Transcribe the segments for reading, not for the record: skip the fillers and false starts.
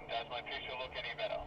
Does my picture look any better?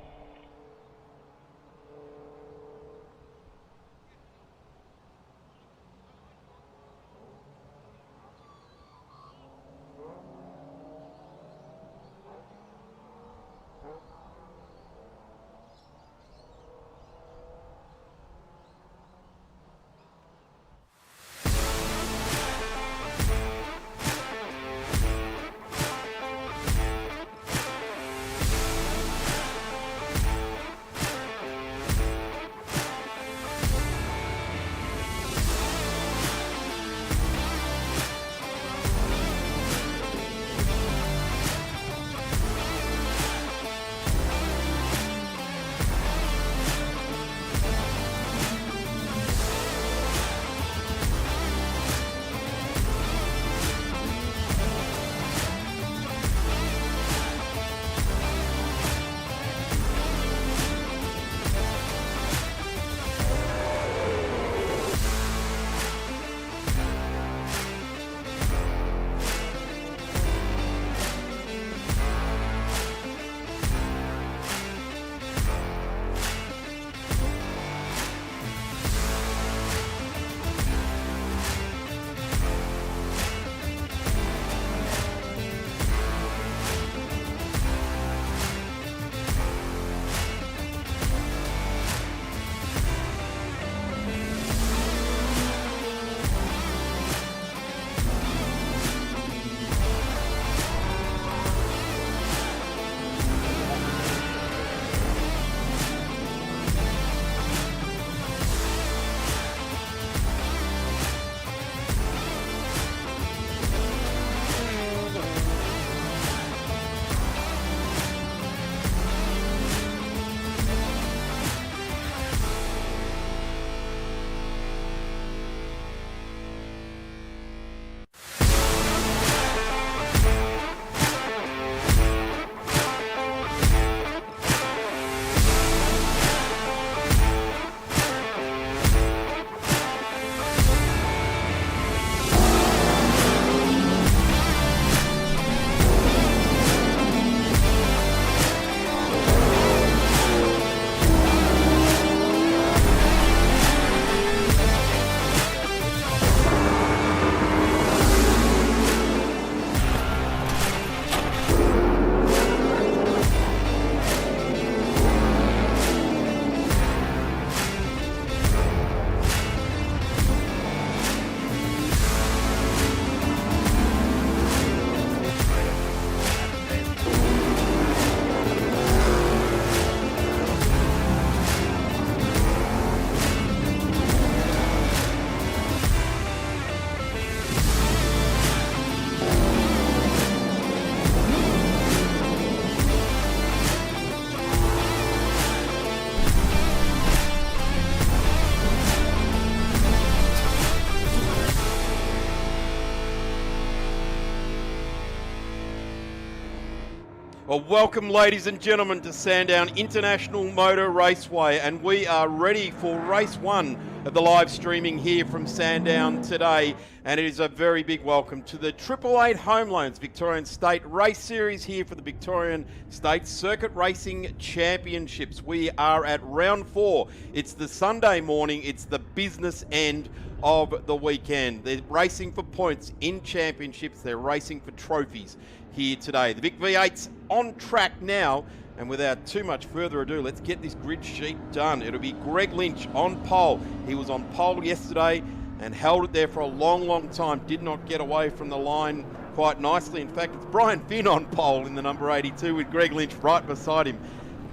Well, welcome, ladies and gentlemen, to Sandown International Motor Raceway, and we are ready for race one of the live streaming here from Sandown today. And it is a very big welcome to the 888 Home Loans Victorian State Race Series here for the Victorian State Circuit Racing Championships. We are at round 4. It's the Sunday morning. It's the business end of the weekend. They're racing for points in championships. They're racing for trophies here today. The Vic V8s on track now, and without too much further ado, let's get this grid sheet done. It'll be Greg Lynch on pole. He was on pole yesterday and held it there for a long time, did not get away from the line quite nicely. In fact, it's Brian Finn on pole in the number 82 with Greg Lynch right beside him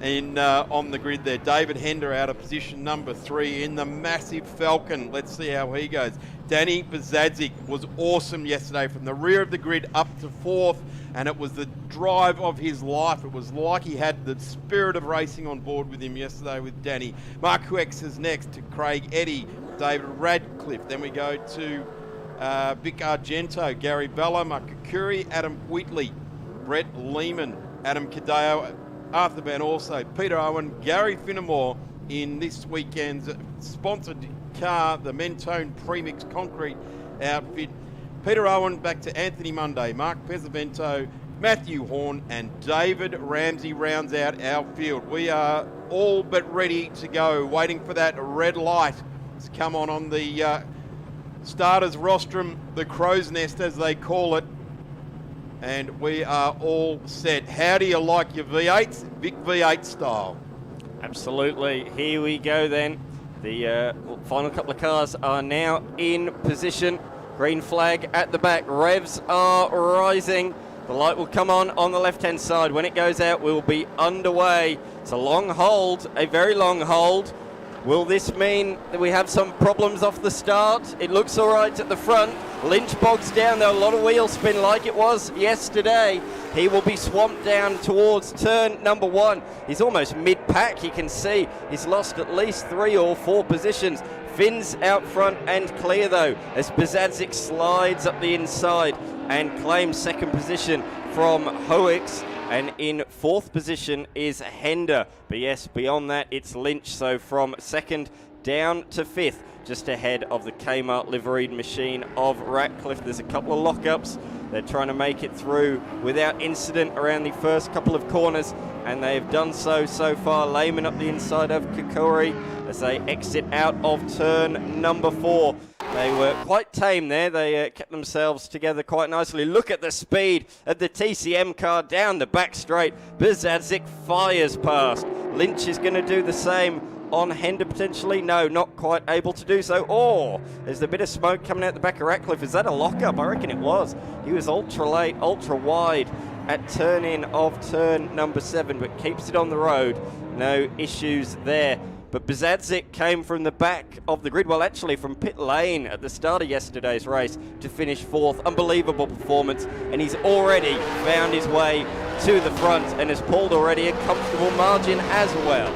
on the grid there. David Hender out of position number 3 in the massive Falcon. Let's see how he goes. Danny Bazadzik was awesome yesterday from the rear of the grid up to 4th, and it was the drive of his life. It was like he had the spirit of racing on board with him yesterday with Danny. Mark Huex is next to Craig Eddy, David Radcliffe. Then we go to Vic Argento, Gary Bella, Mark Kukuri, Adam Wheatley, Brett Lehman, Adam Cadeo, Arthur Van Also, Peter Owen, Gary Finnemore in this weekend's sponsored car, the Mentone Premix Concrete outfit. Peter Owen back to Anthony Monday, Mark Pesavento, Matthew Horn and David Ramsey rounds out our field. We are all but ready to go, waiting for that red light to come on the starters rostrum, the crow's nest as they call it. And we are all set. How do you like your V8s? Vic V8 style. Absolutely. Here we go then. The final couple of cars are now in position. Green flag at the back. Revs are rising. The light will come on the left-hand side. When it goes out, we'll be underway. It's a long hold, a very long hold. Will this mean that we have some problems off the start? It looks all right at the front. Lynch bogs down, though, a lot of wheel spin like it was yesterday. He will be swamped down towards turn number 1. He's almost mid-pack, you can see. He's lost at least 3 or 4 positions. Fins out front and clear, though, as Bezadzik slides up the inside and claims second position from Hoeks. And in 4th position is Hender. But yes, beyond that, it's Lynch. So from 2nd down to 5th, just ahead of the Kmart liveried machine of Ratcliffe. There's a couple of lockups. They're trying to make it through without incident around the first couple of corners, and they have done so far. Lehman up the inside of Kokori as they exit out of turn number 4. They were quite tame there. They kept themselves together quite nicely. Look at the speed of the TCM car down the back straight. Bezadzik fires past. Lynch is going to do the same on Hender potentially. No, not quite able to do so. Oh, there's a bit of smoke coming out the back of Ratcliffe. Is that a lockup? I reckon it was. He was ultra late, ultra wide at turn in of turn number 7, but keeps it on the road. No issues there. But Bezadzik came from the back of the grid, well actually from pit lane at the start of yesterday's race to finish 4th. Unbelievable performance, and he's already found his way to the front and has pulled already a comfortable margin as well.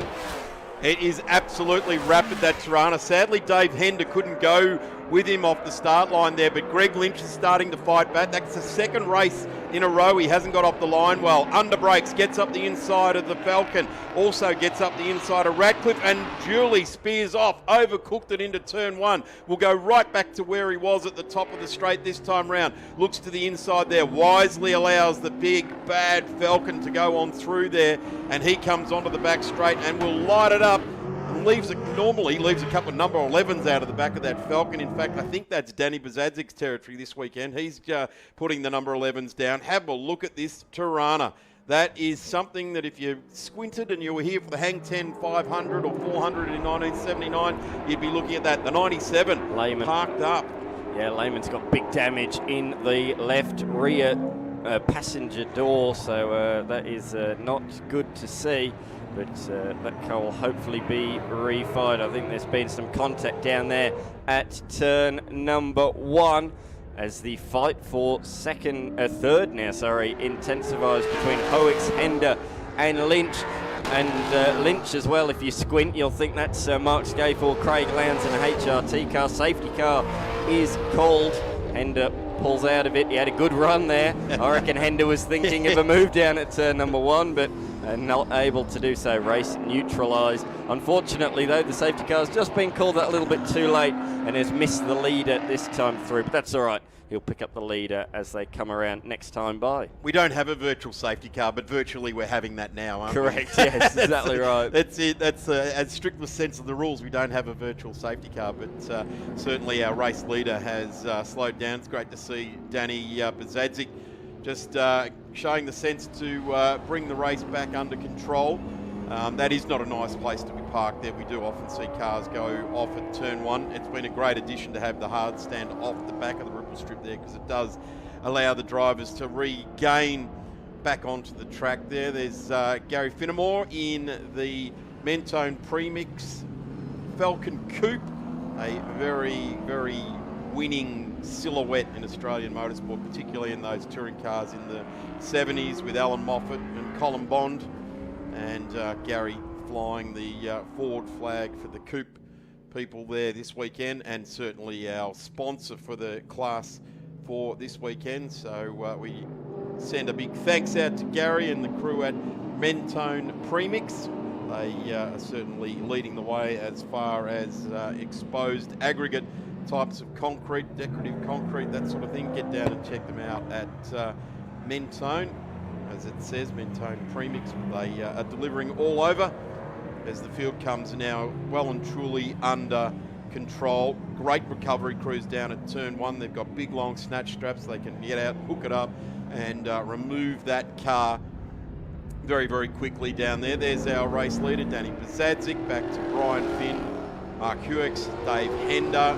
It is absolutely rapid, that Tirana. Sadly, Dave Hender couldn't go with him off the start line there, but Greg Lynch is starting to fight back. That's the 2nd race in a row he hasn't got off the line well. Under brakes, gets up the inside of the Falcon, also gets up the inside of Ratcliffe, and duly spears off, overcooked it into turn 1. Will go right back to where he was at the top of the straight this time round. Looks to the inside there, wisely allows the big bad Falcon to go on through there, and he comes onto the back straight and will light it up. Normally leaves a couple of number 11s out of the back of that Falcon. In fact, I think that's Danny Bezadzik's territory this weekend. He's putting the number 11s down. Have a look at this Tirana. That is something that if you squinted and you were here for the Hang 10 500 or 400 in 1979, you'd be looking at that. The 97 Lehman parked up. Yeah, Lehman's got big damage in the left rear passenger door, so that is not good to see. But that car will hopefully be refired. I think there's been some contact down there at turn number 1 as the fight for third intensifies between Hoeks, Hender and Lynch. And Lynch as well, if you squint, you'll think that's Mark Scafor, Craig Lowndes and a HRT car. Safety car is called. Hender pulls out of it. He had a good run there. I reckon Hender was thinking of a move down at turn number 1, but not able to do so. Race neutralised. Unfortunately, though, the safety car's just been called that a little bit too late and has missed the leader this time through, but that's all right. He'll pick up the leader as they come around next time by. We don't have a virtual safety car, but virtually we're having that now, aren't we? Correct, yes, exactly right. That's it. That's as strict the sense of the rules. We don't have a virtual safety car, but certainly our race leader has slowed down. It's great to see Danny Bezadzik just showing the sense to bring the race back under control. That is not a nice place to be parked there. We do often see cars go off at turn 1. It's been a great addition to have the hard stand off the back of the ripple strip there, because it does allow the drivers to regain back onto the track there. There's Gary Finnemore in the Mentone Premix Falcon Coupe, a very, very winning silhouette in Australian motorsport, particularly in those touring cars in the 70s with Alan Moffat and Colin Bond. And Gary flying the forward flag for the coupe people there this weekend, and certainly our sponsor for the class for this weekend. So we send a big thanks out to Gary and the crew at Mentone Premix. They are certainly leading the way as far as exposed aggregate types of concrete, decorative concrete, that sort of thing. Get down and check them out at Mentone. as it says, Mentone premix. They are delivering all over as the field comes now well and truly under control. Great recovery crews down at turn 1. They've got big long snatch straps. They can get out, hook it up and remove that car very, very quickly down there. There's our race leader, Danny Bazadzik, back to Brian Finn, Mark Huix, Dave Hender.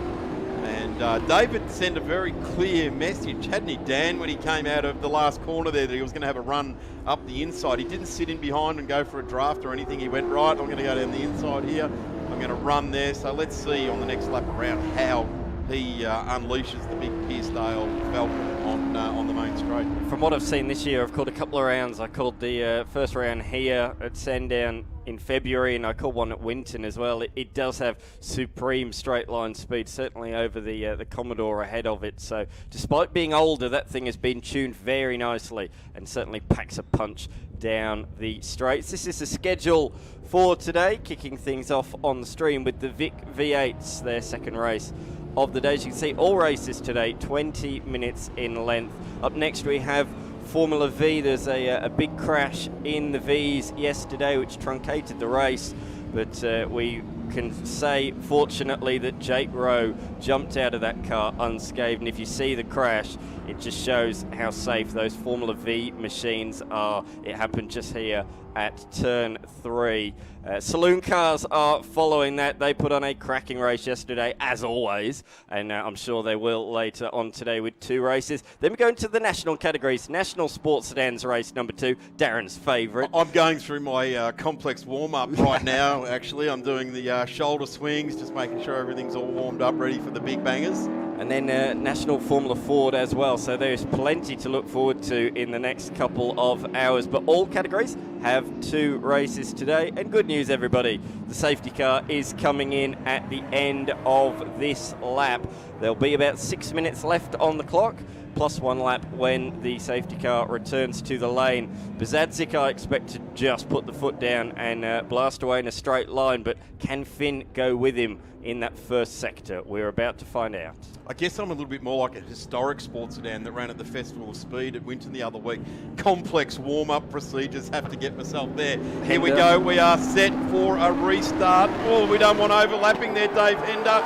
And David sent a very clear message, hadn't he, Dan, when he came out of the last corner there, that he was going to have a run up the inside. He didn't sit in behind and go for a draft or anything. He went, right, I'm going to go down the inside here. I'm going to run there. So let's see on the next lap around how he unleashes the big Piercedale Falcon on the main straight. From what I've seen this year, I've called a couple of rounds. I called the first round here at Sandown in February, and I called one at Winton as well. It does have supreme straight line speed, certainly over the Commodore ahead of it. So despite being older, that thing has been tuned very nicely and certainly packs a punch down the straights. This is the schedule for today, kicking things off on the stream with the Vic V8s, their second race of the day. As you can see, all races today, 20 minutes in length. Up next we have Formula V. There's a big crash in the V's yesterday which truncated the race, but we can say fortunately that Jake Rowe jumped out of that car unscathed, and if you see the crash, it just shows how safe those Formula V machines are. It happened just here at turn 3. Saloon cars are following that. They put on a cracking race yesterday, as always, and I'm sure they will later on today with 2 races. Then we go into the national categories. National Sports Sedans race number 2, Darren's favourite. I'm going through my complex warm-up right now, actually. I'm doing the shoulder swings, just making sure everything's all warmed up, ready for the big bangers. And then National Formula Ford as well, so there's plenty to look forward to in the next couple of hours. But all categories have 2 races today, and good news everybody, the safety car is coming in at the end of this lap. There'll be about 6 minutes left on the clock, plus 1 lap when the safety car returns to the lane. Bazadzik, I expect to just put the foot down and blast away in a straight line, but can Finn go with him in that first sector? We're about to find out. I guess I'm a little bit more like a historic sports sedan that ran at the Festival of Speed at Winton the other week. Complex warm-up procedures, have to get myself there. Here we go, we are set for a restart. Oh, we don't want overlapping there, Dave Hender.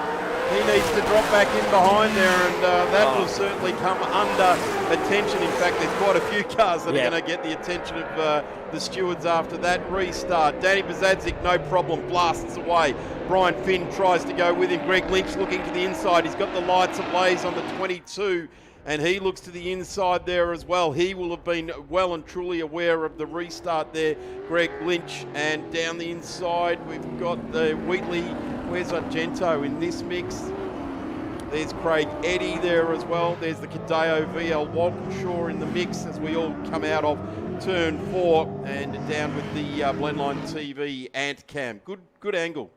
He needs to drop back in behind there, and that will certainly come under attention. In fact, there's quite a few cars that are going to get the attention of the stewards after that restart. Danny Bazadzik, no problem, blasts away. Brian Finn tries to go with him. Greg Lynch looking to the inside. He's got the lights ablaze on the 22, and he looks to the inside there as well. He will have been well and truly aware of the restart there, Greg Lynch. And down the inside, we've got the Wheatley. Where's Argento in this mix? There's Craig Eddy there as well. There's the Cadeo VL Walkinshaw in the mix as we all come out of turn 4 and down with the Blendline TV Ant Cam. Good angle.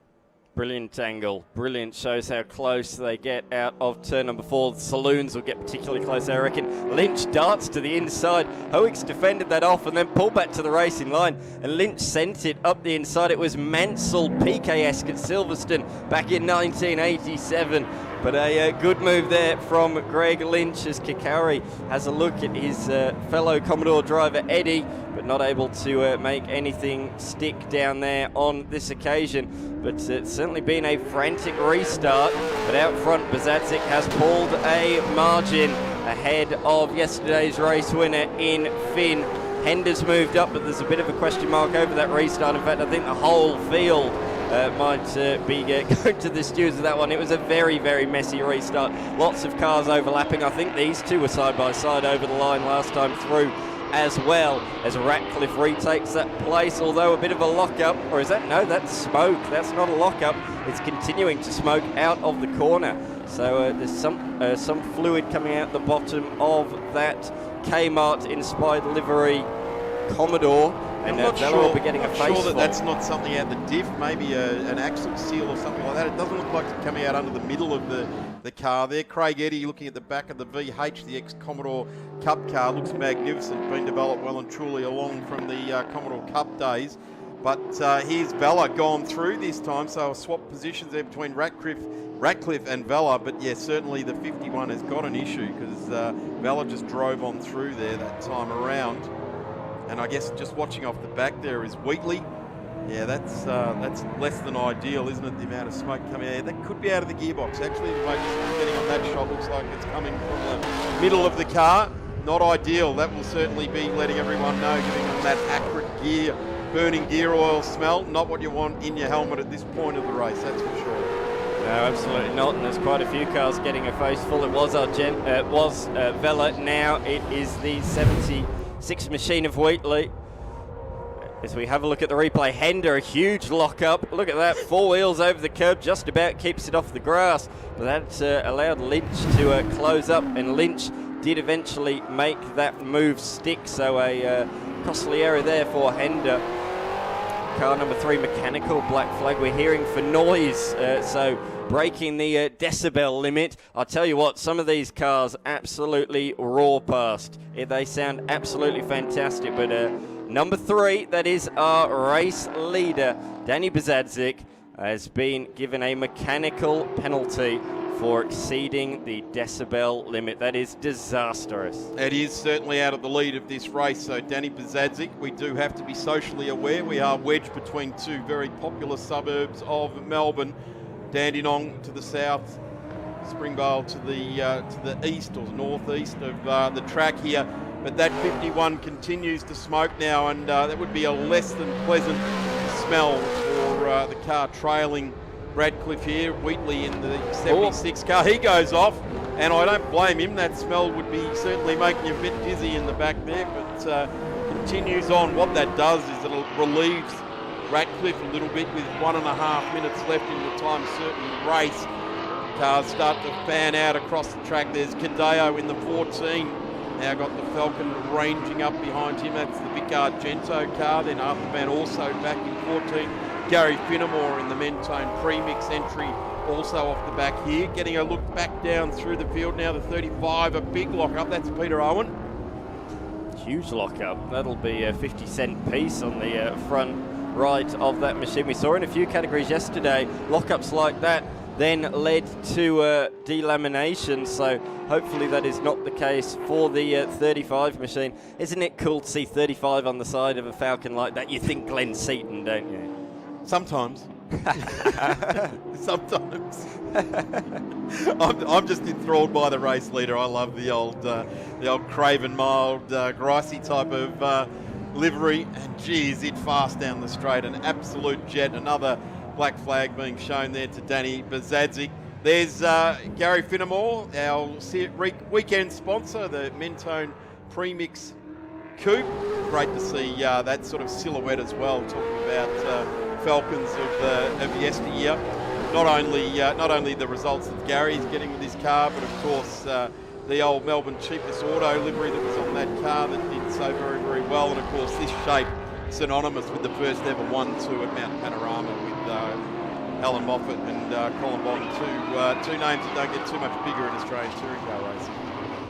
Brilliant angle, brilliant. Shows how close they get out of turn number 4. The Saloons will get particularly close, I reckon. Lynch darts to the inside. Hoeks defended that off and then pulled back to the racing line. And Lynch sent it up the inside. It was Mansell PK-esque at Silverstone back in 1987. But a good move there from Greg Lynch as Kikari has a look at his fellow Commodore driver Eddie, but not able to make anything stick down there on this occasion. But it's certainly been a frantic restart. But out front, Bazadzik has pulled a margin ahead of yesterday's race winner in Finn. Hender's moved up, but there's a bit of a question mark over that restart. In fact, I think the whole field might be going to the stewards of that one. It was a very, very messy restart. Lots of cars overlapping. I think these two were side by side over the line last time through as well, as Ratcliffe retakes that place, although a bit of a lockup. Or is that? No, that's smoke. That's not a lockup. It's continuing to smoke out of the corner. So there's some fluid coming out the bottom of that Kmart inspired livery Commodore. And Vella will be getting a face sure that's not something out the diff, maybe an axle seal or something like that. It doesn't look like it's coming out under the middle of the car there. Craig Eddy looking at the back of the VH, the ex-Commodore Cup car, looks magnificent, been developed well and truly along from the Commodore Cup days. But here's Vella gone through this time, so a swap positions there between Ratcliffe and Vella. But yeah, certainly the 51 has got an issue because Vella just drove on through there that time around. And I guess just watching off the back there is Wheatley. Yeah, that's less than ideal, isn't it? The amount of smoke coming out. That could be out of the gearbox. Actually, the way it's getting on that shot looks like it's coming from the middle of the car. Not ideal. That will certainly be letting everyone know, giving them that acrid burning gear oil smell. Not what you want in your helmet at this point of the race, that's for sure. No, absolutely not. And there's quite a few cars getting a face full. It was Vela. Now it is the 76 machine of Wheatley. As we have a look at the replay, Hender, a huge lock-up. Look at that, 4 wheels over the curb, just about keeps it off the grass. But that allowed Lynch to close up, and Lynch did eventually make that move stick. So a costly error there for Hender. Car number 3, mechanical, black flag. We're hearing for noise, so breaking the decibel limit. I'll tell you what, some of these cars absolutely roar past. They sound absolutely fantastic, but number 3, that is our race leader, Danny Bezadzik, has been given a mechanical penalty for exceeding the decibel limit. That is disastrous. It is certainly out of the lead of this race. So Danny Bezadzik, we do have to be socially aware. We are wedged between 2 very popular suburbs of Melbourne. Dandenong to the south, Springvale to the east or northeast of the track here. But that 51 continues to smoke now, and that would be a less than pleasant smell for the car trailing Radcliffe here. Wheatley in the 76 car. He goes off, and I don't blame him. That smell would be certainly making you a bit dizzy in the back there, but continues on. What that does is it relieves Radcliffe a little bit with 1.5 minutes left in the time certain race. Cars start to fan out across the track. There's Cadeo in the 14. Now got the Falcon ranging up behind him. That's the Vic Argento car. Then Arthur Van also back in 14. Gary Finnemore in the Mentone premix entry also off the back here. Getting a look back down through the field now. The 35, a big lock-up. That's Peter Owen. Huge lock-up. That'll be a 50-cent piece on the front right of that machine. We saw in a few categories yesterday, lock-ups like that then led to delamination, so hopefully that is not the case for the 35 machine. Isn't it cool to see 35 on the side of a Falcon like that? You think Glenn Seaton, don't you? Sometimes. Sometimes. I'm just enthralled by the race leader. I love the old Craven mild, Gricey type of livery, and gee, is it fast down the straight. An absolute jet. Another black flag being shown there to Danny Bezadzik. There's Gary Finnemore, our weekend sponsor, the Mentone Premix Coupe. Great to see that sort of silhouette as well, talking about Falcons of yesteryear. Not only the results that Gary's getting with his car, but of course the old Melbourne cheapest auto livery that was on that car that did so very, very well. And of course this shape synonymous with the first ever 1-2 at Mount Panorama with Alan Moffat and Colin Bond, two names that don't get too much bigger in Australian touring car racing.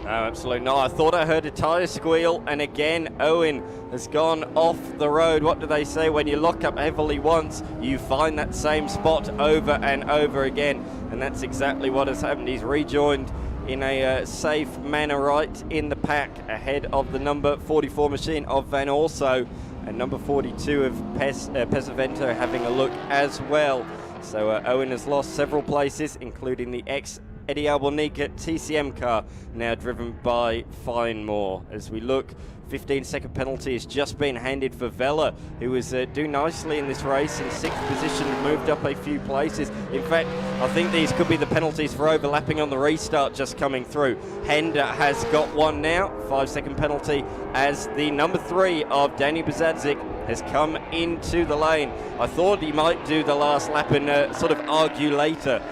No, absolutely not. I thought I heard a tyre squeal, and again Owen has gone off the road. What do they say? When you lock up heavily once, you find that same spot over and over again, and that's exactly what has happened. He's rejoined in a safe manner right in the pack ahead of the number 44 machine of Van Orso, and number 42 of Pesavento having a look as well. So Owen has lost several places, including the ex-Eddie Albonica TCM car, now driven by Finemore. As we look, 15-second penalty has just been handed for Vela, who was doing nicely in this race in 6th position, moved up a few places. In fact, I think these could be the penalties for overlapping on the restart just coming through. Hender has got one now, 5-second penalty, as the number 3 of Danny Bezadzik has come into the lane. I thought he might do the last lap and sort of argue later,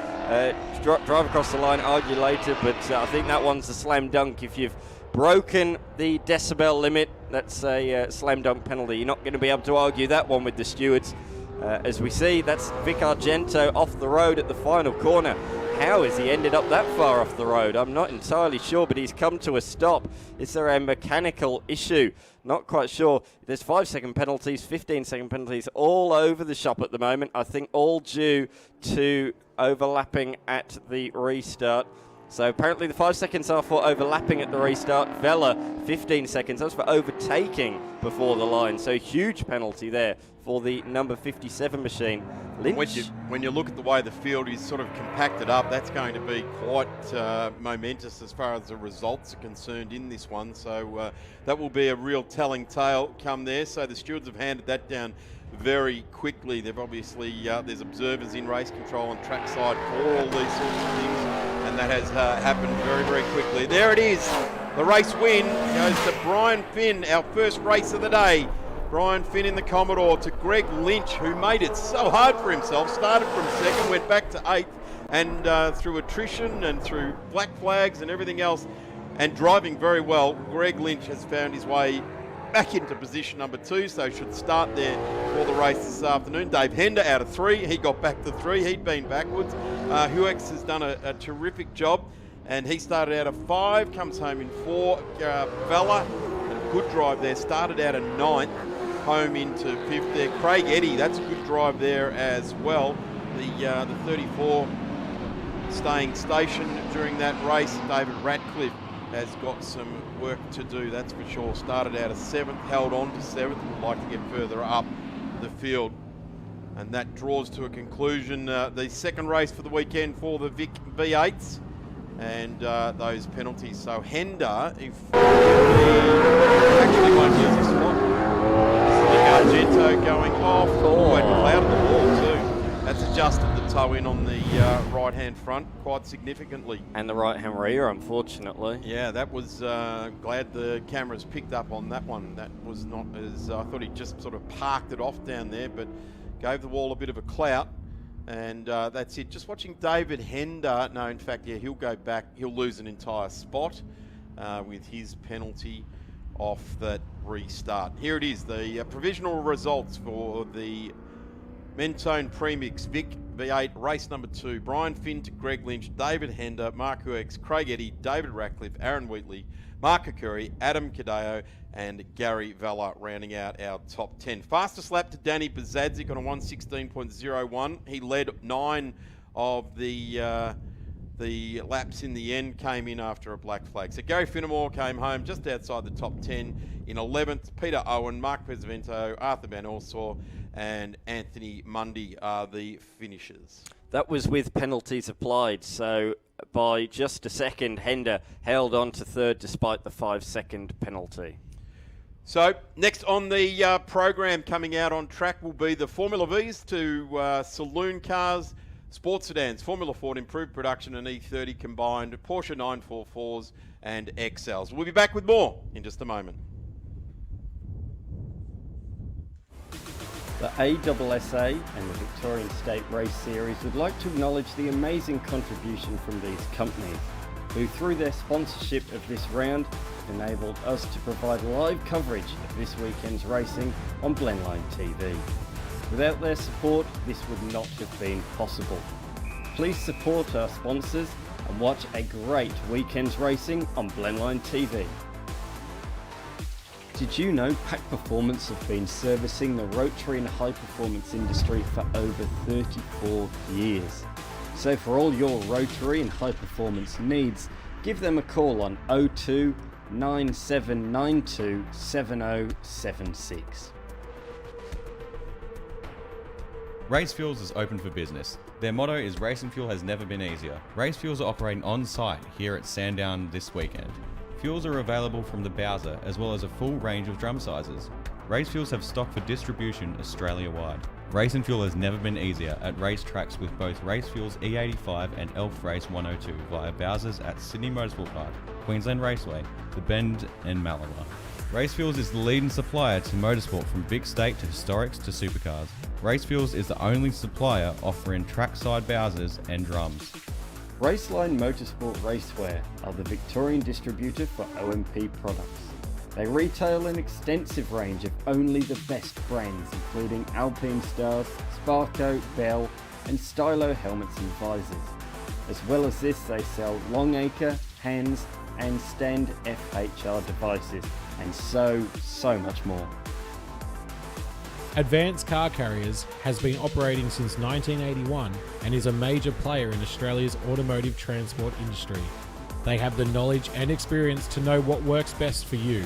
drive across the line, argue later, but I think that one's a slam dunk. If you've broken the decibel limit, that's a slam dunk penalty. You're not going to be able to argue that one with the stewards. As we see, that's Vic Argento off the road at the final corner. How has he ended up that far off the road? I'm not entirely sure, but he's come to a stop. Is there a mechanical issue? Not quite sure. There's 5-second penalties, 15-second penalties all over the shop at the moment. I think all due to overlapping at the restart. So apparently the 5 seconds are for overlapping at the restart. Vella, 15 seconds. That's for overtaking before the line. So huge penalty there for the number 57 machine. Lynch. When you look at the way the field is sort of compacted up, that's going to be quite momentous as far as the results are concerned in this one. So that will be a real telling tale come there. So the stewards have handed that down very quickly. They've obviously, there's observers in race control and trackside for all these sorts of things, and that has happened very, very quickly. There it is. The race win goes to Brian Finn, our first race of the day. Brian Finn in the Commodore to Greg Lynch, who made it so hard for himself. Started from second, went back to eighth, and through attrition and through black flags and everything else, and driving very well, Greg Lynch has found his way back into position number 2, so should start there for the race this afternoon. Dave Hender out of 3, he got back to 3, he'd been backwards. Huex has done a terrific job, and he started out of 5, comes home in 4. Vella, a good drive there, started out of 9th, home into 5th there. Craig Eddy, that's a good drive there as well. The 34 staying stationed during that race. David Ratcliffe has got some work to do, that's for sure. Started out of 7th, held on to 7th, and would like to get further up the field. And that draws to a conclusion the second race for the weekend for the Vic V8s and those penalties. So Hender, if actually won't use this one. Argento going off. Oh, and clouded the wall too. That's adjusted the toe in on the right-hand front quite significantly. And the right-hand rear, unfortunately. Yeah, that was, glad the cameras picked up on that one. That was not as, I thought he just sort of parked it off down there, but gave the wall a bit of a clout. And that's it. Just watching David Hender. No, in fact, yeah, he'll go back. He'll lose an entire spot with his penalty off that restart. Here it is, the provisional results for the Mentone Premix Vic V8 race number 2. Brian Finn to Greg Lynch, David Hender, Mark Huex, Craig Eddy, David Ratcliffe, Aaron Wheatley, Mark Curry, Adam Cadeo, and Gary Vella rounding out our top 10. Fastest lap to Danny Bazadzik on a 1:16.01. He led 9 of the laps in the end, came in after a black flag. So Gary Finnemore came home just outside the top 10 in 11th. Peter Owen, Mark Pesavento, Arthur Van Orsaw, and Anthony Mundy are the finishers. That was with penalties applied, so by just a second, Hender held on to 3rd despite the 5-second penalty. So next on the program coming out on track will be the Formula Vs to Saloon cars, Sports Sedans, Formula Ford improved production and E30 combined, Porsche 944s and XLs. We'll be back with more in just a moment. The ASSA and the Victorian State Race Series would like to acknowledge the amazing contribution from these companies, who through their sponsorship of this round enabled us to provide live coverage of this weekend's racing on Blendline TV. Without their support, this would not have been possible. Please support our sponsors and watch a great weekend's racing on Blendline TV. Did you know Pack Performance have been servicing the rotary and high performance industry for over 34 years? So for all your rotary and high performance needs, give them a call on 02 9792 7076. Race Fuels is open for business. Their motto is racing fuel has never been easier. Race Fuels are operating on site here at Sandown this weekend. Fuels are available from the Bowser as well as a full range of drum sizes. Race Fuels have stock for distribution Australia-wide. Racing fuel has never been easier at race tracks with both Race Fuels E85 and Elf Race 102 via Bowsers at Sydney Motorsport Park, Queensland Raceway, The Bend and Malaga. Race Fuels is the leading supplier to motorsport from big state to historics to supercars. Race Fuels is the only supplier offering trackside Bowsers and drums. Raceline Motorsport Racewear are the Victorian distributor for OMP products. They retail an extensive range of only the best brands including Alpine Stars, Sparco, Bell and Stylo helmets and visors. As well as this, they sell Longacre, Hands and Stand FHR devices and so much more. Advanced Car Carriers has been operating since 1981 and is a major player in Australia's automotive transport industry. They have the knowledge and experience to know what works best for you.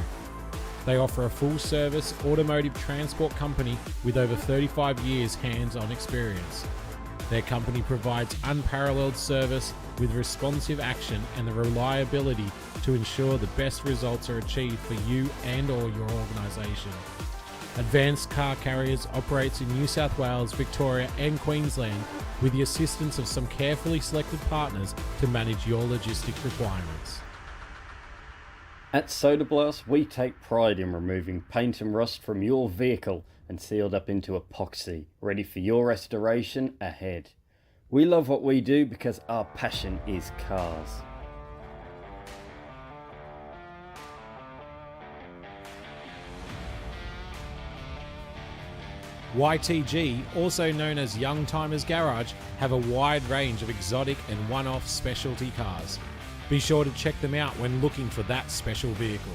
They offer a full-service automotive transport company with over 35 years hands-on experience. Their company provides unparalleled service with responsive action and the reliability to ensure the best results are achieved for you and or your organisation. Advanced Car Carriers operates in New South Wales, Victoria and Queensland with the assistance of some carefully selected partners to manage your logistics requirements. At Soda Blast, we take pride in removing paint and rust from your vehicle and sealed up into epoxy, ready for your restoration ahead. We love what we do because our passion is cars. YTG, also known as Young Timers Garage, have a wide range of exotic and one-off specialty cars. Be sure to check them out when looking for that special vehicle.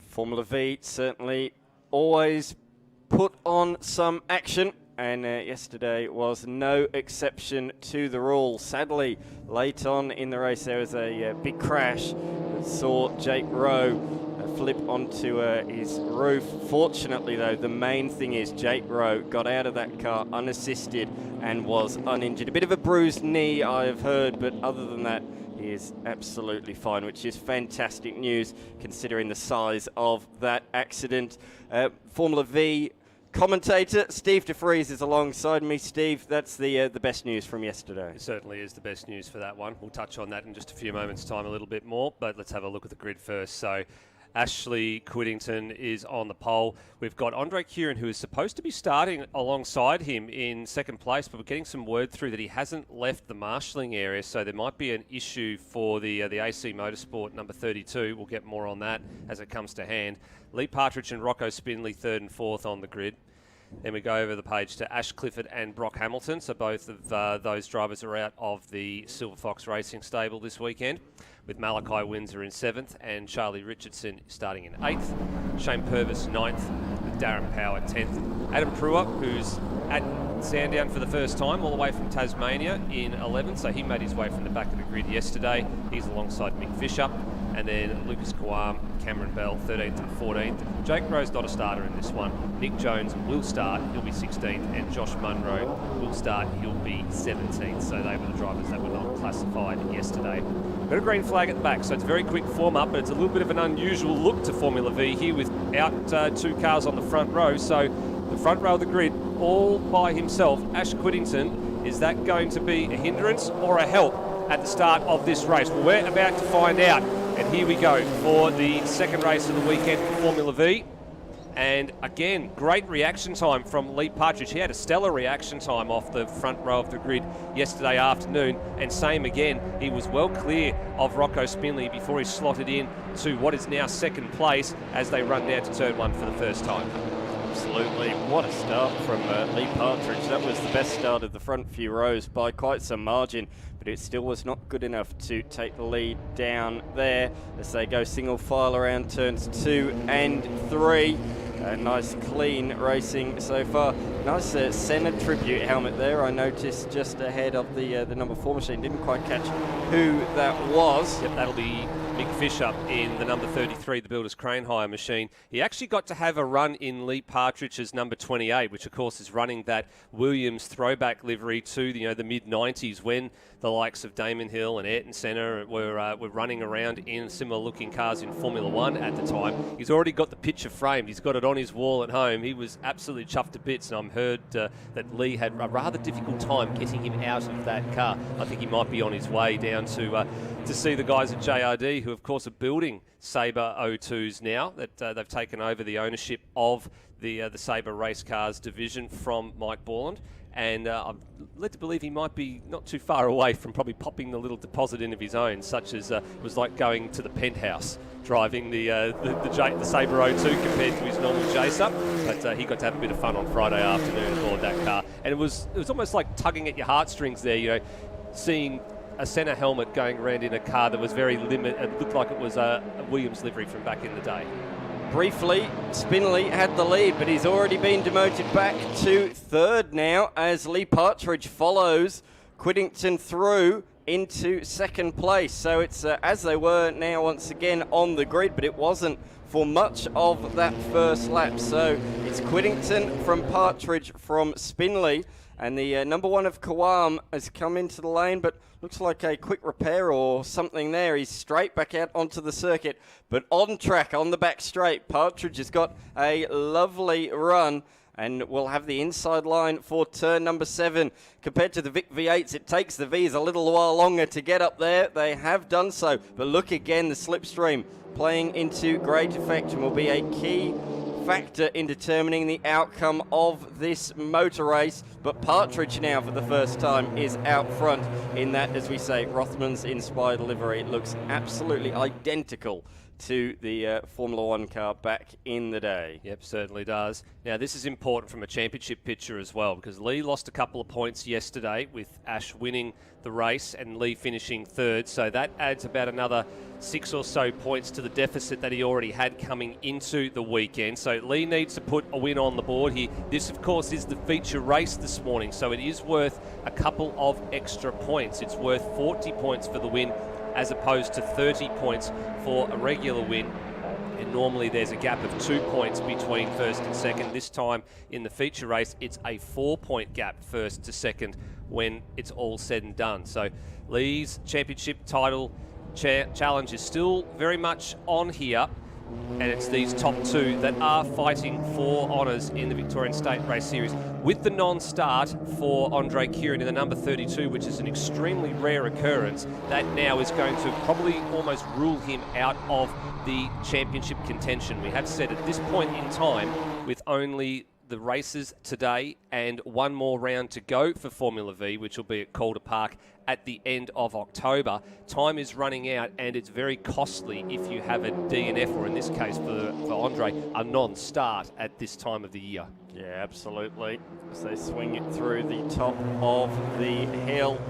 Formula V certainly always put on some action, and yesterday was no exception to the rule. Sadly, late on in the race there was a big crash that saw Jake Rowe flip onto his roof. Fortunately though, the main thing is Jake Rowe got out of that car unassisted and was uninjured. A bit of a bruised knee I have heard, but other than that, he is absolutely fine, which is fantastic news considering the size of that accident. Formula V commentator Steve DeFries is alongside me. Steve, that's the best news from yesterday. It certainly is the best news for that one. We'll touch on that in just a few moments' time a little bit more, but let's have a look at the grid first. So Ashley Quiddington is on the pole. We've got Andre Kieran, who is supposed to be starting alongside him in second place, but we're getting some word through that he hasn't left the marshalling area, so there might be an issue for the AC Motorsport number 32. We'll get more on that as it comes to hand. Lee Partridge and Rocco Spindley third and fourth on the grid. Then we go over the page to Ash Clifford and Brock Hamilton. So both of those drivers are out of the Silver Fox Racing stable this weekend, with Malachi Windsor in 7th and Charlie Richardson starting in 8th. Shane Purvis 9th, with Darren Power 10th. Adam Pruitt, who's at Sandown for the first time, all the way from Tasmania, in 11th. So he made his way from the back of the grid yesterday. He's alongside Mick Fisher. And then Lucas Kawam, Cameron Bell, 13th and 14th. Jake Rowe's not a starter in this one. Nick Jones will start, he'll be 16th. And Josh Munro will start, he'll be 17th. So they were the drivers that were not classified yesterday. Got a green flag at the back, so it's a very quick form up, but it's a little bit of an unusual look to Formula V here without two cars on the front row. So the front row of the grid, all by himself, Ash Quiddington. Is that going to be a hindrance or a help at the start of this race? Well, we're about to find out. And here we go for the second race of the weekend for Formula V. And again, great reaction time from Lee Partridge. He had a stellar reaction time off the front row of the grid yesterday afternoon. And same again, he was well clear of Rocco Spindley before he slotted in to what is now second place as they run down to turn 1 for the first time. Absolutely. What a start from Lee Partridge. That was the best start of the front few rows by quite some margin. But but it still was not good enough to take the lead down there as they go single file around turns 2 and 3. Nice clean racing so far. Nice Senna tribute helmet there. I noticed just ahead of the number 4 machine. Didn't quite catch who that was. Yep, that'll be Mick Fisher in the number 33, the Builders Crane Hire machine. He actually got to have a run in Lee Partridge's number 28, which of course is running that Williams throwback livery to the mid-90s when the likes of Damon Hill and Ayrton Senna were running around in similar-looking cars in Formula One at the time. He's already got the picture framed. He's got it on his wall at home. He was absolutely chuffed to bits, and I've heard that Lee had a rather difficult time getting him out of that car. I think he might be on his way down to see the guys at JRD, who of course are building Sabre 02s now, that they've taken over the ownership of the Sabre race cars division from Mike Borland. And I'm led to believe he might be not too far away from probably popping the little deposit in of his own, such as it was like going to the penthouse driving the Sabre 02 compared to his normal J-Sup. But he got to have a bit of fun on Friday afternoon aboard that car. And it was almost like tugging at your heartstrings there, seeing a Senna helmet going around in a car that was very limited. It looked like it was a Williams livery from back in the day. Briefly, Spinley had the lead, but he's already been demoted back to third now as Lee Partridge follows Quiddington through into second place. So it's as they were now once again on the grid, but it wasn't for much of that first lap. So it's Quiddington from Partridge from Spinley, and the number 1 of Kawam has come into the lane, but looks like a quick repair or something there. He's straight back out onto the circuit, but on track on the back straight. Partridge has got a lovely run, and we'll have the inside line for turn number 7. Compared to the Vic V8s, it takes the V's a little while longer to get up there. They have done so, but look again, the slipstream playing into great effect and will be a key factor in determining the outcome of this motor race. But Partridge now for the first time is out front in that, as we say, Rothman's inspired livery. It looks absolutely identical to the Formula One car back in the day. Yep, certainly does. Now, this is important from a championship picture as well, because Lee lost a couple of points yesterday with Ash winning the race and Lee finishing third, so that adds about another 6 or so points to the deficit that he already had coming into the weekend. So Lee needs to put a win on the board here. This, of course, is the feature race this morning, so it is worth a couple of extra points. It's worth 40 points for the win as opposed to 30 points for a regular win. And normally there's a gap of 2 points between first and second. This time in the feature race, it's a 4-point gap first to second when it's all said and done. So Lee's championship title challenge is still very much on here, and it's these top 2 that are fighting for honours in the Victorian State Race Series, with the non-start for Andre Kieran in the number 32, which is an extremely rare occurrence. That now is going to probably almost rule him out of the championship contention. We have said at this point in time, with only the races today and one more round to go for Formula V, which will be at Calder Park at the end of October, time is running out, and it's very costly if you have a DNF, or in this case for Andre, a non-start at this time of the year. Yeah, absolutely. As they swing it through the top of the hill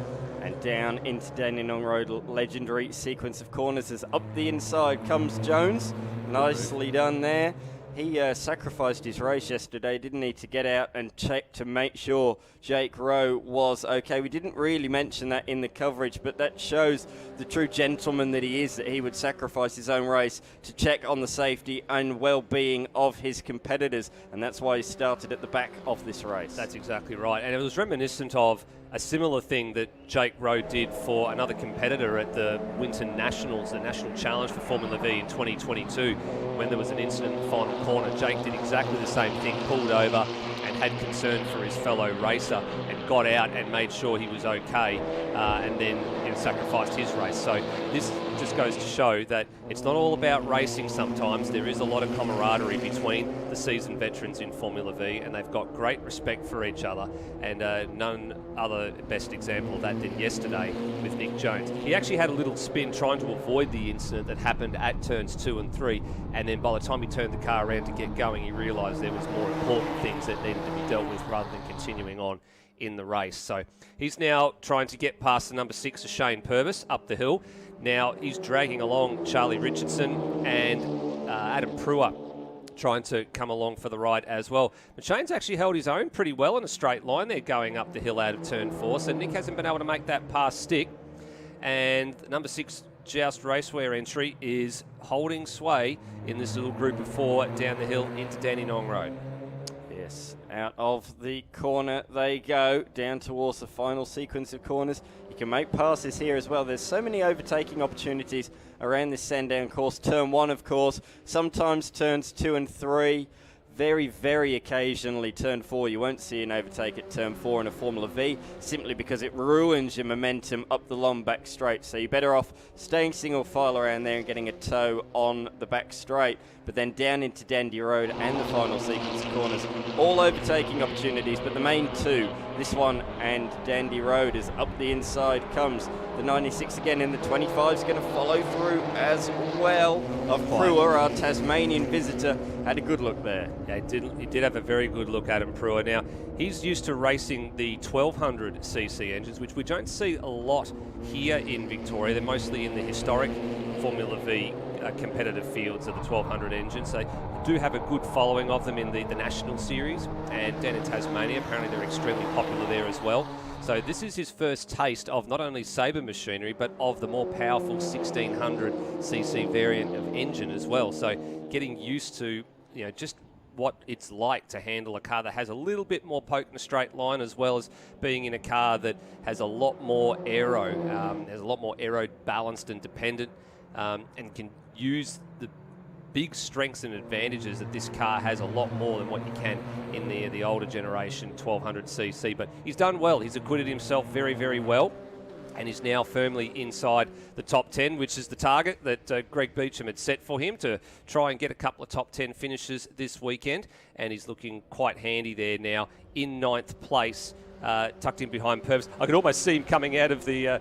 and down into Dandenong Road, legendary sequence of corners as up the inside comes Jones. Nicely done there. He sacrificed his race yesterday, didn't he, to get out and check to make sure Jake Rowe was okay. We didn't really mention that in the coverage, but that shows the true gentleman that he is, that he would sacrifice his own race to check on the safety and well-being of his competitors, and that's why he started at the back of this race. That's exactly right, and it was reminiscent of a similar thing that Jake Rowe did for another competitor at the Winton Nationals, the National Challenge for Formula V in 2022, when there was an incident in the final corner. Jake did exactly the same thing, pulled over and had concern for his fellow racer and got out and made sure he was okay, and then sacrificed his race. So this just goes to show that it's not all about racing sometimes. There is a lot of camaraderie between the seasoned veterans in Formula V, and they've got great respect for each other, and none other best example of that than yesterday with Nick Jones. He actually had a little spin trying to avoid the incident that happened at turns 2 and 3, and then by the time he turned the car around to get going, he realised there was more important things that needed to be dealt with rather than continuing on in the race. So he's now trying to get past the number 6 of Shane Purvis up the hill. Now he's dragging along Charlie Richardson and Adam Pruer, trying to come along for the ride as well. But Shane's actually held his own pretty well in a straight line there going up the hill out of turn 4, so Nick hasn't been able to make that pass stick. And number 6 Joust Raceway entry is holding sway in this little group of 4 down the hill into Dandenong Road. Yes, out of the corner they go, down towards the final sequence of corners. You can make passes here as well. There's so many overtaking opportunities around this Sandown course. Turn 1, of course, sometimes turns 2 and 3. Very, very occasionally turn 4. You won't see an overtake at turn 4 in a Formula V, simply because it ruins your momentum up the long back straight. So you're better off staying single file around there and getting a toe on the back straight. But then down into Dandy Road and the final sequence of corners, all overtaking opportunities, but the main 2, this one and Dandy Road, as up the inside comes the 96 again, and the 25 is going to follow through as well. Of Pruer, our Tasmanian visitor, had a good look there. Yeah, he did have a very good look at him, Pruer. Now, he's used to racing the 1200cc engines, which we don't see a lot here in Victoria. They're mostly in the historic Formula V competitive fields of the 1200 engines. They do have a good following of them in the National Series, and down in Tasmania, apparently they're extremely popular there as well. So this is his first taste of not only Sabre machinery, but of the more powerful 1600cc variant of engine as well. So getting used to, just what it's like to handle a car that has a little bit more poke in a straight line, as well as being in a car that has a lot more aero balanced and dependent, and can use the big strengths and advantages that this car has a lot more than what you can in the older generation 1200cc. But he's done well. He's acquitted himself very, very well, and is now firmly inside the top 10, which is the target that Greg Beecham had set for him, to try and get a couple of top 10 finishes this weekend. And he's looking quite handy there now in 9th place, tucked in behind Purvis. I could almost see him coming out of the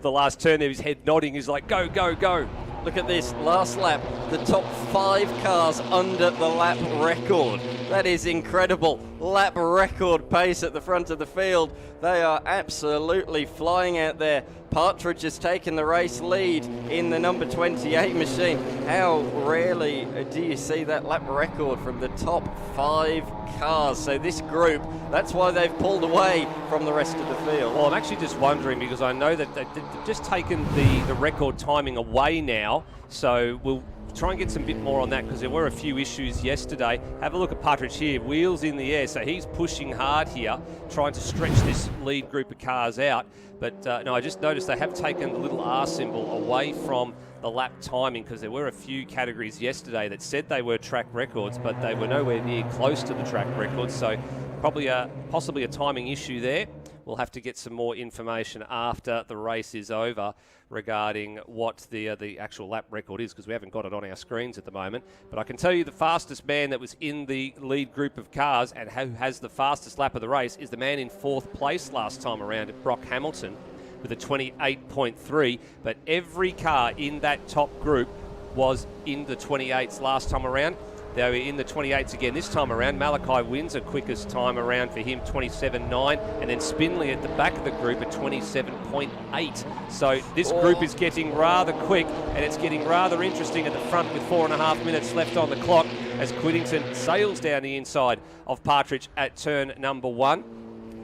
last turn there, his head nodding. He's like, go, go, go. Look at this last lap, the top 5 cars under the lap record. That is incredible. Lap record pace at the front of the field. They are absolutely flying out there. Partridge has taken the race lead in the number 28 machine. How rarely do you see that lap record from the top 5 cars? So this group, that's why they've pulled away from the rest of the field. Well, I'm actually just wondering, because I know that they've just taken the record timing away now, so we'll try and get some bit more on that, because there were a few issues yesterday. Have a look at Partridge here, wheels in the air, so he's pushing hard here, trying to stretch this lead group of cars out. But no, I just noticed they have taken the little R symbol away from the lap timing, because there were a few categories yesterday that said they were track records, but they were nowhere near close to the track records, so possibly a timing issue there. We'll have to get some more information after the race is over regarding what the actual lap record is, because we haven't got it on our screens at the moment. But I can tell you the fastest man that was in the lead group of cars and who has the fastest lap of the race is the man in 4th place last time around, at Brock Hamilton, with a 28.3. But every car in that top group was in the 28s last time around. They were in the 28s again this time around. Malachi wins the quickest time around for him, 27.9, and then Spinley at the back of the group at 27.8. So this group is getting rather quick, and it's getting rather interesting at the front with 4.5 minutes left on the clock as Quiddington sails down the inside of Partridge at turn number 1.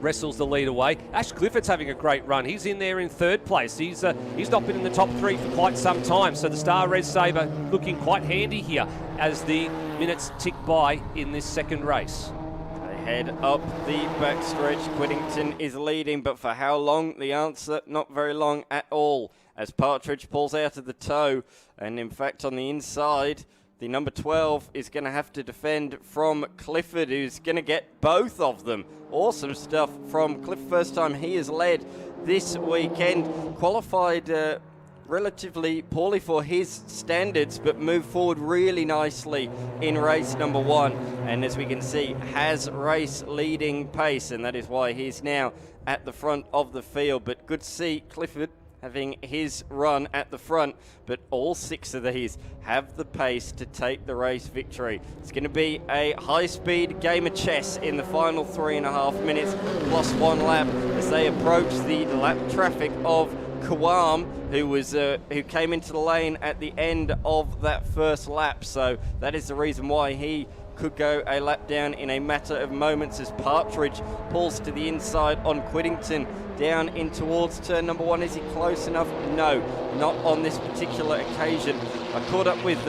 Wrestles the lead away. Ash Clifford's having a great run. He's in there in 3rd place. He's not been in the top 3 for quite some time. So the Star Res Sabre looking quite handy here as the minutes tick by in this second race. They head up the backstretch. Quiddington is leading, but for how long? The answer, not very long at all, as Partridge pulls out of the toe. And in fact, on the inside, the number 12 is going to have to defend from Clifford, who's going to get both of them. Awesome stuff from Cliff. First time he has led this weekend. Qualified relatively poorly for his standards, but moved forward really nicely in race number 1. And as we can see, has race leading pace, and that is why he's now at the front of the field. But good to see Clifford having his run at the front, but all 6 of these have the pace to take the race victory. It's going to be a high-speed game of chess in the final 3.5 minutes plus 1 lap as they approach the lap traffic of Kawam, who came into the lane at the end of that first lap. So that is the reason why he could go a lap down in a matter of moments as Partridge pulls to the inside on Quiddington down in towards turn number 1. Is he close enough? No, not on this particular occasion. I caught up with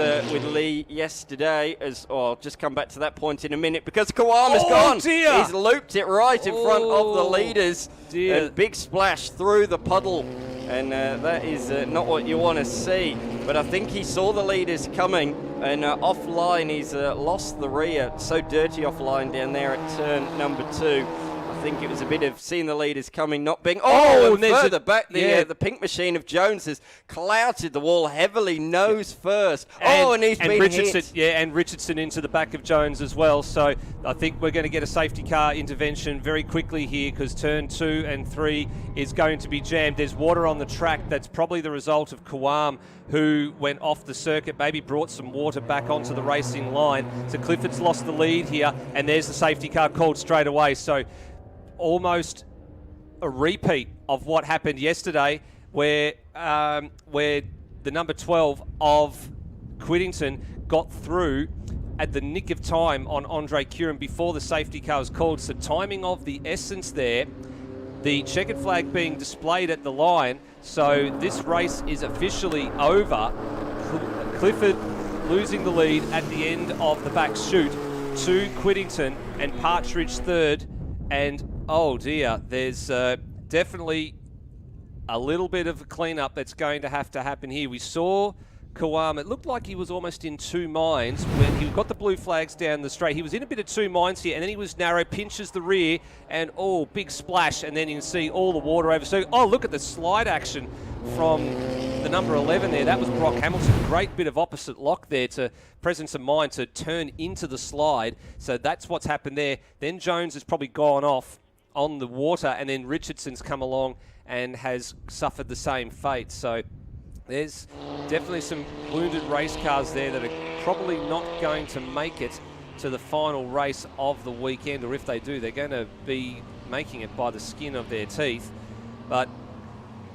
Lee yesterday, I'll just come back to that point in a minute, because Kawam has gone. Dear. He's looped it right in front of the leaders. Dear. And big splash through the puddle. And that is not what you want to see. But I think he saw the leaders coming, and offline he's lost the rear. So dirty offline down there at turn number 2. I think it was a bit of seeing the leaders coming, not being... and further back, the pink machine of Jones has clouted the wall heavily, nose first. And he's been Richardson, hit. Yeah, and Richardson into the back of Jones as well. So I think we're going to get a safety car intervention very quickly here, because turn 2 and 3 is going to be jammed. There's water on the track. That's probably the result of Kawam, who went off the circuit, maybe brought some water back onto the racing line. So Clifford's lost the lead here, and there's the safety car called straight away. So almost a repeat of what happened yesterday, where the number 12 of Quiddington got through at the nick of time on Andre Curran before the safety car was called. So timing of the essence there, the checkered flag being displayed at the line. So this race is officially over. Clifford losing the lead at the end of the back chute to Quiddington, and Partridge third. And oh dear, there's definitely a little bit of a cleanup that's going to happen here. We saw Kawam, it looked like he was almost in 2 minds when he got the blue flags down the straight. He was in a bit of 2 minds here, and then he was narrow, pinches the rear, and big splash, and then you can see all the water over. So, look at the slide action from the number 11 there. That was Brock Hamilton. Great bit of opposite lock there to presence of mind to turn into the slide. So that's what's happened there. Then Jones has probably gone off on the water, and then Richardson's come along and has suffered the same fate. So there's definitely some wounded race cars there that are probably not going to make it to the final race of the weekend, or if they do, they're going to be making it by the skin of their teeth. But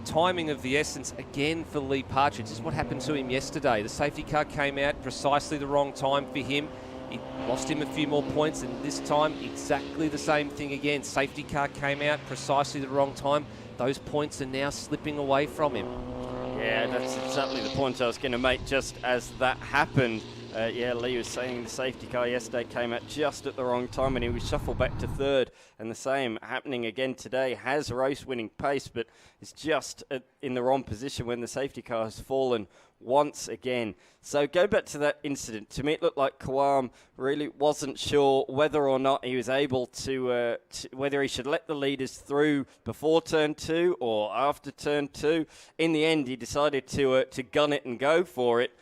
timing of the essence again for Lee Partridge is what happened to him yesterday. The safety car came out precisely the wrong time for him. It lost him a few more points, and this time exactly the same thing again. Safety car came out precisely the wrong time. Those points are now slipping away from him. Yeah, that's exactly the point I was going to make just as that happened. Lee was saying the safety car yesterday came out just at the wrong time, and he was shuffled back to third. And the same happening again today. Has race-winning pace, but it's just in the wrong position when the safety car has fallen once again. So go back to that incident. To me, it looked like Kawam really wasn't sure whether or not he was able to whether he should let the leaders through before turn 2 or after turn 2. In the end, he decided to gun it and go for it.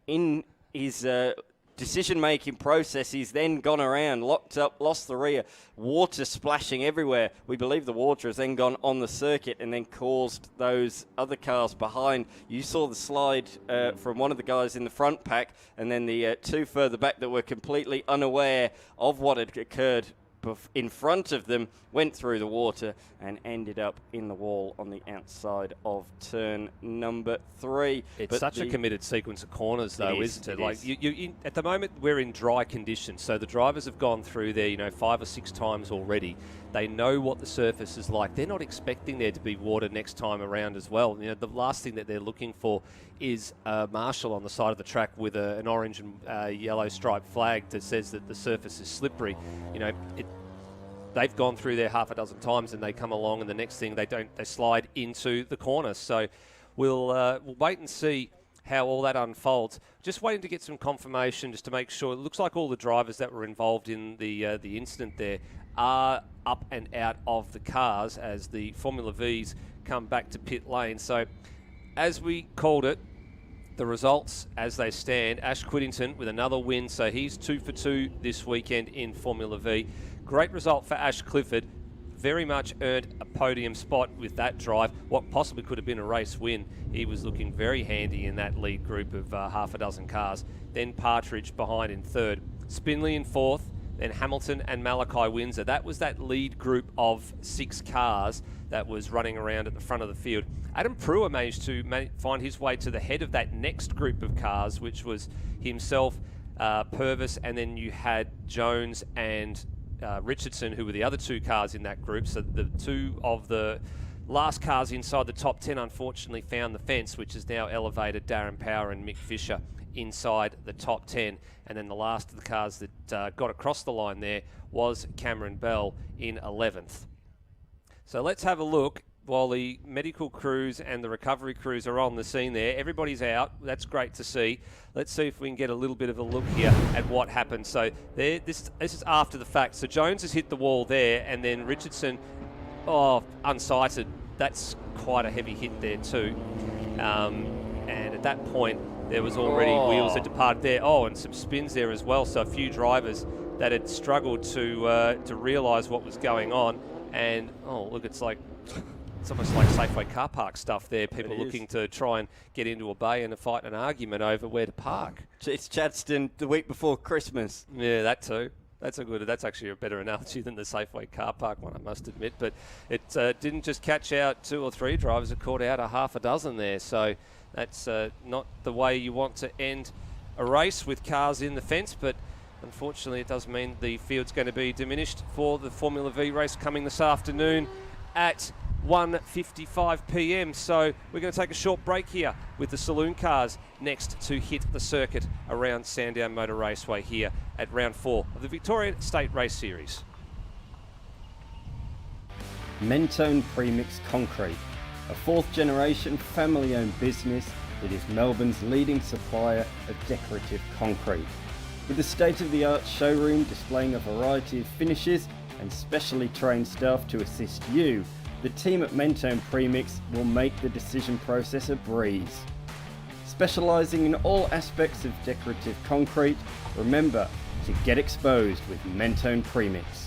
In his decision-making process, he's then gone around, locked up, lost the rear, water splashing everywhere. We believe the water has then gone on the circuit and then caused those other cars behind. You saw the slide from one of the guys in the front pack, and then the 2 further back that were completely unaware of what had occurred in front of them, went through the water and ended up in the wall on the outside of turn number 3. It's such a committed sequence of corners, though, isn't it? Like you at the moment, we're in dry conditions, so the drivers have gone through there, 5 or 6 times already. They know what the surface is like. They're not expecting there to be water next time around as well. The last thing that they're looking for is a marshal on the side of the track with an orange and yellow striped flag that says that the surface is slippery. They've gone through there half a dozen times, and they come along, and the next thing they slide into the corner. So we'll wait and see how all that unfolds. Just waiting to get some confirmation, just to make sure. It looks like all the drivers that were involved in the incident there are up and out of the cars as the Formula V's come back to pit lane. So as we called it, the results as they stand, Ash Quiddington with another win, so he's 2 for 2 this weekend in Formula V. Great result for Ash Clifford. very much earned a podium spot with that drive, what possibly could have been a race win. He was looking very handy in that lead group of half a dozen cars. Then Partridge behind in third, Spinley in fourth, then Hamilton and Malachi Windsor. That was that lead group of 6 cars that was running around at the front of the field. Adam Prewer managed to find his way to the head of that next group of cars, which was himself, Purvis, and then you had Jones and Richardson, who were the other 2 cars in that group. So the 2 of the last cars inside the top 10 unfortunately found the fence, which has now elevated Darren Power and Mick Fisher inside the top 10. And then the last of the cars that got across the line there was Cameron Bell in 11th. So let's have a look while the medical crews and the recovery crews are on the scene there. Everybody's out. That's great to see. Let's see if we can get a little bit of a look here at what happened. So there, this is after the fact. So Jones has hit the wall there, and then Richardson, unsighted. That's quite a heavy hit there too. And at that point, there was already wheels that departed there. And some spins there as well. So a few drivers that had struggled to realise what was going on. And look, it's almost like Safeway car park stuff there. People looking to try and get into a bay and fight an argument over where to park. It's Chadstone the week before Christmas. Yeah, that too. That's actually a better analogy than the Safeway car park one, I must admit. But it didn't just catch out 2 or 3 drivers; it caught out a half a dozen there. So that's not the way you want to end a race with cars in the fence. But unfortunately, it does mean the field's going to be diminished for the Formula V race coming this afternoon at 1:55 p.m. So we're going to take a short break here with the Saloon cars next to hit the circuit around Sandown Motor Raceway here at round 4 of the Victorian State Race Series. Mentone Premix Concrete, a 4th generation family owned business that is Melbourne's leading supplier of decorative concrete. With a state-of-the-art showroom displaying a variety of finishes and specially trained staff to assist you, the team at Mentone Premix will make the decision process a breeze. Specialising in all aspects of decorative concrete, remember to get exposed with Mentone Premix.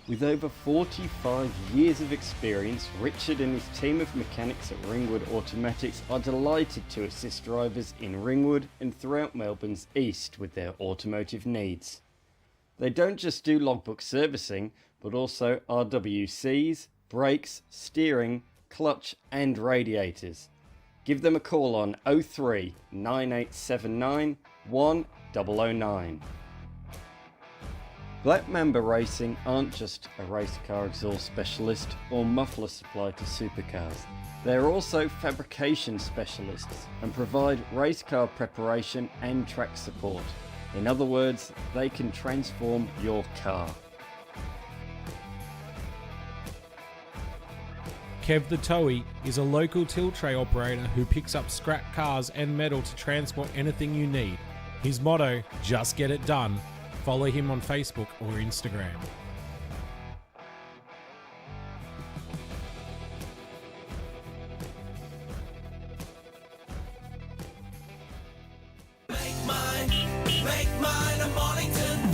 With over 45 years of experience, Richard and his team of mechanics at Ringwood Automatics are delighted to assist drivers in Ringwood and throughout Melbourne's east with their automotive needs. They don't just do logbook servicing, but also RWCs, brakes, steering, clutch and radiators. Give them a call on 03 9879 1009. Black Mamba Racing aren't just a race car exhaust specialist or muffler supply to supercars. They are also fabrication specialists and provide race car preparation and track support. In other words, they can transform your car. Kev the Towie is a local till tray operator who picks up scrap cars and metal to transport anything you need. His motto, just get it done. Follow him on Facebook or Instagram.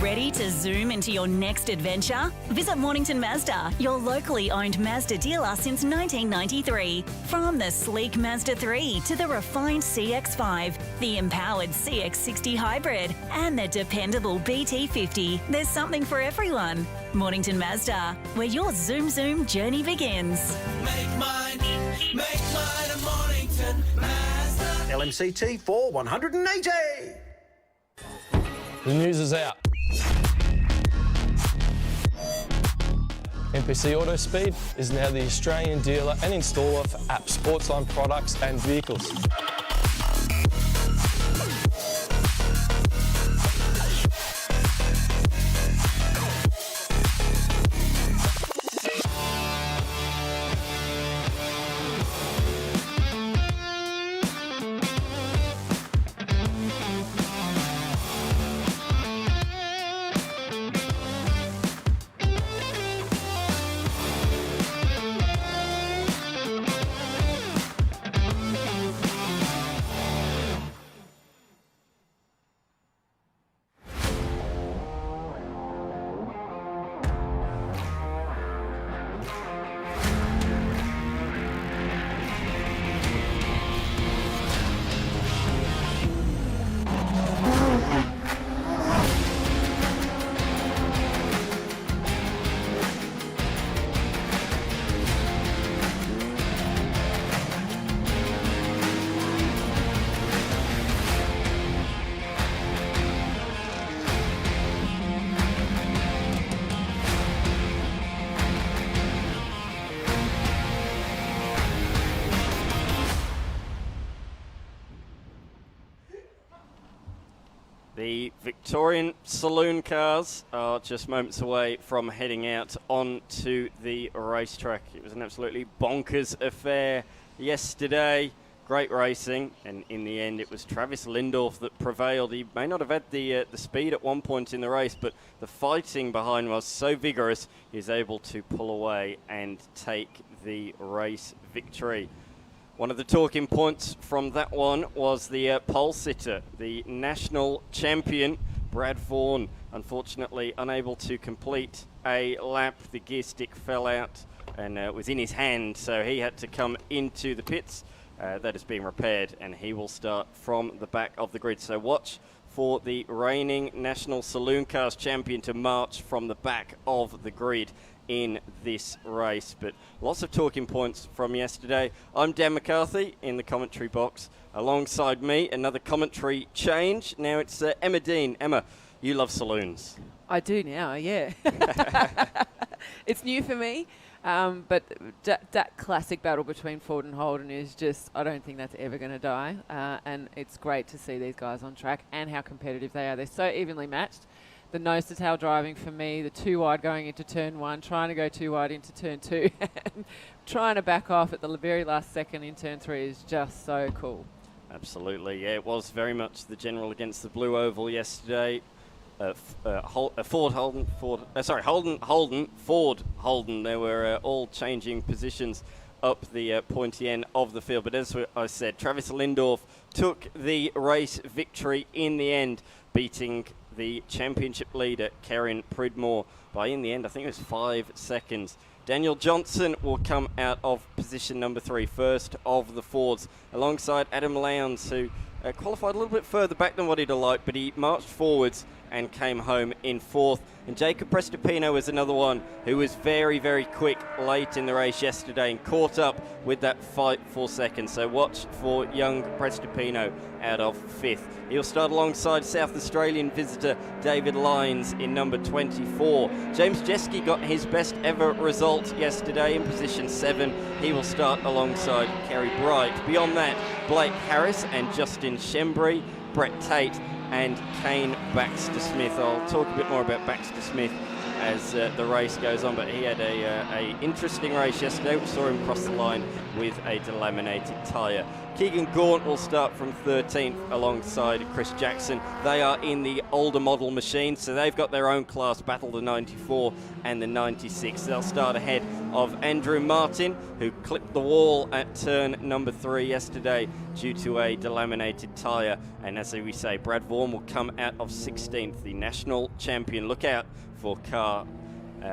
Ready to zoom into your next adventure? Visit Mornington Mazda, your locally owned Mazda dealer since 1993. From the sleek Mazda 3 to the refined CX-5, the empowered CX-60 hybrid, and the dependable BT50, there's something for everyone. Mornington Mazda, where your zoom journey begins. Make mine a Mornington Mazda. LMCT for 180. The news is out. MPC Autospeed is now the Australian dealer and installer for app Sportsline products and vehicles. The Victorian Saloon cars are just moments away from heading out onto the racetrack. It was an absolutely bonkers affair yesterday. Great racing, and in the end it was Travis Lindorff that prevailed. He may not have had the speed at one point in the race, but the fighting behind was so vigorous he was able to pull away and take the race victory. One of the talking points from that one was the pole sitter, the national champion, Brad Vaughan, unfortunately unable to complete a lap. The gear stick fell out and was in his hand, so he had to come into the pits. That is being repaired, and he will start from the back of the grid. So watch for the reigning National Saloon Cars champion to march from the back of the grid in this race. But lots of talking points from yesterday. I'm Dan McCarthy in the commentary box. Alongside me, another commentary change. Now it's Emma Dean. Emma, you love saloons. I do now, yeah. It's new for me, but that classic battle between Ford and Holden is just, I don't think that's ever going to die. And it's great to see these guys on track and how competitive they are. They're so evenly matched. The nose-to-tail driving for me, the too wide going into turn 1, trying to go too wide into turn 2, and trying to back off at the very last second in turn 3 is just so cool. Absolutely, yeah, it was very much the general against the blue oval yesterday. Ford, Holden, Ford, Holden. They were all changing positions up the pointy end of the field. But as I said, Travis Lindorff took the race victory in the end, beating the championship leader, Karen Pridmore, by, in the end, I think it was 5 seconds. Daniel Johnson will come out of position number 3, first of the Fords, alongside Adam Lowndes, who qualified a little bit further back than what he'd have liked, but he marched forwards and came home in 4th. And Jacob Prestopino was another one who was very, very quick late in the race yesterday and caught up with that fight for second. So watch for young Prestopino out of 5th. He'll start alongside South Australian visitor David Lyons in number 24. James Jeske got his best ever result yesterday in position 7. He will start alongside Kerry Bright. Beyond that, Blake Harris and Justin Shembry, Brett Tate and Kane Baxter-Smith. I'll talk a bit more about Baxter-Smith as the race goes on, but he had a interesting race yesterday. We saw him cross the line with a delaminated tyre. Keegan Gaunt will start from 13th alongside Chris Jackson. They are in the older model machine, so they've got their own class battle, the 94 and the 96. They'll start ahead of Andrew Martin, who clipped the wall at turn number 3 yesterday due to a delaminated tyre. And as we say, Brad Vaughan will come out of 16th, the national champion. Look out for car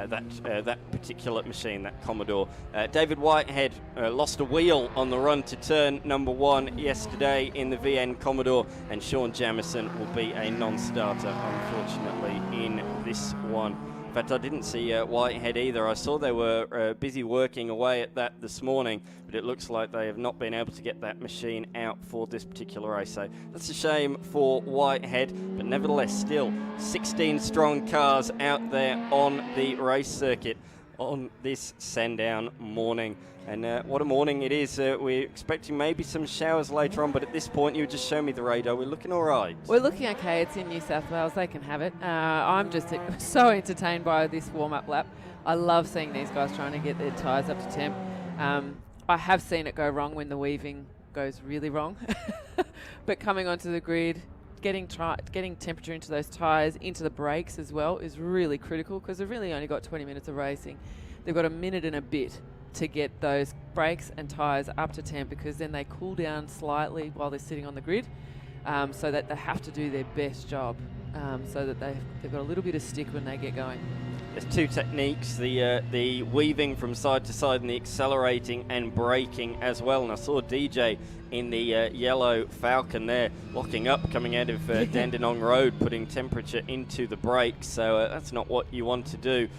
that particular machine, that Commodore. David Whitehead lost a wheel on the run to turn number 1 yesterday in the VN Commodore, and Sean Jamieson will be a non-starter, unfortunately, in this one. In fact, I didn't see Whitehead either. I saw they were busy working away at that this morning, but it looks like they have not been able to get that machine out for this particular race. So that's a shame for Whitehead, but nevertheless, still 16 strong cars out there on the race circuit on this Sandown morning. And what a morning it is. We're expecting maybe some showers later on, but at this point, you just show me the radar. We're looking all right. We're looking okay. It's in New South Wales. They can have it. I'm just so entertained by this warm-up lap. I love seeing these guys trying to get their tyres up to temp. I have seen it go wrong when the weaving goes really wrong. But coming onto the grid, getting temperature into those tyres, into the brakes as well, is really critical, because they've really only got 20 minutes of racing. They've got a minute and a bit to get those brakes and tyres up to temp, because then they cool down slightly while they're sitting on the grid, so that they have to do their best job, so that they've got a little bit of stick when they get going. There's 2 techniques, the weaving from side to side and the accelerating and braking as well. And I saw DJ in the yellow Falcon there locking up coming out of Dandenong Road, putting temperature into the brakes, so that's not what you want to do.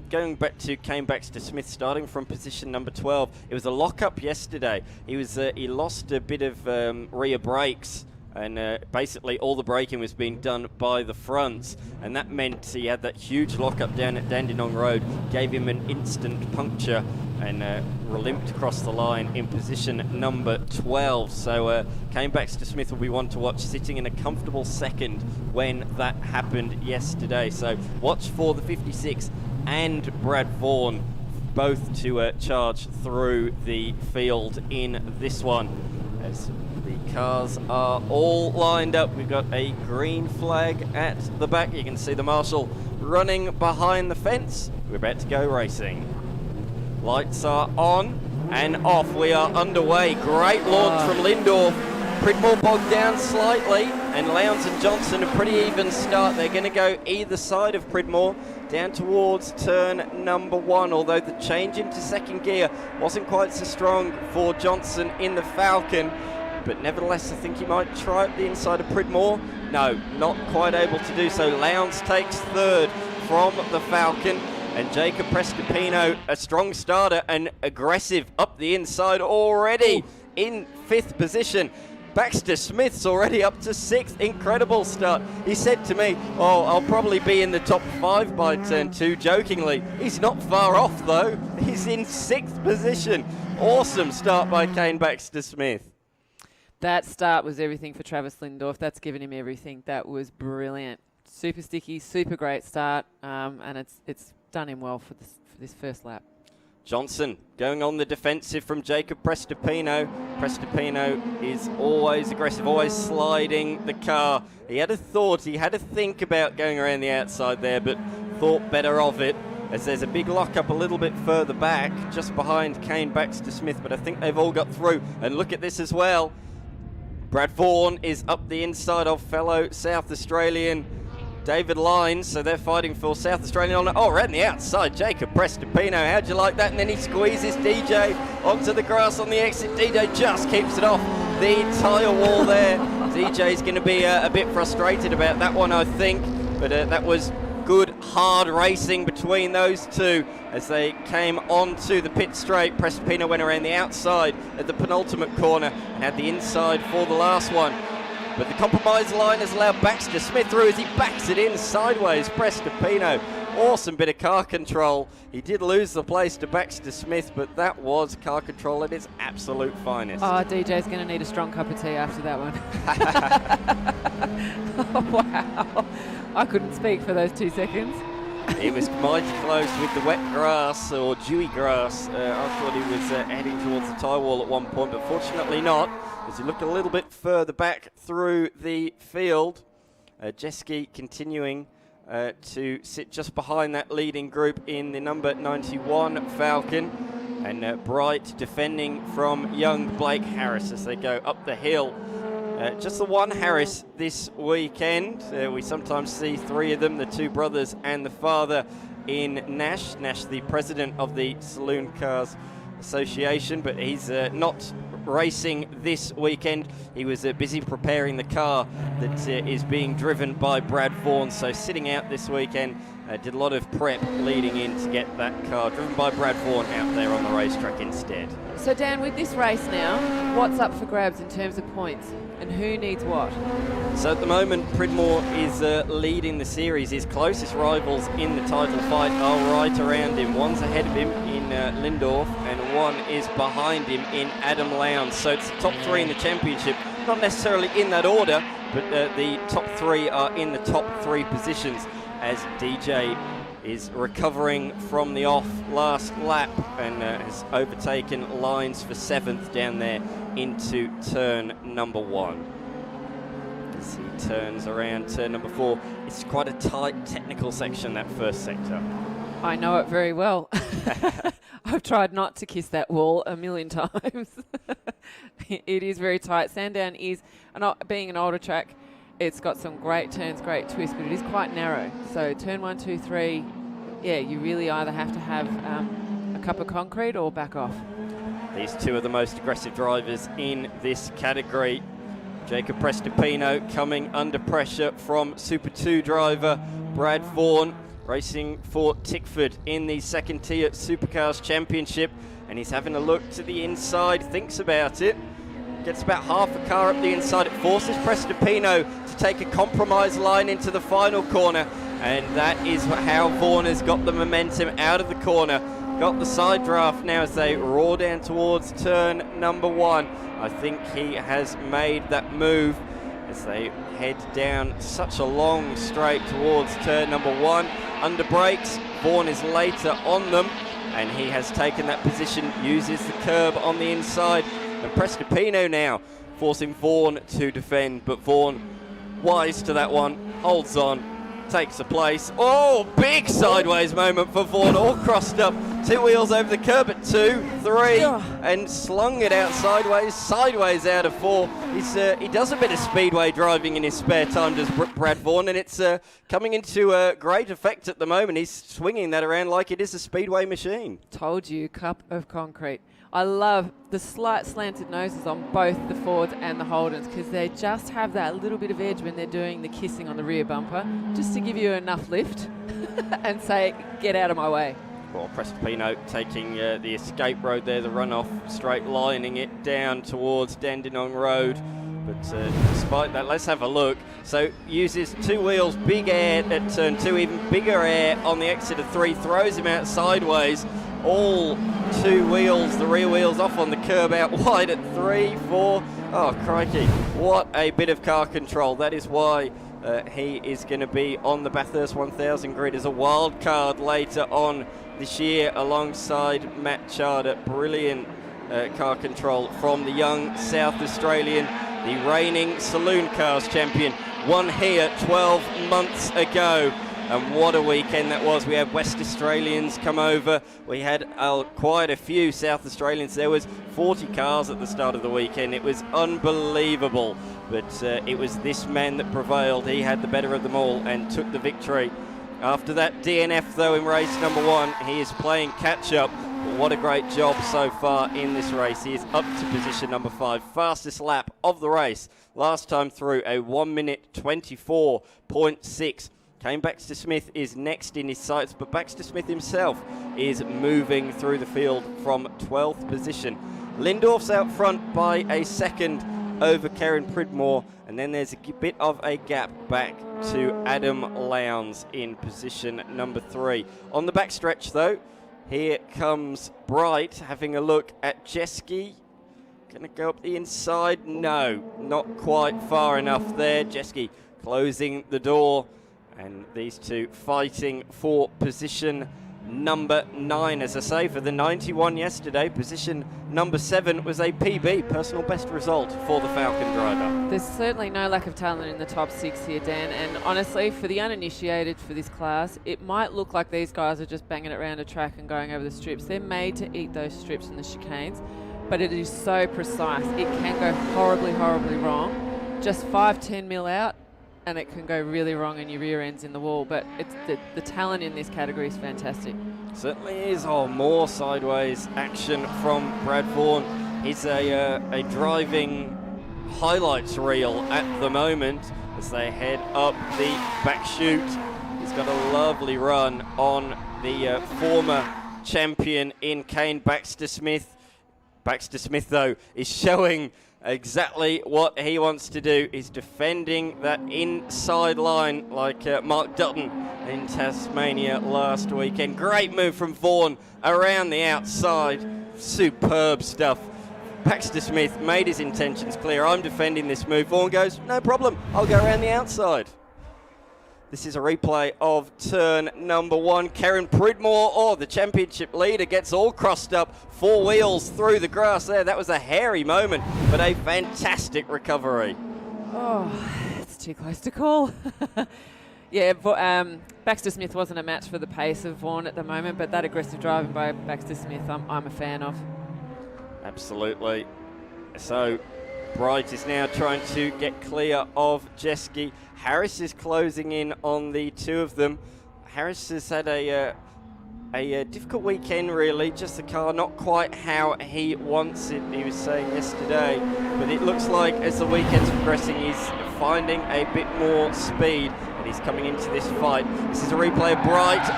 Going back to Kane Baxter-Smith, starting from position number 12. It was a lock-up yesterday. He lost a bit of rear brakes and basically all the braking was being done by the fronts, and that meant he had that huge lockup down at Dandenong Road, gave him an instant puncture, and limped across the line in position number 12. So Kane Baxter-Smith will be one to watch, sitting in a comfortable second when that happened yesterday. So watch for the 56 and Brad Vaughan both to charge through the field in this one. As the cars are all lined up, we've got a green flag at the back. You can see the marshal running behind the fence. We're about to go racing. Lights are on and off. We are underway. Great launch from Lindorf. Pridmore bogged down slightly, and Lowndes and Johnson a pretty even start. They're going to go either side of Pridmore down towards turn number 1, although the change into second gear wasn't quite so strong for Johnson in the Falcon. But nevertheless, I think he might try up the inside of Pridmore. No, not quite able to do so. Lowndes takes third from the Falcon. And Jacob Prestopino, a strong starter and aggressive up the inside already in 5th position. Baxter-Smith's already up to 6th. Incredible start. He said to me, I'll probably be in the top 5 by turn 2, jokingly. He's not far off, though. He's in 6th position. Awesome start by Kane Baxter-Smith. That start was everything for Travis Lindorf. That's given him everything. That was brilliant. Super sticky, super great start, and it's done him well for this first lap. Johnson going on the defensive from Jacob Prestopino. Prestopino is always aggressive, always sliding the car. He had a think about going around the outside there, but thought better of it, as there's a big lockup a little bit further back, just behind Kane Baxter-Smith, but I think they've all got through. And look at this as well. Brad Vaughan is up the inside of fellow South Australian David Lyons, so they're fighting for South Australian on it. Oh, right on the outside, Jacob Prestopino. How'd you like that? And then he squeezes DJ onto the grass on the exit. DJ just keeps it off the tyre wall there. DJ's going to be a bit frustrated about that one, I think. But that was good, hard racing between those two as they came onto the pit straight. Prestopino went around the outside at the penultimate corner and had the inside for the last one. But the compromise line has allowed Baxter-Smith through as he backs it in sideways. Prestopino, awesome bit of car control. He did lose the place to Baxter-Smith, but that was car control at its absolute finest. Oh, DJ's going to need a strong cup of tea after that one. Oh, wow. I couldn't speak for those 2 seconds. It was mighty close with the wet grass or dewy grass. I thought he was heading towards the tyre wall at one point, but fortunately not. As you look a little bit further back through the field, Jeski continuing to sit just behind that leading group in the number 91 Falcon, and Bright defending from young Blake Harris as they go up the hill. Just the one Harris this weekend. We sometimes see 3 of them, the 2 brothers and the father in Nash. Nash, the president of the Saloon Cars Association, but he's not racing this weekend. He was busy preparing the car that is being driven by Brad Vaughan, so sitting out this weekend. Did a lot of prep leading in to get that car driven by Brad Vaughan out there on the racetrack instead. So Dan, with this race now, what's up for grabs in terms of points and who needs what? So at the moment, Pridmore is leading the series. His closest rivals in the title fight are right around him. One's ahead of him in Lindorf, and one is behind him in Adam Lowndes. So it's the top 3 in the championship, not necessarily in that order, but the top 3 are in the top 3 positions, as DJ is recovering from the off last lap and has overtaken Lyons for 7th down there into turn number 1. As he turns around turn number 4, it's quite a tight technical section, that first sector. I know it very well. I've tried not to kiss that wall a million times. It is very tight. Sandown is, being an older track, it's got some great turns, great twists, but it is quite narrow. So turn 1, 2, 3, yeah, you really either have to have a cup of concrete or back off. These 2 are the most aggressive drivers in this category. Jacob Prestopino coming under pressure from Super 2 driver Brad Vaughan, racing for Tickford in the 2nd tier Supercars Championship, and he's having a look to the inside, thinks about it, gets about half a car up the inside. It forces Prestipino to take a compromise line into the final corner, and that is how Vaughan has got the momentum out of the corner. Got the side draft now as they roar down towards turn number 1. I think he has made that move as they head down such a long straight towards turn number 1. Under brakes, Vaughan is later on them, and he has taken that position, uses the curb on the inside. And Prestipino now forcing Vaughan to defend, but Vaughan, wise to that one, holds on, takes the place. Oh, big sideways moment for Vaughan, all crossed up. 2 wheels over the curb at 2, 3, and slung it out sideways out of 4. He does a bit of speedway driving in his spare time, does Brad Vaughan, and it's coming into great effect at the moment. He's swinging that around like it is a speedway machine. Told you, cup of concrete. I love the slight slanted noses on both the Fords and the Holdens, because they just have that little bit of edge when they're doing the kissing on the rear bumper, just to give you enough lift and say, get out of my way. Well, Prestipino taking the escape road there, the runoff, straight lining it down towards Dandenong Road. But despite that, let's have a look. So uses 2 wheels, big air at turn 2, even bigger air on the exit of 3, throws him out sideways. All 2 wheels, the rear wheels off on the curb out wide at 3, 4. Oh, crikey. What a bit of car control. That is why he is going to be on the Bathurst 1000 grid as a wild card later on this year alongside Matt Charter. Brilliant car control from the young South Australian, the reigning Saloon Cars champion. Won here 12 months ago. And what a weekend that was. We had West Australians come over. We had quite a few South Australians. There was 40 cars at the start of the weekend. It was unbelievable. But it was this man that prevailed. He had the better of them all and took the victory. After that DNF, though, in race number 1, he is playing catch-up. What a great job so far in this race. He is up to position number 5. Fastest lap of the race. Last time through, a 1 minute 24.6. Kane Baxter Smith is next in his sights, but Baxter Smith himself is moving through the field from 12th position. Lindorf's out front by a second over Karen Pridmore, and then there's a bit of a gap back to Adam Lowndes in position number 3. On the backstretch, though, here comes Bright having a look at Jeske. Gonna go up the inside? No, not quite far enough there. Jeske closing the door. And these two fighting for position number 9, as I say, for the 91 yesterday. Position number 7 was a PB, personal best result for the Falcon driver. There's certainly no lack of talent in the top 6 here, Dan, and honestly, for the uninitiated for this class, it might look like these guys are just banging it around a track and going over the strips. They're made to eat those strips and the chicanes, but it is so precise. It can go horribly, horribly wrong. Just 5-10 mil out, and it can go really wrong and your rear end's in the wall, but it's the talent in this category is fantastic. Certainly is. Oh, more sideways action from Brad Vaughan. He's a driving highlights reel at the moment as they head up the back chute. He's got a lovely run on the former champion in Kane Baxter Smith. Baxter Smith, though, is showing exactly what he wants to do. Is defending that inside line like Mark Dutton in Tasmania last weekend. Great move from Vaughan around the outside. Superb stuff. Baxter Smith made his intentions clear. I'm defending this move. Vaughan goes, no problem, I'll go around the outside. This is a replay of turn number 1. Karen Pridmore, the championship leader, gets all crossed up. 4 wheels through the grass there. That was a hairy moment, but a fantastic recovery. Oh, it's too close to call. Yeah, but Baxter Smith wasn't a match for the pace of Vaughan at the moment, but that aggressive driving by Baxter Smith, I'm a fan of. Absolutely. So Bright is now trying to get clear of Jeske. Harris is closing in on the two of them. Harris has had a difficult weekend, really. Just the car not quite how he wants it, he was saying yesterday. But it looks like as the weekend's progressing, he's finding a bit more speed, and he's coming into this fight. This is a replay of Bright.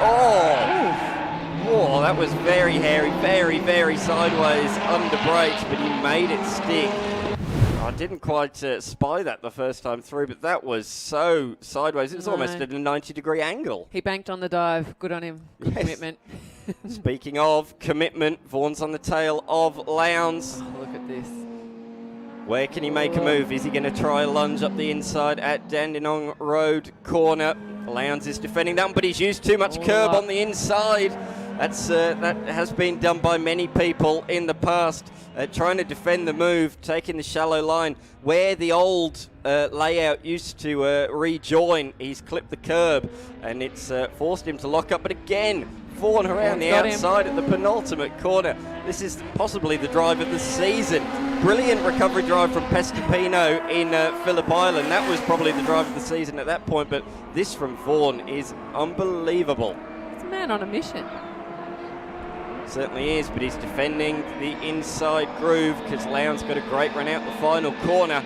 Oh, that was very hairy, very, very sideways under brakes, but he made it stick. I didn't quite spy that the first time through, but that was so sideways. It was almost at a 90-degree angle. He banked on the dive. Good on him. Good commitment. Speaking of commitment, Vaughan's on the tail of Lowndes. Oh, look at this. Where can he make a move? Is he going to try a lunge up the inside at Dandenong Road corner? Lowndes is defending that one, but he's used too much curb on the inside. That has been done by many people in the past, trying to defend the move, taking the shallow line. Where the old layout used to rejoin, he's clipped the curb, and it's forced him to lock up. But again, Vaughan around the outside at the penultimate corner. This is possibly the drive of the season. Brilliant recovery drive from Pestipino in Phillip Island. That was probably the drive of the season at that point, but this from Vaughan is unbelievable. It's a man on a mission. Certainly is, but he's defending the inside groove because Lowndes got a great run out the final corner.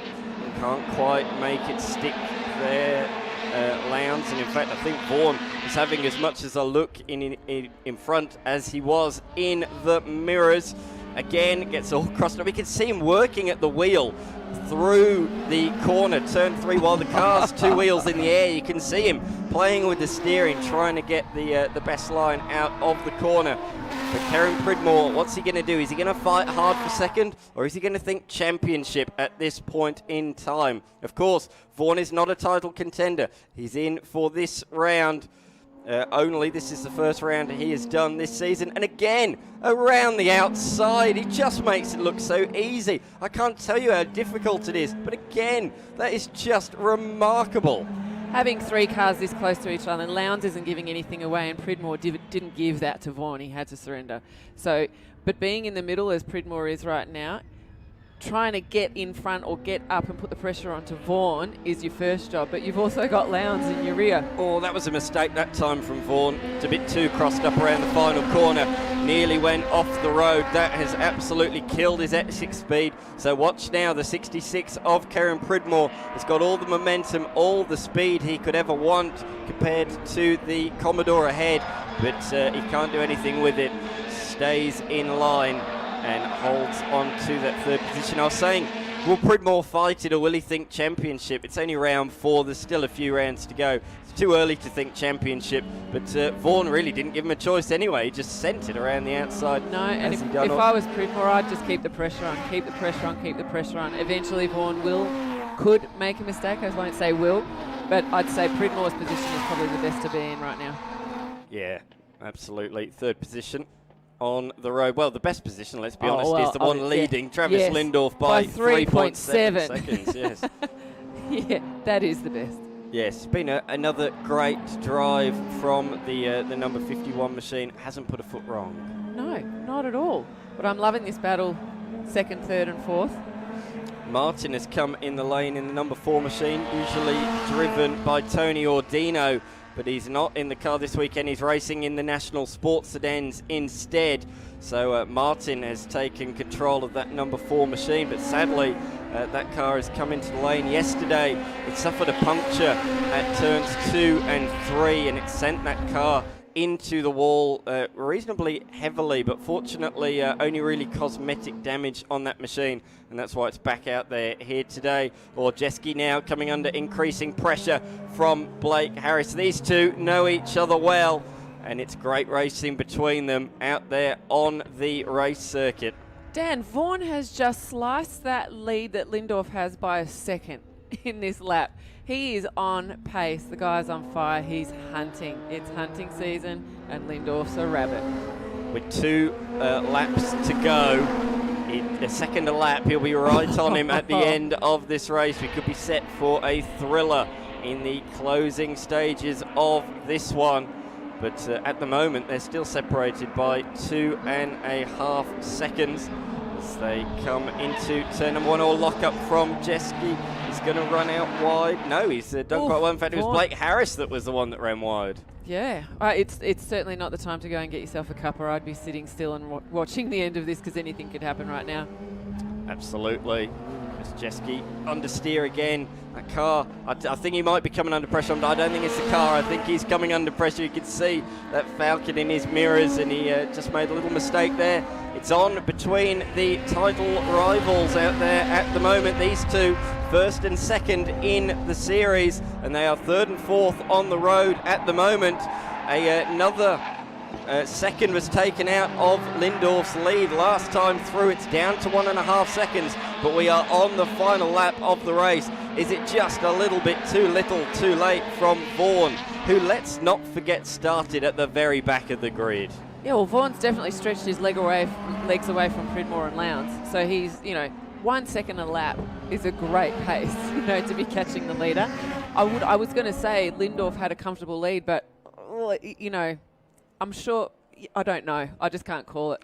Can't quite make it stick there, Lowndes. And in fact, I think Vaughan is having as much as a look in front as he was in the mirrors. Again, gets all crossed up. We can see him working at the wheel through the corner, turn 3 while the car's 2 wheels in the air. You can see him playing with the steering, trying to get the best line out of the corner. But Karen Pridmore, what's he going to do? Is he going to fight hard for second, or is he going to think championship at this point in time? Of course, Vaughan is not a title contender. He's in for this round only. This is the first round he has done this season. And again, around the outside, he just makes it look so easy. I can't tell you how difficult it is, but again, that is just remarkable. Having 3 cars this close to each other, Lowndes isn't giving anything away, and Pridmore didn't give that to Vaughan. He had to surrender. So, but being in the middle, as Pridmore is right now, trying to get in front or get up and put the pressure onto Vaughan is your first job, but you've also got Lowndes in your rear. Oh, that was a mistake that time from Vaughan. It's a bit too crossed up around the final corner. Nearly went off the road. That has absolutely killed his exit speed. So watch now, the 66 of Karen Pridmore has got all the momentum, all the speed he could ever want compared to the Commodore ahead, but he can't do anything with it. Stays in line and holds on to that 3rd position. I was saying, will Pridmore fight it, or will he think championship? It's only round 4, there's still a few rounds to go. It's too early to think championship, but Vaughan really didn't give him a choice anyway. He just sent it around the outside. No, and if I was Pridmore, I'd just keep the pressure on, keep the pressure on, keep the pressure on. Eventually Vaughan could make a mistake. I won't say will, but I'd say Pridmore's position is probably the best to be in right now. Yeah, absolutely. 3rd position on the road. Well, the best position, let's be honest, is the one leading Travis Lindorf by 3.7 seconds. Yes. Yeah, that is the best. Yes, it's been another great drive from the number 51 machine. Hasn't put a foot wrong. No, not at all. But I'm loving this battle, 2nd, 3rd and 4th. Martin has come in the lane in the number 4 machine, usually driven by Tony Ordino, but he's not in the car this weekend. He's racing in the National Sports Sedans instead. So Martin has taken control of that number 4 machine, but sadly that car has come into the lane yesterday. It suffered a puncture at turns 2 and 3, and it sent that car into the wall reasonably heavily, but fortunately only really cosmetic damage on that machine, and that's why it's back out there here today. Orjeski now coming under increasing pressure from Blake Harris. These two know each other well, and it's great racing between them out there on the race circuit. Dan, Vaughan has just sliced that lead that Lindorf has by a second in this lap. He is on pace. The guy's on fire. He's hunting. It's hunting season, and Lindorf's a rabbit. With 2 laps to go, a second a lap, he'll be right on him at the end of this race. We could be set for a thriller in the closing stages of this one. But at the moment, they're still separated by 2.5 seconds as they come into turn number 1. Or lock up from Jeski. He's going to run out wide. No, he's done quite well. In fact, it was Blake Harris that was the one that ran wide. Yeah, it's certainly not the time to go and get yourself a cuppa. I'd be sitting still and watching the end of this, because anything could happen right now. Absolutely. As Jeski understeer again. That car, I think he might be coming under pressure. I don't think it's the car. I think he's coming under pressure. You can see that Falcon in his mirrors, and he just made a little mistake there. It's on between the title rivals out there at the moment. These two, first and second in the series, and they are third and fourth on the road at the moment. Another second was taken out of Lindorf's lead last time through. It's down to 1.5 seconds, but we are on the final lap of the race. Is it just a little bit too little too late from Vaughan, who, let's not forget, started at the very back of the grid? Yeah, well, Vaughan's definitely stretched his legs away from Pridmore and Lowndes. So he's, 1 second a lap is a great pace, to be catching the leader. I was going to say Lindorf had a comfortable lead, but, I'm sure, I don't know. I just can't call it.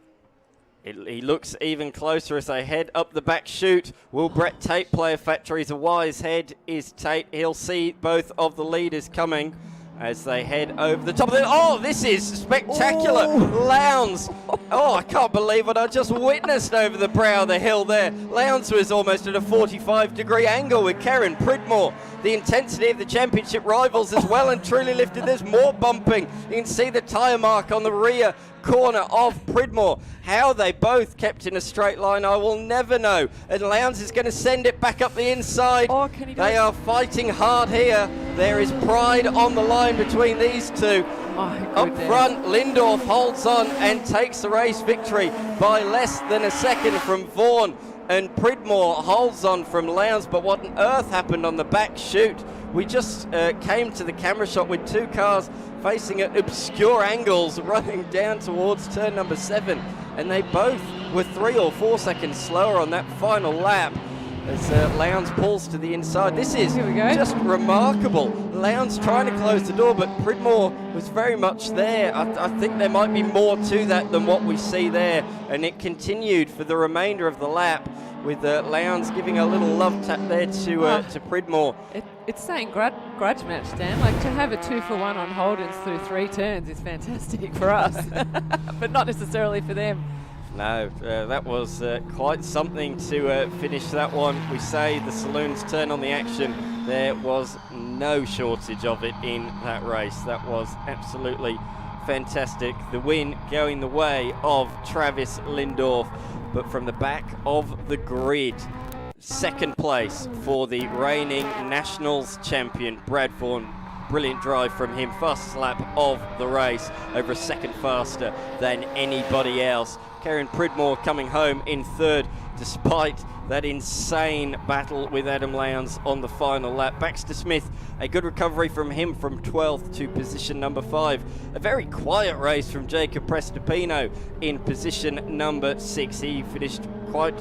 He looks even closer as they head up the back chute. Will Brett Tate play a factor? He's a wise head, is Tate. He'll see both of the leaders coming as they head over the top of the... Oh, this is spectacular. Lowndes. Oh, I can't believe what I just witnessed over the brow of the hill there. Lowndes was almost at a 45-degree angle with Karen Pridmore. The intensity of the championship rivals is well and truly lifted. There's more bumping. You can see the tyre mark on the rear corner of Pridmore. How they both kept in a straight line, I will never know. And Lowndes is going to send it back up the inside. Oh, can he do They it? are fighting hard here. There is pride on the line between these two. Up front, Lindorf holds on and takes the race victory by less than a second from Vaughan. And Pridmore holds on from Lowndes, but what on earth happened on the back chute? We just came to the camera shot with two cars facing at obscure angles running down towards turn number 7, and they both were 3 or 4 seconds slower on that final lap as Lowndes pulls to the inside. This is just remarkable. Lowndes trying to close the door, but Pridmore was very much there. I think there might be more to that than what we see there, and it continued for the remainder of the lap with Lowndes giving a little love tap there to Pridmore. It's saying grudge match, Dan. Like, to have a 2-for-1 on Holdens through 3 turns is fantastic for us, but not necessarily for them. No, that was quite something to finish that one. We say the Saloon's turn on the action. There was no shortage of it in that race. That was absolutely fantastic. The win going the way of Travis Lindorf, but from the back of the grid, second place for the reigning Nationals champion, Brad Vaughan. Brilliant drive from him, fastest lap of the race, over a second faster than anybody else. Karen Pridmore coming home in third, despite that insane battle with Adam Lowndes on the final lap. Baxter Smith, a good recovery from him from 12th to position number 5. A very quiet race from Jacob Prestopino in position number 6. He finished quite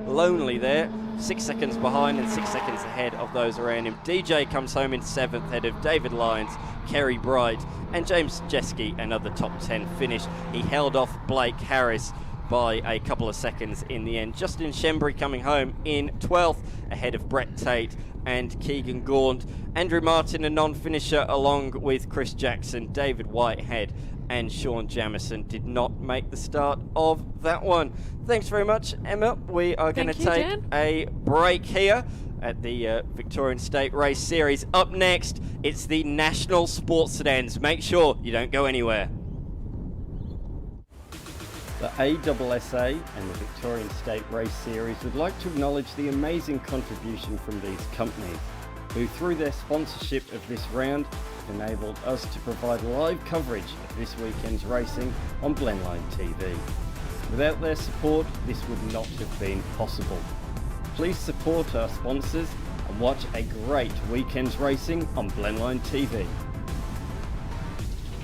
lonely there, 6 seconds behind and 6 seconds ahead of those around him. DJ comes home in 7th, ahead of David Lyons, Kerry Bright, and James Jeske, another top 10 finish. He held off Blake Harris by a couple of seconds in the end. Justin Shembry coming home in 12th, ahead of Brett Tate and Keegan Gaunt. Andrew Martin, a non-finisher, along with Chris Jackson, David Whitehead and Sean Jamison, did not make the start of that one. Thanks very much, Emma. We are going to take a break here at the Victorian State Race Series. Up next, it's the National Sports Sedans. Make sure you don't go anywhere. The ASSA and the Victorian State Race Series would like to acknowledge the amazing contribution from these companies, who through their sponsorship of this round have enabled us to provide live coverage of this weekend's racing on Blendline TV. Without their support, this would not have been possible. Please support our sponsors and watch a great weekend's racing on Blendline TV.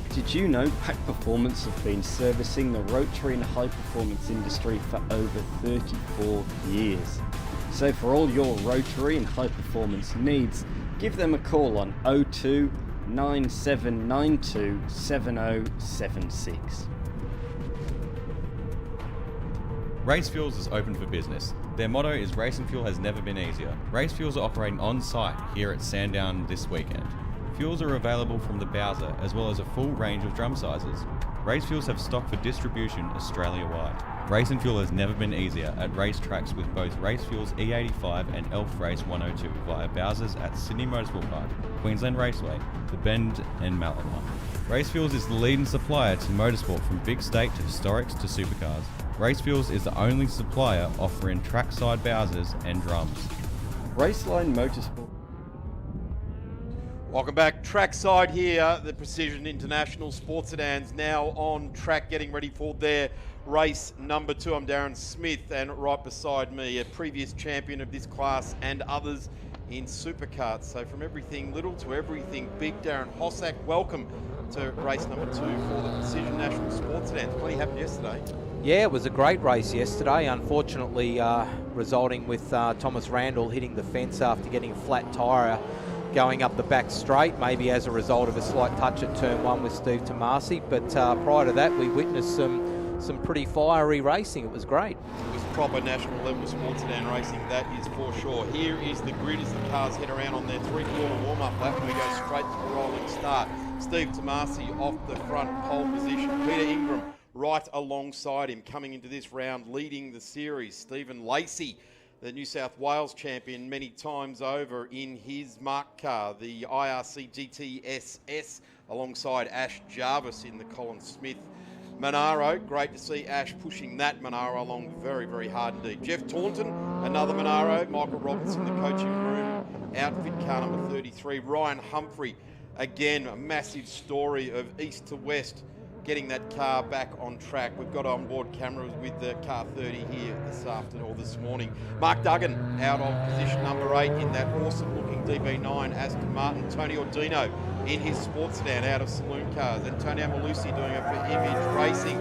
Did you know Pack Performance have been servicing the rotary and high performance industry for over 34 years? So for all your rotary and high performance needs, give them a call on 02 9792 7076. Race Fuels is open for business. Their motto is racing fuel has never been easier. Race Fuels are operating on site here at Sandown this weekend. Fuels are available from the Bowser, as well as a full range of drum sizes. Race Fuels have stock for distribution Australia-wide. Racing fuel has never been easier at racetracks with both Race Fuels E85 and Elf Race 102 via Bowsers at Sydney Motorsport Park, Queensland Raceway, The Bend and Malabar. Race Fuels is the leading supplier to motorsport from big state to historics to supercars. Race Fuels is the only supplier offering trackside bowsers and drums. Raceline Motorsport. Welcome back, trackside here, the Precision International Sports Sedans now on track, getting ready for their race number 2. I'm Darren Smith, and right beside me, a previous champion of this class and others in supercarts. So from everything little to everything big, Darren Hossack, welcome to race number 2 for the Precision National Sports Sedans. Plenty happened yesterday. Yeah, it was a great race yesterday, unfortunately resulting with Thomas Randall hitting the fence after getting a flat tyre going up the back straight, maybe as a result of a slight touch at turn 1 with Steve Tomasi. But prior to that, we witnessed some pretty fiery racing. It was great. It was proper national level sports sedan racing, that is for sure. Here is the grid as the cars head around on their 3-quarter warm-up lap. We go straight to the rolling start. Steve Tomasi off the front pole position. Peter Ingram right alongside him coming into this round, leading the series. Stephen Lacey, the New South Wales champion many times over in his marked car, the IRC GTSS, alongside Ash Jarvis in the Colin Smith Monaro. Great to see Ash pushing that Monaro along very, very hard indeed. Jeff Taunton, another Monaro. Michael Robinson, the coaching room outfit car number 33. Ryan Humphrey, again, a massive story of east to west, getting that car back on track. We've got onboard cameras with the car 30 here this afternoon or this morning. Mark Duggan out of position number 8 in that awesome looking DB9 Aston Martin. Tony Ordino in his sports sedan out of Saloon Cars. Antonio Malusi doing it for Image Racing.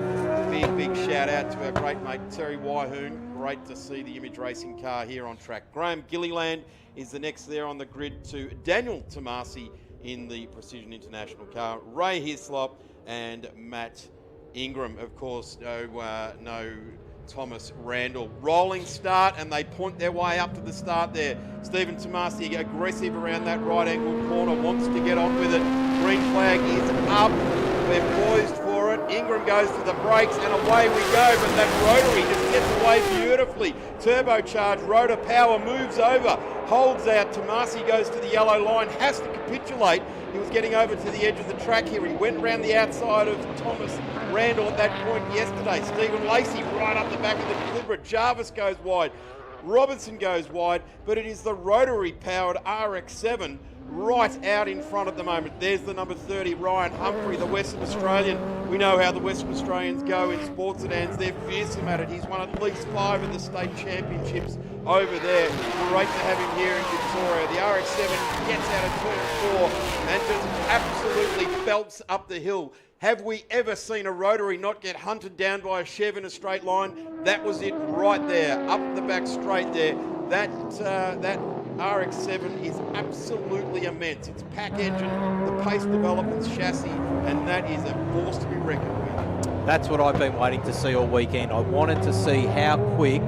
Big shout out to our great mate Terry Wyhoon. Great to see the Image Racing car here on track. Graham Gilliland is the next there on the grid to Daniel Tomasi in the Precision International car. Ray Hislop and Matt Ingram, of course, no Thomas Randall. Rolling start, and they point their way up to the start there. Stephen Tomasi aggressive around that right angle corner, wants to get on with it. Green flag is up. We're poised for it. Ingram goes to the brakes, and away we go. But that rotary just gets away beautifully. Turbocharged rotor power moves over, holds out. Tomasi goes to the yellow line, has to capitulate. He was getting over to the edge of the track here. He went round the outside of Thomas Randall at that point yesterday. Stephen Lacey right up the back of the deliberate. Jarvis goes wide. Robinson goes wide, but it is the rotary-powered RX-7 right out in front at the moment. There's the number 30, Ryan Humphrey, the Western Australian. We know how the Western Australians go in sports sedans. They're fearsome at it. He's won at least 5 of the state championships over there. Great to have him here in Victoria. The RX-7 gets out of turn 4 and just absolutely belts up the hill. Have we ever seen a rotary not get hunted down by a Chev in a straight line? That was it right there, up the back straight there. That RX-7 is absolutely immense. It's pack engine, the Pace Developments chassis, and that is a force to be reckoned with. That's what I've been waiting to see all weekend. I wanted to see how quick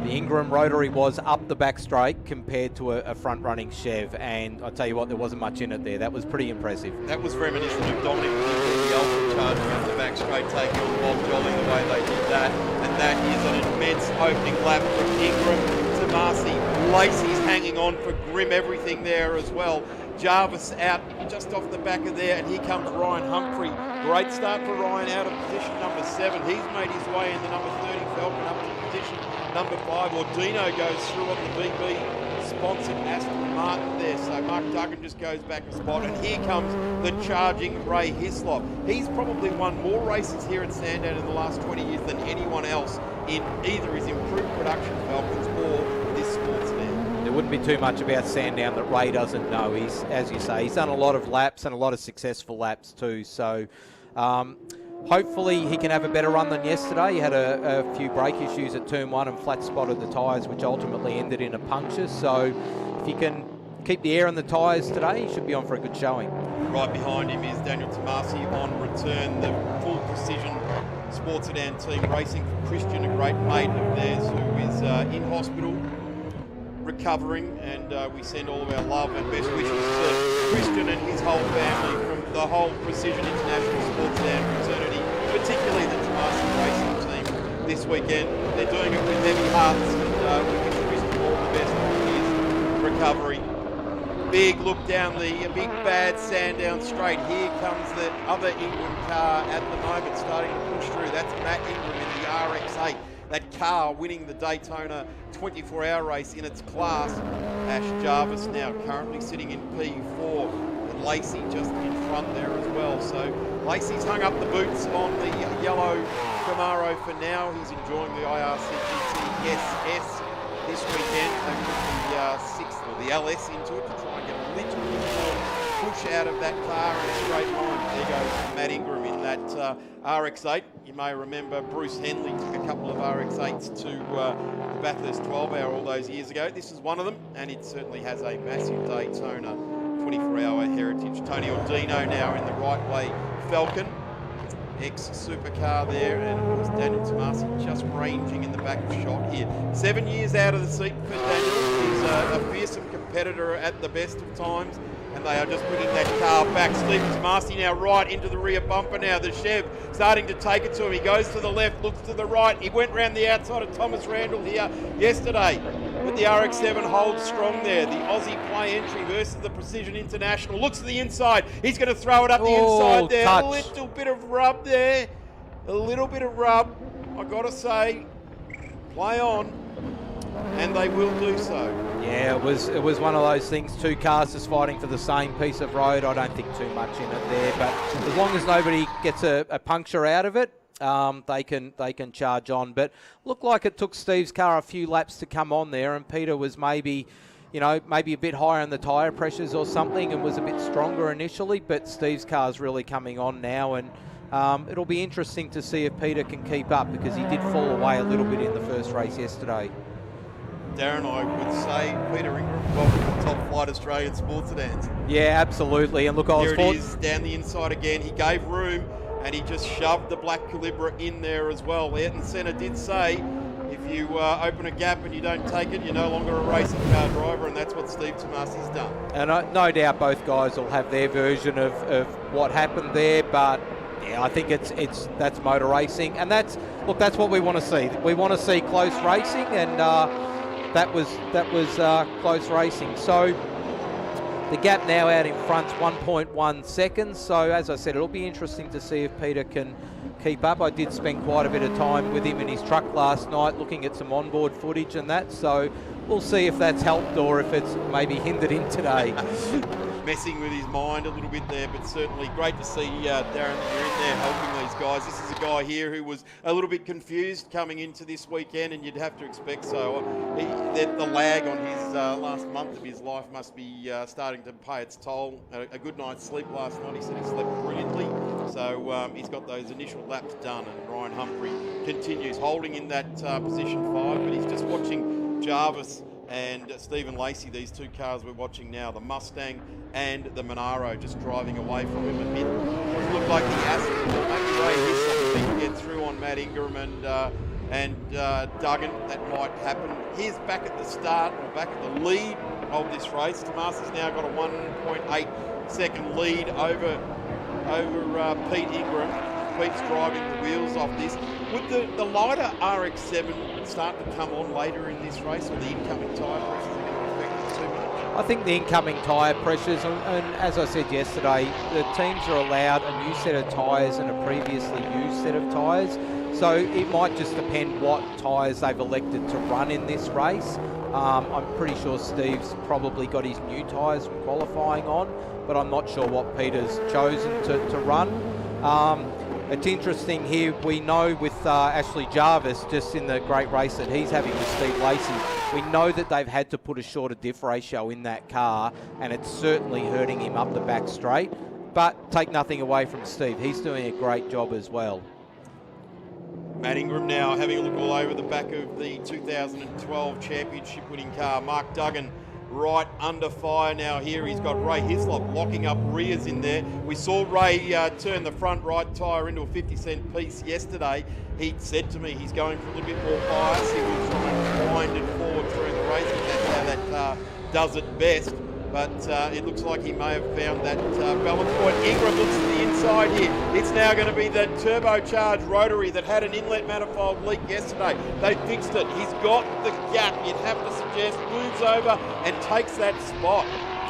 the Ingram rotary was up the back straight compared to a front-running Chev, and I tell you what, there wasn't much in it there. That was pretty impressive. That was reminiscent of Dominic the Ultra Charger up the back straight, taking on Bob Jolly the way they did that, and that is an immense opening lap from Ingram. Tomasi, Lacey's hanging on for grim everything there as well. Jarvis out just off the back of there, and here comes Ryan Humphrey. Great start for Ryan out of position number 7. He's made his way in the number 30 Falcon up to position number 5. Ordino goes through on the BB-sponsored Aston Martin there, so Mark Duggan just goes back a spot, and here comes the charging Ray Hislop. He's probably won more races here at Sandown in the last 20 years than anyone else in either his improved production Falcons or this sports sedan. There wouldn't be too much about Sandown that Ray doesn't know. He's, as you say, he's done a lot of laps and a lot of successful laps too, so hopefully he can have a better run than yesterday. He had a few brake issues at turn 1 and flat spotted the tyres, which ultimately ended in a puncture. So if he can keep the air in the tyres today, he should be on for a good showing. Right behind him is Daniel Tomasi on return, the full precision sports sedan team racing for Christian, a great mate of theirs who is in hospital recovering, and we send all of our love and best wishes to Christian and his whole family from the whole Precision International Sports Sedan fraternity, particularly the Tomasi racing team this weekend. They're doing it with heavy hearts, and we wish Christian all the best in his recovery. Big look down the big bad Sandown straight. Here comes the other Ingram car at the moment starting to push through. That's Matt Ingram in the RX-8. that car winning the Daytona 24-hour race in its class. Ash Jarvis now currently sitting in P4, and Lacey just in front there as well. So Lacey's hung up the boots on the yellow Camaro for now. He's enjoying the IRCGT SS this weekend. They put the 6th or the LS into it to try and get a little bit more push out of that car in a straight line. There goes Matt Ingram in that RX-8. You may remember Bruce Henley took a couple of RX-8s to the Bathurst 12-hour all those years ago. This is one of them, and it certainly has a massive Daytona 24-hour heritage. Tony Ordino now in the right-way Falcon. Ex-supercar there, and of course Daniel Tomasi just ranging in the back of shot here. 7 years out of the seat for Daniel. He's a fearsome competitor at the best of times, and they are just putting that car back. Stephen Tomasi now right into the rear bumper now. The Chev starting to take it to him. He goes to the left, looks to the right. He went round the outside of Thomas Randall here yesterday. But the RX-7 holds strong there. The Aussie play entry versus the Precision International. Looks to the inside. He's going to throw it up the inside there. Touch. A little bit of rub there. A little bit of rub. I got to say, play on. And they will do so. Yeah, it was one of those things, two cars just fighting for the same piece of road. I don't think too much in it there, but as long as nobody gets a puncture out of it, they can charge on. But looked like it took Steve's car a few laps to come on there, and Peter was maybe a bit higher on the tyre pressures or something and was a bit stronger initially, but Steve's car's really coming on now, and it'll be interesting to see if Peter can keep up, because he did fall away a little bit in the first race yesterday. Darren, I would say Peter Ingram, welcome to the top flight Australian sports sedans. Yeah, absolutely. And look, Here it is, down the inside again. He gave room, and he just shoved the black Calibra in there as well. Ayrton Senna did say, if you open a gap and you don't take it, you're no longer a racing car driver, and that's what Steve Tomasi's done. And no doubt both guys will have their version of what happened there, but yeah, I think that's motor racing, and that's what we want to see. We want to see close racing, and that was close racing. So the gap now out in front's 1.1 seconds. So as I said, it'll be interesting to see if Peter can keep up. I did spend quite a bit of time with him in his truck last night looking at some onboard footage and that. So we'll see if that's helped or if it's maybe hindered him today. Messing with his mind a little bit there, but certainly great to see Darren that you're in there helping these guys. This is a guy here who was a little bit confused coming into this weekend, and you'd have to expect so. The lag on his last month of his life must be starting to pay its toll. A good night's sleep last night. He said he slept brilliantly. So he's got those initial laps done, and Ryan Humphrey continues holding in that position 5, but he's just watching Jarvis and Stephen Lacey, these two cars we're watching now, the Mustang and the Monaro, just driving away from him a bit. It looked like the Aston, maybe Ray Hislop can get through on Matt Ingram and Duggan. That might happen. Here's back at the start, or back at the lead of this race. Tomasi's now got a 1.8 second lead over Pete Ingram. Pete's driving the wheels off this. Would the lighter RX-7 start to come on later in this race, or the incoming tyre pressures are going to affect it too much? I think the incoming tyre pressures, and as I said yesterday, the teams are allowed a new set of tyres and a previously used set of tyres. So it might just depend what tyres they've elected to run in this race. I'm pretty sure Steve's probably got his new tyres from qualifying on, but I'm not sure what Peter's chosen to run. It's interesting here, we know with Ashley Jarvis, just in the great race that he's having with Steve Lacey, we know that they've had to put a shorter diff ratio in that car, and it's certainly hurting him up the back straight. But take nothing away from Steve, he's doing a great job as well. Matt Ingram now having a look all over the back of the 2012 championship winning car. Mark Duggan right under fire now here. He's got Ray Hislop locking up rears in there. We saw Ray turn the front right tyre into a 50-cent piece yesterday. He said to me he's going for a little bit more bias. He will try and wind it forward through the race. That's how that car does it best. But it looks like he may have found that balance point. Ingram looks to the inside here. It's now going to be the turbocharged rotary that had an inlet manifold leak yesterday. They fixed it. He's got the gap, you'd have to suggest, moves over and takes that spot.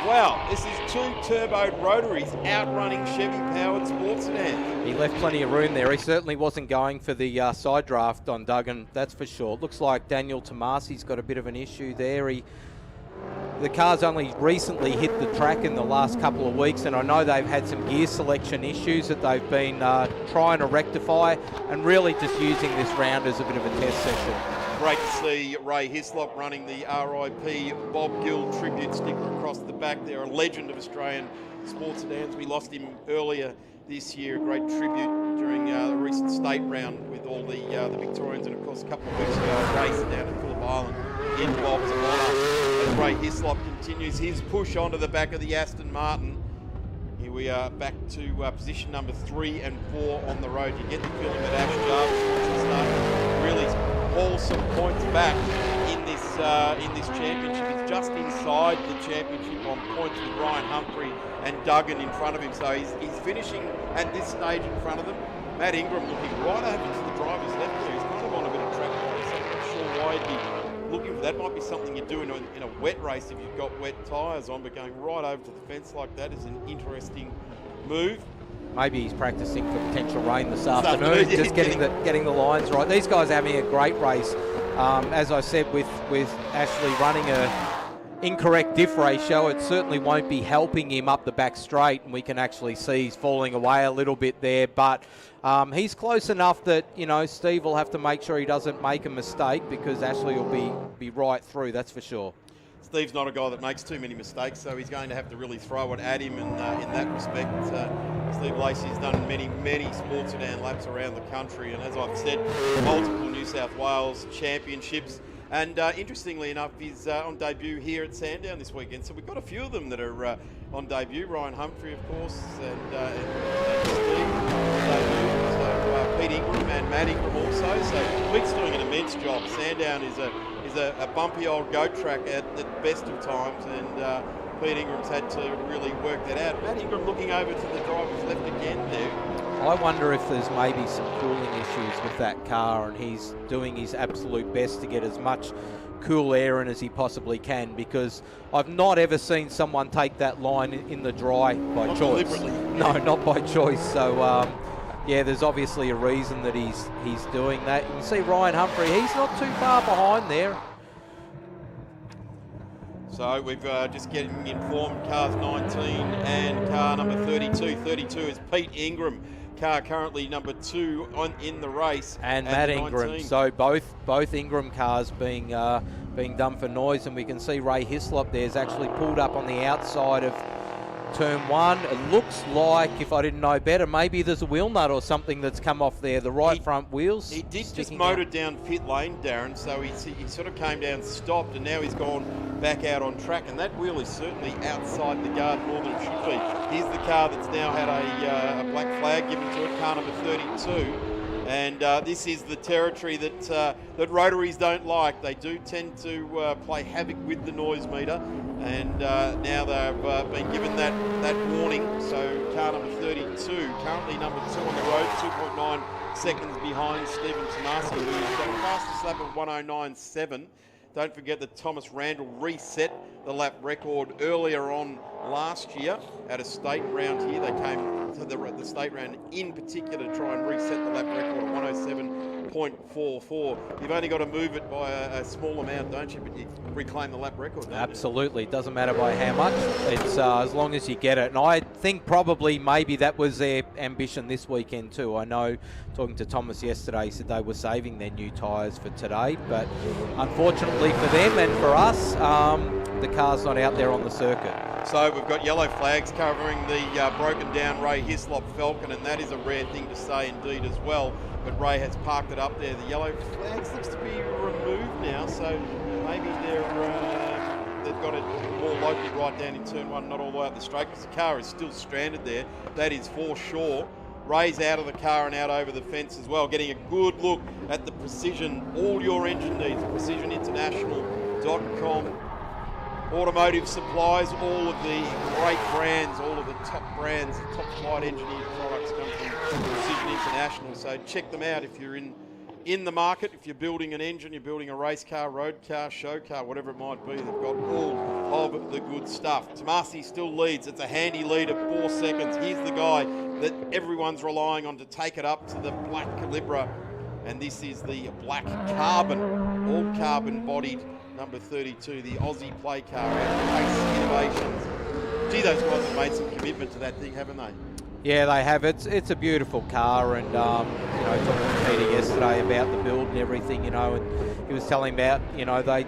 Wow, this is two turboed rotaries outrunning Chevy-powered sports sedans. He left plenty of room there. He certainly wasn't going for the side draft on Duggan, that's for sure. Looks like Daniel Tomasi's got a bit of an issue there. The car's only recently hit the track in the last couple of weeks, and I know they've had some gear selection issues that they've been trying to rectify, and really just using this round as a bit of a test session. Great to see Ray Hislop running the RIP Bob Gill tribute sticker across the back there, a legend of Australian sports sedans. We lost him earlier this year, a great tribute during the recent state round with all the Victorians, and of course a couple of weeks ago a race down at Phillip Island in Bob's honour. As Ray Hislop continues his push onto the back of the Aston Martin. Here we are back to position number 3 and 4 on the road. You get the feeling that Ash Jarvis wants to start to really haul some points back in this championship. He's just inside the championship on points with Ryan Humphrey and Duggan in front of him. So he's finishing at this stage in front of them. Matt Ingram looking right over to the driver's left there. He's kind of on a bit of track pace. I'm not sure why he'd be looking for that. Might be something you do in a wet race if you've got wet tyres on, but going right over to the fence like that is an interesting move. Maybe he's practicing for potential rain this afternoon, just getting the lines right. These guys are having a great race. As I said, with Ashley running a incorrect diff ratio, it certainly won't be helping him up the back straight, and we can actually see he's falling away a little bit there, but he's close enough that, you know, Steve will have to make sure he doesn't make a mistake, because Ashley will be right through, that's for sure. Steve's not a guy that makes too many mistakes, so he's going to have to really throw it at him, and in that respect, Steve Lacey's done many sports sedan laps around the country, and as I've said, multiple New South Wales championships. And interestingly enough, he's on debut here at Sandown this weekend. So we've got a few of them that are on debut. Ryan Humphrey, of course, and Steve on debut. So Pete Ingram and Matt Ingram also. So Pete's doing an immense job. Sandown is a bumpy old goat track at the best of times, and Pete Ingram's had to really work that out. Matt Ingram looking over to the driver's left again there. I wonder if there's maybe some cooling issues with that car, and he's doing his absolute best to get as much cool air in as he possibly can, because I've not ever seen someone take that line in the dry by not choice. Deliberately. No, not by choice. So, yeah, there's obviously a reason that he's doing that. You can see Ryan Humphrey, he's not too far behind there. So we've just getting informed, cars 19 and car number 32. 32 is Pete Ingram. Car currently number 2 in the race, and Matt Ingram. So both Ingram cars being done for noise, and we can see Ray Hislop there's actually pulled up on the outside of turn 1. It looks like, if I didn't know better, maybe there's a wheel nut or something that's come off there. The right front wheels. He did just motor down pit lane, Darren. So he sort of came down, stopped, and now he's gone back out on track. And that wheel is certainly outside the guard more than it should be. Here's the car that's now had a black flag given to it, car number 32. And this is the territory that rotaries don't like. They do tend to play havoc with the noise meter, and now they've been given that warning. So car number 32, currently number 2 on the road, 2.9 seconds behind Stephen Tomasi, who's got a fastest lap of 109.7. Don't forget that Thomas Randall reset the lap record earlier on last year at a state round here. They came to the state round in particular to try and reset the lap record of 107.44. You've only got to move it by a small amount, don't you? But you reclaim the lap record, don't Absolutely. It doesn't matter by how much. It's as long as you get it. And I think probably maybe that was their ambition this weekend too. I know, talking to Thomas yesterday, he said they were saving their new tyres for today. But unfortunately for them and for us, the car's not out there on the circuit. So we've got yellow flags covering the broken down Ray Hislop Falcon, and that is a rare thing to say indeed as well. But Ray has parked it up there. The yellow flags looks to be removed now, so maybe they've got it more locally right down in turn 1, not all the way up the straight, because the car is still stranded there. That is for sure. Ray's out of the car and out over the fence as well, getting a good look at the Precision, all your engine needs, precisioninternational.com. Automotive supplies, all of the great brands, all of the top brands, the top flight engineered products come from Precision International. So check them out if you're in in the market, if you're building an engine, you're building a race car, road car, show car, whatever it might be, they've got all of the good stuff. Tomasi still leads. It's a handy lead of 4 seconds. He's the guy that everyone's relying on to take it up to the black Calibra. And this is the black carbon, all carbon bodied number 32, the Aussie play car out of Race Innovations. Gee, those guys have made some commitment to that thing, haven't they? Yeah, they have. It's a beautiful car, and talking to Peter yesterday about the build and everything, and he was telling about, they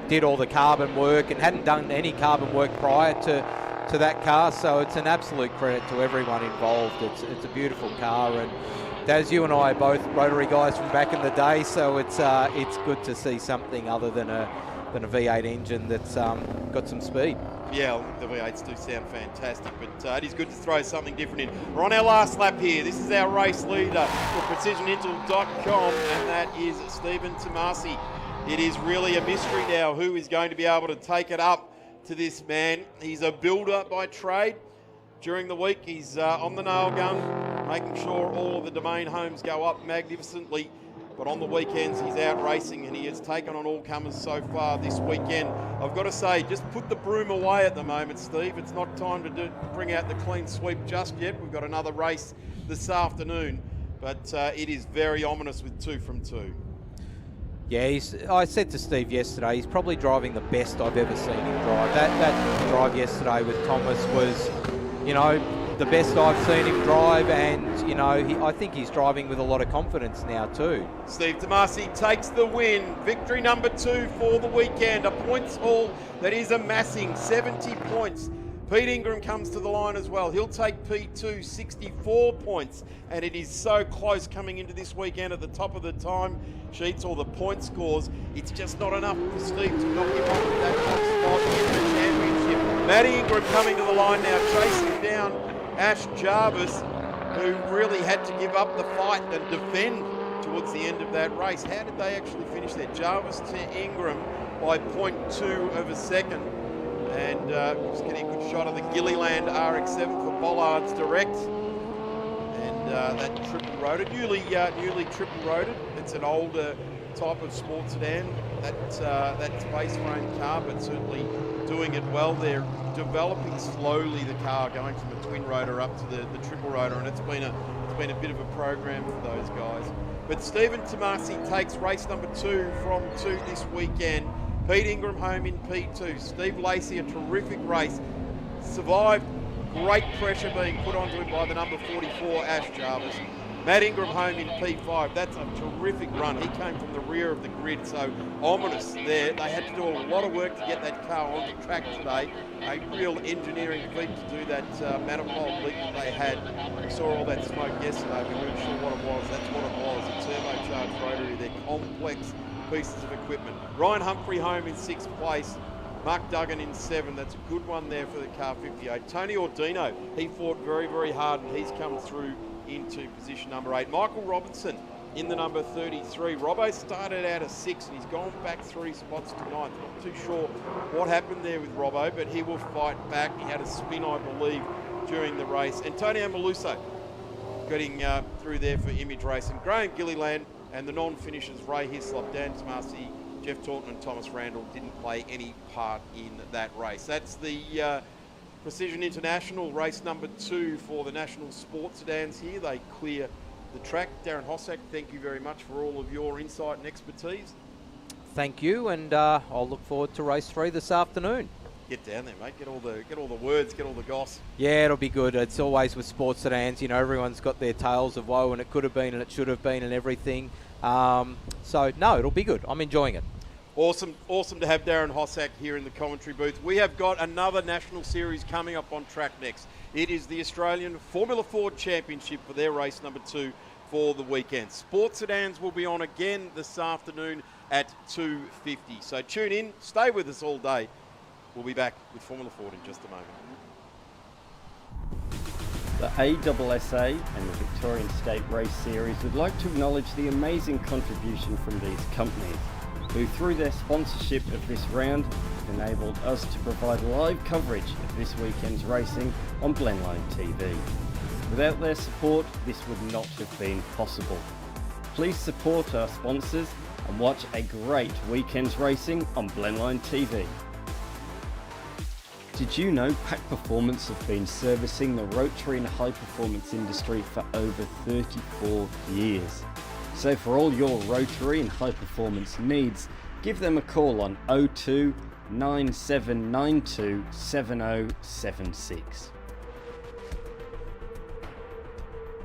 did all the carbon work and hadn't done any carbon work prior to that car, so it's an absolute credit to everyone involved. It's a beautiful car, and Daz, you and I are both rotary guys from back in the day, so it's good to see something other than a V8 engine that's got some speed. Yeah, the V8s do sound fantastic, but it is good to throw something different in. We're on our last lap here. This is our race leader for PrecisionIntel.com, and that is Stephen Tomasi. It is really a mystery now who is going to be able to take it up to this man. He's a builder by trade. During the week, he's on the nail gun, making sure all of the domain homes go up magnificently. But on the weekends, he's out racing, and he has taken on all comers so far this weekend. I've got to say, just put the broom away at the moment, Steve. It's not time to bring out the clean sweep just yet. We've got another race this afternoon, but it is very ominous with 2 from 2. Yeah, I said to Steve yesterday, he's probably driving the best I've ever seen him drive. That drive yesterday with Thomas was, the best I've seen him drive, and I think he's driving with a lot of confidence now too. Steve Tomasi takes the win. Victory number 2 for the weekend. A points haul that is amassing 70 points. Pete Ingram comes to the line as well. He'll take P2, 64 points, and it is so close coming into this weekend at the top of the time sheets or the point scores. It's just not enough for Steve to knock him off with that top spot in the championship. Matty Ingram coming to the line now, chasing down Ash Jarvis, who really had to give up the fight and defend towards the end of that race. How did they actually finish there? Jarvis to Ingram by 0.2 of a second. And just getting a good shot of the Gilliland RX-7 for Bollard's Direct. And that triple-roaded, newly triple-roaded. It's an older type of sport sedan, that space frame car, but certainly doing it well. They're developing slowly the car, going from a twin rotor up to the triple rotor, and it's been a bit of a program for those guys. But Stephen Tomasi takes race number 2 from 2 this weekend. Pete Ingram home in P2. Steve Lacey, a terrific race. Survived great pressure being put onto him by the number 44, Ash Jarvis. Matt Ingram home in P5. That's a terrific run. He came from the rear of the grid, so ominous there. They had to do a lot of work to get that car onto track today. A real engineering feat to do that manifold leak that they had. We saw all that smoke yesterday. We weren't sure what it was. That's what it was. A turbocharged rotary. They're complex pieces of equipment. Ryan Humphrey home in 6th place. Mark Duggan in 7. That's a good one there for the car 58. Tony Ordino, he fought very, very hard, and he's come through into position number 8. Michael Robinson in the number 33. Robbo started out at 6, and he's gone back 3 spots to 9th. Not too sure what happened there with Robbo, but he will fight back. He had a spin, I believe, during the race. Antonio Maluso getting through there for Image Racing. Graham Gilliland and the non-finishers, Ray Hislop, Dan Tomasi, Jeff Taunton and Thomas Randall didn't play any part in that race. That's the Precision International race number 2 for the National Sports Sedans here. They clear the track. Darren Hossack, thank you very much for all of your insight and expertise. Thank you, and I'll look forward to race 3 this afternoon. Get down there, mate. Get all the words, get all the goss. Yeah, it'll be good. It's always with sports sedans, everyone's got their tales of woe, and it could have been and it should have been and everything. So no, it'll be good. I'm enjoying it. Awesome to have Darren Hossack here in the commentary booth. We have got another national series coming up on track next. It is the Australian Formula Ford Championship for their race number 2 for the weekend. Sports sedans will be on again this afternoon at 2:50. So tune in, stay with us all day. We'll be back with Formula Ford in just a moment. The ASSA and the Victorian State Race Series would like to acknowledge the amazing contribution from these companies, who through their sponsorship of this round have enabled us to provide live coverage of this weekend's racing on Blendline TV. Without their support, this would not have been possible. please support our sponsors and watch a great weekend's racing on Blendline TV. Did you know Pack Performance have been servicing the rotary and high performance industry for over 34 years? So for all your rotary and high performance needs, give them a call on 02 9792 7076.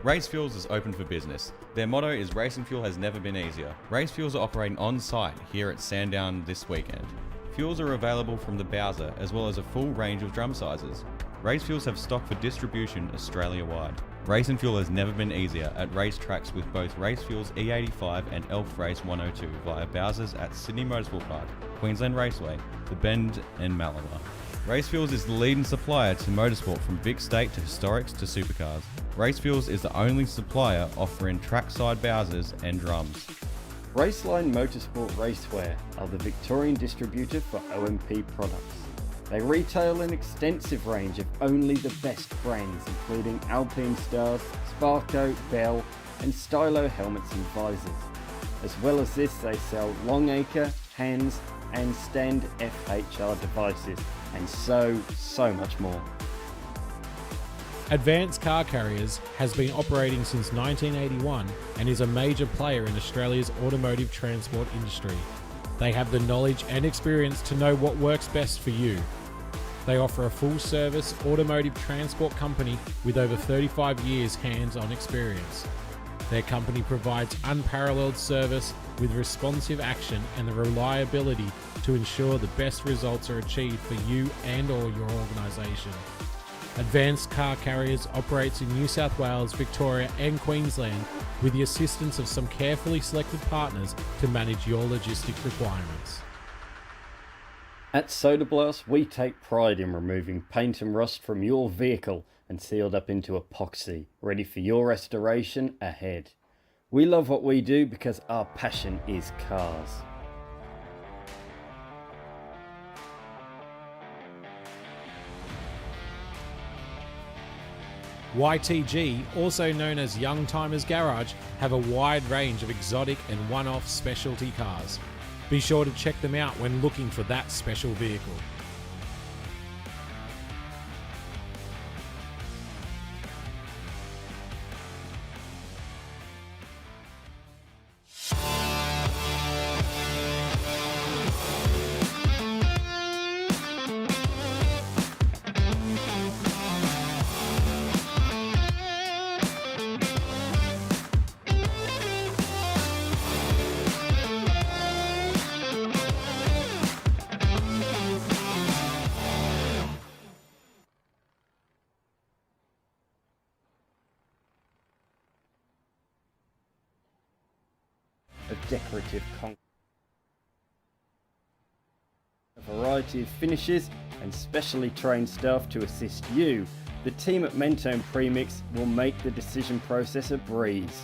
Race Fuels is open for business. Their motto is racing fuel has never been easier. Race Fuels are operating on site here at Sandown this weekend. Fuels are available from the Bowser as well as a full range of drum sizes. Race Fuels have stock for distribution Australia-wide. Racing fuel has never been easier at race tracks with both Race Fuels E85 and Elf Race 102 via Bowsers at Sydney Motorsport Park, Queensland Raceway, The Bend and Malaga. Race Fuels is the leading supplier to motorsport from Vic State to historics to supercars. Race Fuels is the only supplier offering trackside Bowsers and drums. Raceline Motorsport Racewear are the Victorian distributor for OMP products. They retail an extensive range of only the best brands including Alpine Stars, Sparco, Bell and Stylo helmets and visors. As well as this, they sell Longacre, Hands and Stand FHR devices and so much more. Advanced Car Carriers has been operating since 1981 and is a major player in Australia's automotive transport industry. They have the knowledge and experience to know what works best for you. They offer a full-service automotive transport company with over 35 years hands-on experience. Their company provides unparalleled service with responsive action and the reliability to ensure the best results are achieved for you and or your organisation. Advanced Car Carriers operates in New South Wales, Victoria and Queensland with the assistance of some carefully selected partners to manage your logistic requirements. At Soda Blast, we take pride in removing paint and rust from your vehicle and sealed up into epoxy, ready for your restoration ahead. We love what we do because our passion is cars. YTG, also known as Young Timers Garage, have a wide range of exotic and one-off specialty cars. Be sure to check them out when looking for that special vehicle. Of decorative concrete, a variety of finishes and specially trained staff to assist you. The team at Mentone Premix will make the decision process a breeze.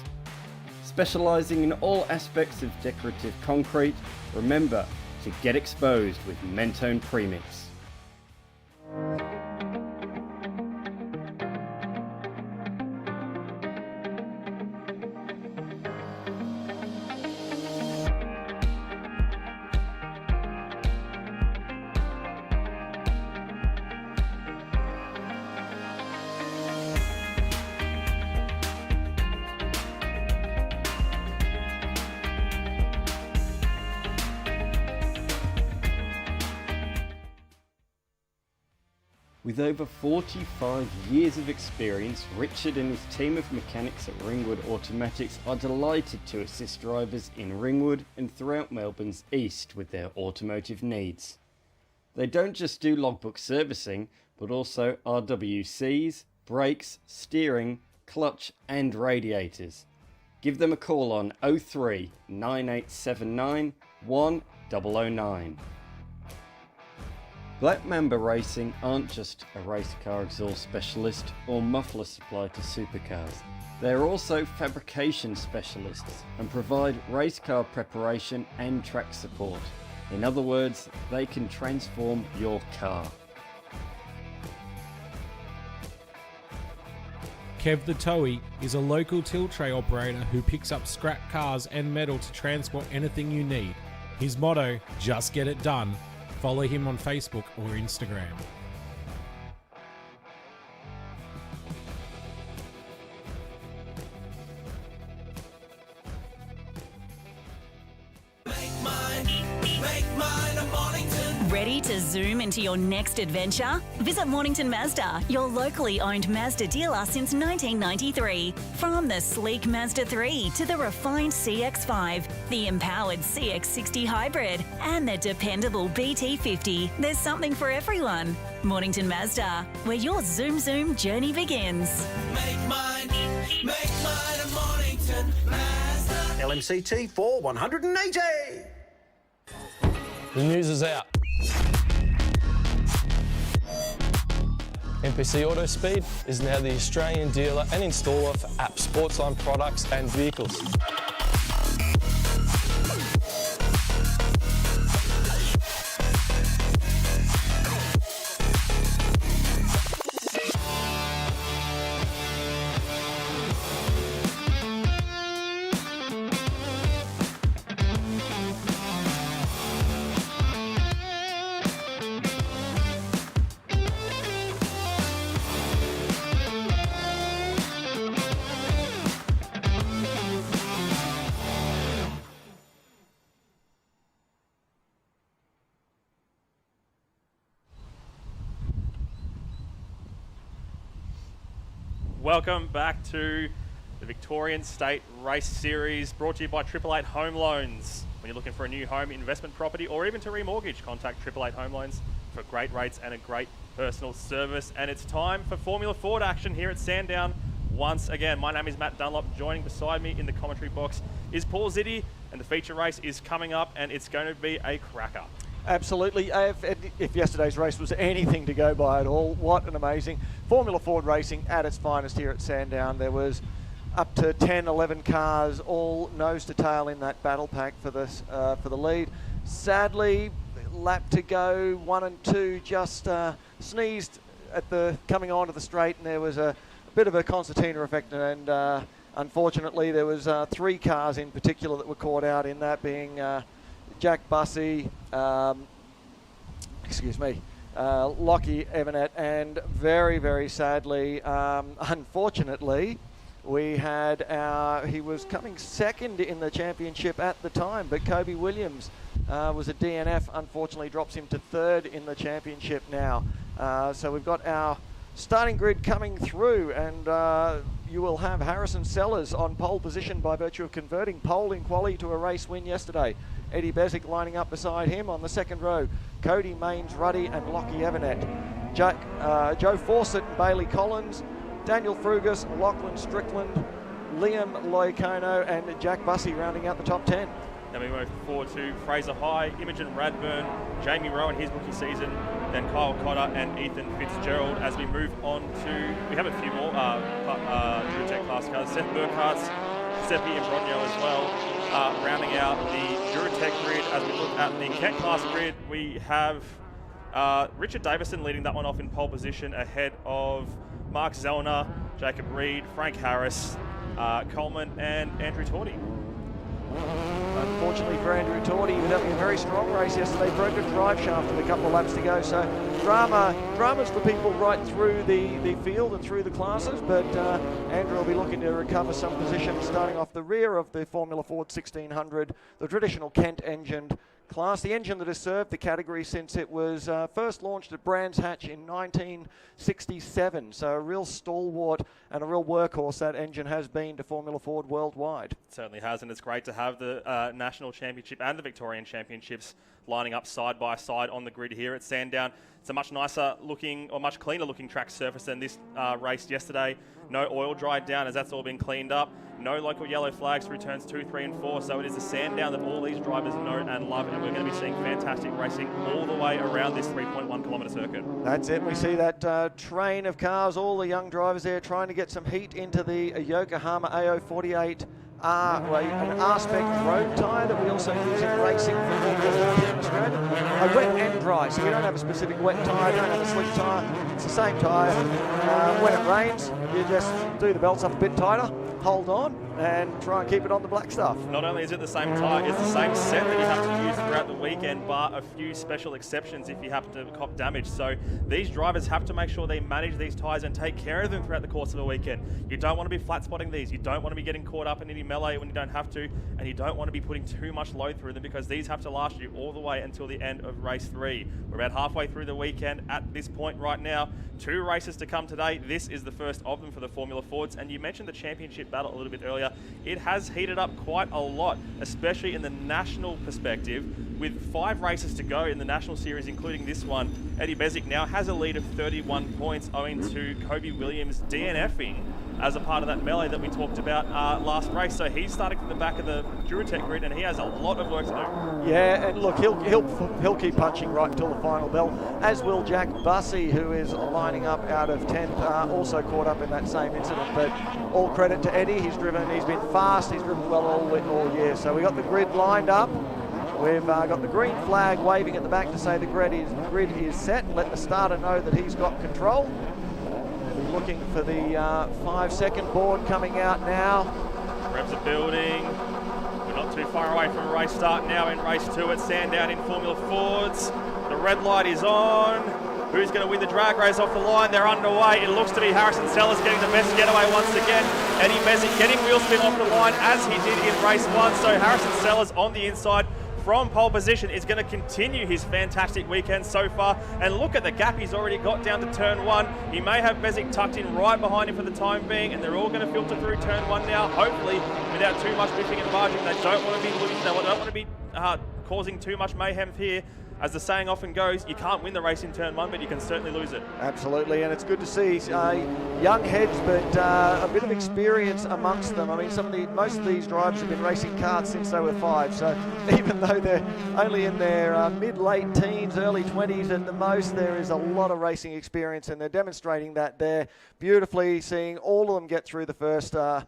Specialising in all aspects of decorative concrete, remember to get exposed with Mentone Premix. With over 45 years of experience, Richard and his team of mechanics at Ringwood Automatics are delighted to assist drivers in Ringwood and throughout Melbourne's east with their automotive needs. They don't just do logbook servicing, but also RWCs, brakes, steering, clutch and radiators. Give them a call on 03 9879 1009. Black Mamba Racing aren't just a race car exhaust specialist or muffler supply to supercars. They are also fabrication specialists and provide race car preparation and track support. In other words, they can transform your car. Kev the Towie is a local till tray operator who picks up scrap cars and metal to transport anything you need. His motto, just get it done. Follow him on Facebook or Instagram. Ready to zoom into your next adventure? Visit Mornington Mazda, your locally owned Mazda dealer since 1993. From the sleek Mazda 3 to the refined CX-5, the empowered CX-60 hybrid, and the dependable BT50, there's something for everyone. Mornington Mazda, where your zoom journey begins. Make mine a Mornington Mazda. LMCT 4180. The news is out. MPC Autospeed is now the Australian dealer and installer for app sportsline products and vehicles. Welcome back to the Victorian State Race Series, brought to you by 888 Home Loans. When you're looking for a new home, investment property, or even to remortgage, contact 888 Home Loans for great rates and a great personal service. And it's time for Formula Ford action here at Sandown once again. My name is Matt Dunlop. Joining beside me in the commentary box is Paul Ziddy, and the feature race is coming up, and it's going to be a cracker. Absolutely. If yesterday's race was anything to go by at all, what an amazing Formula Ford racing at its finest here at Sandown. There was up to 10, 11 cars, all nose to tail in that battle pack for the lead. Sadly, lap to go, 1 and 2 just sneezed at the coming onto the straight, and there was a bit of a concertina effect, and unfortunately there was 3 cars in particular that were caught out in that, being Jack Bussey, Lockie Evanet, and very, very sadly, unfortunately, we had he was coming second in the championship at the time, but Kobe Williams was a DNF, unfortunately drops him to third in the championship now. So we've got our starting grid coming through, and you will have Harrison Sellers on pole position by virtue of converting pole in quali to a race win yesterday. Eddie Bezic lining up beside him on the second row. Cody Mains Ruddy and Lockie Evanet. Joe Fawcett and Bailey Collins. Daniel Frugas, Lachlan Strickland, Liam Loicono, and Jack Bussey rounding out the top 10. Then we move forward to Fraser High, Imogen Radburn, Jamie Rowe in his rookie season, then Kyle Cotter and Ethan Fitzgerald. As we move on to, we have a few more Durotech class cars. Seth Burkhart's, Seppi Imbrogno as well. Rounding out the Durotech grid, as we look at the Kent class grid, we have Richard Davison leading that one off in pole position ahead of Mark Zellner, Jacob Reed, Frank Harris, Coleman, and Andrew Torty. Unfortunately for Andrew Torty, he was having a very strong race yesterday, broke a drive shaft with a couple of laps to go, so drama's for people right through the field and through the classes, but Andrew will be looking to recover some position starting off the rear of the Formula Ford 1600, the traditional Kent engined class, the engine that has served the category since it was first launched at Brands Hatch in 1967. So a real stalwart and a real workhorse that engine has been to Formula Ford worldwide. It certainly has, and it's great to have the National Championship and the Victorian Championships lining up side by side on the grid here at Sandown. It's a much nicer looking, or much cleaner looking track surface than this race yesterday. No oil dried down, as that's all been cleaned up. No local yellow flags through turns 2, 3 and 4, so it is a Sandown that all these drivers know and love, and we're going to be seeing fantastic racing all the way around this 3.1 kilometre circuit. That's it. We see that train of cars, all the young drivers there trying to get some heat into the Yokohama AO48 an R-Spec road tyre that we also use in racing for Team Australia. A wet and dry, so you don't have a specific wet tyre, you don't have a slick tyre. It's the same tyre. When it rains, you just do the belts up a bit tighter, hold on, and try and keep it on the black stuff. Not only is it the same tyre, it's the same set that you have to use throughout the weekend, bar a few special exceptions if you happen to cop damage. So these drivers have to make sure they manage these tyres and take care of them throughout the course of a weekend. You don't want to be flat spotting these. You don't want to be getting caught up in any melee when you don't have to, and you don't want to be putting too much load through them, because these have to last you all the way until the end of race 3. We're about halfway through the weekend at this point right now. 2 races to come today. This is the first of them for the Formula Fords, and you mentioned the championship battle a little bit earlier. It has heated up quite a lot, especially in the national perspective. With 5 races to go in the national series, including this one, Eddie Bezic now has a lead of 31 points owing to Kobe Williams DNFing as a part of that melee that we talked about last race. So he's starting from the back of the Duratec grid, and he has a lot of work to do. Yeah, and look, he'll keep punching right until the final bell, as will Jack Bussey, who is lining up out of 10th, also caught up in that same incident. But all credit to Eddie, he's been fast, he's driven well all year. So we got the grid lined up. We've got the green flag waving at the back to say the grid is set, and let the starter know that he's got control. We're looking for the 5-second board coming out now. Revs are building. We're not too far away from a race start now in race 2 at Sandown in Formula Fords. The red light is on. Who's going to win the drag race off the line? They're underway. It looks to be Harrison Sellers getting the best getaway once again. Eddie Bezic getting wheel spin off the line as he did in race 1. So Harrison Sellers on the inside from pole position is going to continue his fantastic weekend so far. And look at the gap he's already got down to turn 1. He may have Bezic tucked in right behind him for the time being, and they're all going to filter through turn 1 now, hopefully without too much whipping and barging. They don't want to be losing, they don't want to be causing too much mayhem here. As the saying often goes, you can't win the race in turn 1, but you can certainly lose it. Absolutely, and it's good to see young heads, but a bit of experience amongst them. I mean, most of these drivers have been racing karts since they were 5, so even though they're only in their mid-late teens, early 20s at the most, there is a lot of racing experience, and they're demonstrating that there beautifully, seeing all of them get through the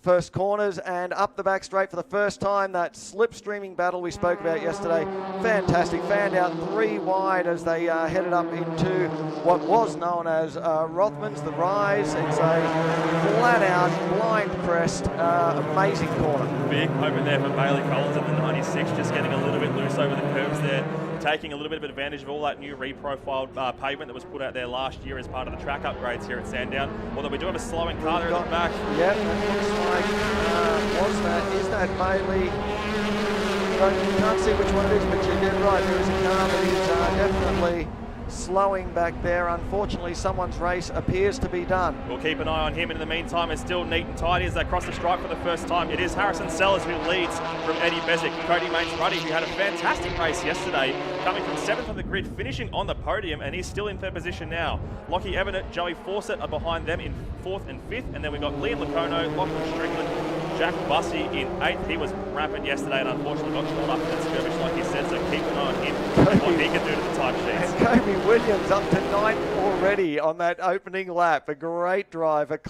first corners and up the back straight for the first time. That slipstreaming battle we spoke about yesterday, fantastic. Fanned out 3 wide as they headed up into what was known as Rothmans, the Rise. It's a flat-out, blind crest, amazing corner. Big open there for Bailey Collins at the 96, just getting a little bit loose over the curves there, taking a little bit of advantage of all that new reprofiled pavement that was put out there last year as part of the track upgrades here at Sandown. Although we do have a slowing car there at the back. Yep, that looks like, is that Bailey? You can't see which one it is, but you did right. There is a car that is definitely slowing back there. Unfortunately, someone's race appears to be done. We'll keep an eye on him, and in the meantime, it's still neat and tidy as they cross the stripe for the first time. It is Harrison Sellers who leads from Eddie Bezic. Cody Mains-Ruddy, who had a fantastic race yesterday, coming from 7th on the grid, finishing on the podium, and he's still in 3rd position now. Lockie Evanet, Joey Fawcett are behind them in 4th and 5th, and then we've got Liam Lacono, Lachlan Strickland, Jack Bussey in 8th. He was rapid yesterday and unfortunately got caught up in that skirmish, like he said, so keep an eye on him and what he can do to the time sheets. And Kobe Williams up to 9th already on that opening lap. A great drive, a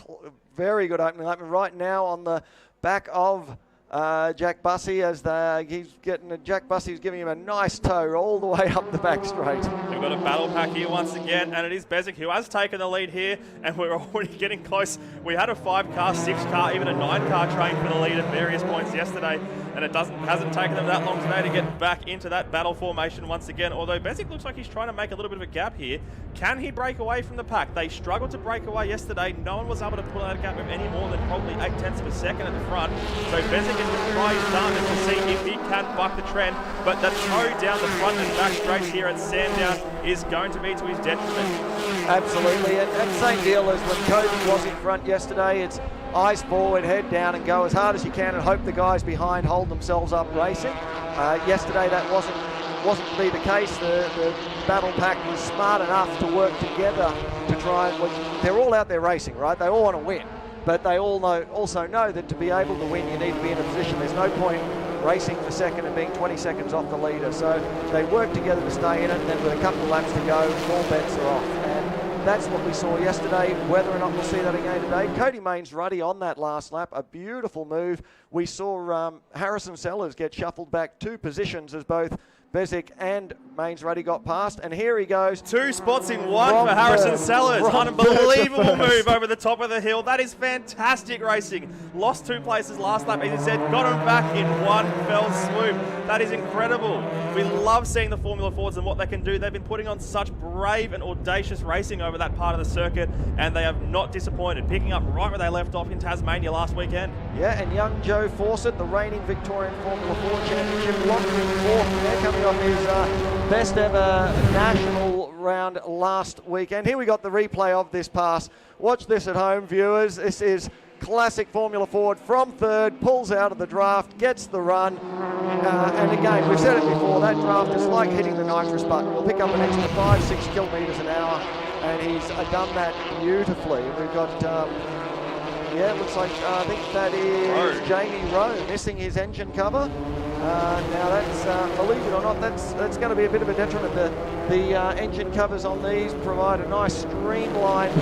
very good opening lap. And right now on the back of Jack Bussey, as Jack Bussey's giving him a nice tow all the way up the back straight. We've got a battle pack here once again, and it is Bezic who has taken the lead here, and we're already getting close. We had a 5-car, 6-car, even a 9-car train for the lead at various points yesterday, and it hasn't taken them that long today to get back into that battle formation once again, although Bezic looks like he's trying to make a little bit of a gap here. Can he break away from the pack? They struggled to break away yesterday. No one was able to pull out a gap of any more than probably 0.8 of a second at the front, so Bezic is going to try his darndest to see if he can buck the trend, but the tow down the front and back straight here at Sandown is going to be to his detriment. Absolutely, and same deal as when Kobe was in front yesterday. It's eyes forward, head down, and go as hard as you can and hope the guys behind hold themselves up racing. Yesterday that wasn't to be the case. The battle pack was smart enough to work together to try and, they're all out there racing, right? They all want to win, but they all also know that to be able to win, you need to be in a position. There's no point racing for second and being 20 seconds off the leader. So they work together to stay in it, and then with a couple of laps to go, all bets are off. And That's what we saw yesterday. Whether or not we'll see that again today. Cody Main's ruddy on that last lap. A beautiful move. We saw Harrison Sellers get shuffled back 2 positions as both Bezic and Main's Ruddy got past, and here he goes. 2 spots in one for Harrison Sellers. Unbelievable move over the top of the hill. That is fantastic racing. Lost 2 places last lap, as he said, got him back in one fell swoop. That is incredible. We love seeing the Formula Fords and what they can do. They've been putting on such brave and audacious racing over that part of the circuit, and they have not disappointed, picking up right where they left off in Tasmania last weekend. Yeah, and young Joe Fawcett, the reigning Victorian Formula 4 championship, locked in 4th there, coming off his best ever national round last weekend. Here we got the replay of this pass. Watch this at home, viewers. This is classic Formula Ford from 3rd, pulls out of the draft, gets the run. And again, we've said it before, that draft is like hitting the nitrous button. We'll pick up an extra 5-6 kilometres an hour, and he's done that beautifully. We've got... yeah, it looks like, I think that is Jamie Rowe missing his engine cover. Now that's, believe it or not, that's going to be a bit of a detriment. The engine covers on these provide a nice streamlined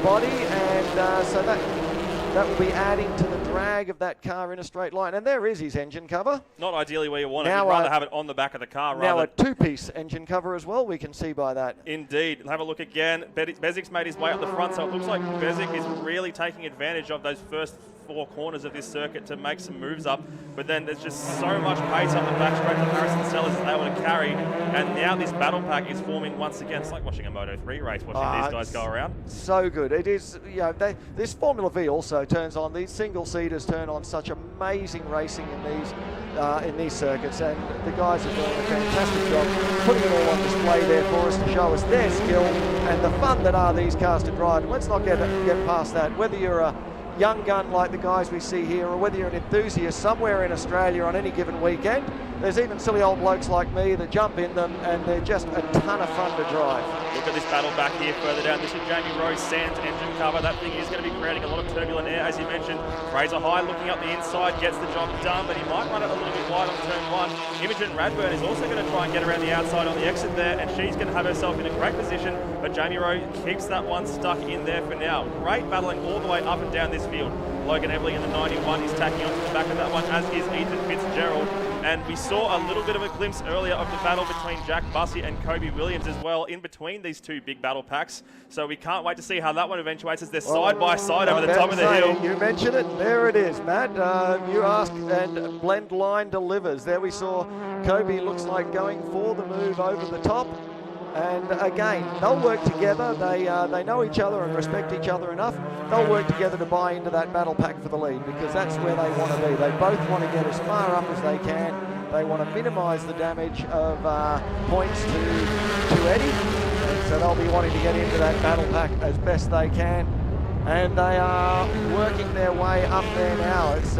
body, and so that will be adding to the drag of that car in a straight line. And there is his engine cover. Not ideally where you want it. You'd rather have it on the back of the car. Now a 2-piece engine cover as well, we can see by that. Indeed. Have a look again. Bezic's made his way up the front, so it looks like Bezic is really taking advantage of those first 4 corners of this circuit to make some moves up. But then there's just so much pace up the back straight that Harrison Sellers is able to carry. And now this battle pack is forming once again. It's like watching a Moto3 race, watching these guys go around. So good. It is, you know, this Formula V also turns on, these single-seaters turn on such amazing racing in these circuits, and the guys are doing a fantastic job putting it all on display there for us to show us their skill and the fun that are these cars to drive. Let's not get past that. Whether you're a young gun like the guys we see here, or whether you're an enthusiast somewhere in Australia on any given weekend, there's even silly old blokes like me that jump in them, and they're just a ton of fun to drive. Look at this battle back here further down. This is Jamie Rowe's Sands engine cover. That thing is going to be creating a lot of turbulent air, as you mentioned. Fraser High looking up the inside, gets the job done, but he might run it a little bit wide on turn 1. Imogen Radburn is also going to try and get around the outside on the exit there, and she's going to have herself in a great position, but Jamie Rowe keeps that one stuck in there for now. Great battling all the way up and down this field. Logan Everly in the 91 is tacking onto the back of that one, as is Ethan Fitzgerald. And we saw a little bit of a glimpse earlier of the battle between Jack Bussey and Kobe Williams as well, in between these 2 big battle packs. So we can't wait to see how that one eventuates, as they're side by side over the top of the hill. You mentioned it, there it is, Matt. You ask, and Blend Line delivers. There we saw Kobe looks like going for the move over the top. And again, they'll work together. They know each other and respect each other enough. They'll work together to buy into that battle pack for the lead, because that's where they want to be. They both want to get as far up as they can. They want to minimise the damage of points to Eddie. And so they'll be wanting to get into that battle pack as best they can. And they are working their way up there now. It's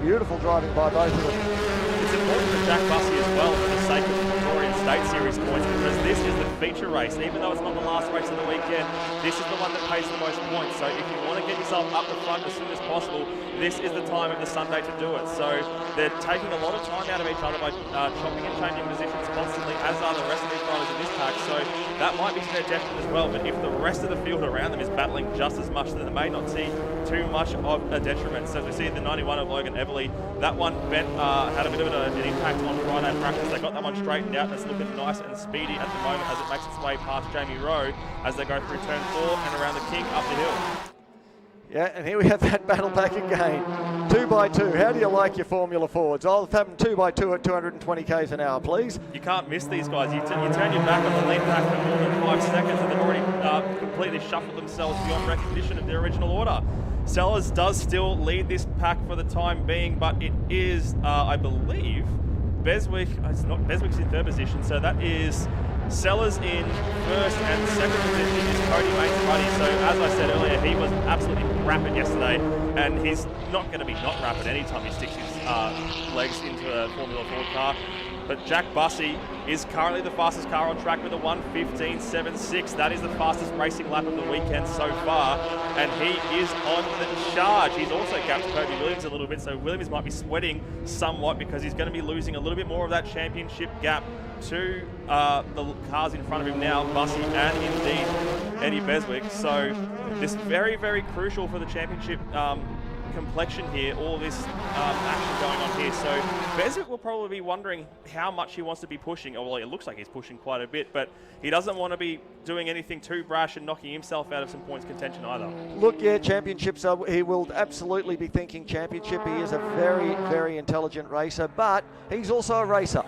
beautiful driving by both of them. It's important for Jack Bussey as well, for the sake of the Victorian State Series points, because this is the feature race. Even though it's not the last race of the weekend, this is the one that pays the most points. So if you want to get yourself up the front as soon as possible, this is the time of the Sunday to do it. So they're taking a lot of time out of each other by chopping and changing positions constantly, as are the rest of these riders in this pack. So that might be to their detriment as well. But if the rest of the field around them is battling just as much, then they may not see too much of a detriment. So as we see the 91 of Logan Everly, that one had a bit of an impact on Friday practice. They got that one straightened out. It's looking nice and speedy at the moment as it makes its way past Jamie Rowe as they go through turn 4 and around the King up the hill. Yeah, and here we have that battle pack again. 2x2. How do you like your Formula Fords? I'll have them 2x2 at 220 k's an hour, please. You can't miss these guys. You turn your back on the lead pack for more than 5 seconds, and they've already completely shuffled themselves beyond recognition of their original order. Sellers does still lead this pack for the time being, but it is, I believe, Beswick. It's not Beswick's in 3rd position, so that is Sellers in 1st and 2nd position is Cody Main's Ruddy. So as I said earlier, he was absolutely rapid yesterday, and he's not going to be not rapid anytime he sticks his legs into a Formula Ford car. But Jack Bussey is currently the fastest car on track with a 1:15.76. That is the fastest racing lap of the weekend so far, and he is on the charge. He's also gapped Kobe Williams a little bit, so Williams might be sweating somewhat because he's going to be losing a little bit more of that championship gap to the cars in front of him now, Bussy and indeed Eddie Beswick. So this very, very crucial for the championship complexion here, all this action going on here. So Beswick will probably be wondering how much he wants to be pushing. Well, it looks like he's pushing quite a bit, but he doesn't want to be doing anything too brash and knocking himself out of some points contention either. Look, yeah, championships, he will absolutely be thinking championship. He is a very, very intelligent racer, but he's also a racer.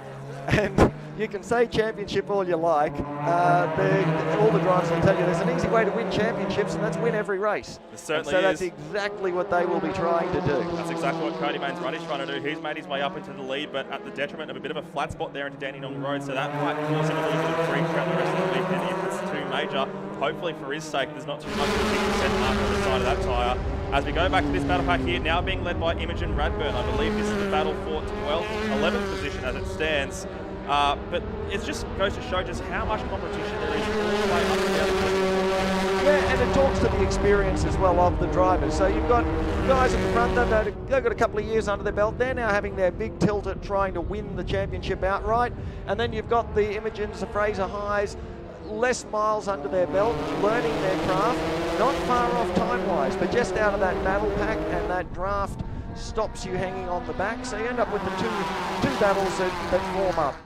And you can say championship all you like. All the drivers will tell you there's an easy way to win championships, and that's win every race. It certainly so that's is. exactly what they will be trying to do. That's exactly what Cody Mains-Ruddy's trying to do. He's made his way up into the lead, but at the detriment of a bit of a flat spot there into Dandenong Road, so that might cause him a little bit of grief throughout the rest of the weekend if it's too major. Hopefully for his sake, there's not too much of a 50% mark on the side of that tyre. As we go back to this battle pack here, now being led by Imogen Radburn. I believe this is the battle for 11th position as it stands. But it just goes to show just how much competition there is all the way up and down the field. Yeah, and it talks to the experience as well of the drivers. So you've got guys at the front, they've got a couple of years under their belt. They're now having their big tilt at trying to win the championship outright. And then you've got the Imogens, the Fraser Highs, less miles under their belt, learning their craft, not far off time-wise, but just out of that battle pack, and that draft stops you hanging on the back, so you end up with the two battles that form up.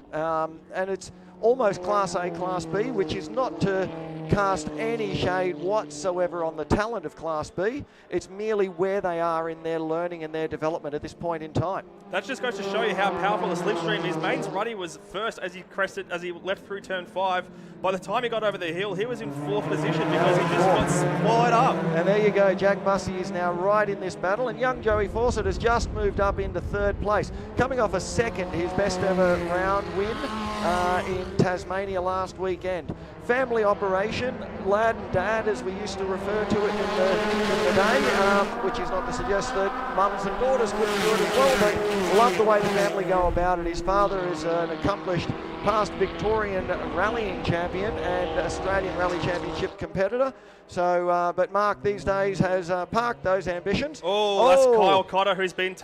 And it's almost Class A, Class B, which is not to cast any shade whatsoever on the talent of Class B. It's merely where they are in their learning and their development at this point in time. That just goes to show you how powerful the slipstream is. Mains-Ruddy was first as he left through turn 5. By the time he got over the hill, he was in 4th position because he just got swallowed up. And there you go, Jack Bussey is now right in this battle, and young Joey Fawcett has just moved up into 3rd place, coming off a second, his best ever round win in Tasmania last weekend. Family operation, lad and dad as we used to refer to it in the day, which is not to suggest that mums and daughters couldn't do it as well, but love the way the family go about it. His father is an accomplished past Victorian rallying champion and Australian Rally Championship competitor. So, but Mark these days has parked those ambitions. Oh, that's Kyle Cotter who's been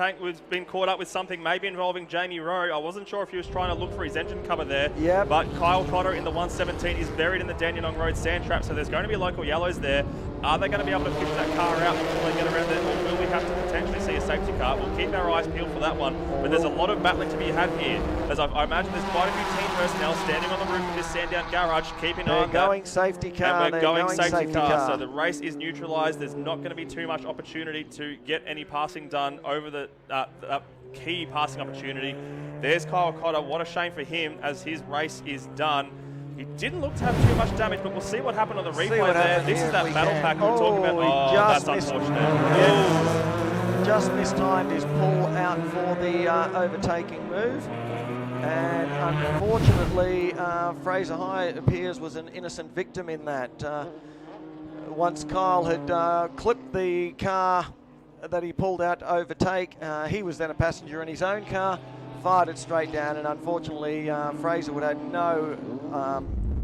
caught up with something maybe involving Jamie Rowe. I wasn't sure if he was trying to look for his engine cover there. Yeah. But Kyle Cotter in the 117 is buried in the Dandenong Road sand trap, so there's going to be local yellows there. Are they going to be able to fish that car out until they get around there, or will we have to potentially see a safety car? We'll keep our eyes peeled for that one. But there's a lot of battling to be had here, as I imagine there's quite a few team personnel standing on the roof of this Sandown garage, keeping an eye on that. They're going safety car. And we're going safety car. So the race is neutralised. There's not going to be too much opportunity to get any passing done over the key passing opportunity. There's Kyle Cotter. What a shame for him as his race is done. He didn't look to have too much damage, but we'll see what happened on the replay there. This is that battle pack we were talking about. Oh, that's unfortunate. Yes. Just mistimed his pull out for the overtaking move. And unfortunately, Fraser High, it appears, was an innocent victim in that. Once Kyle had clipped the car that he pulled out to overtake, he was then a passenger in his own car, fired it straight down, and unfortunately Fraser would have no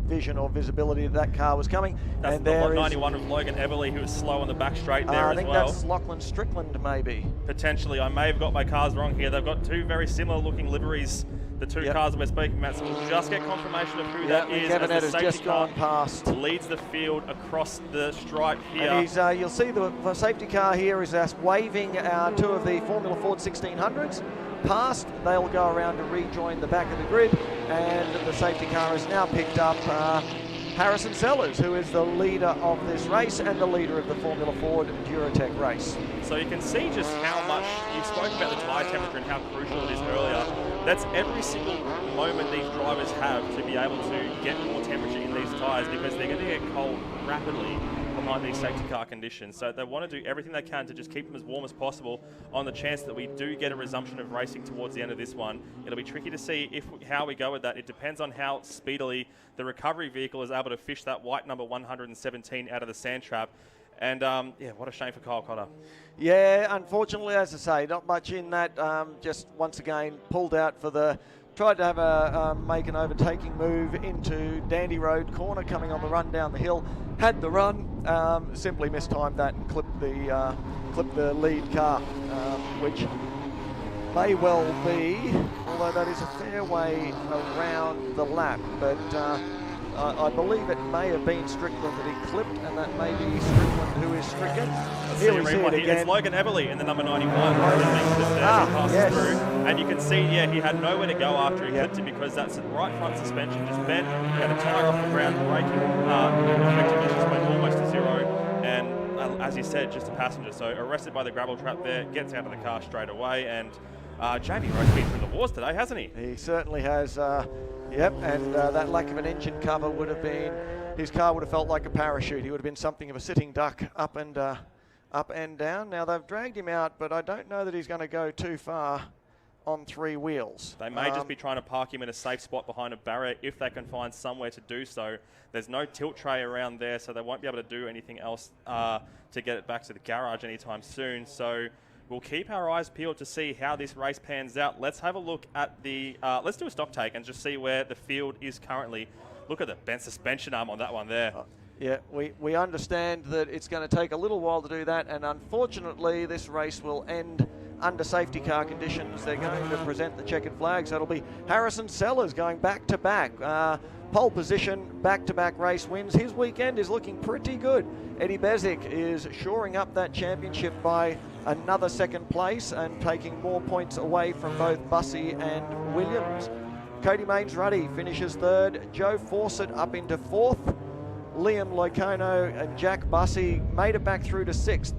vision or visibility that car was coming. That's and the there 191 of Logan Everly, who was slow on the back straight there as well. I think that's Lachlan Strickland, maybe. Potentially. I may have got my cars wrong here. They've got two very similar looking liveries, the two cars that we're speaking about, so we'll just get confirmation of who that is. Kevin as the has just gone past. Leads the field across the stripe here. And he's, you'll see the safety car here is us waving two of the Formula Ford 1600s past. They'll go around to rejoin the back of the grid, and the safety car has now picked up Harrison Sellers, who is the leader of this race and the leader of the Formula Ford Duratec race. So you can see just how much, you spoke about the tyre temperature and how crucial it is earlier. That's every single moment these drivers have to be able to get more temperature in these tyres, because they're going to get cold rapidly behind these safety car conditions. So they want to do everything they can to just keep them as warm as possible on the chance that we do get a resumption of racing towards the end of this one. It'll be tricky to see how we go with that. It depends on how speedily the recovery vehicle is able to fish that white number 117 out of the sand trap. And yeah, what a shame for Kyle Cotter. Yeah, unfortunately, as I say, not much in that. Just once again pulled out for the. Tried to have a make an overtaking move into Dandy Road corner, coming on the run down the hill. Had the run, simply mistimed that and clipped the lead car, which may well be although that is a fair way around the lap. But I believe it may have been Strickland that he clipped, and that may be Strickland who is stricken. Here we see it again. It's Logan Everly in the number 91. Passes through. And you can see, yeah, he had nowhere to go after he clipped him because that's right front suspension just bent. He had a tyre off the ground, braking effectively just went almost to zero. And as he said, just a passenger. So arrested by the gravel trap there, gets out of the car straight away. And Jamie Rowe's been through the wars today, hasn't he? He certainly has. Yep, and that lack of an engine cover would have been, his car would have felt like a parachute. He would have been something of a sitting duck up and down. Now they've dragged him out, but I don't know that he's going to go too far on three wheels. They may just be trying to park him in a safe spot behind a barrier if they can find somewhere to do so. There's no tilt tray around there, so they won't be able to do anything else to get it back to the garage anytime soon. So we'll keep our eyes peeled to see how this race pans out. Let's have a look at the, let's do a stock take and just see where the field is currently. Look at the bent suspension arm on that one there. Yeah, we understand that it's going to take a little while to do that, and unfortunately this race will end under safety car conditions. They're going to present the checkered flags. That'll be Harrison Sellers going back-to-back. Pole position, back-to-back race wins. His weekend is looking pretty good. Eddie Bezic is shoring up that championship by another second place and taking more points away from both Bussey and Williams. Cody Mains-Ruddy finishes third. Joe Fawcett up into fourth. Liam Locono and Jack Bussey made it back through to sixth.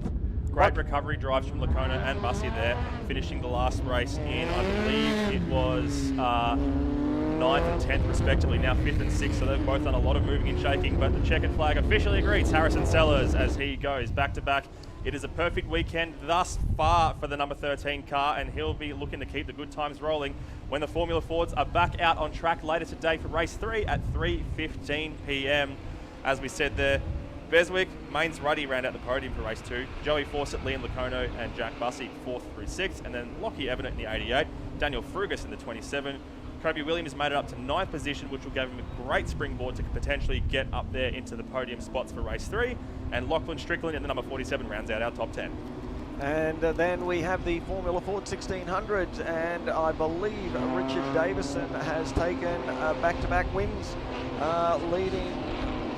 Great recovery drives from Locono and Bussey there, finishing the last race in, I believe it was 9th and 10th respectively, now 5th and 6th, so they've both done a lot of moving and shaking, but the checkered flag officially greets Harrison Sellers as he goes back-to-back. It is a perfect weekend thus far for the number 13 car, and he'll be looking to keep the good times rolling when the Formula Fords are back out on track later today for race 3 at 3:15 p.m. As we said there, Beswick, Mains-Ruddy round out the podium for race 2. Joey Fawcett, Liam Locono and Jack Bussey 4th through 6th. And then Lockie Evident in the 88. Daniel Frugas in the 27. Kobe Williams made it up to 9th position, which will give him a great springboard to potentially get up there into the podium spots for race 3. And Lachlan Strickland in the number 47 rounds out our top 10. And then we have the Formula Ford 1600s, and I believe Richard Davison has taken back-to-back wins, leading.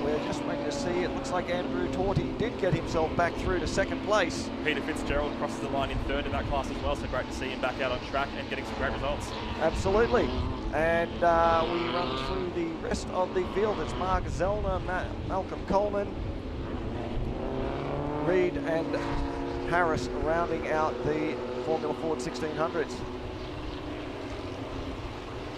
We're just waiting to see. It looks like Andrew Torty did get himself back through to second place. Peter Fitzgerald crosses the line in third in that class as well, so great to see him back out on track and getting some great results. Absolutely. And we run through the rest of the field. It's Mark Zellner, Malcolm Coleman, Reed and Harris rounding out the Formula Ford 1600s.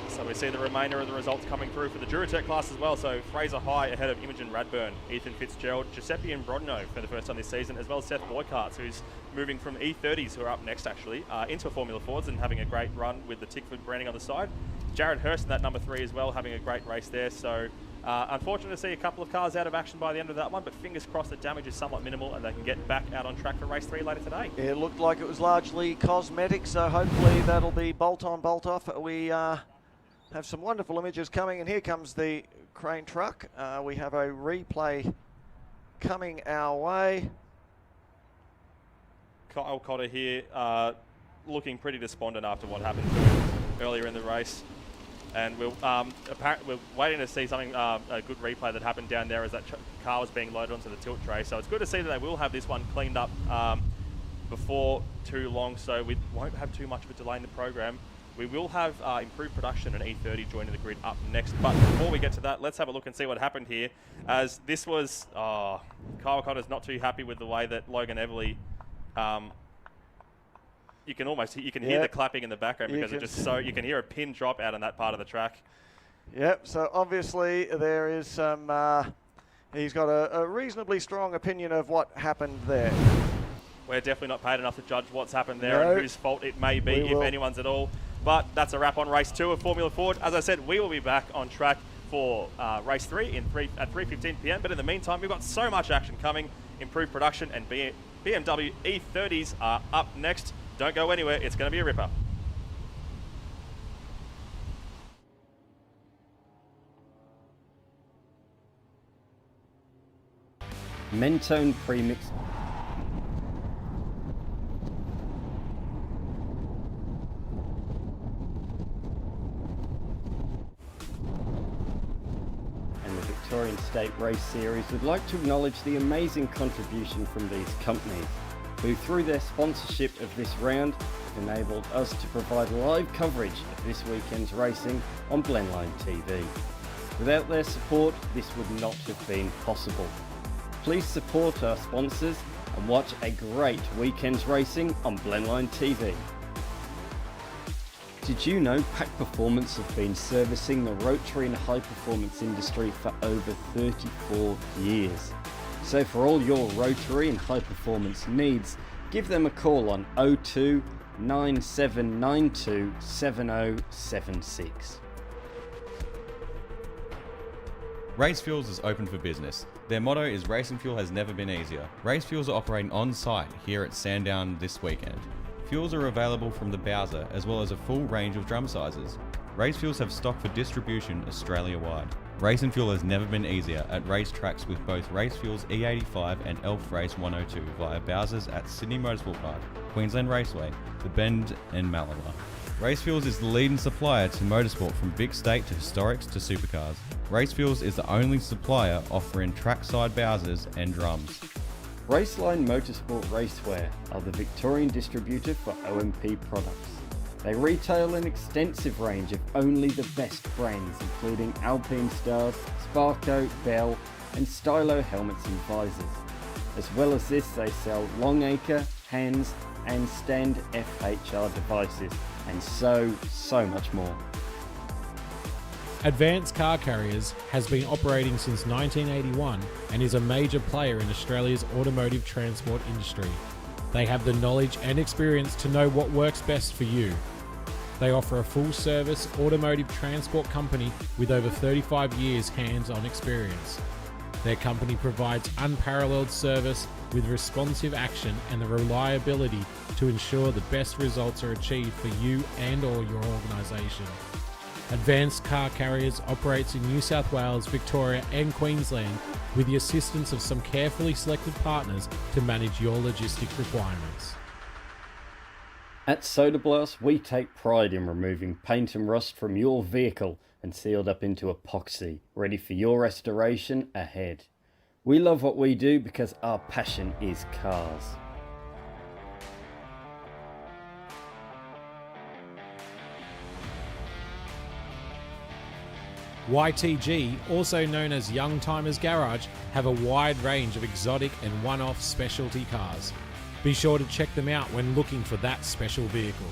So we see the remainder of the results coming through for the Duratec class as well. So Fraser High ahead of Imogen Radburn, Ethan Fitzgerald, Giuseppe Imbrodino for the first time this season, as well as Seth Boycarts, who's moving from E30s, who are up next actually, into Formula Fords and having a great run with the Tickford branding on the side. Jared Hurst in that number 3 as well, having a great race there. So unfortunate to see a couple of cars out of action by the end of that one, but fingers crossed the damage is somewhat minimal and they can get back out on track for race 3 later today. It looked like it was largely cosmetic, so hopefully that'll be bolt on, bolt off. We have some wonderful images coming, and here comes the crane truck. We have a replay coming our way. Kyle Cotter here looking pretty despondent after what happened to him earlier in the race. And we're waiting to see something, a good replay that happened down there as that car was being loaded onto the tilt tray. So it's good to see that they will have this one cleaned up before too long, so we won't have too much of a delay in the program. We will have improved production and E30 joining the grid up next. But before we get to that, let's have a look and see what happened here. As this was, Kyle Cotter's not too happy with the way that Logan Everly, you can hear the clapping in the background because it just you can hear a pin drop out on that part of the track. Yep, so obviously there is some, he's got a reasonably strong opinion of what happened there. We're definitely not paid enough to judge what's happened there and whose fault it may be, if anyone's at all. But that's a wrap on race 2 of Formula Ford. As I said, we will be back on track for race 3 at 3:15 p.m. But in the meantime, we've got so much action coming. Improved production and BMW E30s are up next. Don't go anywhere. It's going to be a ripper. Mentone premix. State Race Series would like to acknowledge the amazing contribution from these companies, who through their sponsorship of this round have enabled us to provide live coverage of this weekend's racing on Blendline TV. Without their support, this would not have been possible. Please support our sponsors and watch a great weekend's racing on Blendline TV. Did you know Pack Performance have been servicing the rotary and high performance industry for over 34 years? So for all your rotary and high performance needs, give them a call on 02 9792 7076. Race Fuels is open for business. Their motto is racing fuel has never been easier. Race Fuels are operating on site here at Sandown this weekend. Fuels are available from the Bowser as well as a full range of drum sizes. Race Fuels have stock for distribution Australia-wide. Racing fuel has never been easier at racetracks with both Race Fuels E85 and Elf Race 102 via Bowsers at Sydney Motorsport Park, Queensland Raceway, The Bend and Malabar. Race Fuels is the leading supplier to motorsport from big state to historics to supercars. Race Fuels is the only supplier offering trackside Bowsers and drums. Raceline Motorsport Racewear are the Victorian distributor for OMP products. They retail an extensive range of only the best brands including Alpine Stars, Sparco, Bell and Stylo helmets and visors. As well as this, they sell Longacre, Hands and Stand FHR devices and so much more. Advanced Car Carriers has been operating since 1981 and is a major player in Australia's automotive transport industry. They have the knowledge and experience to know what works best for you. They offer a full-service automotive transport company with over 35 years hands-on experience. Their company provides unparalleled service with responsive action and the reliability to ensure the best results are achieved for you and or your organisation. Advanced Car Carriers operates in New South Wales, Victoria and Queensland with the assistance of some carefully selected partners to manage your logistic requirements. At Soda Blast, we take pride in removing paint and rust from your vehicle and sealed up into epoxy, ready for your restoration ahead. We love what we do because our passion is cars. YTG, also known as Young Timers Garage, have a wide range of exotic and one-off specialty cars. Be sure to check them out when looking for that special vehicle.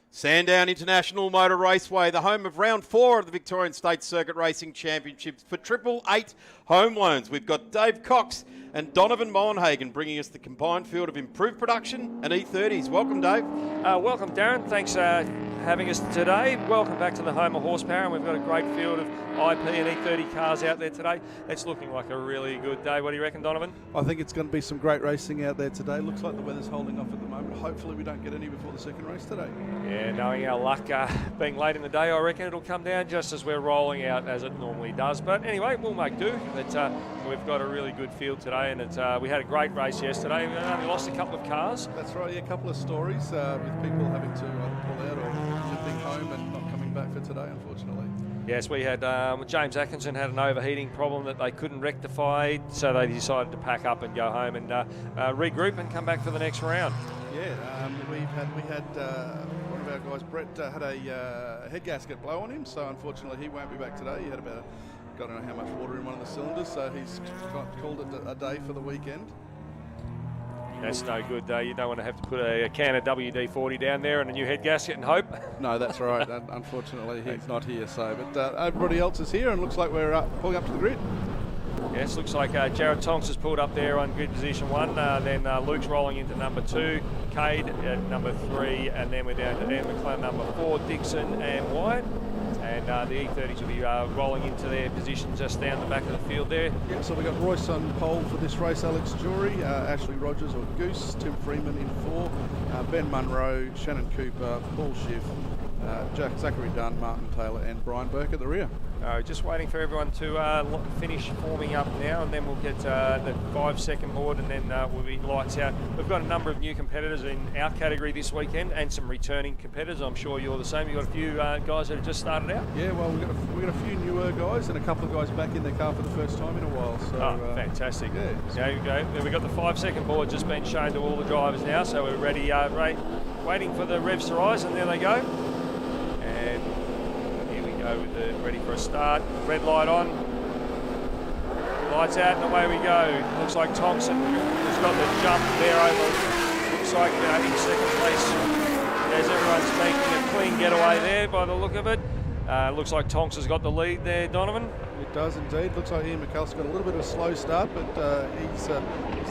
Sandown International Motor Raceway, the home of round 4 of the Victorian State Circuit Racing Championships for 888 home loans. We've got Dave Cox and Donovan Molenhagen bringing us the combined field of improved production and E30s. Welcome, Dave. Welcome, Darren. Thanks for having us today. Welcome back to the home of horsepower, and we've got a great field of IP and E30 cars out there today. It's looking like a really good day. What do you reckon, Donovan? I think it's going to be some great racing out there today. Looks like the weather's holding off at the moment. Hopefully we don't get any before the second race today. Yeah, Yeah, knowing our luck being late in the day, I reckon it'll come down just as we're rolling out as it normally does. But anyway, we'll make do. But we've got a really good field today, and we had a great race yesterday. We only lost a couple of cars. That's right, yeah, a couple of stories with people having to pull out or shipping home and not coming back for today, unfortunately. Yes, we had James Atkinson had an overheating problem that they couldn't rectify, so they decided to pack up and go home and regroup and come back for the next round. Yeah, we had one of our guys, Brett, had a head gasket blow on him, so unfortunately he won't be back today. He had about, God, I don't know how much water in one of the cylinders, so he's called it a day for the weekend. That's no good. You don't want to have to put a can of WD-40 down there and a new head gasket and hope. No, that's right. Unfortunately, he's not here. So, but everybody else is here, and looks like we're pulling up to the grid. Yes, looks like Jared Tonks has pulled up there on grid position 1. Then Luke's rolling into number 2, Cade at number 3, and then we're down to Dan McClellan number 4, Dixon and Wyatt. And the E30s will be rolling into their positions just down the back of the field there. Yeah, so we've got Royce on pole for this race, Alex Jury, Ashley Rogers or Goose, Tim Freeman in 4, Ben Munro, Shannon Cooper, Paul Schiff, Zachary Dunn, Martin Taylor and Brian Burke at the rear. Just waiting for everyone to finish forming up now, and then we'll get the 5-second board, and then we'll be lights out. We've got a number of new competitors in our category this weekend, and some returning competitors. I'm sure you're the same. You've got a few guys that have just started out. Yeah, well, we've got a few newer guys and a couple of guys back in their car for the first time in a while. So, fantastic. Yeah. There you go. We've got the 5-second board just been shown to all the drivers now, so we're ready, waiting for the revs to rise, and there they go. And here we go with the ready for a start. Red light on. Lights out and away we go. Looks like Thompson has got the jump there over. Looks like in second place as everyone's making a clean getaway there by the look of it. Looks like Tonks has got the lead there, Donovan. It does indeed. Looks like Ian McCall's got a little bit of a slow start, but he's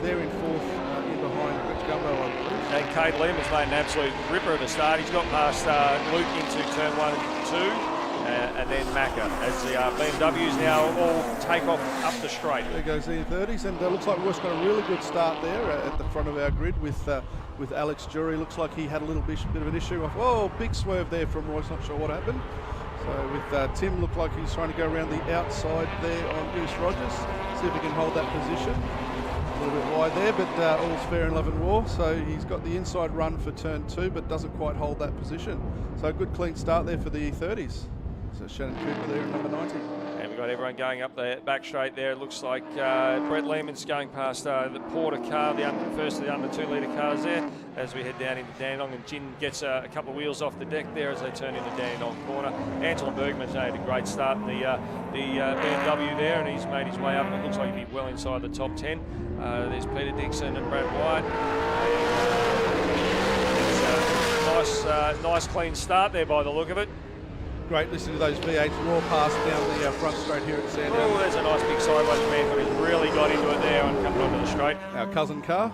there in 4th in behind Rich Gumbo, I believe. And Cade Lehman's made an absolute ripper of a start. He's got past Luke into turn 1 and 2, and then Macca as the BMWs now all take off up the straight. There goes the E30s, and looks like Royce got a really good start there at the front of our grid with Alex Jury. Looks like he had a little bit of an issue. Oh, big swerve there from Royce. Not sure what happened. So with Tim, looked like he's trying to go around the outside there on Goose Rogers. See if he can hold that position. A little bit wide there, but all's fair in love and war. So he's got the inside run for turn 2, but doesn't quite hold that position. So a good clean start there for the E30s. So Shannon Cooper there at number 90. And we've got everyone going up the back straight there. It looks like Brett Lehman's going past the Porter car, the first of the under 2 litre cars there, as we head down into Dandenong, and Jin gets a couple of wheels off the deck there as they turn into Dandenong corner. Anton Bergman's made a great start in the BMW there, and he's made his way up, and it looks like he'll be well inside the top 10. There's Peter Dixon and Brad White. It's a nice clean start there by the look of it. Great listening to those V8s raw pass down the front straight here at Sandown. Oh, there's a nice big sideways man who really got into it there and coming onto the straight. Our cousin car.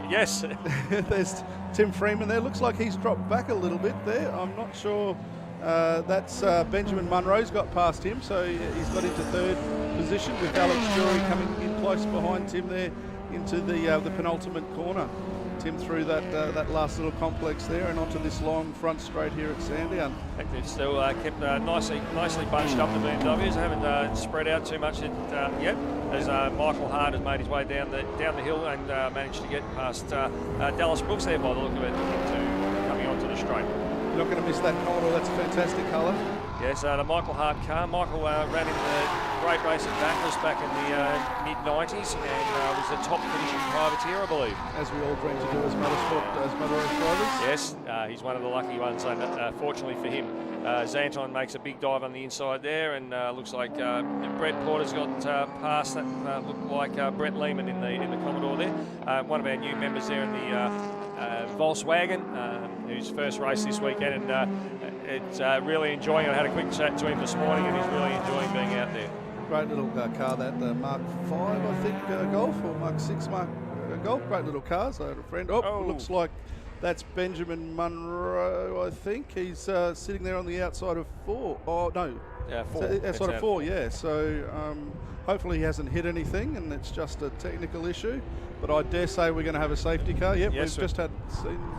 Yes. There's Tim Freeman there. Looks like he's dropped back a little bit there. I'm not sure. That's Benjamin Munro's got past him, so he's got into 3rd position with Alex Jury coming in close behind Tim there into the penultimate corner. Tim through that last little complex there and onto this long front straight here at Sandown. I think they've still kept nicely bunched up the BMWs. They haven't spread out too much yet, as Michael Hart has made his way down the hill and managed to get past Dallas Brooks there by the look of it, coming onto the straight. You're not going to miss that colour. That's a fantastic colour. Yes, the Michael Hart car. Michael ran in the great race at Bathurst back in the mid-90s and was the top finishing privateer, I believe. As we all dream to do as motor race drivers. Yes, he's one of the lucky ones, and fortunately for him, Xanton makes a big dive on the inside there, and looks like Brett Porter's got past that. Looked like Brett Lehman in the Commodore there. One of our new members there in the Volkswagen, whose first race this weekend, and it's really enjoying it. I had a quick chat to him this morning, and he's really enjoying being out there. Great little car, that Mark 5, I think, Golf, or Mark 6 Golf. Great little car, so a friend. Looks like that's Benjamin Munro, I think. He's sitting there on the outside of 4. Oh, no. 4. That's sort of 4, yeah. So hopefully he hasn't hit anything and it's just a technical issue. But I dare say we're going to have a safety car. Yep, yes, we've just had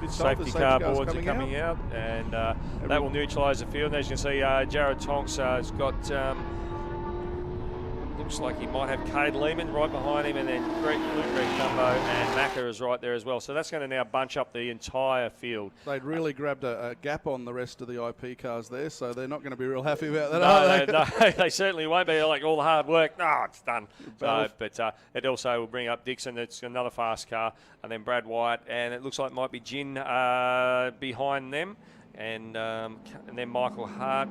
safety car boards are coming out, and that will neutralise the field. And as you can see, Jared Tonks has got, looks like he might have Cade Lehman right behind him, and then Greg Cumbo and Macca is right there as well. So that's going to now bunch up the entire field. They'd really grabbed a gap on the rest of the IP cars there, so they're not going to be real happy about that, are they? No, they certainly won't be. Like all the hard work, no, it's done. So, but it also will bring up Dixon. It's another fast car, and then Brad White, and it looks like it might be Jin behind them, and then Michael Hart,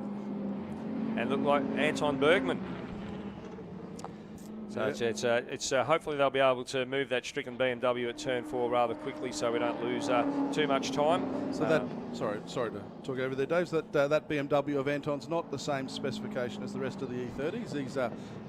and look like Anton Bergman. So it's hopefully they'll be able to move that stricken BMW at turn 4 rather quickly, so we don't lose too much time. So sorry to talk over there, Dave. That BMW of Anton's not the same specification as the rest of the E30s. He's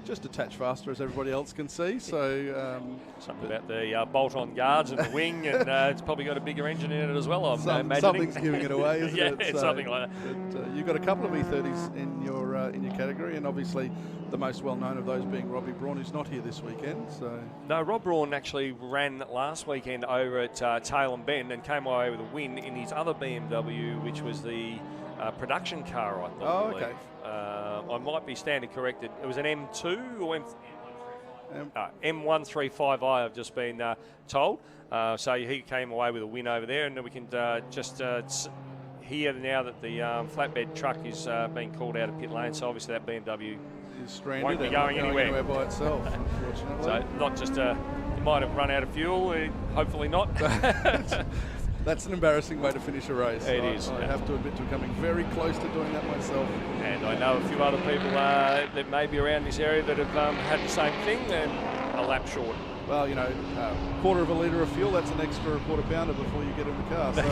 just a touch faster, as everybody else can see. So something about the bolt-on guards and the wing, and it's probably got a bigger engine in it as well. I'm imagining something's giving it away, isn't it? Yeah, so, something like that. But, you've got a couple of E30s in your category, and obviously the most well-known of those being Robbie Braun, who's not here this weekend. So no, Rob Braun actually ran last weekend over at Tailem Bend and came away with a win in his other BMW, which was the production car, I thought. Oh, okay. I might be standing corrected. It was an M2 or M135i, I've just been told. So he came away with a win over there, and then we can just hear now that the flatbed truck is being called out of pit lane, so obviously that BMW is stranded, won't be going anywhere by itself, unfortunately. So not just it might have run out of fuel, hopefully not. That's an embarrassing way to finish a race. It is. I have to admit to coming very close to doing that myself. And I know a few other people that may be around this area that have had the same thing and a lap short. Well, quarter of a litre of fuel, that's an extra quarter pounder before you get in the car. So,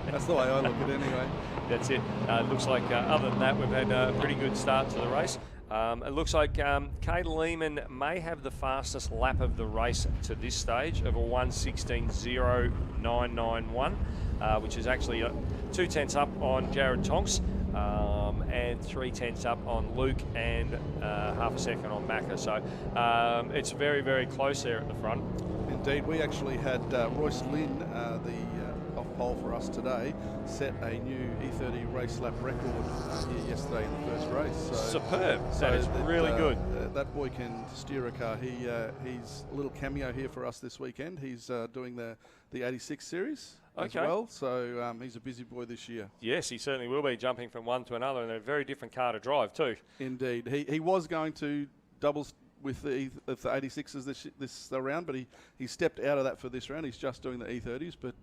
that's the way I look at it anyway. That's it. It looks like other than that, we've had a pretty good start to the race. It looks like Cade Lehman may have the fastest lap of the race to this stage of a 1:16.0991, which is actually 2 tenths up on Jared Tonks and 3 tenths up on Luke and half a second on Macca. So it's very, very close there at the front. Indeed, we actually had Royce Lynn, the off-pole for us today, set a new E30 race lap record here yesterday in the first race. So, superb. That is really good. That boy can steer a car. He's a little cameo here for us this weekend. He's doing the 86 series as well, so he's a busy boy this year. Yes, he certainly will be, jumping from one to another, and a very different car to drive too. Indeed. He was going to doubles with the 86s this round, but he stepped out of that for this round. He's just doing the E30s, but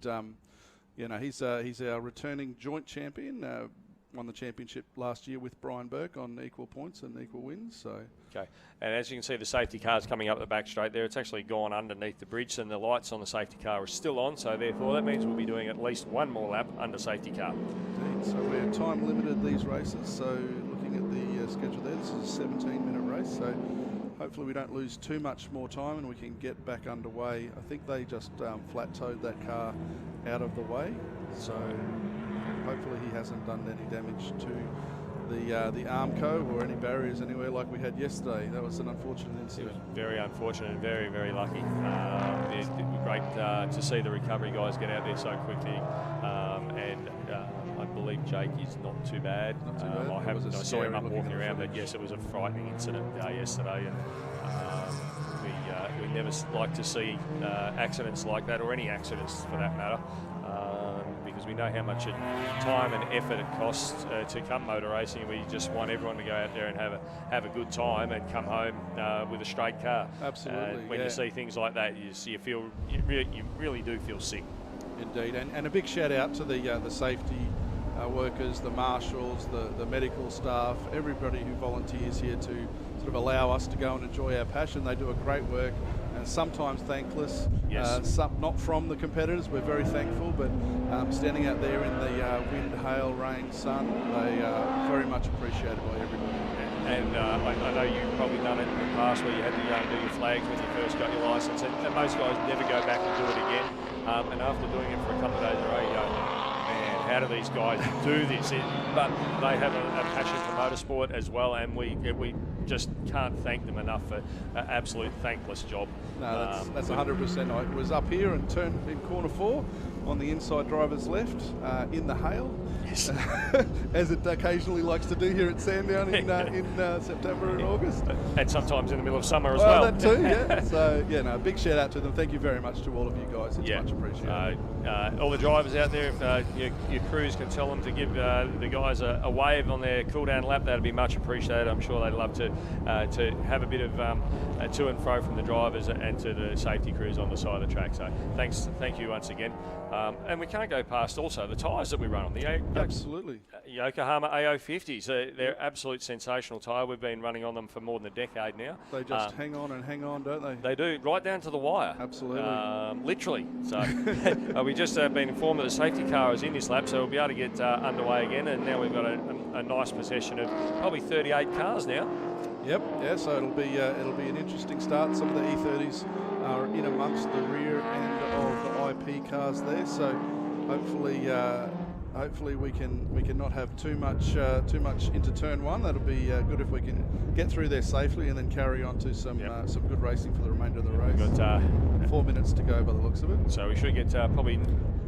he's our returning joint champion. Won the championship last year with Brian Burke on equal points and equal wins. So okay, and as you can see, the safety car's coming up the back straight there. It's actually gone underneath the bridge, and the lights on the safety car are still on. So therefore, that means we'll be doing at least one more lap under safety car. Indeed. So we're time limited these races. So looking at the schedule there, this is a 17-minute race. So hopefully we don't lose too much more time and we can get back underway. I think they just flat-towed that car out of the way. So hopefully he hasn't done any damage to the Armco or any barriers anywhere like we had yesterday. That was an unfortunate incident. It was very unfortunate and very, very lucky. It was great to see the recovery guys get out there so quickly. I believe Jake is not too bad. I saw him up walking around, but yes, it was a frightening incident yesterday. And we never like to see accidents like that, or any accidents for that matter. Because we know how much time and effort it costs to come motor racing. We just want everyone to go out there and have a good time and come home with a straight car. Absolutely. When you see things like that, you really do feel sick. Indeed, and a big shout out to the safety workers, the marshals, the medical staff, everybody who volunteers here to sort of allow us to go and enjoy our passion. They do a great work. And sometimes thankless, some not from the competitors. We're very thankful, but standing out there in the wind, hail, rain, sun, they are very much appreciated by everybody. And I know you've probably done it in the past where you had to do your flags when you first got your licence, and most guys never go back and do it again. And after doing it for a couple of days in a row, you go, man, how do these guys do this? But they have a passion for motorsport as well, and we just can't thank them enough for an absolute thankless job. No, that's 100%. I was up here and turned in corner 4 on the inside driver's left in the hail, yes. As it occasionally likes to do here at Sandown in September and August. And sometimes in the middle of summer as well. That too, yeah. So, yeah, no, big shout out to them. Thank you very much to all of you guys. It's much appreciated. All the drivers out there, if your crews can tell them to give the guys a wave on their cool-down lap, that'd be much appreciated. I'm sure they'd love to have a bit of to and fro from the drivers and to the safety crews on the side of the track. So thank you once again. And we can't go past also the tyres that we run on. The Absolutely. Yokohama AO50s. They're absolute sensational tyre. We've been running on them for more than a decade now. They just hang on and hang on, don't they? They do, right down to the wire. Absolutely. Literally. So we just been informed that the safety car is in this lap, so we'll be able to get underway again. And now we've got a nice possession of probably 38 cars now. Yep. Yeah. So it'll be an interesting start. Some of the E30s are in amongst the rear end of the IP cars there. So hopefully we can not have too much into turn 1. That'll be good if we can get through there safely and then carry on to some good racing for the remainder of the race. We've got 4 minutes to go by the looks of it. So we should get probably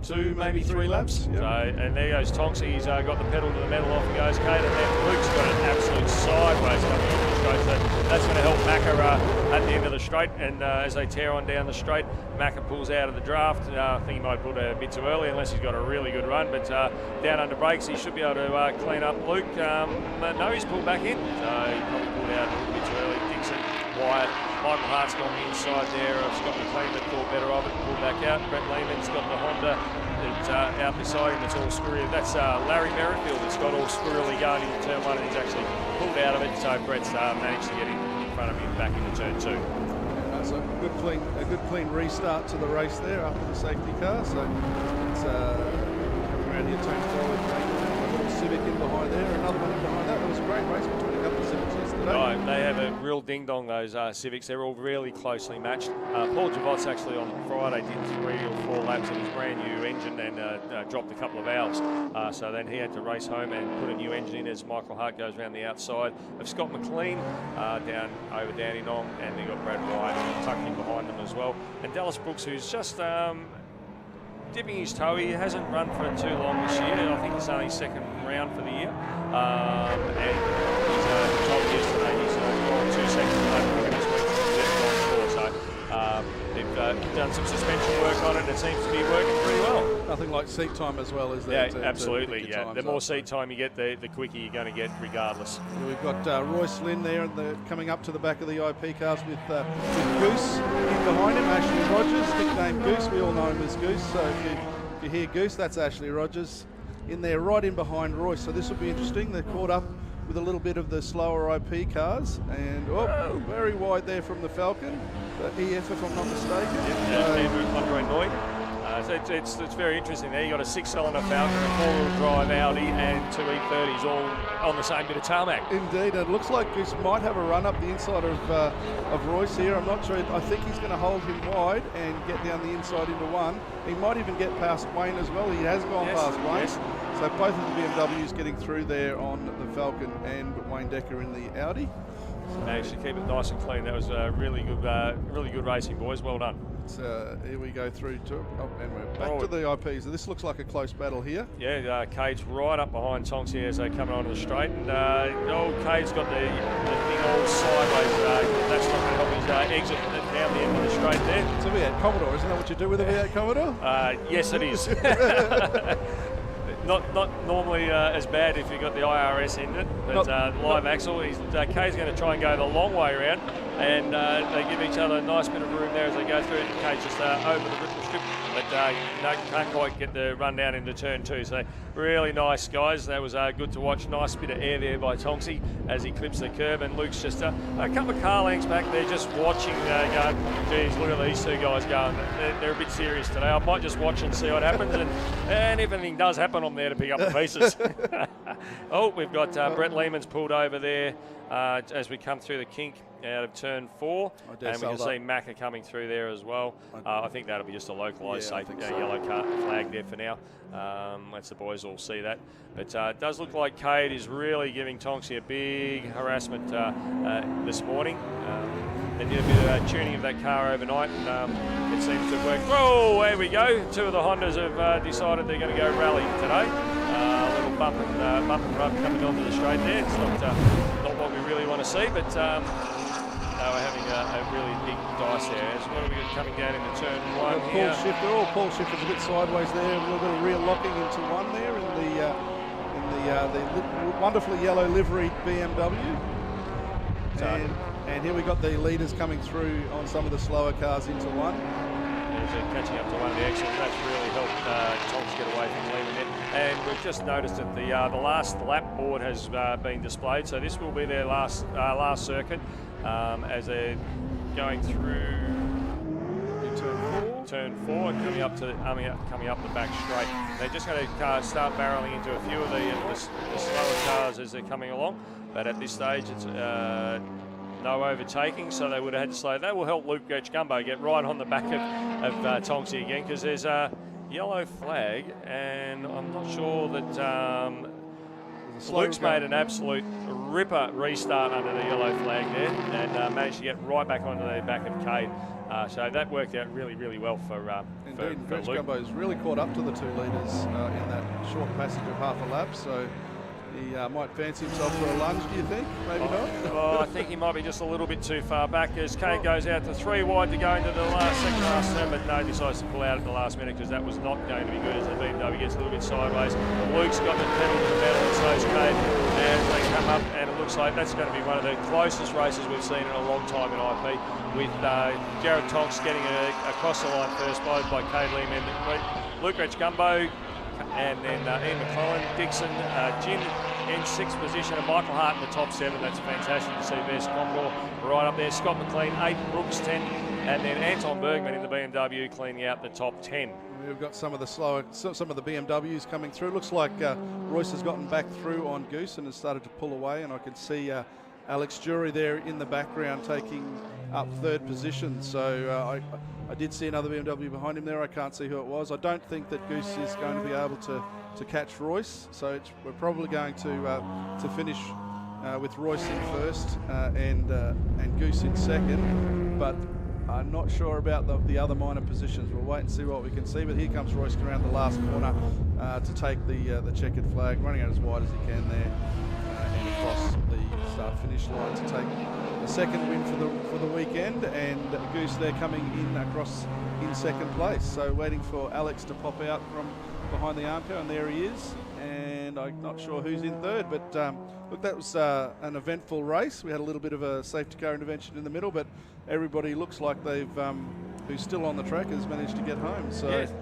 2, maybe 3 laps. Yep. So, and there goes Tonksy. He's got the pedal to the metal. Off he goes, Kate, and then Luke's got an absolute sideways coming into the straight. So that's going to help Macca at the end of the straight. And as they tear on down the straight, Macca pulls out of the draft. I think he might pull it a bit too early unless he's got a really good run. But down under brakes, he should be able to clean up Luke. No, he's pulled back in. So he probably pulled out a little bit too early. Dixon, Wyatt, Michael Hart's got the inside there. Scott McLean that thought better of it, pulled back out. Brett Lehman's got the Honda that's out beside him. It's all squirrely. That's Larry Merrifield that's got all squirrely going into turn 1, and he's actually pulled out of it. So Brett's managed to get in front of him back into turn 2. So a good clean restart to the race there after the safety car. So it's coming around here, turn 4 with a little Civic in behind there, another one in behind that. It was a great race between a couple of Civics yesterday. No, they have a real ding-dong, those Civics. They're all really closely matched. Paul Javot's actually on Friday did 3 or 4 laps in his brand new engine and dropped a couple of valves. So then he had to race home and put a new engine in as Michael Hart goes around the outside of Scott McLean down over Dandenong, and they got Brad Wyatt tucked in behind them as well. And Dallas Brooks, who's just dipping his toe. He hasn't run for too long this year. I think it's only his 2nd round for the year. And he's told yesterday he's gone 2 seconds over this week. So they've done some suspension work on it. It seems to be working pretty well. Nothing like seat time as well, is there? Yeah, absolutely. Yeah, the more seat time you get, the quicker you're going to get, regardless. We've got Royce Lynn there, coming up to the back of the IP cars with Goose in behind him. Ashley Rogers, nicknamed Goose. We all know him as Goose. So if you hear Goose, that's Ashley Rogers in there, right in behind Royce. So this will be interesting. They're caught up with a little bit of the slower IP cars, and very wide there from the Falcon, the EF if I'm not mistaken. Yeah, Andre Noy. It's very interesting there. You got a 6-cylinder Falcon, a 4-wheel drive Audi, and 2 E30s all on the same bit of tarmac. Indeed, and it looks like Goose might have a run up the inside of Royce here. I'm not sure. I think he's going to hold him wide and get down the inside into 1. He might even get past Wayne as well. He has gone past Wayne. Yes. So both of the BMWs getting through there on the Falcon and Wayne Decker in the Audi. Managed to keep it nice and clean. That was really good racing, boys. Well done. Here we go through to, and we're back to the IPs. This looks like a close battle here. Yeah, Cade's right up behind Tonksy as they come onto the straight, and Cade's got the big old sideways. That's not going to help his exit down the end of the straight there. It's a V8 Commodore, isn't that what you do with a V8 Commodore? Yes, it is. Not normally as bad if you've got the IRS in it, but live axle. Kay's going to try and go the long way around, and they give each other a nice bit of room there as they go through it. Kay's just over the ripple strip, but can't quite get the run down into turn 2. So really nice, guys. That was good to watch. Nice bit of air there by Tonksy as he clips the curb, and Luke's just a couple of car lengths back there just watching, going, geez, look at these 2 guys going. They're a bit serious today. I might just watch and see what happens, and if anything does happen, I'm there to pick up the pieces. We've got Brett Lehman's pulled over there as we come through the kink out of turn 4, dare and we can sell see that. Macca coming through there as well. I think that'll be just a localised Yeah, I safe think so. yellow flag there for now. Lets the boys all see that. But it does look like Cade is really giving Tonksy a big harassment this morning. They did a bit of tuning of that car overnight, and it seems to have worked. Whoa, there we go. 2 of the Hondas have decided they're going to go rally today. A little bump and rub coming onto the straight there. It's not what we really want to see, but they were having a really big dice there. As what are we got coming down into turn 1 here? All Paul shifters a bit sideways there, a little bit of rear locking into one there in the wonderfully yellow liveried BMW. And here we got the leaders coming through on some of the slower cars into one. Catching up to one of the axles, that's really helped Tonks get away from leaving it. And we've just noticed that the last lap board has been displayed, so this will be their last circuit as they're going through turn 4 and coming up the back straight. They're just going to start barreling into a few of the slower cars as they're coming along, but at this stage it's no overtaking, so they would have had to slow. That will help Luke Gumbo get right on the back of Tonksy again, because there's a yellow flag, and I'm not sure that Luke's made an absolute ripper restart under the yellow flag there, and managed to get right back onto the back of Cade. So that worked out really, really well for Indeed, for Luke. Gumbo's really caught up to the 2 leaders in that short passage of half a lap, so he might fancy himself for a lunge, do you think? Maybe not? I think he might be just a little bit too far back as Cade goes out to 3 wide to go into the second last turn, but no, decides to pull out at the last minute because that was not going to be good as the BMW gets a little bit sideways. Luke's got the pedal to the metal, and so's Cade, and they come up, and it looks like that's going to be one of the closest races we've seen in a long time in IP, with Jared Tonks getting across the line first by Cade Lehman, Luke Gumbo, and then Ian McClellan, Dixon, Jim in 6th position, and Michael Hart in the top 7. That's fantastic to see Bess Commodore right up there. Scott McLean 8, Brooks 10, and then Anton Bergman in the BMW cleaning out the top 10. We've got some of the BMWs coming through. Looks like Royce has gotten back through on Goose and has started to pull away, and I can see Alex Jury there in the background taking up 3rd position. So I did see another BMW behind him there. I can't see who it was. I don't think that Goose is going to be able to catch Royce, so we're probably going to finish with Royce in first and Goose in second, but I'm not sure about the other minor positions. We'll wait and see what we can see, but here comes Royce around the last corner to take the checkered flag, running out as wide as he can there and across the start-finish line to take the second win for the weekend, and Goose there coming in across in second place. So waiting for Alex to pop out from behind the armco, and there he is, and I'm not sure who's in 3rd, but look, that was an eventful race. We had a little bit of a safety car intervention in the middle, but everybody looks like they've who's still on the track has managed to get home. So yes.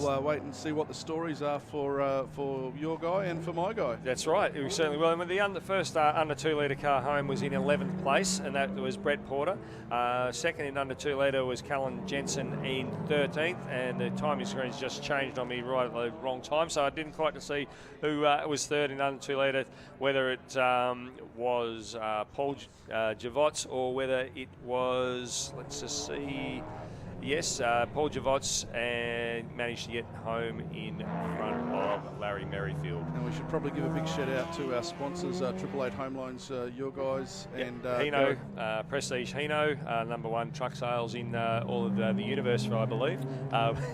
we'll wait and see what the stories are for your guy and for my guy. That's right, we certainly will. And the first under 2 litre car home was in 11th place, and that was Brett Porter. Second in under 2 litre was Callan Jensen in 13th, and the timing screen's just changed on me right at the wrong time, so I didn't quite see who was 3rd in under 2 litre, whether it was Paul Javots or whether it was, let's just see. Yes, Paul Javots, and managed to get home in front of Larry Merrifield. And we should probably give a big shout out to our sponsors, 888 Home Loans, your guys, and Hino, Prestige Hino, #1 truck sales in all of the universe, I believe.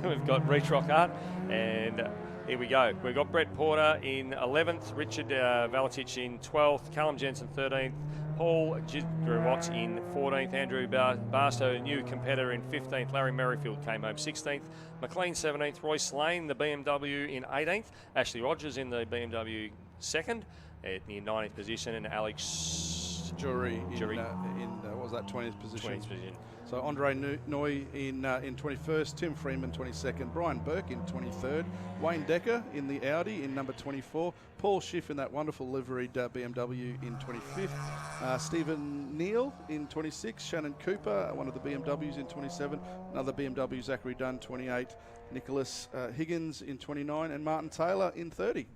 We've got Reach Rock Art, and here we go. We've got Brett Porter in 11th, Richard Valetich in 12th, Callum Jensen 13th, Paul Javots in 14th, Andrew Barstow, a new competitor, in 15th, Larry Merrifield came home 16th, McLean 17th, Royce Lane, the BMW, in 18th, Ashley Rogers in the BMW 2nd, at the 19th position, and Alex Jury in what was that, 20th position? 20th position. So Andre Noy in 21st, Tim Freeman 22nd, Brian Burke in 23rd, Wayne Decker in the Audi in number 24, Paul Schiff in that wonderful liveried BMW in 25th, Stephen Neal in 26, Shannon Cooper, one of the BMWs, in 27, another BMW, Zachary Dunn 28, Nicholas Higgins in 29, and Martin Taylor in 30.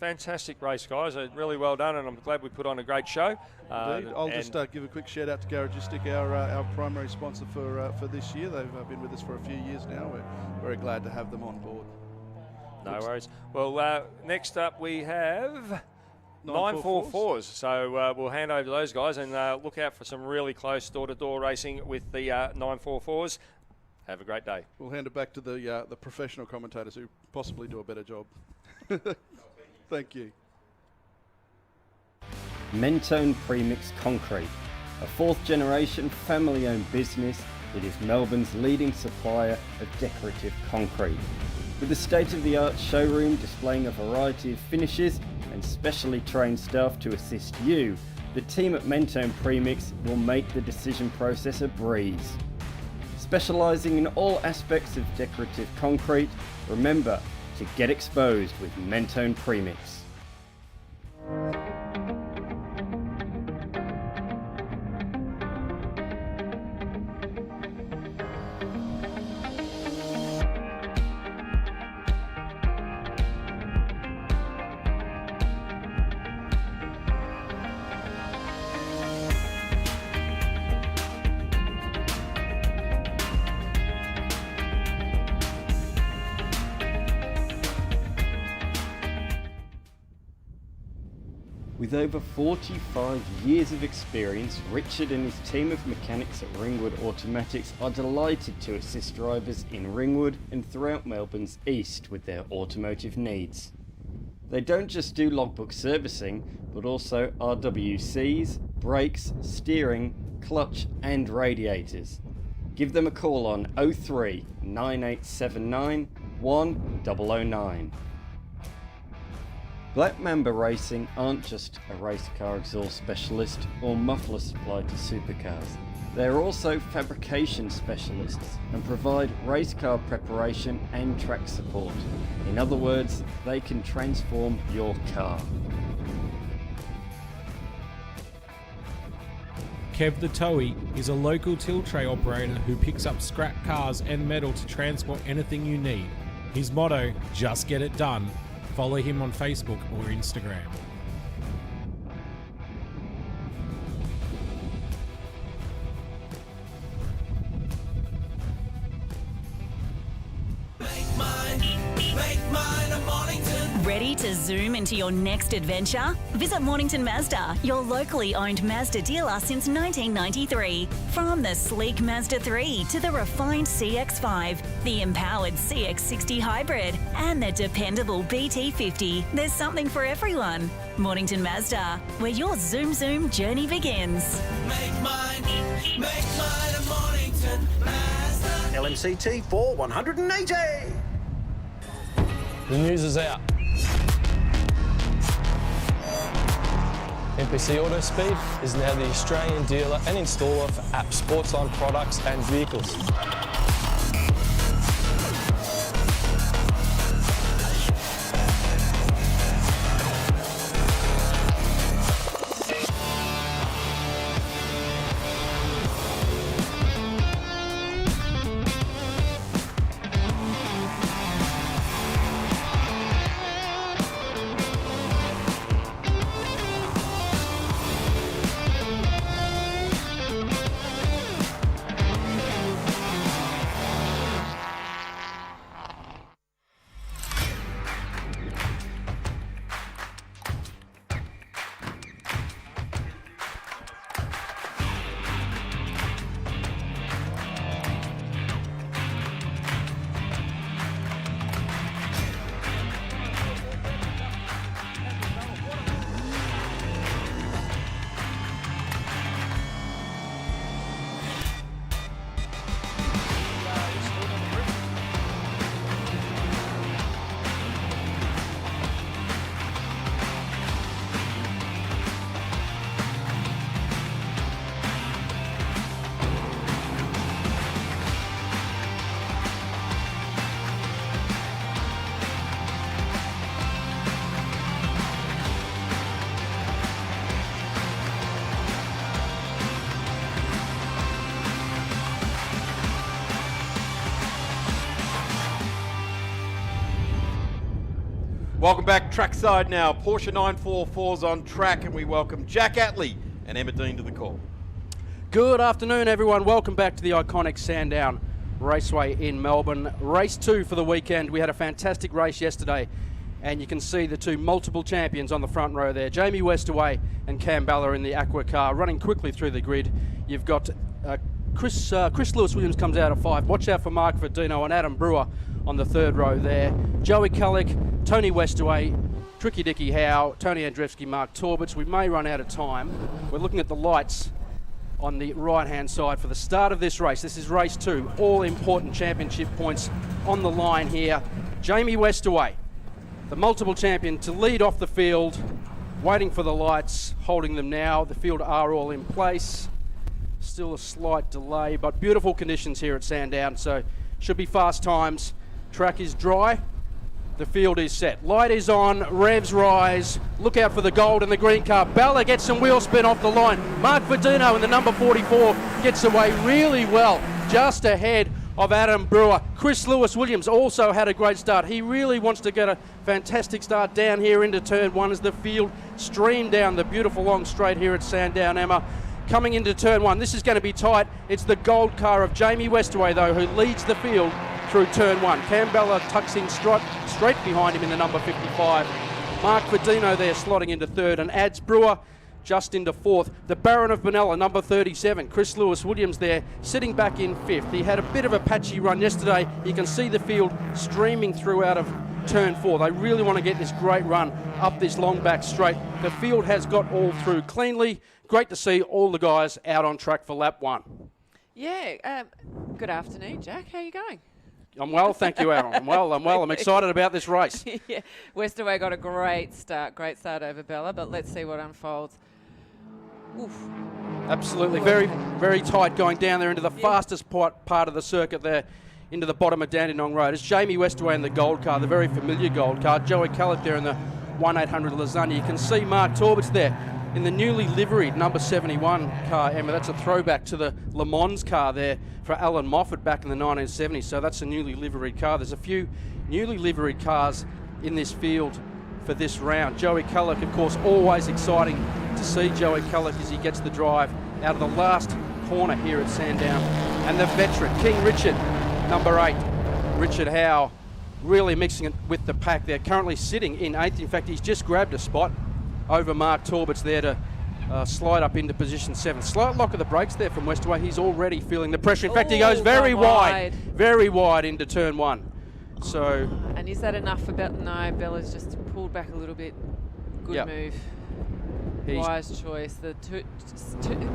fantastic race, guys. Really well done, and I'm glad we put on a great show. Indeed. I'll just give a quick shout out to Garagistic, our primary sponsor for this year. They've been with us for a few years now. We're very glad to have them on board. No worries. Well, next up we have 944s. So we'll hand over to those guys and look out for some really close door-to-door racing with the 944s. Have a great day. We'll hand it back to the professional commentators who possibly do a better job. Thank you. Mentone Premix Concrete, a fourth-generation family-owned business. It is Melbourne's leading supplier of decorative concrete. With a state-of-the-art showroom displaying a variety of finishes and specially trained staff to assist you, the team at Mentone Premix will make the decision process a breeze. Specialising in all aspects of decorative concrete, remember to get exposed with Mentone Premix. With over 45 years of experience, Richard and his team of mechanics at Ringwood Automatics are delighted to assist drivers in Ringwood and throughout Melbourne's east with their automotive needs. They don't just do logbook servicing, but also RWCs, brakes, steering, clutch and radiators. Give them a call on 03 9879 1009. Black Mamba Racing aren't just a race car exhaust specialist or muffler supply to supercars. They are also fabrication specialists and provide race car preparation and track support. In other words, they can transform your car. Kev the Towie is a local till tray operator who picks up scrap cars and metal to transport anything you need. His motto, just get it done. Follow him on Facebook or Instagram. Ready to zoom into your next adventure? Visit Mornington Mazda, your locally owned Mazda dealer since 1993. From the sleek Mazda 3 to the refined CX-5, the empowered CX-60 hybrid, and the dependable BT50, there's something for everyone. Mornington Mazda, where your zoom journey begins. Make mine a Mornington Mazda. LMCT 4180. The news is out. MPC Auto Speed is now the Australian dealer and installer for app sportsline products and vehicles. Welcome back trackside now. Porsche 944's on track, and we welcome Jack Atlee and Emma Dean to the call. Good afternoon, everyone. Welcome back to the iconic Sandown Raceway in Melbourne. Race 2 for the weekend. We had a fantastic race yesterday, and you can see the two multiple champions on the front row there. Jamie Westaway and Cam Balla in the Aqua car, running quickly through the grid. You've got Chris Lewis-Williams comes out of 5. Watch out for Mark Verdino and Adam Brewer on the third row there. Joey Cullick, Tony Westaway, Tricky Dicky Howe, Tony Andrzejewski, Mark Torbitz. We may run out of time. We're looking at the lights on the right-hand side for the start of this race. This is race 2. All important championship points on the line here. Jamie Westaway, the multiple champion, to lead off the field, waiting for the lights, holding them now. The field are all in place. Still a slight delay, but beautiful conditions here at Sandown, so should be fast times. Track is dry. The field is set. Light is on. Revs rise. Look out for the gold and the green car. Balla gets some wheel spin off the line. Mark Verdino in the number 44 gets away really well, just ahead of Adam Brewer. Chris Lewis-Williams also had a great start. He really wants to get a fantastic start down here into turn 1 as the field streamed down the beautiful long straight here at Sandown, Emma. Coming into turn 1, this is going to be tight. It's the gold car of Jamie Westaway, though, who leads the field through turn 1. Cam Balla tucks in straight behind him in the number 55. Mark Verdino there slotting into third, and adds Brewer just into fourth. The Baron of Benalla, number 37, Chris Lewis-Williams there, sitting back in fifth. He had a bit of a patchy run yesterday. You can see the field streaming through out of turn 4. They really want to get this great run up this long back straight. The field has got all through cleanly. Great to see all the guys out on track for lap 1. Yeah, good afternoon, Jack. How are you going? I'm well, thank you, Aaron. I'm well. I'm excited about this race. Yeah, Westaway got a great start over Balla, but let's see what unfolds. Oof. Absolutely, very, very tight going down there into the fastest part of the circuit there, into the bottom of Dandenong Road. It's Jamie Westaway in the gold car, the very familiar gold car. Joey Cullick there in the 1800 Lasagna. You can see Mark Torbitz there in the newly liveried number 71 car, Emma. That's a throwback to the Le Mans car there for Alan Moffat back in the 1970s. So that's a newly liveried car. There's a few newly liveried cars in this field for this round. Joey Cullick, of course, always exciting to see Joey Cullick as he gets the drive out of the last corner here at Sandown. And the veteran, King Richard, number 8, Richard Howe, really mixing it with the pack there, currently sitting in 8th. In fact, he's just grabbed a spot over Mark Torbitz there to slide up into position 7. Slight lock of the brakes there from Westaway. He's already feeling the pressure. In fact, he goes very wide into turn 1. So. And is that enough for Bella? No, Bella's just pulled back a little bit. Good move. Wise choice. The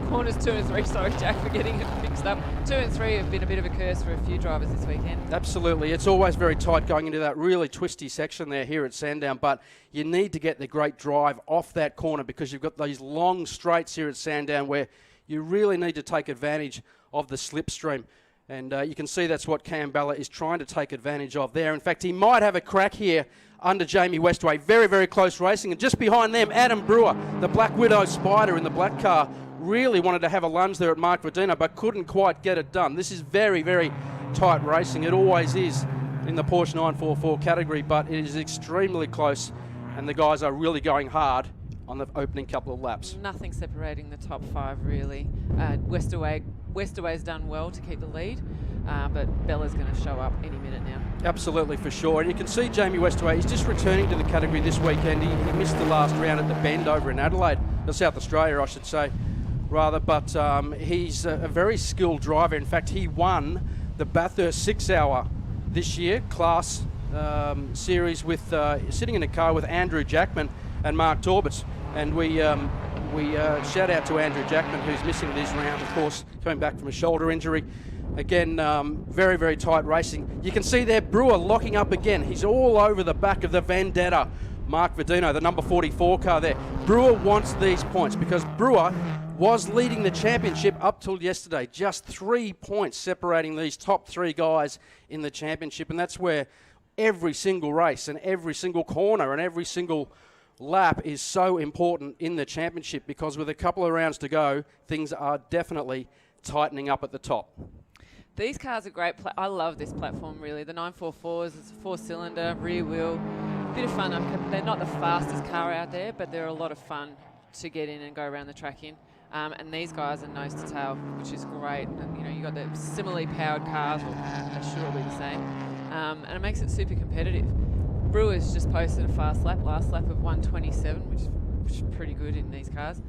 corners 2 and 3, sorry Jack for getting it mixed up. 2 and 3 have been a bit of a curse for a few drivers this weekend. Absolutely. It's always very tight going into that really twisty section there here at Sandown, but you need to get the great drive off that corner because you've got these long straights here at Sandown where you really need to take advantage of the slipstream. And you can see that's what Cam Balla is trying to take advantage of there. In fact, he might have a crack here under Jamie Westaway. Very, very close racing. And just behind them, Adam Brewer, the Black Widow Spider in the black car, really wanted to have a lunge there at Mark Verdino, but couldn't quite get it done. This is very, very tight racing. It always is in the Porsche 944 category, but it is extremely close, and the guys are really going hard on the opening couple of laps. Nothing separating the top 5, really. Westaway's done well to keep the lead, but Bella's going to show up any minute now. Absolutely, for sure. And you can see Jamie Westaway, he's just returning to the category this weekend. He missed the last round at the Bend over in Adelaide, South Australia, I should say, rather. But he's a very skilled driver. In fact, he won the Bathurst 6-hour this year, class series, with sitting in a car with Andrew Jackman and Mark Torbitz. And we shout out to Andrew Jackman, who's missing this round, of course, coming back from a shoulder injury. Again, very, very tight racing. You can see there Brewer locking up again. He's all over the back of the Vendetta. Mark Verdino, the number 44 car there. Brewer wants these points because Brewer was leading the championship up till yesterday. Just 3 points separating these top 3 guys in the championship. And that's where every single race and every single corner and every single lap is so important in the championship, because with a couple of rounds to go, things are definitely tightening up at the top. These cars are great. I love this platform, really. The 944s, it's a 4-cylinder, rear wheel, bit of fun. They're not the fastest car out there, but they're a lot of fun to get in and go around the track in. And these guys are nose to tail, which is great. And, you know, you got the similarly powered cars, or they should all be the same, and it makes it super competitive. Brewer's just posted a fast lap, last lap of 1:27, which is pretty good in these cars.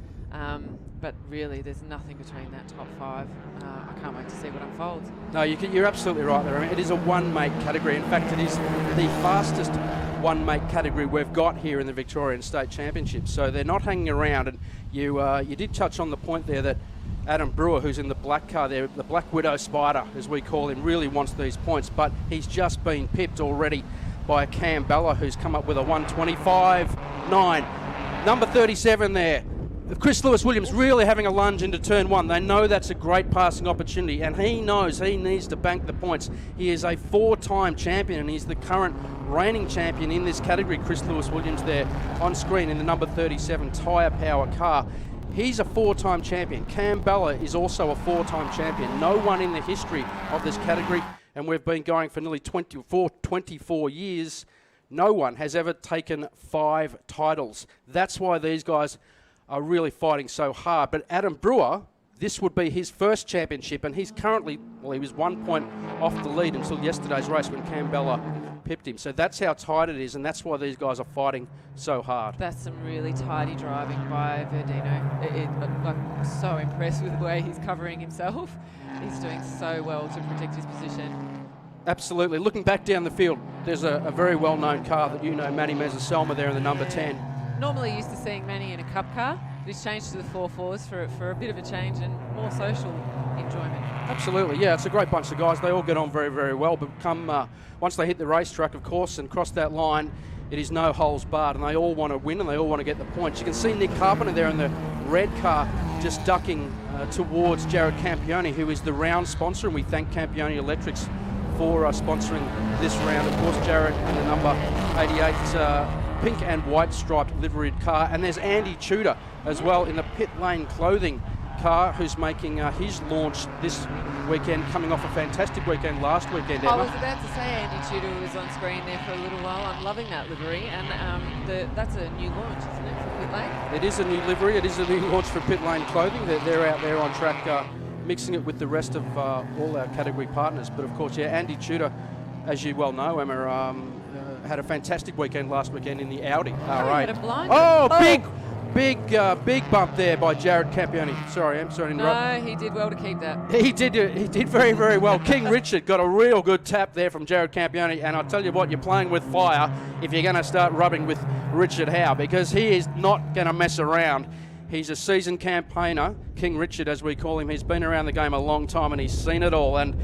But really, there's nothing between that top 5. I can't wait to see what unfolds. No, you're absolutely right there. I mean, it is a one-make category. In fact, it is the fastest one-make category we've got here in the Victorian State Championship. So they're not hanging around. And you did touch on the point there that Adam Brewer, who's in the black car there, the Black Widow Spider, as we call him, really wants these points. But he's just been pipped already by a Cam Bella, who's come up with a 1:25.9. Number 37 there. Chris Lewis-Williams really having a lunge into turn 1. They know that's a great passing opportunity, and he knows he needs to bank the points. He is a 4-time champion, and he's the current reigning champion in this category. Chris Lewis-Williams there on screen in the number 37 tyre power car. He's a 4-time champion. Cam Bella is also a 4-time champion. No one in the history of this category, and we've been going for nearly 24 years, no one has ever taken 5 titles. That's why these guys are really fighting so hard. But Adam Brewer, this would be his first championship, and he's currently, well, he was 1 point off the lead until yesterday's race when Cam Bella pipped him. So that's how tight it is, and that's why these guys are fighting so hard. That's some really tidy driving by Verdino. I'm so impressed with the way he's covering himself. He's doing so well to protect his position. Absolutely. Looking back down the field, there's a very well-known car that you know, Manny Mezzaselma there in the number 10. Normally used to seeing Manny in a cup car. He's changed to the 4.4s for a bit of a change and more social enjoyment. Absolutely, yeah, it's a great bunch of guys. They all get on very, very well, but once they hit the racetrack, of course, and cross that line, it is no holes barred, and they all want to win and they all want to get the points. You can see Nick Carpenter there in the red car just ducking towards Jared Campione, who is the round sponsor, and we thank Campione Electrics for sponsoring this round. Of course, Jared in the number 88 pink and white striped liveried car, and there's Andy Tudor as well in the pit lane clothing car, who's making his launch this weekend, coming off a fantastic weekend last weekend, Emma. I was about to say Andy Tudor was on screen there for a little while. I'm loving that livery, and that's a new launch, isn't it, for pit lane? It is a new livery. It is a new launch for pit lane clothing. They're out there on track mixing it with the rest of all our category partners. But of course, yeah, Andy Tudor, as you well know, Emma, had a fantastic weekend last weekend in the Audi R8. Had a blind. Big bump there by Jared Campione. Sorry, I'm sorry to interrupt. No, he did well to keep that. He did very, very well. King Richard got a real good tap there from Jared Campione, and I'll tell you what, you're playing with fire if you're going to start rubbing with Richard Howe, because he is not going to mess around. He's a seasoned campaigner, King Richard as we call him. He's been around the game a long time and he's seen it all, and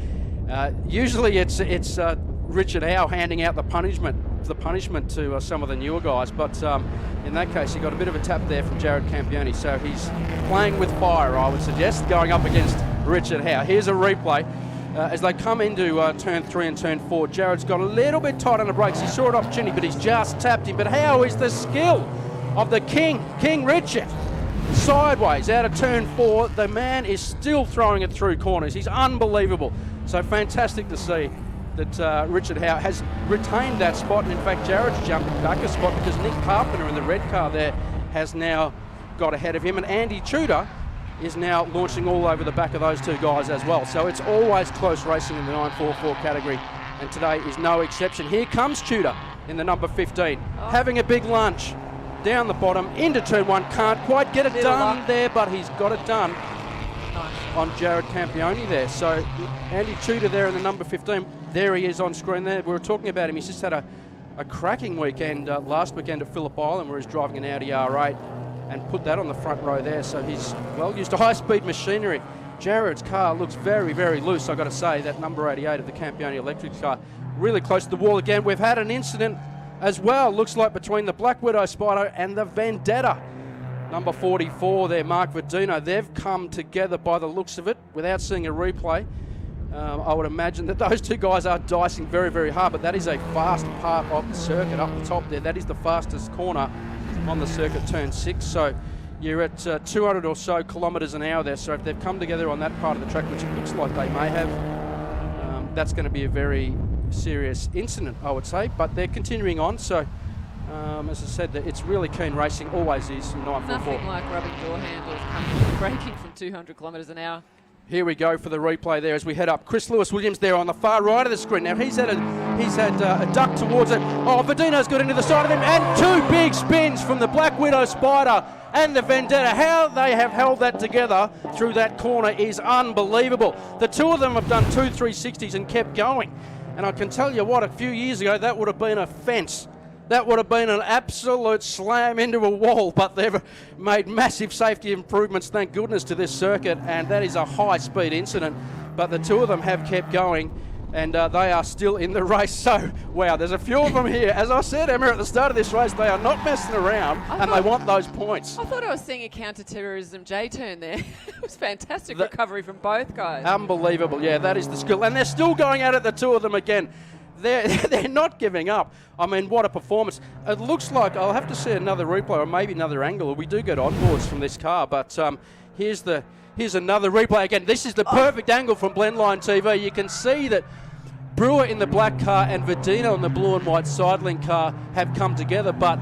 usually it's Richard Howe handing out the punishment to some of the newer guys, but in that case he got a bit of a tap there from Jared Campione, so he's playing with fire, I would suggest, going up against Richard Howe. Here's a replay as they come into turn 3 and turn 4. Jared's got a little bit tight on the brakes. He saw an opportunity, but he's just tapped him. But how is the skill of the King Richard? Sideways out of turn 4, the man is still throwing it through corners. He's unbelievable. So fantastic to see that Richard Howe has retained that spot, and in fact Jared's jumped back a spot because Nick Carpenter in the red car there has now got ahead of him, and Andy Tudor is now launching all over the back of those two guys as well. So it's always close racing in the 944 category, and today is no exception. Here comes Tudor in the number 15, having a big lunch down the bottom into turn 1. Can't quite get it done there, but he's got it done on Jared Campione there. So Andy Tudor there in the number 15. There he is on screen there. We were talking about him. He's just had a cracking weekend last weekend at Phillip Island, where he's driving an Audi R8 and put that on the front row there. So he's well used to high-speed machinery. Jared's car looks very, very loose, I've got to say. That number 88 of the Campione Electric car really close to the wall again. We've had an incident as well, looks like, between the Black Widow Spider and the Vendetta. Number 44 there, Mark Verdino. They've come together by the looks of it without seeing a replay. I would imagine that those two guys are dicing very, very hard, but that is a fast part of the circuit up the top there. That is the fastest corner on the circuit, turn 6. So you're at 200 or so kilometres an hour there. So if they've come together on that part of the track, which it looks like they may have, that's going to be a very serious incident, I would say. But they're continuing on, so As I said, that it's really keen racing, always is, in 944. Nothing like rubbing door handles, braking from 200 kilometres an hour. Here we go for the replay there as we head up. Chris Lewis-Williams there on the far right of the screen. Now he's had a duck towards it. Oh, Verdino's got into the side of him, and two big spins from the Black Widow Spider and the Vendetta. How they have held that together through that corner is unbelievable. The two of them have done 2 360s and kept going. And I can tell you what, a few years ago that would have been a fence. That would have been an absolute slam into a wall, but they've made massive safety improvements, thank goodness, to this circuit, and that is a high-speed incident. But the two of them have kept going, and they are still in the race. So, wow, there's a few of them here. As I said, Emma, at the start of this race, they are not messing around, and they want those points. I thought I was seeing a counter-terrorism J-turn there. It was fantastic recovery from both guys. Unbelievable, yeah, that is the skill. And they're still going at it, the two of them again. They're not giving up. I mean, what a performance. It looks like I'll have to see another replay or maybe another angle. We do get onboards from this car, but here's another replay again. This is the perfect angle from Blendline TV. You can see that Brewer in the black car and Verdino in the blue and white Sidelink car have come together, but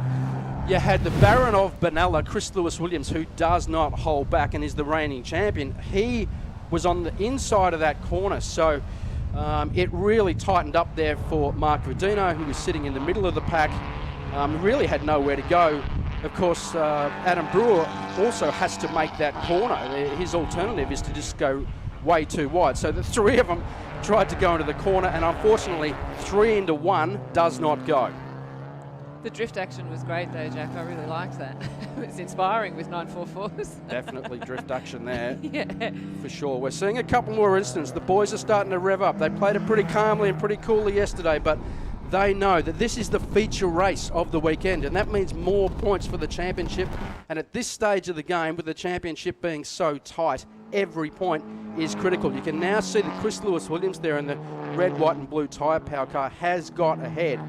you had the Baron of Benalla, Chris Lewis-Williams, who does not hold back and is the reigning champion. He was on the inside of that corner, so it really tightened up there for Mark Verdino, who was sitting in the middle of the pack. Really had nowhere to go. Of course, Adam Brewer also has to make that corner. His alternative is to just go way too wide. So the three of them tried to go into the corner, and unfortunately 3 into 1 does not go. The drift action was great though, Jack. I really liked that. It was inspiring with 944s. Definitely drift action there. Yeah. For sure. We're seeing a couple more incidents. The boys are starting to rev up. They played it pretty calmly and pretty coolly yesterday, but they know that this is the feature race of the weekend, and that means more points for the championship. And at this stage of the game, with the championship being so tight, every point is critical. You can now see that Chris Lewis-Williams there in the red, white and blue tyre power car has got ahead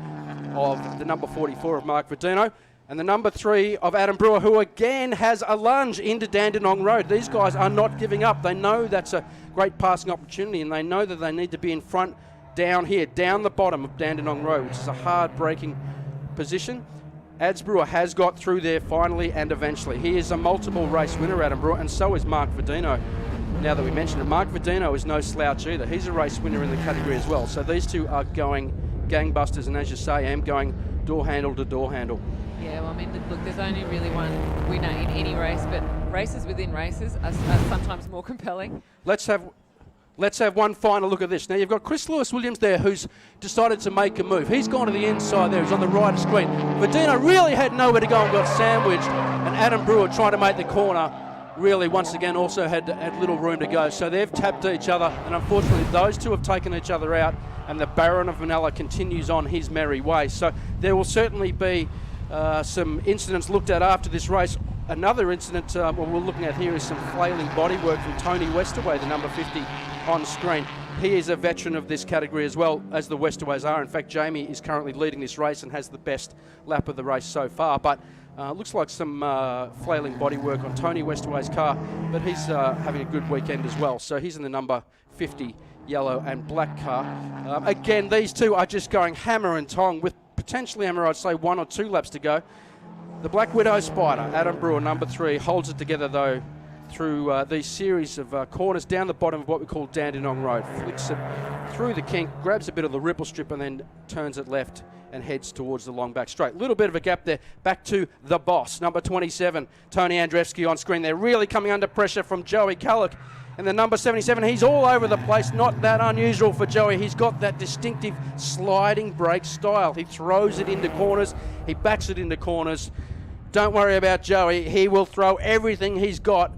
of the number 44 of Mark Verdino and the number 3 of Adam Brewer, who again has a lunge into Dandenong Road. These guys are not giving up. They know that's a great passing opportunity, and they know that they need to be in front down here, down the bottom of Dandenong Road, which is a hard braking position. Ads Brewer has got through there finally and eventually. He is a multiple race winner, Adam Brewer, and so is Mark Verdino. Now that we mentioned it, Mark Verdino is no slouch either. He's a race winner in the category as well. So these two are going gangbusters, and as you say, Am, going door handle to door handle. Yeah, well, I mean, look, there's only really one winner in any race, but races within races are sometimes more compelling. Let's have one final look at this. Now, you've got Chris Lewis-Williams there, who's decided to make a move. He's gone to the inside there. He's on the right screen. Verdino really had nowhere to go and got sandwiched, and Adam Brewer trying to make the corner really, once again, also had little room to go. So they've tapped each other, and unfortunately, those two have taken each other out, and the Baron of Manila continues on his merry way. So there will certainly be some incidents looked at after this race. Another incident what we're looking at here is some flailing bodywork from Tony Westerway, the number 50 on screen. He is a veteran of this category as well as the Westerways are. In fact, Jamie is currently leading this race and has the best lap of the race so far. But looks like some flailing bodywork on Tony Westerway's car, but he's having a good weekend as well. So he's in the number 50 yellow and black car. Again, these two are just going hammer and tong with potentially, Emma, I'd say 1 or 2 laps to go. The Black Widow Spider, Adam Brewer, number 3, holds it together though through these series of corners down the bottom of what we call Dandenong Road. Flicks it through the kink, grabs a bit of the ripple strip and then turns it left and heads towards the long back straight. Little bit of a gap there. Back to the boss, number 27, Tony Andrzejewski on screen there. Really coming under pressure from Joey Kallick. And the number 77, he's all over the place. Not that unusual for Joey. He's got that distinctive sliding brake style. He throws it into corners. He backs it into corners. Don't worry about Joey. He will throw everything he's got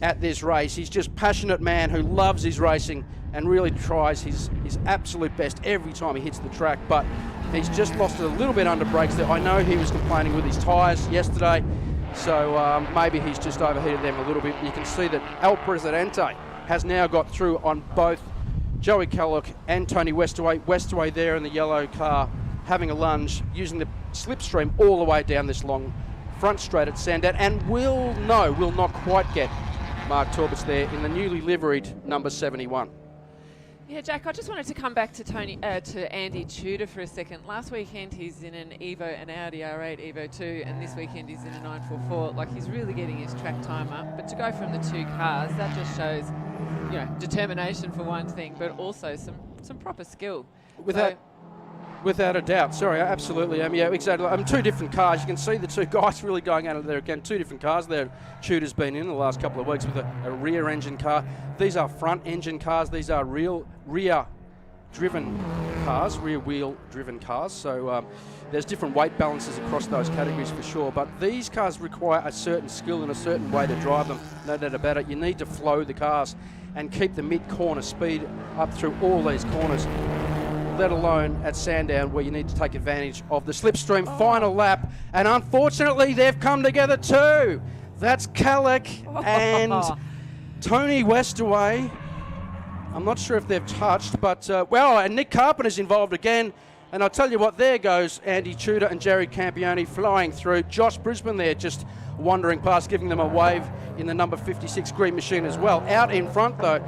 at this race. He's just a passionate man who loves his racing and really tries his absolute best every time he hits the track. But he's just lost it a little bit under brakes there. I know he was complaining with his tyres yesterday. So maybe he's just overheated them a little bit. You can see that El Presidente has now got through on both Joey Kallick and Tony Westerway. Westerway there in the yellow car having a lunge, using the slipstream all the way down this long front straight at Sandown, and will not quite get Mark Torbitz there in the newly liveried number 71. Yeah, Jack, I just wanted to come back to Andy Tudor for a second. Last weekend he's in an Audi R8 Evo 2, and this weekend he's in a 944. Like, he's really getting his track time up. But to go from the two cars, that just shows, determination for one thing, but also some proper skill. Without a doubt. Sorry, absolutely. Yeah, exactly. Two different cars. You can see the two guys really going at it there again. Two different cars there. Tudor's been in the last couple of weeks with a rear engine car. These are front engine cars. These are rear driven cars, rear wheel driven cars. So there's different weight balances across those categories for sure. But these cars require a certain skill and a certain way to drive them. No doubt about it. You need to flow the cars and keep the mid-corner speed up through all these corners, let alone at Sandown, where you need to take advantage of the slipstream. Final lap, and unfortunately they've come together too. That's Kallick and Tony Westaway. I'm not sure if they've touched, but and Nick Carpenter's involved again. And I'll tell you what, there goes Andy Tudor and Jerry Campione flying through. Josh Brisbane there just wandering past, giving them a wave in the number 56 Green Machine as well. Out in front though,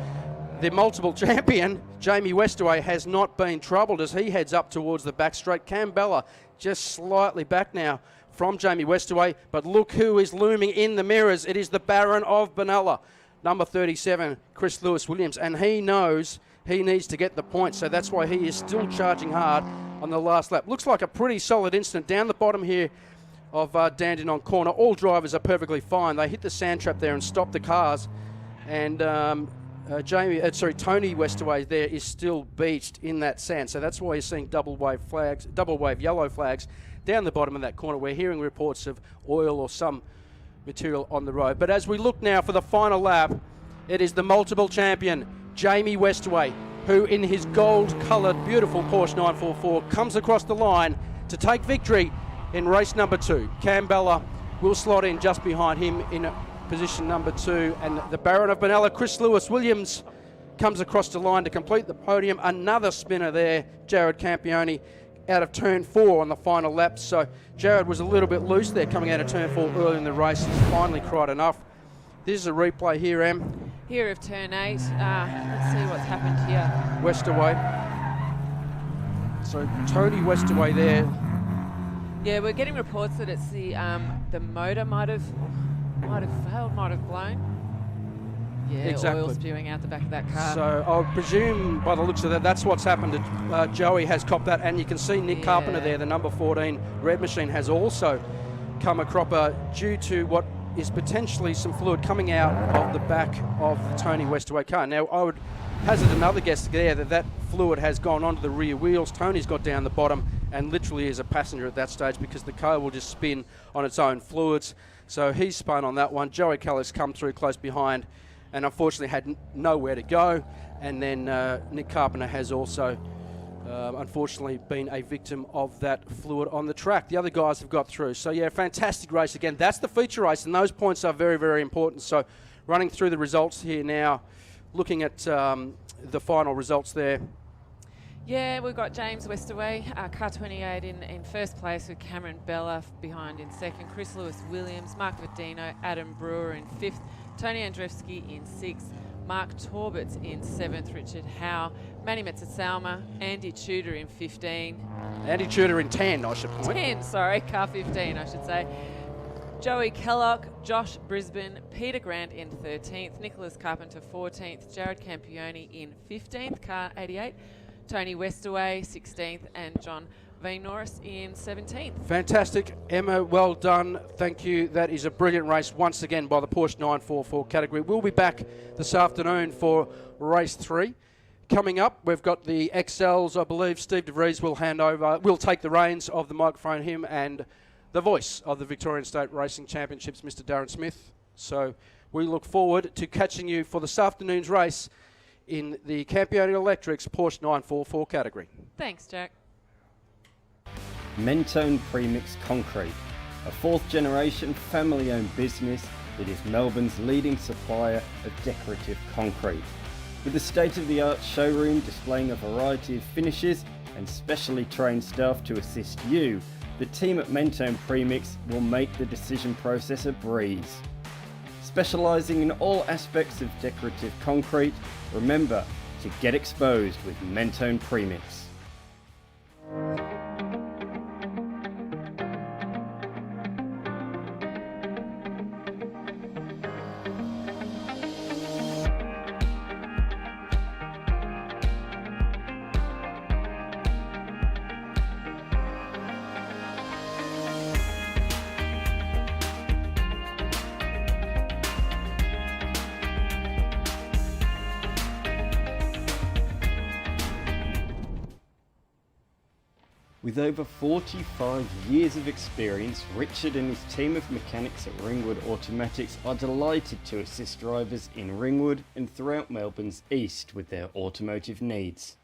the multiple champion, Jamie Westaway, has not been troubled as he heads up towards the back straight. Cam Bella just slightly back now from Jamie Westaway, but look who is looming in the mirrors. It is the Baron of Benalla, number 37, Chris Lewis Williams, and he knows he needs to get the points, so that's why he is still charging hard on the last lap. Looks like a pretty solid incident down the bottom here of Dandenong Corner. All drivers are perfectly fine. They hit the sand trap there and stopped the cars, and Tony Westaway there is still beached in that sand, so that's why you're seeing double wave yellow flags down the bottom of that corner. We're hearing reports of oil or some material on the road. But as we look now for the final lap, it is the multiple champion, Jamie Westaway, who in his gold-coloured, beautiful Porsche 944 comes across the line to take victory in race number 2. Cam Bella will slot in just behind him in position number 2, and the Baron of Benalla, Chris Lewis Williams, comes across the line to complete the podium. Another spinner there, Jared Campione, out of turn 4 on the final lap. So Jared was a little bit loose there coming out of turn 4 early in the race. He's finally cried enough. This is a replay here, Em. Here of turn 8. Let's see what's happened here. Westaway. So Tony Westaway there. Yeah, we're getting reports that it's the motor might have failed, might have blown. Yeah, exactly. Oil spewing out the back of that car. So I would presume by the looks of that, that's what's happened. Joey has copped that, and you can see Nick Carpenter there, the number 14 Red Machine, has also come a cropper due to what is potentially some fluid coming out of the back of the Tony Westaway car. Now, I would hazard another guess there that fluid has gone onto the rear wheels. Tony's got down the bottom and literally is a passenger at that stage because the car will just spin on its own fluids. So he's spun on that one. Joey Kelly's come through close behind and unfortunately had nowhere to go. And then Nick Carpenter has also unfortunately been a victim of that fluid on the track. The other guys have got through. So yeah, fantastic race again. That's the feature race, and those points are very, very important. So running through the results here now, looking at the final results there. Yeah, we've got James Westaway, car 28 in first place with Cameron Bella behind in second, Chris Lewis Williams, Mark Verdino, Adam Brewer in fifth, Tony Andrzejewski in sixth, Mark Torbitz in seventh, Richard Howe, Manny Metzasalma, Andy Tudor in 15. Andy Tudor in 10, I should point. 10, sorry, car 15, I should say. Joey Kellock, Josh Brisbane, Peter Grant in 13th, Nicholas Carpenter 14th, Jared Campione in 15th, car 88, Tony Westaway 16th, and John V. Norris in 17th. Fantastic. Emma, well done. Thank you. That is a brilliant race once again by the Porsche 944 category. We'll be back this afternoon for race 3. Coming up, we've got the XLs, I believe. Steve DeVries will take the reins of the microphone, him and the voice of the Victorian State Racing Championships, Mr. Darren Smith. So we look forward to catching you for this afternoon's race in the Campione Electrics Porsche 944 category. Thanks, Jack. Mentone Premix Concrete, a fourth generation family owned business that is Melbourne's leading supplier of decorative concrete. With a state-of-the-art showroom displaying a variety of finishes and specially trained staff to assist you, the team at Mentone Premix will make the decision process a breeze. Specialising in all aspects of decorative concrete, remember to get exposed with Mentone Premix. With over 45 years of experience, Richard and his team of mechanics at Ringwood Automatics are delighted to assist drivers in Ringwood and throughout Melbourne's east with their automotive needs.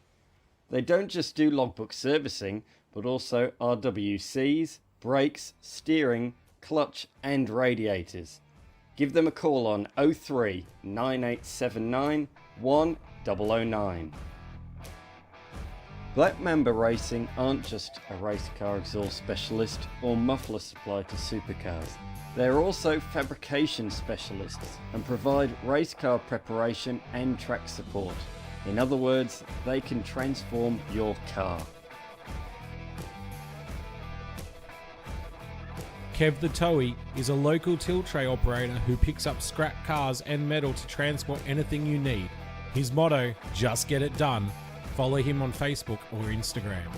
They don't just do logbook servicing, but also RWCs, brakes, steering, clutch and radiators. Give them a call on 03 9879 1009. Black Mamba Racing aren't just a race car exhaust specialist or muffler supply to supercars. They are also fabrication specialists and provide race car preparation and track support. In other words, they can transform your car. Kev the Towie is a local tilt tray operator who picks up scrap cars and metal to transport anything you need. His motto, just get it done. Follow him on Facebook or Instagram.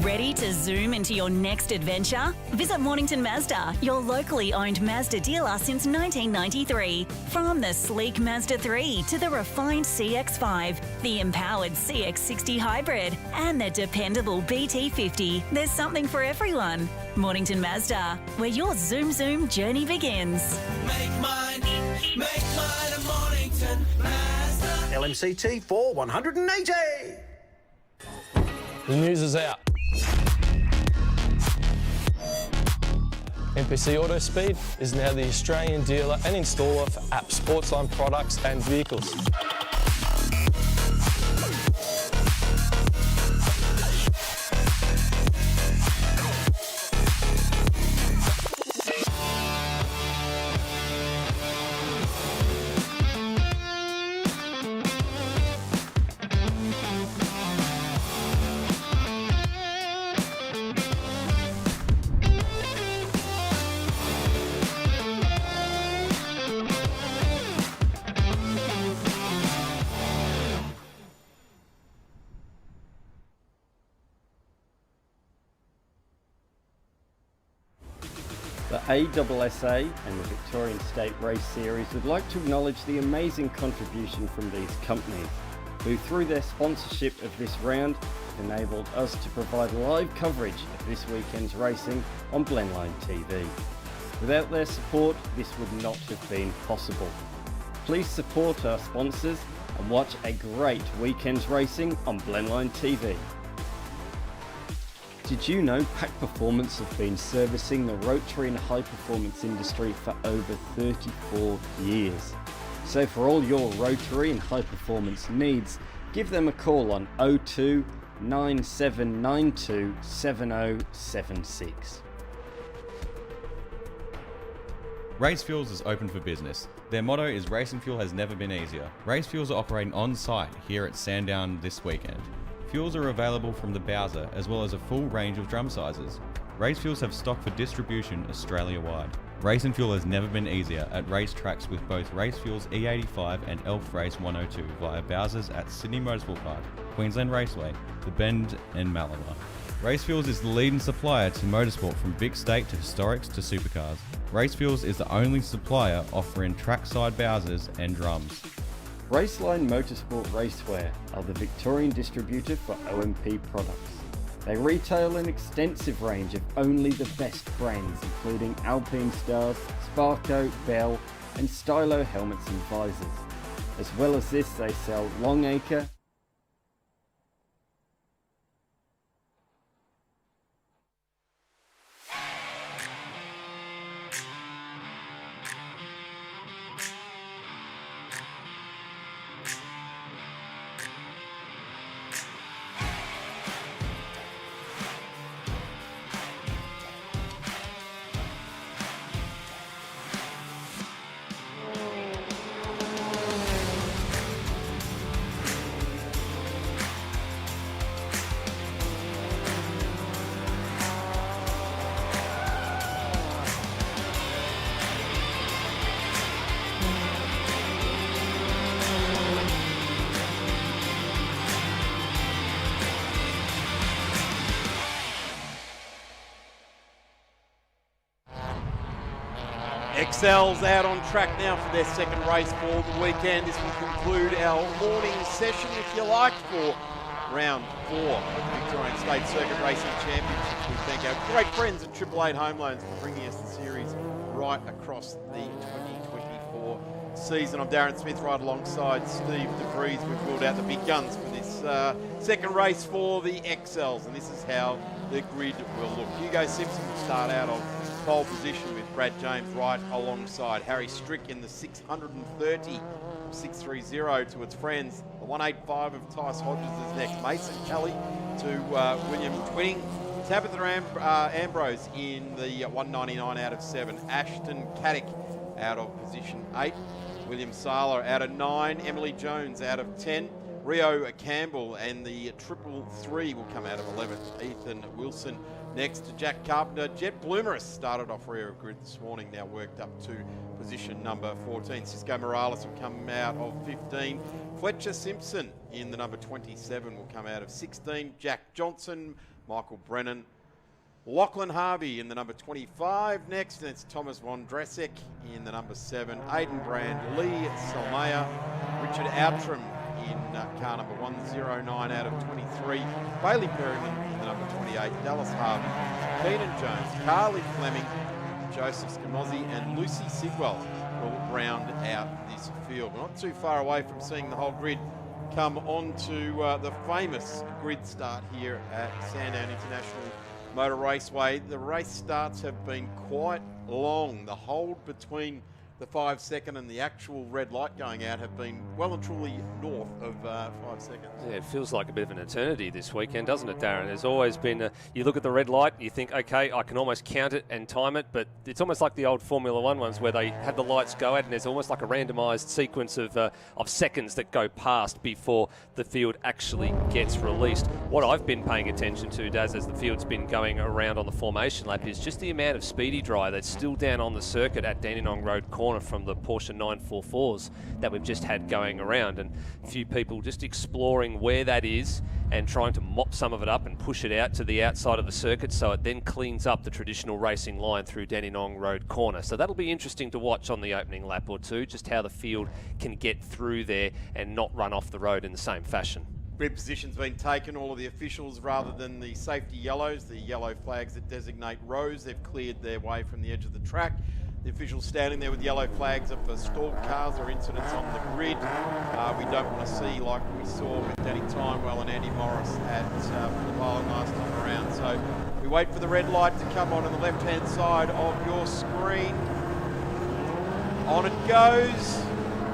Ready to zoom into your next adventure? Visit Mornington Mazda, your locally owned Mazda dealer since 1993. From the sleek Mazda 3 to the refined CX-5, the empowered CX-60 hybrid, and the dependable BT50, there's something for everyone. Mornington Mazda, where your zoom journey begins. Make mine a Mornington Mazda. LMCT 4180. The news is out. MPC Autospeed is now the Australian dealer and installer for app Sportsline products and vehicles. The ASSA and the Victorian State Race Series would like to acknowledge the amazing contribution from these companies, who through their sponsorship of this round have enabled us to provide live coverage of this weekend's racing on Blendline TV. Without their support, this would not have been possible. Please support our sponsors and watch a great weekend's racing on Blendline TV. Did you know Pack Performance have been servicing the rotary and high performance industry for over 34 years? So for all your rotary and high performance needs, give them a call on 02 9792 7076. Race Fuels is open for business. Their motto is racing fuel has never been easier. Race Fuels are operating on site here at Sandown this weekend. Fuels are available from the Bowser as well as a full range of drum sizes. Race Fuels have stock for distribution Australia-wide. Racing fuel has never been easier at race tracks with both Race Fuels E85 and Elf Race 102 via Bowsers at Sydney Motorsport Park, Queensland Raceway, The Bend and Malabar. Race Fuels is the leading supplier to motorsport from big state to historics to supercars. Race Fuels is the only supplier offering trackside Bowsers and drums. Raceline Motorsport Racewear are the Victorian distributor for OMP products. They retail an extensive range of only the best brands including Alpine Stars, Sparco, Bell and Stylo helmets and visors. As well as this, they sell Longacre, XLs out on track now for their second race for the weekend. This will conclude our morning session, if you like, for round 4 of the Victorian State Circuit Racing Championships. We thank our great friends at 888 Home Loans for bringing us the series right across the 2024 season. I'm Darren Smith, right alongside Steve DeVries. We've ruled out the big guns for this second race for the XLs, and this is how the grid will look. Hugo Simpson will start out on pole position with Brad James right alongside Harry Strick in the 630 630 to its friends. The 185 of Tice Hodges is next. Mason Kelly to William Twinning. Tabitha Ambrose in the 199 out of 7. Ashton Caddick out of position 8. William Sala out of 9. Emily Jones out of 10. Rio Campbell and the 333 will come out of 11th. Ethan Wilson next to Jack Carpenter. Jet Bloomeris started off rear of grid this morning, now worked up to position number 14. Cisco Morales will come out of 15. Fletcher Simpson in the number 27 will come out of 16. Jack Johnson, Michael Brennan, Lachlan Harvey in the number 25 next, and it's Thomas Von Dresek in the number 7. Aidan Brand, Lee Salmaya, Richard Outram in car number 109 out of 23. Bailey Perryman in the number 28. Dallas Harvey, Keenan Jones, Carly Fleming, Joseph Scamozzi and Lucy Sidwell will round out this field. We're not too far away from seeing the whole grid come on to the famous grid start here at Sandown International Motor Raceway. The race starts have been quite long. The hold between the 5 second and the actual red light going out have been well and truly north of 5 seconds. Yeah, it feels like a bit of an eternity this weekend, doesn't it, Darren? There's always been you look at the red light, you think, okay, I can almost count it and time it, but it's almost like the old Formula One ones where they have the lights go out and there's almost like a randomised sequence of seconds that go past before the field actually gets released. What I've been paying attention to, Daz, as the field's been going around on the formation lap is just the amount of speedy dry that's still down on the circuit at Dandenong Road Corner from the Porsche 944s that we've just had going around, and a few people just exploring where that is and trying to mop some of it up and push it out to the outside of the circuit so it then cleans up the traditional racing line through Dandenong Road Corner. So that'll be interesting to watch on the opening lap or two, just how the field can get through there and not run off the road in the same fashion. Grid position's been taken, all of the officials, rather than the safety yellows, the yellow flags that designate rows, they've cleared their way from the edge of the track. The officials standing there with yellow flags are for stalled cars or incidents on the grid. We don't want to see like we saw with Danny Timewell and Andy Morris at Phillip Island last time around. So we wait for the red light to come on the left-hand side of your screen. On it goes.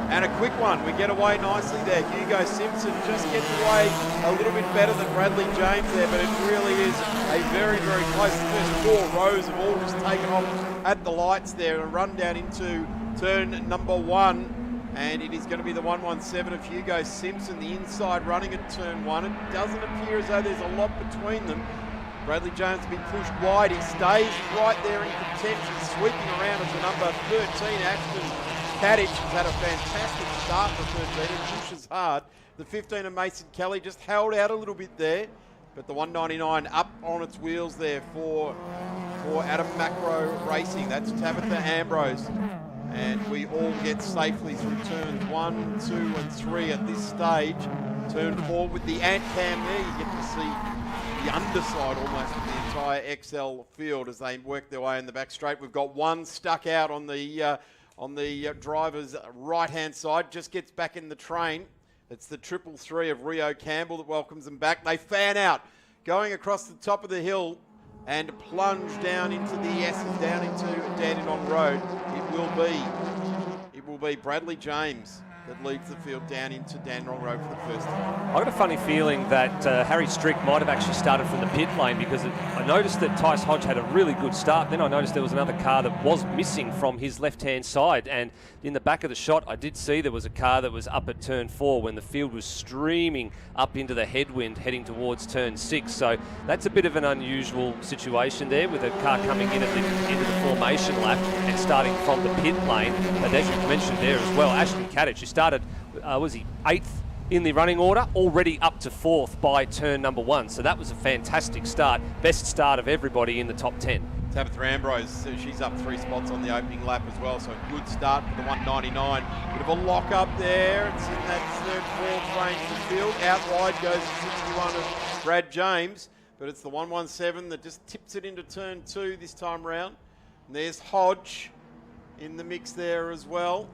And a quick one. We get away nicely there. Hugo Simpson just gets away a little bit better than Bradley James there, but it really is a very, very close. The first 4 rows have all just taken off at the lights there and run down into turn number 1. And it is going to be the 117 of Hugo Simpson, the inside running at turn 1. It doesn't appear as though there's a lot between them. Bradley Jones has been pushed wide. He stays right there in contention, sweeping around as the number 13, Ashton Caddick has had a fantastic start for 13 and pushes hard. The 15 of Mason Kelly just held out a little bit there, but the 199 up on its wheels there for Adam Macro Racing. That's Tabitha Ambrose. And we all get safely through turns 1, 2 and 3 at this stage. Turn 4 with the ant cam there, you get to see the underside almost of the entire XL field as they work their way in the back straight. We've got one stuck out on the driver's right-hand side, just gets back in the train. It's the 333 of Rio Campbell that welcomes them back. They fan out, going across the top of the hill and plunge down into the S's, down into Dandenong Road. It will be Bradley James that leads the field down into Dandenong Road for the first time. I've got a funny feeling that Harry Strick might have actually started from the pit lane because I noticed that Tice Hodge had a really good start. Then I noticed there was another car that was missing from his left-hand side. And in the back of the shot, I did see there was a car that was up at turn 4 when the field was streaming up into the headwind heading towards turn 6. So that's a bit of an unusual situation there with a car coming in at the end of the formation lap and starting from the pit lane. But as you mentioned there as well, Ashton Caddick, who started, was he 8th in the running order, already up to 4th by turn number 1. So that was a fantastic start. Best start of everybody in the top 10. Tabitha Ambrose, she's up 3 spots on the opening lap as well, so a good start for the 199. Bit of a lock up there. It's in that third, fourth range of the field. Out wide goes the 61 of Brad James, but it's the 117 that just tips it into turn 2 this time round. And there's Hodge in the mix there as well.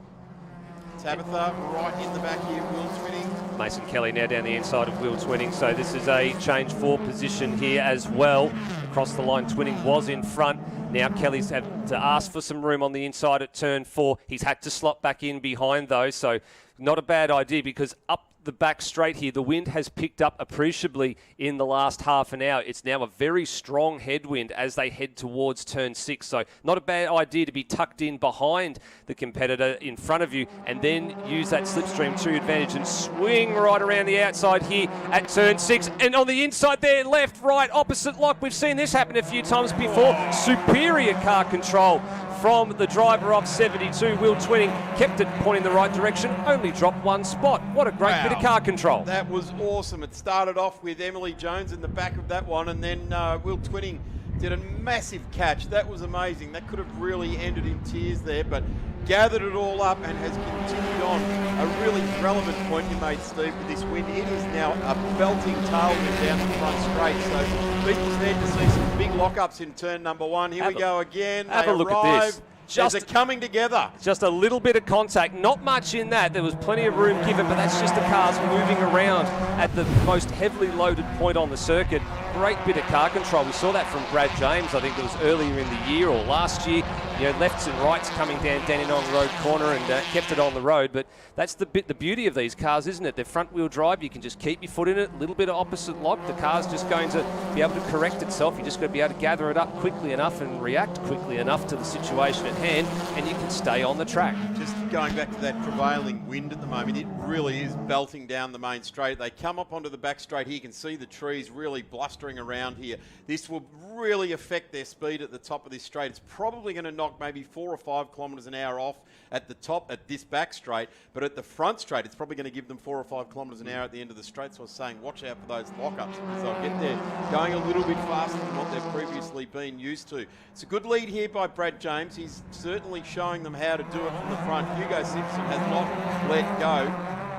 Tabitha right in the back here, wheel twinning. Mason Kelly now down the inside of wheel twinning, so this is a change for position here as well. Across the line, twinning was in front. Now Kelly's had to ask for some room on the inside at turn 4. He's had to slot back in behind those, so not a bad idea because up the back straight here, the wind has picked up appreciably in the last half an hour. It's now a very strong headwind as they head towards turn 6. So not a bad idea to be tucked in behind the competitor in front of you and then use that slipstream to your advantage and swing right around the outside here at turn 6. And on the inside there, left, right, opposite lock. We've seen this happen a few times before. Superior car control from the driver of 72, wheel twinning, kept it pointing the right direction, only dropped 1 spot. What a great bit of car control. That was awesome. It started off with Emily Jones in the back of that one, and then wheel twinning did a massive catch. That was amazing. That could have really ended in tears there, but gathered it all up and has continued on. A really relevant point you made, Steve, with this wind. It is now a belting tailwind down the front straight, so be prepared to see some big lockups in turn number 1. Here we go again. Have a look at this. Just a coming together. Just a little bit of contact, not much in that. There was plenty of room given, but that's just the cars moving around at the most heavily loaded point on the circuit. Great bit of car control. We saw that from Brad James, I think it was earlier in the year or last year. You know, lefts and rights coming down Dandenong Road corner and kept it on the road. But that's the beauty of these cars, isn't it? They're front-wheel drive. You can just keep your foot in it. A little bit of opposite lock. The car's just going to be able to correct itself. You just got to be able to gather it up quickly enough and react quickly enough to the situation at hand, and you can stay on the track. Just going back to that prevailing wind at the moment, it really is belting down the main straight. They come up onto the back straight here. You can see the trees really blustering around here. This will really affect their speed at the top of this straight. It's probably going to knock maybe 4 or 5 kilometres an hour off at the top at this back straight, but at the front straight, it's probably going to give them 4 or 5 kilometres an hour at the end of the straight. So I was saying, watch out for those lockups because they'll get there going a little bit faster than what they've previously been used to. It's a good lead here by Brad James. He's certainly showing them how to do it from the front. Hugo Simpson has not let go.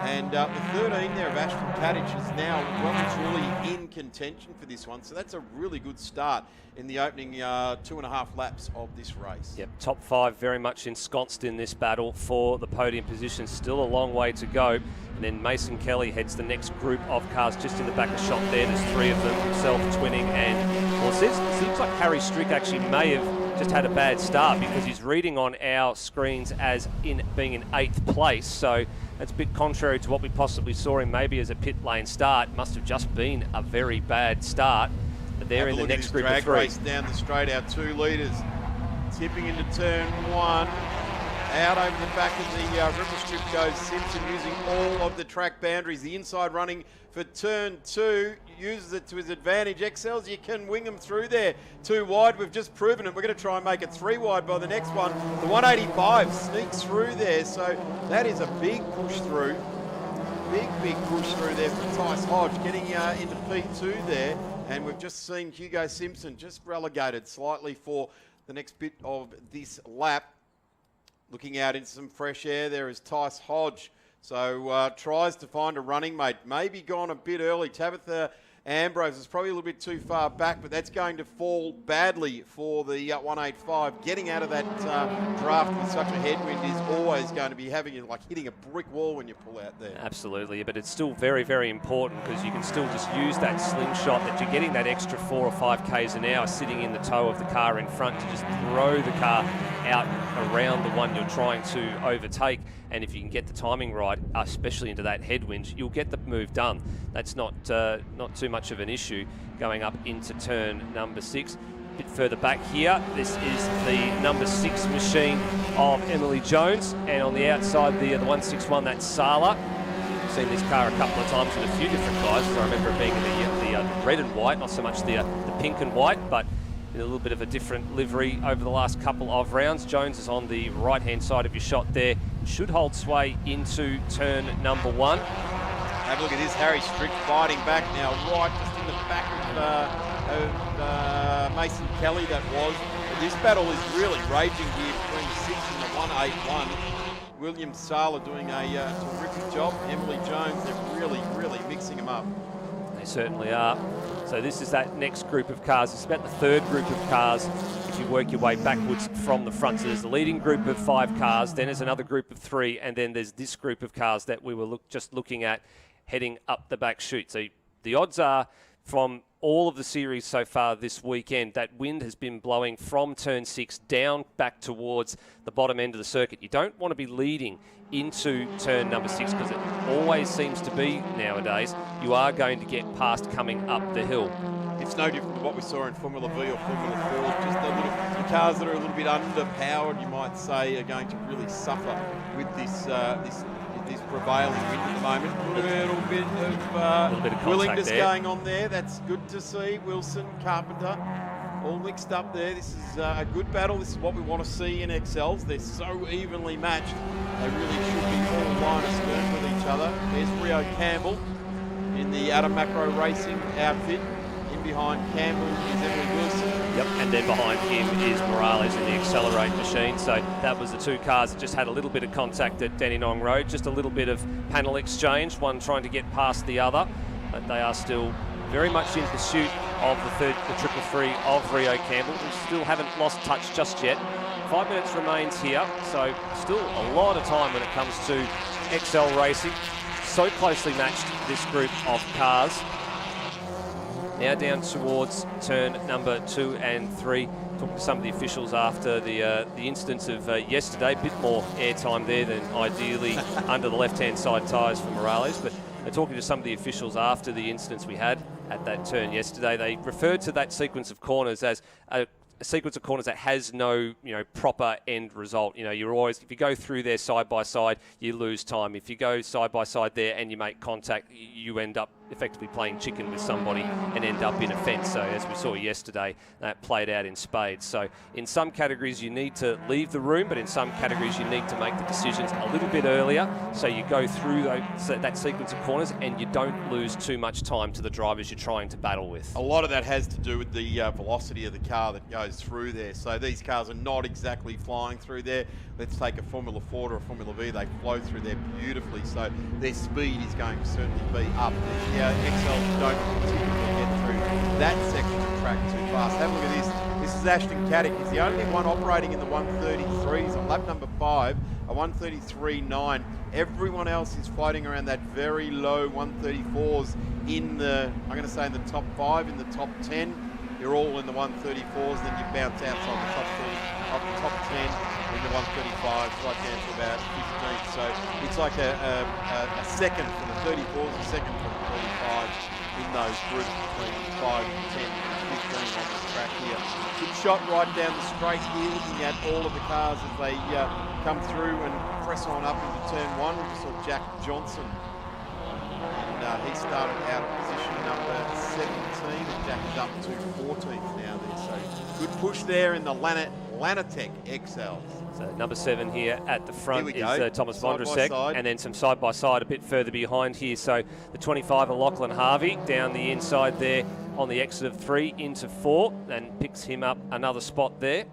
And the 13 there of Ashton Kadich is now well and truly in contention for this one. So that's a really good start in the opening 2.5 laps of this race. Yep, top 5 very much ensconced in this battle for the podium position. Still a long way to go. And then Mason Kelly heads the next group of cars just in the back of shot there. There's 3 of them, himself, twinning, and well, it seems like Harry Strick actually may have just had a bad start because he's reading on our screens as being in 8th place. So that's a bit contrary to what we possibly saw him maybe as a pit lane start. Must have just been a very bad start. But they're in the next group of 3. Race down the straight, our 2 leaders tipping into turn 1. Out over the back of the ripple strip goes Simpson using all of the track boundaries. The inside running for turn 2, uses it to his advantage. XLs, you can wing them through there. 2 wide, we've just proven it. We're going to try and make it 3 wide by the next one. The 185 sneaks through there, so that is a big push through. Big push through there for Tice Hodge, getting into P2 there. And we've just seen Hugo Simpson just relegated slightly for the next bit of this lap. Looking out into some fresh air there is Tice Hodge. So tries to find a running mate. Maybe gone a bit early. Tabitha Ambrose is probably a little bit too far back, but that's going to fall badly for the 185. Getting out of that draft with such a headwind is always going to be having you like hitting a brick wall when you pull out there. Absolutely, but it's still very, very important because you can still just use that slingshot that you're getting that extra 4 or 5 k's an hour sitting in the toe of the car in front to just throw the car out around the one you're trying to overtake. And if you can get the timing right, especially into that headwind, you'll get the move done. That's not too much of an issue going up into turn number 6. A bit further back here, this is the number 6 machine of Emily Jones, and on the outside the 161, that's Sala. I've seen this car a couple of times in a few different guises. I remember it being in the red and white, not so much the pink and white, but in a little bit of a different livery over the last couple of rounds. Jones is on the right-hand side of your shot there. Should hold sway into turn number 1. Have a look at this, Harry Strick fighting back now, right just in the back of Mason Kelly that was. But this battle is really raging here between the 6 and the 181. William Sala doing a terrific job. Emily Jones, they're really mixing them up. They certainly are. So this is that next group of cars. It's about the third group of cars if you work your way backwards from the front. So there's the leading group of 5 cars, then there's another group of 3, and then there's this group of cars that we were just looking at heading up the back chute. So the odds are, from all of the series so far this weekend, that wind has been blowing from turn 6 down back towards the bottom end of the circuit. You don't want to be leading into turn number 6 because it always seems to be nowadays you are going to get past coming up the hill. It's no different to what we saw in Formula V or Formula 4. Just the cars that are a little bit underpowered, you might say, are going to really suffer with this prevailing wind at the moment. A little bit of willingness going on there. That's good to see. Wilson, Carpenter, all mixed up there. This is a good battle. This is what we want to see in XLs. They're so evenly matched. They really should be all line astern with each other. There's Rio Campbell in the Adam Macro Racing outfit. In behind Campbell is Emily Wilson. Yep, and then behind him is Morales in the Accelerate machine. So that was the 2 cars that just had a little bit of contact at Dandenong Road, just a little bit of panel exchange, one trying to get past the other, but they are still very much in pursuit of the 333 of Rio Campbell, who still haven't lost touch just yet. 5 minutes remains here, so still a lot of time when it comes to XL racing. So closely matched, this group of cars. Now down towards turn number 2 and 3. Talking to some of the officials after the instance of yesterday. A bit more airtime there than ideally under the left-hand side tyres for Morales. But talking to some of the officials after the instance we had at that turn yesterday, they referred to that sequence of corners as a sequence of corners that has no, proper end result. You're always, if you go through there side by side, you lose time. If you go side by side there and you make contact, you end up effectively playing chicken with somebody and end up in a fence. So as we saw yesterday, that played out in spades. So in some categories you need to leave the room, but in some categories you need to make the decisions a little bit earlier, so you go through that sequence of corners and you don't lose too much time to the drivers you're trying to battle with. A lot of that has to do with the velocity of the car that goes through there. So these cars are not exactly flying through there. Let's take a Formula Ford or a Formula V, they flow through there beautifully, so their speed is going to certainly be up. XLs don't typically get through that section of track too fast. Have a look at this. This is Ashton Caddick. He's the only one operating in the 133s on lap number 5, a 133.9. Everyone else is floating around that very low 134s in the, I'm going to say in the top 5, in the top 10. You're all in the 134s, then you bounce outside the top 30, up the top 10 in the 135s, right down to about 15. So it's like a second from the 34s, a second from the 35s in those groups between 5, 10, and 15 on the track here. Good shot right down the straight here, looking at all of the cars as they come through and press on up into turn 1. We just saw Jack Johnson. And he started out of position number 17 and Jack is up to 14th now there. So good push there in the Lanatech XLs. So number 7 here at the front is Thomas Vondrasek, and then some side-by-side a bit further behind here. So the 25 of Lachlan Harvey down the inside there on the exit of 3 into 4 and picks him up another spot there.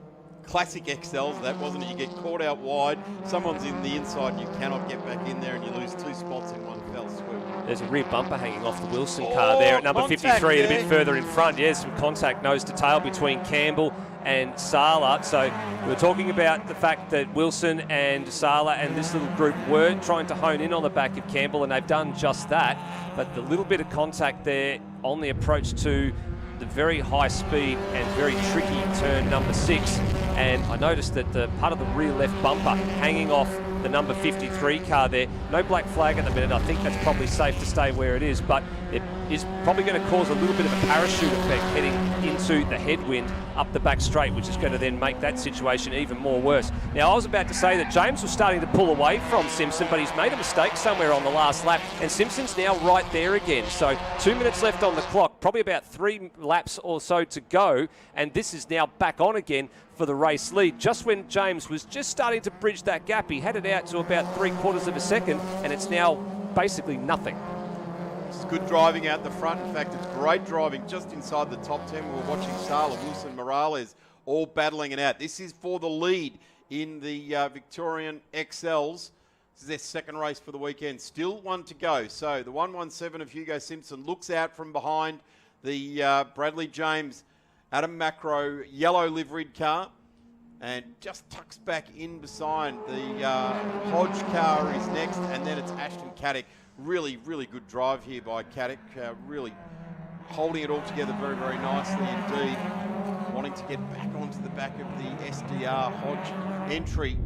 Classic XLs, that wasn't it? You get caught out wide, someone's in the inside and you cannot get back in there and you lose 2 spots in one fell swoop. There's a rear bumper hanging off the Wilson car there at number 53 and a bit further in front. Yes, some contact nose to tail between Campbell and Sala. So we were talking about the fact that Wilson and Sala and this little group were trying to hone in on the back of Campbell, and they've done just that. But the little bit of contact there on the approach to the very high speed and very tricky turn number 6, and I noticed that the part of the rear left bumper hanging off the number 53 car there, no black flag at the minute. I think that's probably safe to stay where it is, but it is probably going to cause a little bit of a parachute effect heading into the headwind up the back straight, which is going to then make that situation even more worse. Now, I was about to say that James was starting to pull away from Simpson, but he's made a mistake somewhere on the last lap, and Simpson's now right there again. So 2 minutes left on the clock, probably about 3 laps or so to go, and this is now back on again for the race lead. Just when James was just starting to bridge that gap, he had it out to about 3/4 of a second, and it's now basically nothing. It's good driving out the front. In fact, it's great driving just inside the top 10. We were watching Sala, Wilson, Morales all battling it out. This is for the lead in the Victorian XLs. This is their second race for the weekend. Still one to go. So the 117 of Hugo Simpson looks out from behind the Bradley James Adam Macro yellow liveried car and just tucks back in beside. The Hodge car is next, and then it's Ashton Caddick. Really, really good drive here by Caddick. Really holding it all together very, very nicely indeed. Wanting to get back onto the back of the SDR Hodge entry.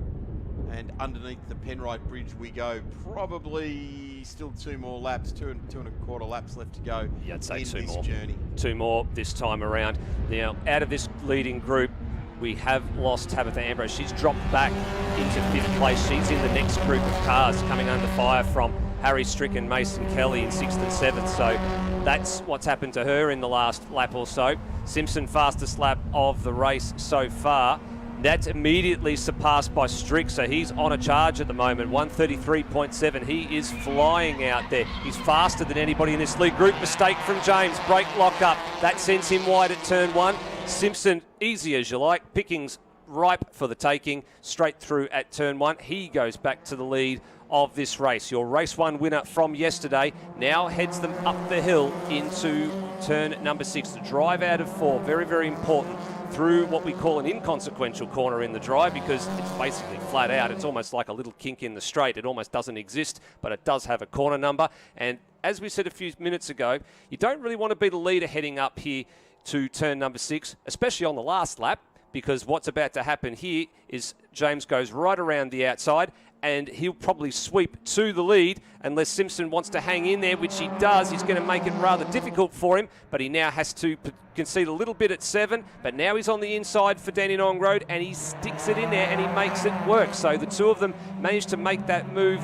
And underneath the Penrite Bridge we go. Probably still 2 more laps, two and a quarter laps left to go. Yeah, I'd say in 2 this more. Journey. 2 more this time around. Now, out of this leading group, we have lost Tabitha Ambrose. She's dropped back into 5th place. She's in the next group of cars coming under fire from Harry Strick and Mason Kelly in 6th and 7th. So that's what's happened to her in the last lap or so. Simpson, fastest lap of the race so far. That's immediately surpassed by Strick, so he's on a charge at the moment, 133.7. He is flying out there. He's faster than anybody in this lead group. Mistake from James, brake lock up. That sends him wide at turn 1. Simpson, easy as you like. Pickings ripe for the taking, straight through at turn 1. He goes back to the lead of this race. Your race 1 winner from yesterday now heads them up the hill into turn number 6. The drive out of 4, very, very important, through what we call an inconsequential corner in the drive because it's basically flat out. It's almost like a little kink in the straight. It almost doesn't exist, but it does have a corner number. And as we said a few minutes ago, you don't really want to be the leader heading up here to turn number 6, especially on the last lap, because what's about to happen here is James goes right around the outside and he'll probably sweep to the lead unless Simpson wants to hang in there, which he does. He's going to make it rather difficult for him, but he now has to concede a little bit at 7, but now he's on the inside for Dandenong Road and he sticks it in there and he makes it work. So the two of them managed to make that move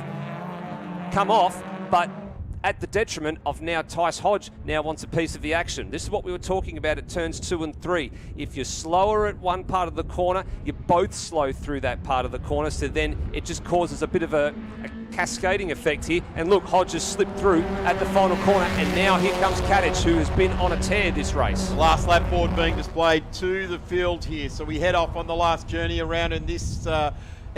come off, but at the detriment of now Tice Hodge now wants a piece of the action. This is what we were talking about at turns 2 and 3. If you're slower at one part of the corner, you're both slow through that part of the corner, so then it just causes a bit of a cascading effect here. And look, Hodge has slipped through at the final corner, and now here comes Caddick, who has been on a tear this race. Last lap board being displayed to the field here, so we head off on the last journey around in this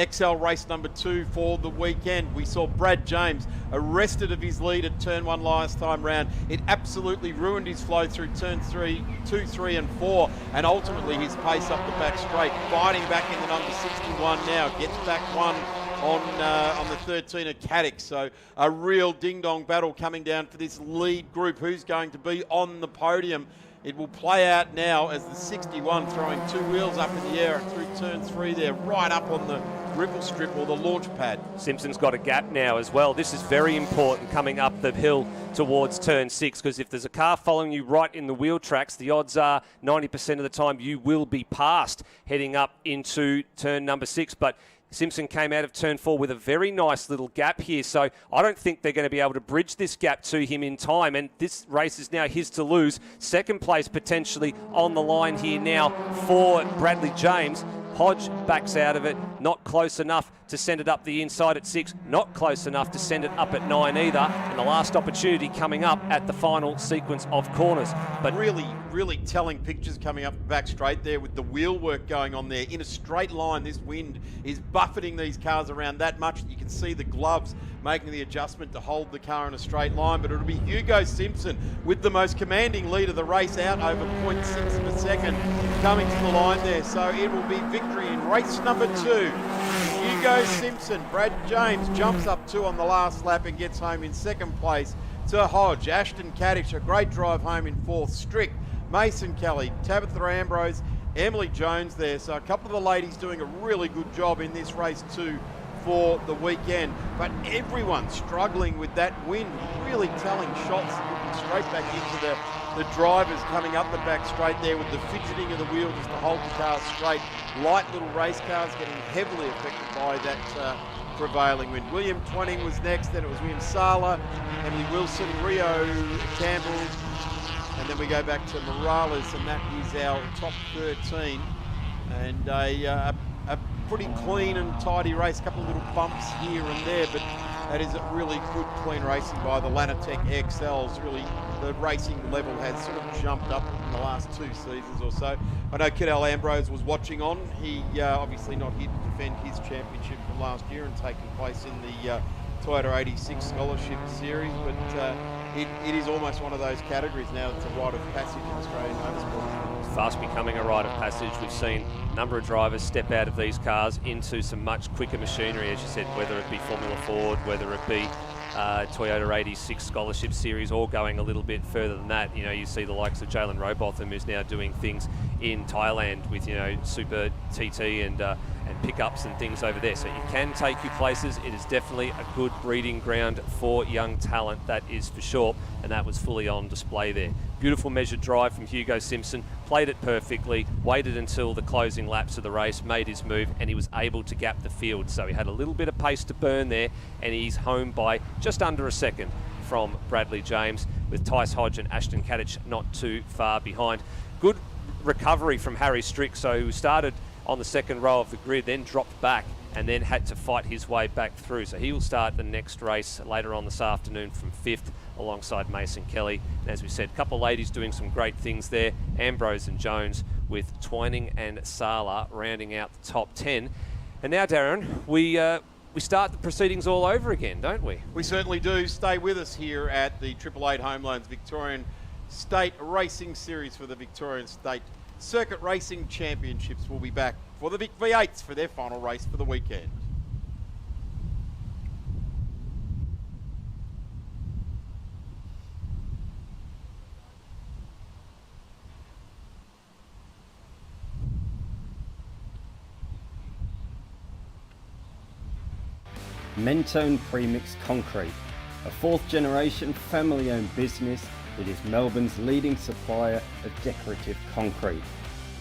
XL race number 2 for the weekend. We saw Brad James arrested of his lead at turn 1 last time round. It absolutely ruined his flow through turn 2, 3 and 4, and ultimately his pace up the back straight. Fighting back in the number 61 now, gets back 1 on the 13 of Caddick. So a real ding-dong battle coming down for this lead group. Who's going to be on the podium? It will play out now as the 61 throwing 2 wheels up in the air through turn 3 there, right up on the ripple strip or the launch pad. Simpson's got a gap now as well. This is very important coming up the hill towards turn 6, because if there's a car following you right in the wheel tracks, the odds are 90% of the time you will be passed heading up into turn number 6. But Simpson came out of turn 4 with a very nice little gap here, so I don't think they're going to be able to bridge this gap to him in time, and this race is now his to lose. Second place potentially on the line here now for Bradley James. Hodge backs out of it, not close enough to send it up the inside at 6, not close enough to send it up at 9 either, and the last opportunity coming up at the final sequence of corners. But really, really telling pictures coming up the back straight there with the wheel work going on there. In a straight line, this wind is buffeting these cars around that much that you can see the gloves making the adjustment to hold the car in a straight line, but it'll be Hugo Simpson with the most commanding lead of the race out over 0.6 of a second coming to the line there. So it will be victory in race number 2. Hugo Simpson. Brad James jumps up 2 on the last lap and gets home in second place to Hodge. Ashton Caddick, a great drive home in 4th. Strick, Mason Kelly, Tabitha Ambrose, Emily Jones there. So a couple of the ladies doing a really good job in this race 2 for the weekend, but everyone struggling with that wind, really telling shots looking straight back into the drivers coming up the back straight there with the fidgeting of the wheel just to hold the car straight. Light little race cars getting heavily affected by that prevailing wind. William Twining was next, then it was William Sala, Emily Wilson, Rio Campbell, and then we go back to Morales, and that is our top 13. And a pretty clean and tidy race, a couple of little bumps here and there, but That is a really good, clean racing by the Lanatech XLs. Really, the racing level has sort of jumped up in the last 2 seasons or so. I know Cadel Ambrose was watching on. He obviously not here to defend his championship from last year and taking place in the Toyota 86 Scholarship Series, but it is almost one of those categories now that's a rite of passage in Australian motorsport. It's fast becoming a rite of passage. We've seen a number of drivers step out of these cars into some much quicker machinery, as you said, whether it be Formula Ford, whether it be Toyota 86 Scholarship Series, or going a little bit further than that. You know, you see the likes of Jalen Robotham, who's now doing things in Thailand with, you know, Super TT and pickups and things over there. So you can take you places. It is definitely a good breeding ground for young talent, that is for sure, and that was fully on display there. Beautiful measured drive from Hugo Simpson, played it perfectly, waited until the closing laps of the race, made his move, and he was able to gap the field. So he had a little bit of pace to burn there, and he's home by just under a second from Bradley James, with Tice Hodge and Ashton Kadich not too far behind. Good recovery from Harry Strick, so who started on the second row of the grid, then dropped back and then had to fight his way back through. So he will start the next race later on this afternoon from 5th alongside Mason Kelly. And as we said, a couple of ladies doing some great things there, Ambrose and Jones, with Twining and Sala rounding out the top 10. And now, Darren, we start the proceedings all over again, don't we? We certainly do. Stay with us here at the 888 Home Loans Victorian State Racing Series for the Victorian State Circuit Racing Championships. Will be back for the Vic V8s for their final race for the weekend. Mentone Premix Concrete, a 4th generation family owned business that is Melbourne's leading supplier of decorative concrete.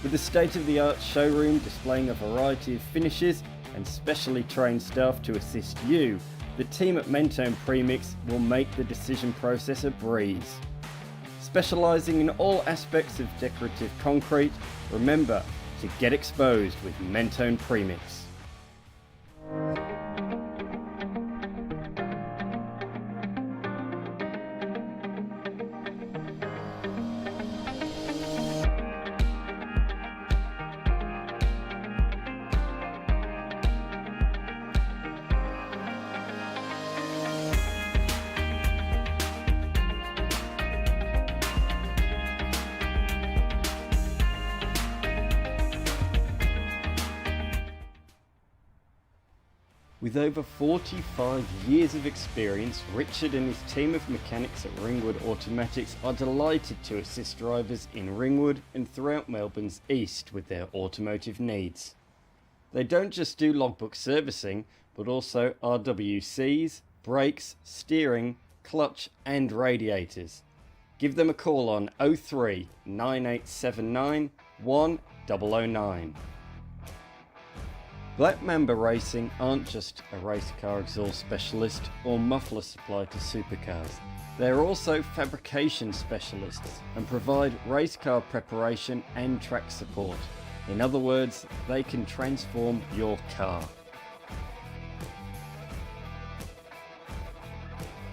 With a state-of-the-art showroom displaying a variety of finishes and specially trained staff to assist you, the team at Mentone Premix will make the decision process a breeze. Specialising in all aspects of decorative concrete, remember to get exposed with Mentone Premix. With over 45 years of experience, Richard and his team of mechanics at Ringwood Automatics are delighted to assist drivers in Ringwood and throughout Melbourne's east with their automotive needs. They don't just do logbook servicing, but also RWCs, brakes, steering, clutch and radiators. Give them a call on 03 9879 1009. Black Mamba Racing aren't just a race car exhaust specialist or muffler supply to supercars. They're also fabrication specialists and provide race car preparation and track support. In other words, they can transform your car.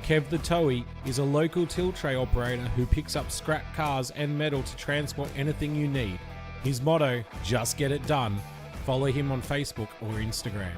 Kev the Towie is a local till tray operator who picks up scrap cars and metal to transport anything you need. His motto, just get it done. Follow him on Facebook or Instagram.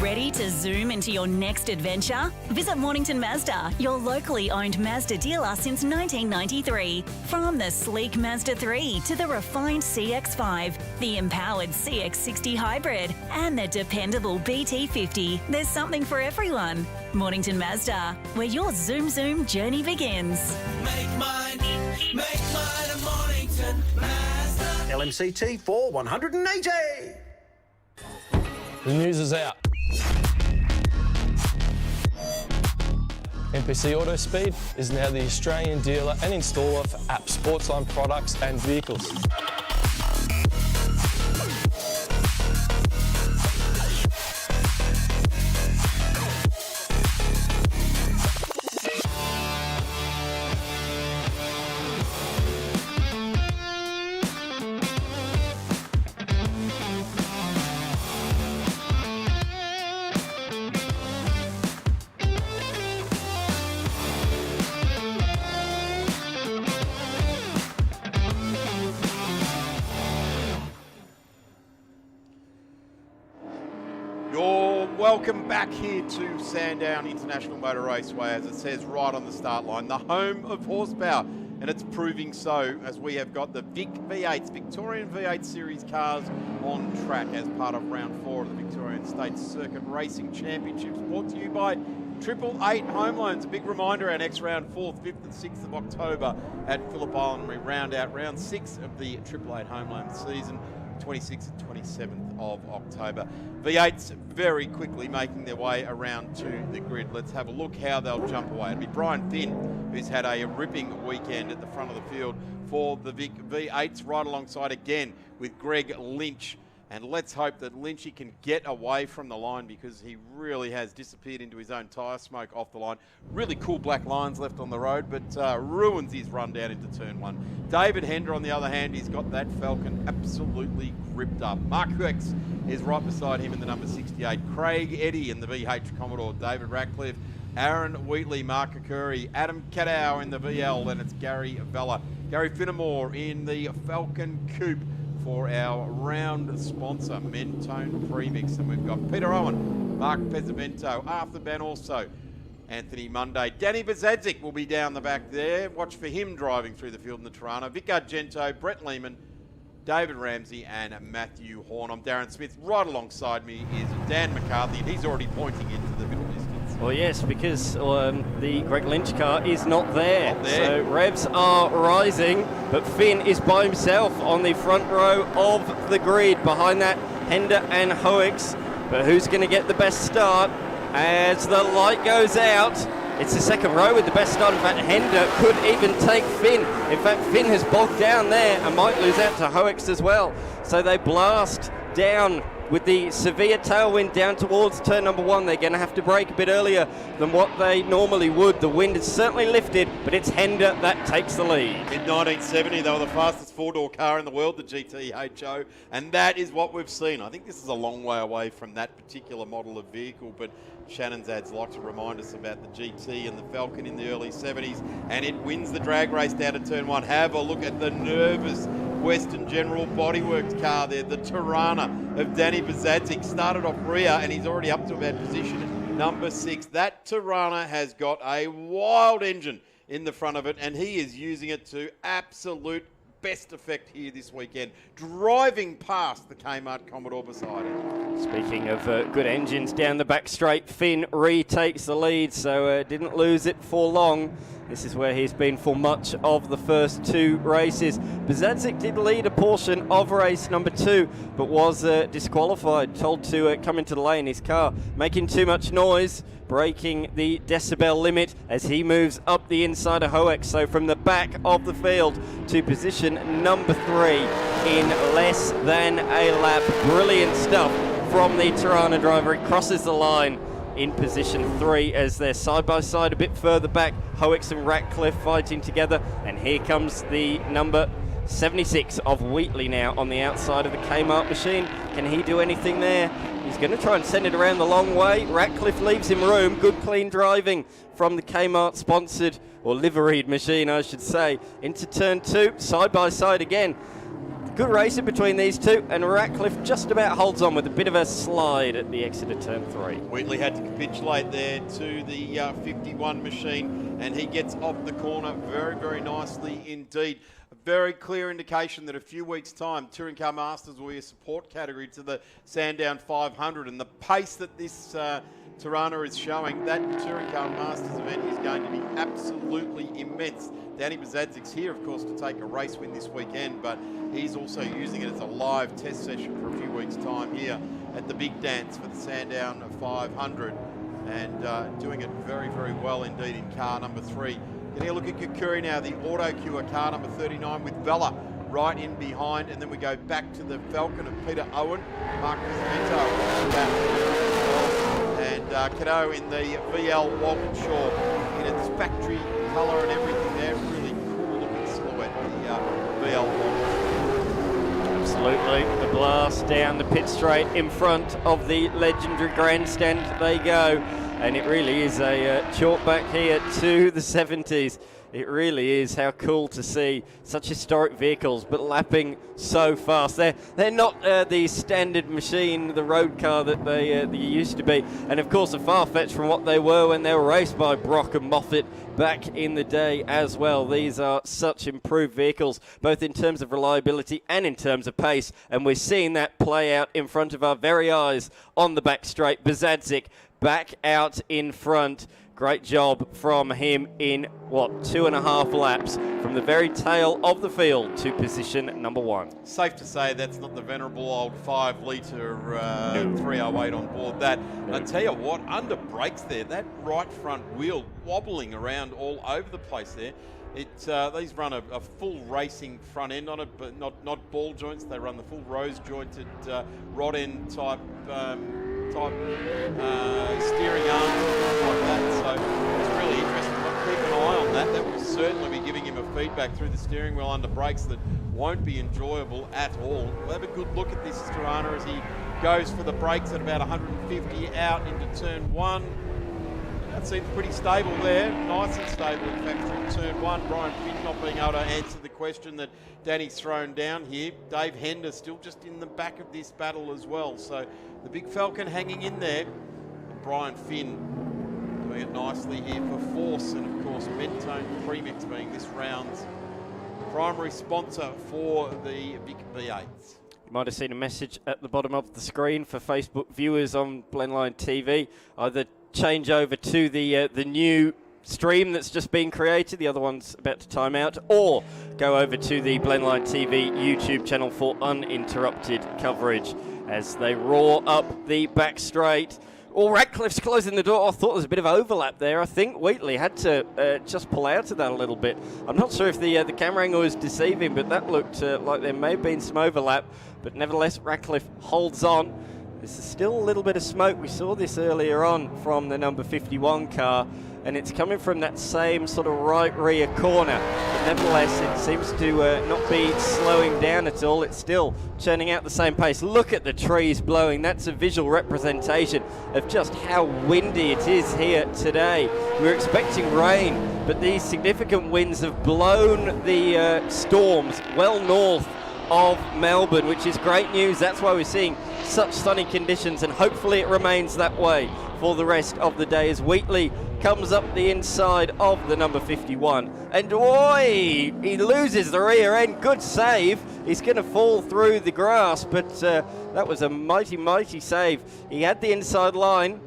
Ready to zoom into your next adventure? Visit Mornington Mazda, your locally owned Mazda dealer since 1993. From the sleek Mazda 3 to the refined CX-5, the empowered CX-60 hybrid, and the dependable BT50, there's something for everyone. Mornington Mazda, where your zoom journey begins. Make mine a Mornington Mazda. LMCT 4180. The news is out. MPC Auto Speed is now the Australian dealer and installer for app Sportsline products and vehicles. You're welcome back here to Sandown International Motor Raceway, as it says right on the start line, the home of horsepower, and it's proving so as we have got the Vic V8s, Victorian V8 Series cars on track as part of round 4 of the Victorian State Circuit Racing Championships, brought to you by 888 Home Loans. A big reminder, our next round, 4th, 5th and 6th of October at Phillip Island. We round out round 6 of the 888 Home Loan season, 26th and 27th of October. V8s very quickly making their way around to the grid. Let's have a look how they'll jump away. It'll be Brian Finn, who's had a ripping weekend at the front of the field for the Vic V8s, right alongside again with Greg Lynch. And let's hope that Lynchy can get away from the line, because he really has disappeared into his own tyre smoke off the line. Really cool black lines left on the road, but ruins his run down into turn 1. David Hender, on the other hand, he's got that Falcon absolutely gripped up. Mark Hux is right beside him in the number 68. Craig Eddy in the VH Commodore. David Ratcliffe, Aaron Wheatley, Mark Curry, Adam Cadow in the VL, and it's Gary Vella. Gary Finnemore in the Falcon Coupe for our round sponsor, Mentone Premix. And we've got Peter Owen, Mark Pezzavento, Arthur Ben also, Anthony Monday. Danny Bazadzik will be down the back there. Watch for him driving through the field in the Tirana. Vic Argento, Brett Lehman, David Ramsey and Matthew Horn. I'm Darren Smith. Right alongside me is Dan McCarthy, and he's already pointing into the middle distance. Well, yes, because the Greg Lynch car is not there. So revs are rising, but Finn is by himself on the front row of the grid. Behind that, Hender and Hoeks. But who's going to get the best start as the light goes out? It's the second row with the best start. In fact, Hender could even take Finn. In fact, Finn has bogged down there and might lose out to Hoeks as well. So they blast down with the severe tailwind down towards turn number 1. They're going to have to brake a bit earlier than what they normally would. The wind is certainly lifted, but it's Hender that takes the lead. In 1970, they were the fastest 4-door car in the world, the GT-HO, and that is what we've seen. I think this is a long way away from that particular model of vehicle, but Shannon's ads like to remind us about the GT and the Falcon in the early 70s, and it wins the drag race down to turn 1. Have a look at the nervous Western General Bodyworks car there, the Tirana of Danny Bazadzik. Started off rear, and he's already up to about position number 6. That Tirana has got a wild engine in the front of it, and he is using it to absolute best effect here this weekend, driving past the Kmart Commodore beside him. Speaking of good engines down the back straight, Finn retakes the lead, so didn't lose it for long. This is where he's been for much of the first 2 races. Bazadzik did lead a portion of race number 2, but was disqualified, told to come into the lane. His car making too much noise, breaking the decibel limit as he moves up the inside of Hoeks. So from the back of the field to position number 3 in less than a lap. Brilliant stuff from the Tirana driver. He crosses the line in position 3 as they're side by side a bit further back. Hoeks and Ratcliffe fighting together, and here comes the number 76 of Wheatley now on the outside of the Kmart machine. Can he do anything there? He's going to try and send it around the long way. Ratcliffe leaves him room. Good clean driving from the Kmart sponsored, or liveried machine I should say, into turn 2, side by side again. Good racing between these two, and Ratcliffe just about holds on with a bit of a slide at the exit of turn 3. Wheatley had to capitulate there to the 51 machine, and he gets off the corner very, very nicely indeed. A very clear indication that a few weeks' time, Touring Car Masters will be a support category to the Sandown 500, and the pace that this Tirana is showing, that Touring Car Masters event is going to be absolutely immense. Danny Bazadzik's here, of course, to take a race win this weekend, but he's also using it as a live test session for a few weeks' time here at the big dance for the Sandown 500, and doing it very, very well indeed in car number 3. Getting a look at Kukuri now, the Auto Cure car number 39 with Vella right in behind, and then we go back to the Falcon of Peter Owen, Mark Pizzamento, and Cadeau in the VL Walkinshaw in its factory colour and everything there. Really cool looking silhouette, the VL Walkinshaw. Absolutely, the blast down the pit straight in front of the legendary grandstand they go. And it really is a chalk back here to the 70s. It really is. How cool to see such historic vehicles, but lapping so fast. They're not the standard machine, the road car that they used to be, and of course, a far-fetched from what they were when they were raced by Brock and Moffat back in the day as well. These are such improved vehicles, both in terms of reliability and in terms of pace, and we're seeing that play out in front of our very eyes on the back straight. Bezadzik back out in front. Great job from him in, 2.5 laps from the very tail of the field to position number 1. Safe to say that's not the venerable old 5-litre 308 on board that. I tell you what, under brakes there, that right front wheel wobbling around all over the place there. These run a full racing front end on it, but not ball joints. They run the full rose jointed rod end type steering arm like that. So it's really interesting. I'll keep an eye on that. That will certainly be giving him a feedback through the steering wheel under brakes that won't be enjoyable at all. We'll have a good look at this Tirana as he goes for the brakes at about 150 out into turn 1. That seems pretty stable there, nice and stable in fact through turn 1. Brian Finn not being able to answer the question that Danny's thrown down here. Dave Hender still just in the back of this battle as well. So the big Falcon hanging in there. And Brian Finn doing it nicely here for Force, and of course Mentone Premix being this round's primary sponsor for the Vic V8s. You might have seen a message at the bottom of the screen for Facebook viewers on Blendline TV. Either change over to the new stream that's just been created, the other one's about to time out, or go over to the Blendline TV YouTube channel for uninterrupted coverage as they roar up the back straight. Oh, Ratcliffe's closing the door. I thought there was a bit of overlap there. I think Wheatley had to just pull out of that a little bit. I'm not sure if the camera angle was deceiving, but that looked like there may have been some overlap. But nevertheless, Ratcliffe holds on. There's still a little bit of smoke. We saw this earlier on from the number 51 car, and it's coming from that same sort of right rear corner. But nevertheless, it seems to not be slowing down at all. It's still churning out the same pace. Look at the trees blowing. That's a visual representation of just how windy it is here today. We were expecting rain, but these significant winds have blown the storms well north of Melbourne, which is great news. That's why we're seeing such sunny conditions, and hopefully it remains that way for the rest of the day as Wheatley comes up the inside of the number 51. And oi, he loses the rear end. Good save. He's going to fall through the grass, but that was a mighty, mighty save. He had the inside line,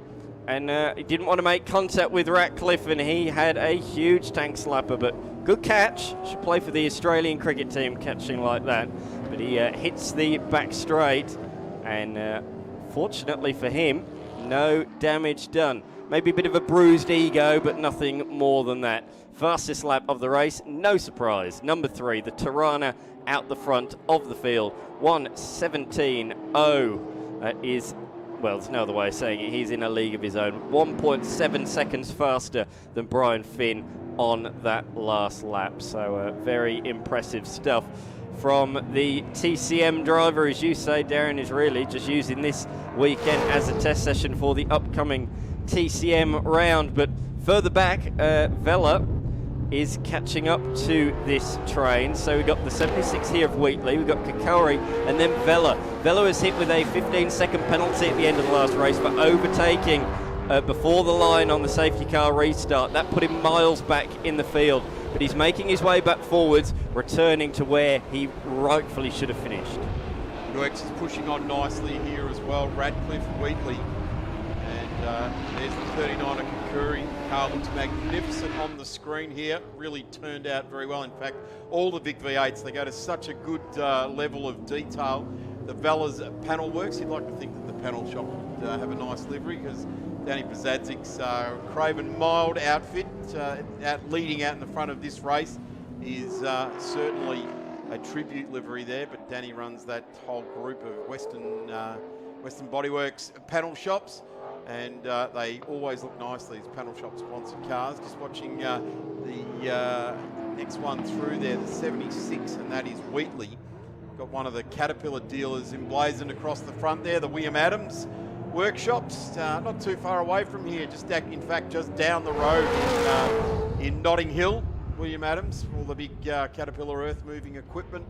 and he didn't want to make contact with Ratcliffe, and he had a huge tank slapper, but good catch. Should play for the Australian cricket team catching like that. But he hits the back straight, and fortunately for him, no damage done. Maybe a bit of a bruised ego, but nothing more than that. Fastest lap of the race, no surprise. Number 3, the Tirana out the front of the field. 1:17.0 is, well, there's no other way of saying it. He's in a league of his own. 1.7 seconds faster than Brian Finn on that last lap. So very impressive stuff from the TCM driver. As you say, Darren is really just using this weekend as a test session for the upcoming TCM round. But further back, Vela is catching up to this train. So we've got the 76 here of Wheatley, we've got Kakari, and then Vela. Vela was hit with a 15-second penalty at the end of the last race for overtaking before the line on the safety car restart. That put him miles back in the field, but he's making his way back forwards, returning to where he rightfully should have finished. Nuix is pushing on nicely here as well. Radcliffe, Wheatley, and there's the 39 of Kakuri. Car looks magnificent on the screen here. Really turned out very well. In fact, all the Vic V8s, they go to such a good level of detail. The Vela's panel works. You'd like to think that the panel shop would have a nice livery, because Danny Bezadzik's Craven Mild outfit leading out in the front of this race is certainly a tribute livery there, but Danny runs that whole group of Western Bodyworks panel shops, and they always look nice, these panel shop sponsored cars. Just watching the next one through there, the 76, and that is Wheatley. Got one of the Caterpillar dealers emblazoned across the front there, the William Adams workshops, not too far away from here, in fact just down the road in Notting Hill. William Adams, all the big Caterpillar earth-moving equipment.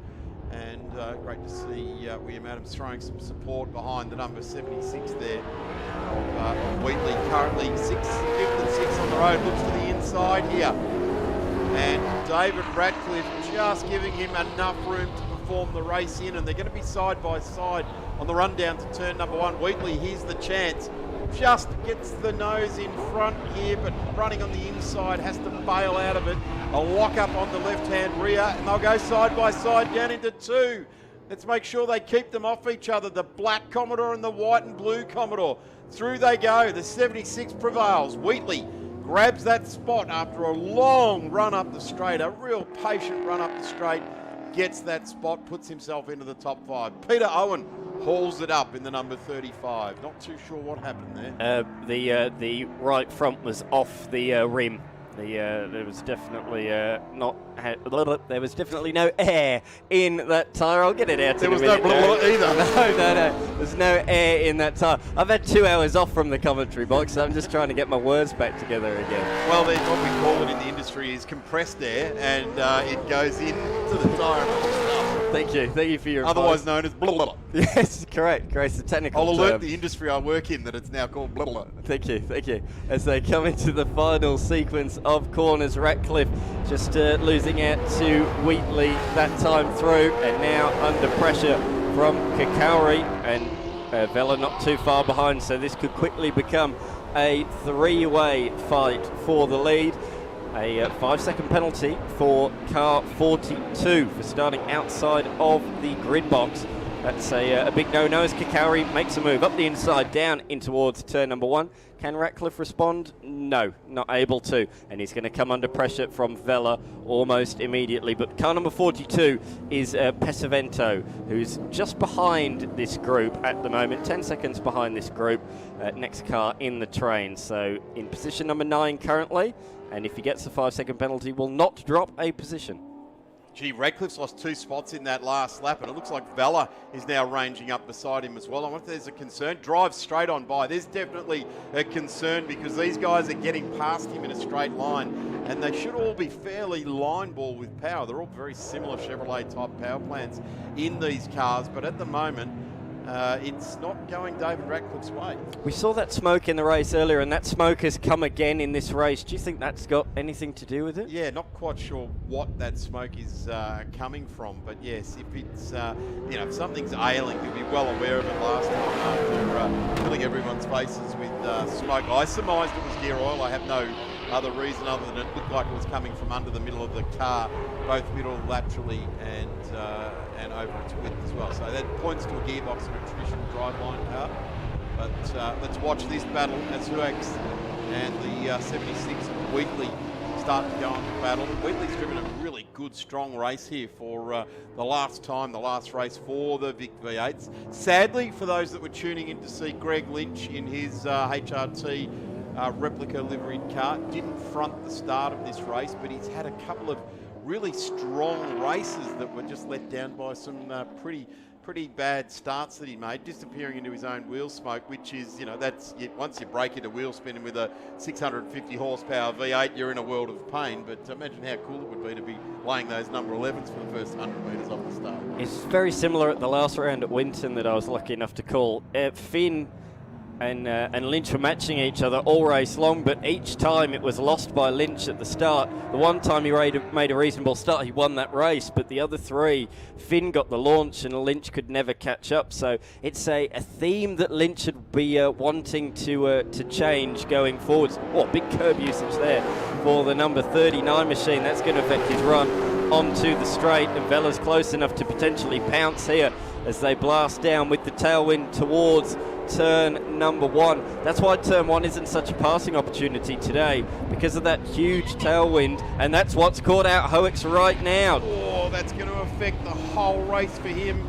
And great to see William Adams throwing some support behind the number 76 there of Wheatley. Currently 5th and 6th on the road, looks to the inside here. And David Ratcliffe just giving him enough room to perform the race in, and they're going to be side by side on the run down to turn number 1. Wheatley, here's the chance. Just gets the nose in front here, but running on the inside, has to bail out of it. A lock up on the left-hand rear, and they'll go side by side down into 2. Let's make sure they keep them off each other. The black Commodore and the white and blue Commodore. Through they go. The 76 prevails. Wheatley grabs that spot after a long run up the straight, a real patient run up the straight. Gets that spot, puts himself into the top 5. Peter Owen hauls it up in the number 35. Not too sure what happened there. The right front was off the rim. There was definitely there was definitely no air in that tyre. I'll get it out. There was no either. No. There's no air in that tyre. I've had 2 hours off from the commentary box, so I'm just trying to get my words back together again. Well, then what we call it in the industry is compressed air, and it goes into the tyre. Thank you for your otherwise advice. known as blah, blah, blah. Yes, correct. It's the technical I'll alert term. the industry I work in that it's now called blah, blah, blah. Thank you. As they come into the final sequence of corners, Ratcliffe just losing out to Wheatley that time through, and now under pressure from Kakauri, and Vella not too far behind, so this could quickly become a 3-way fight for the lead. A 5-second penalty for car 42 for starting outside of the grid box. That's a big no-no as Kakauri makes a move up the inside, down in towards turn number 1. Can Ratcliffe respond? No, not able to. And he's going to come under pressure from Vella almost immediately. But car number 42 is Pesavento, who's just behind this group at the moment, 10 seconds behind this group. Next car in the train. So in position number 9 currently. And if he gets the 5-second penalty, will not drop a position. Gee, Radcliffe's lost 2 spots in that last lap, and it looks like Vella is now ranging up beside him as well. I wonder if there's a concern. Drives straight on by. There's definitely a concern because these guys are getting past him in a straight line, and they should all be fairly line ball with power. They're all very similar Chevrolet type power plants in these cars, but at the moment, it's not going David Ratcliffe's way. We saw that smoke in the race earlier, and that smoke has come again in this race. Do you think that's got anything to do with it? Yeah, not quite sure what that smoke is coming from, but yes, if it's, if something's ailing, you'll be well aware of it last time after filling everyone's faces with smoke. I surmised it was gear oil. I have no other reason other than it looked like it was coming from under the middle of the car, both middle, laterally, and over its width as well. So that points to a gearbox in a traditional driveline car. But let's watch this battle as Huax and the 76 Wheatley start to go into battle. Wheatley's driven a really good, strong race here for the last race for the Vic V8s. Sadly, for those that were tuning in to see Greg Lynch in his HRT replica liveried car, didn't front the start of this race, but he's had a couple of really strong races that were just let down by some pretty bad starts that he made, disappearing into his own wheel smoke, which is, that's once you break into wheel spinning with a 650 horsepower V8, you're in a world of pain. But imagine how cool it would be to be laying those number 11s for the first 100 metres off the start. It's very similar at the last round at Winton that I was lucky enough to call. Finn and Lynch were matching each other all race long, but each time it was lost by Lynch at the start. The one time he made a reasonable start, he won that race, but the other 3, Finn got the launch and Lynch could never catch up. So it's a theme that Lynch would be wanting to change going forwards. Oh, big curb usage there for the number 39 machine. That's going to affect his run onto the straight, and Vella's close enough to potentially pounce here as they blast down with the tailwind towards turn number 1. That's why turn 1 isn't such a passing opportunity today, because of that huge tailwind, and that's what's caught out Hoeks right now. Oh, that's going to affect the whole race for him.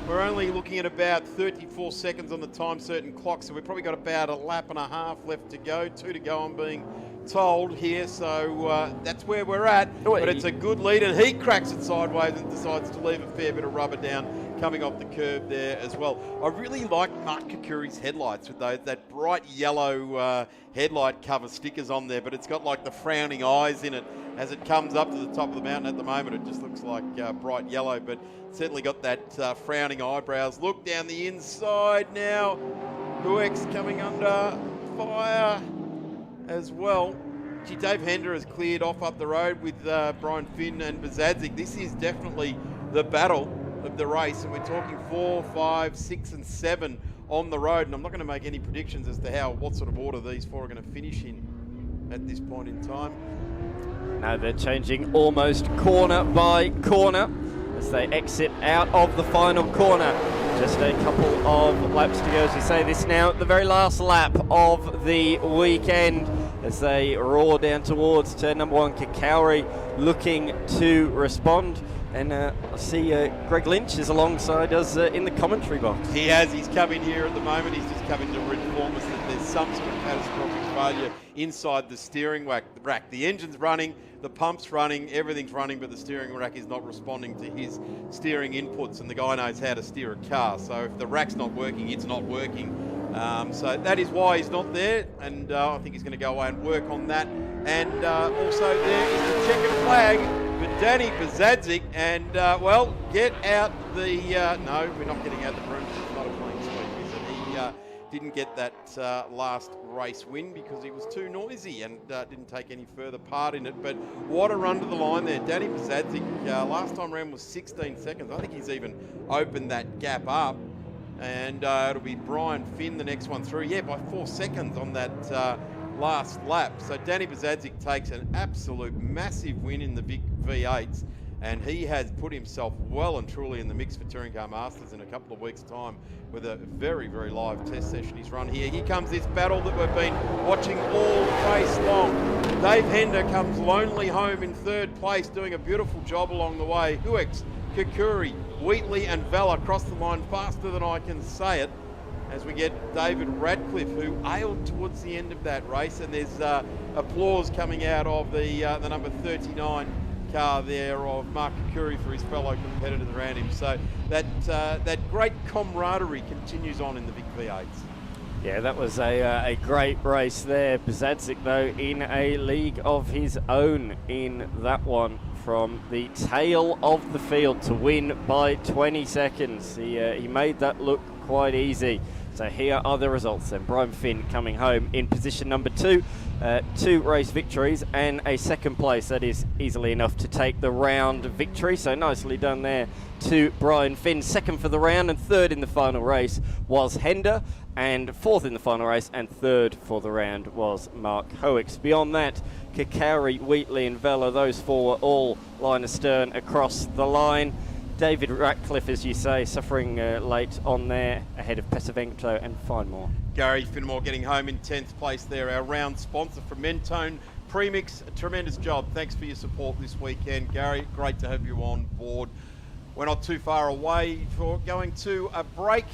We're only looking at about 34 seconds on the time certain clock, so we've probably got about a lap and a half left to go, 2 to go, I'm being told here, so that's where we're at. But it's a good lead, and he cracks it sideways and decides to leave a fair bit of rubber down coming off the curb there as well. I really like Mark Kukuri's headlights with that bright yellow headlight cover stickers on there, but it's got like the frowning eyes in it as it comes up to the top of the mountain. At the moment, it just looks like bright yellow, but certainly got that frowning eyebrows. Look down the inside now. Huex coming under fire as well. Gee, Dave Hender has cleared off up the road with Brian Finn and Bazadzik. This is definitely the battle of the race, and we're talking 4, 5, 6 and 7 on the road, and I'm not going to make any predictions as to what sort of order these four are going to finish in at this point in time. Now they're changing almost corner by corner as they exit out of the final corner. Just a couple of laps to go, as we say this now, the very last lap of the weekend as they roar down towards turn number 1. Kakauri looking to respond. And I see Greg Lynch is alongside us in the commentary box. He has. He's come in here at the moment. He's just coming to inform us that there's some sort of catastrophic failure inside the steering rack. The engine's running, the pump's running, everything's running, but the steering rack is not responding to his steering inputs, and the guy knows how to steer a car. So if the rack's not working, it's not working. So that is why he's not there, and I think he's going to go away and work on that. And also there is the checkered flag for Danny Bazadzik, and well, get out the, no, we're not getting out the broom, it's not a clean sweep, is it? He didn't get that last race win because he was too noisy and didn't take any further part in it, but what a run to the line there. Danny Bazadzik, last time round was 16 seconds. I think he's even opened that gap up, and it'll be Brian Finn the next one through, by 4 seconds on that last lap. So Danny Bazadzik takes an absolute massive win in the Vic V8s, and he has put himself well and truly in the mix for Touring Car Masters in a couple of weeks' time with a very, very live test session he's run here. Here comes this battle that we've been watching all race long. Dave Hender comes lonely home in third place, doing a beautiful job along the way. Huex, Kukuri, Wheatley and Vella cross the line faster than I can say it, as we get David Radcliffe, who ailed towards the end of that race, and there's applause coming out of the number 39 car there of Mark Kukuri for his fellow competitors around him. So that great camaraderie continues on in the Vic V8s. Yeah, that was a great race there. Bazadzik, though, in a league of his own in that one, from the tail of the field to win by 20 seconds. He made that look quite easy. So here are the results then. Brian Finn coming home in position number 2, 2 race victories and a second place. That is easily enough to take the round victory. So nicely done there to Brian Finn. Second for the round, and third in the final race was Hender, and fourth in the final race and third for the round was Mark Huex. Beyond that, Kakauri, Wheatley and Vella, those four were all line astern across the line. David Ratcliffe, as you say, suffering late on there, ahead of Pesavento and Finemore. Gary Finnemore getting home in 10th place there. Our round sponsor from Mentone Premix, a tremendous job. Thanks for your support this weekend, Gary. Great to have you on board. We're not too far away for going to a break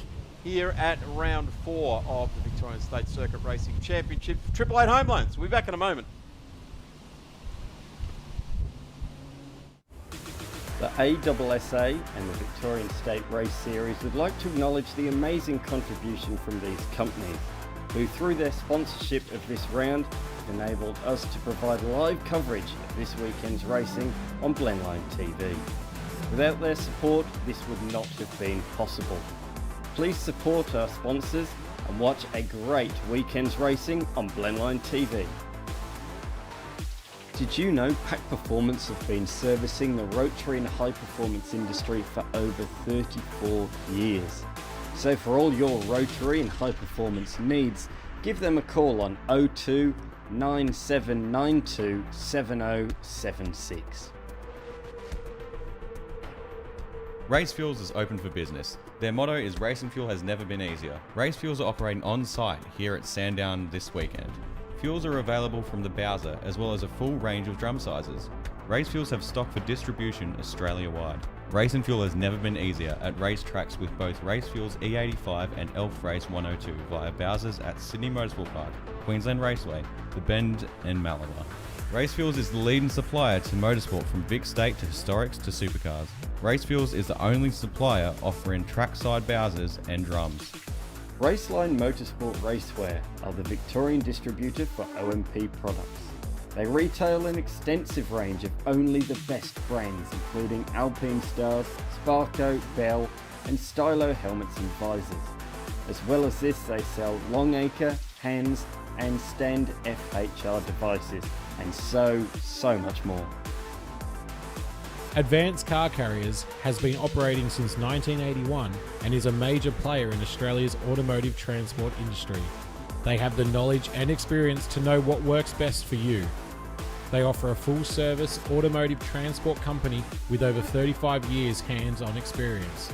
here at round 4 of the Victorian State Circuit Racing Championship. Triple Eight Home Loans. We'll be back in a moment. The ASSA and the Victorian State Race Series would like to acknowledge the amazing contribution from these companies, who through their sponsorship of this round enabled us to provide live coverage of this weekend's racing on Blendline TV. Without their support, this would not have been possible. Please support our sponsors and watch a great weekend's racing on Blendline TV. Did you know Pack Performance have been servicing the rotary and high performance industry for over 34 years? So for all your rotary and high performance needs, give them a call on 02 9792 7076. Race Fuels is open for business. Their motto is racing fuel has never been easier. Race Fuels are operating on site here at Sandown this weekend. Fuels are available from the Bowser, as well as a full range of drum sizes. Race Fuels have stock for distribution Australia-wide. Racing fuel has never been easier at race tracks with both Race Fuels E85 and Elf Race 102 via Bowsers at Sydney Motorsport Park, Queensland Raceway, The Bend and Malaga. Racefuels is the leading supplier to motorsport from big state to historics to supercars. Racefuels is the only supplier offering trackside Bowsers and drums. Raceline Motorsport Racewear are the Victorian distributor for OMP products. They retail an extensive range of only the best brands, including Alpine Stars, Sparco, Bell and Stylo helmets and visors. As well as this, they sell Longacre, Hands and Stand FHR devices, and so much more. Advanced Car Carriers has been operating since 1981 and is a major player in Australia's automotive transport industry. They have the knowledge and experience to know what works best for you. They offer a full-service automotive transport company with over 35 years hands-on experience.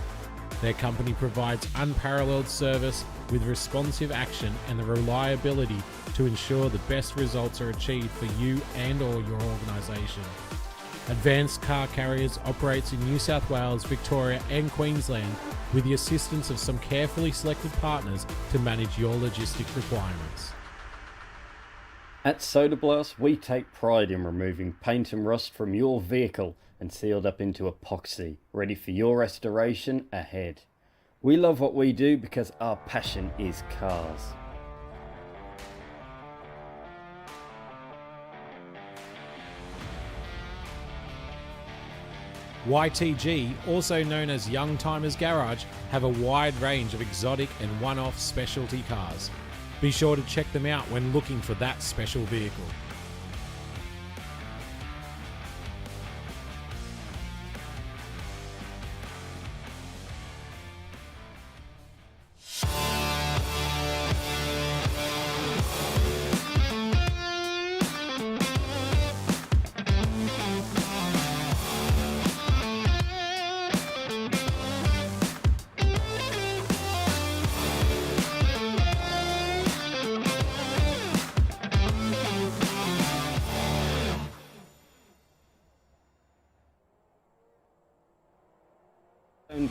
Their company provides unparalleled service with responsive action and the reliability to ensure the best results are achieved for you and or your organisation. Advanced Car Carriers operates in New South Wales, Victoria and Queensland with the assistance of some carefully selected partners to manage your logistic requirements. At Soda Blast, we take pride in removing paint and rust from your vehicle and sealed up into epoxy, ready for your restoration ahead. We love what we do because our passion is cars. YTG, also known as Young Timers Garage, have a wide range of exotic and one-off specialty cars. Be sure to check them out when looking for that special vehicle.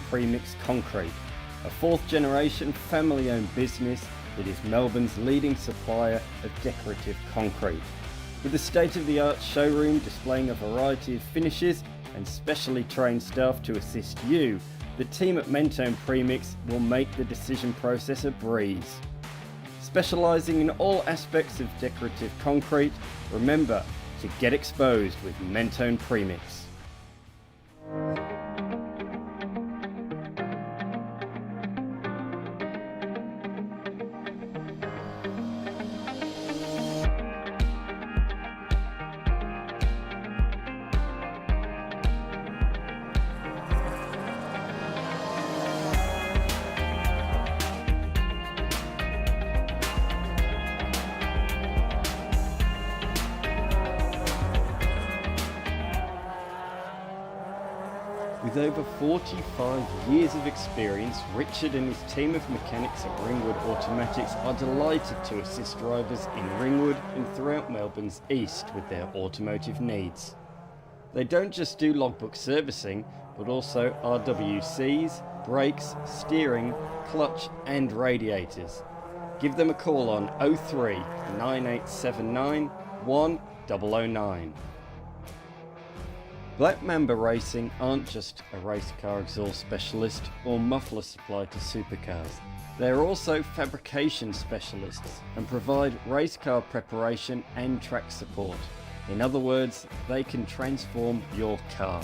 Premix Concrete, a fourth generation family owned business that is Melbourne's leading supplier of decorative concrete. With a state of the art showroom displaying a variety of finishes and specially trained staff to assist you, the team at Mentone Premix will make the decision process a breeze. Specialising in all aspects of decorative concrete, remember to get exposed with Mentone Premix. With over 45 years of experience, Richard and his team of mechanics at Ringwood Automatics are delighted to assist drivers in Ringwood and throughout Melbourne's east with their automotive needs. They don't just do logbook servicing, but also RWCs, brakes, steering, clutch and radiators. Give them a call on 03 9879 1009. Black Mamba Racing aren't just a race car exhaust specialist or muffler supply to supercars. They are also fabrication specialists and provide race car preparation and track support. In other words, they can transform your car.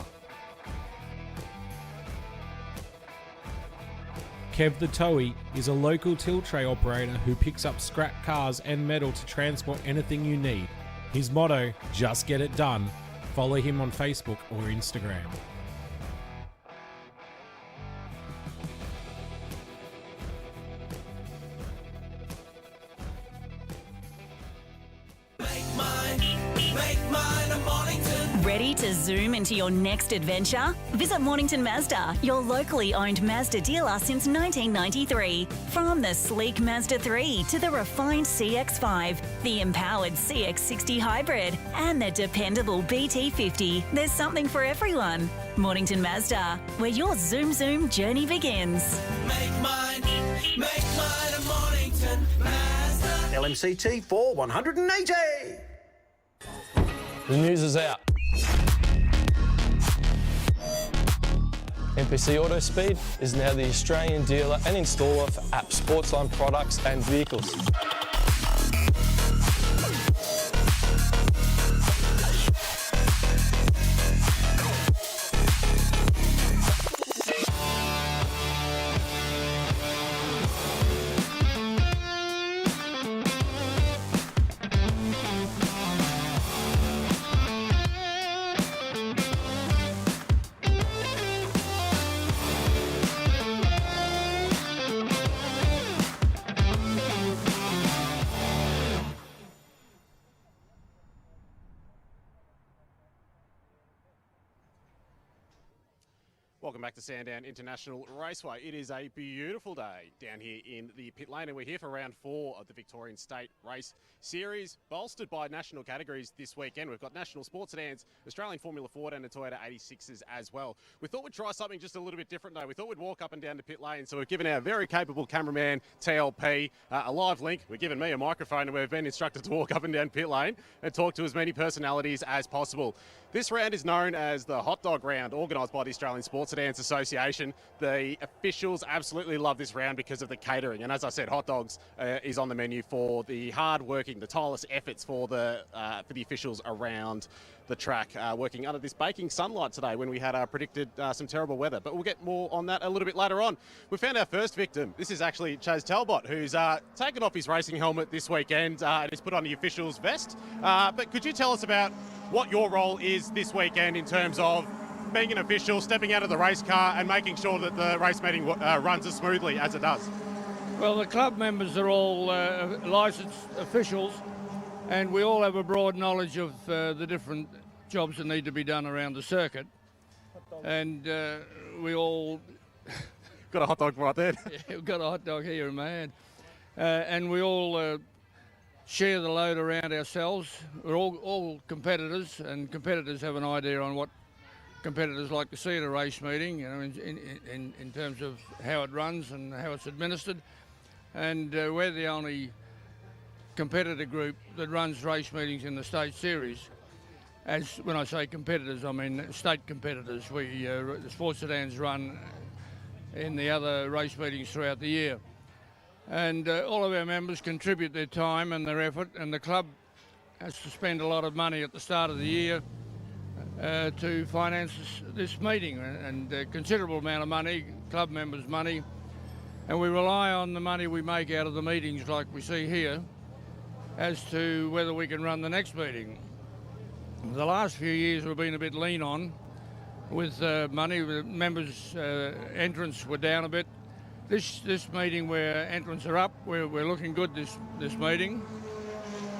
Kev the Towie is a local tilt tray operator who picks up scrap cars and metal to transport anything you need. His motto, just get it done. Follow him on Facebook or Instagram. Ready to zoom into your next adventure? Visit Mornington Mazda, your locally owned Mazda dealer since 1993. From the sleek Mazda 3 to the refined CX-5, the empowered CX-60 hybrid, and the dependable BT50, there's something for everyone. Mornington Mazda, where your zoom journey begins. Make mine a Mornington Mazda. LMCT 4180. The news is out. MPC Autospeed is now the Australian dealer and installer for app sportsline products and vehicles. Welcome back to Sandown International Raceway. It is a beautiful day down here in the pit lane, and we're here for round 4 of the Victorian State Race Series, bolstered by national categories this weekend. We've got national sports sedans, Australian Formula Ford and the Toyota 86s as well. We thought we'd try something just a little bit different though. We thought we'd walk up and down the pit lane, so we've given our very capable cameraman, TLP, a live link. We've given me a microphone, and we've been instructed to walk up and down pit lane and talk to as many personalities as possible. This round is known as the Hot Dog Round, organised by the Australian Sports Sedans Association. The officials absolutely love this round because of the catering, and as I said, hot dogs is on the menu for the hard-working, the tireless efforts for the officials around the track, working under this baking sunlight today when we had predicted some terrible weather. But we'll get more on that a little bit later on. We found our first victim. This is actually Chaz Talbot, who's taken off his racing helmet this weekend and he's put on the official's vest. But could you tell us about what your role is this weekend in terms of being an official, stepping out of the race car and making sure that the race meeting runs as smoothly as it does? Well, the club members are all licensed officials, and we all have a broad knowledge of the different jobs that need to be done around the circuit. And we all... Got a hot dog right there. Yeah, we've got a hot dog here in my hand. And we all share the load around ourselves. We're all competitors, and competitors have an idea on what competitors like to see at a race meeting, you know, in terms of how it runs and how it's administered. And we're the only competitor group that runs race meetings in the state series. As when I say competitors, I mean state competitors. The sports sedans run in the other race meetings throughout the year. And all of our members contribute their time and their effort, and the club has to spend a lot of money at the start of the year to finance this meeting, and a considerable amount of money, club members' money, and we rely on the money we make out of the meetings like we see here as to whether we can run the next meeting. The last few years we've been a bit lean on with money. The members' entrants were down a bit. This meeting where entrants are up, we're looking good this meeting.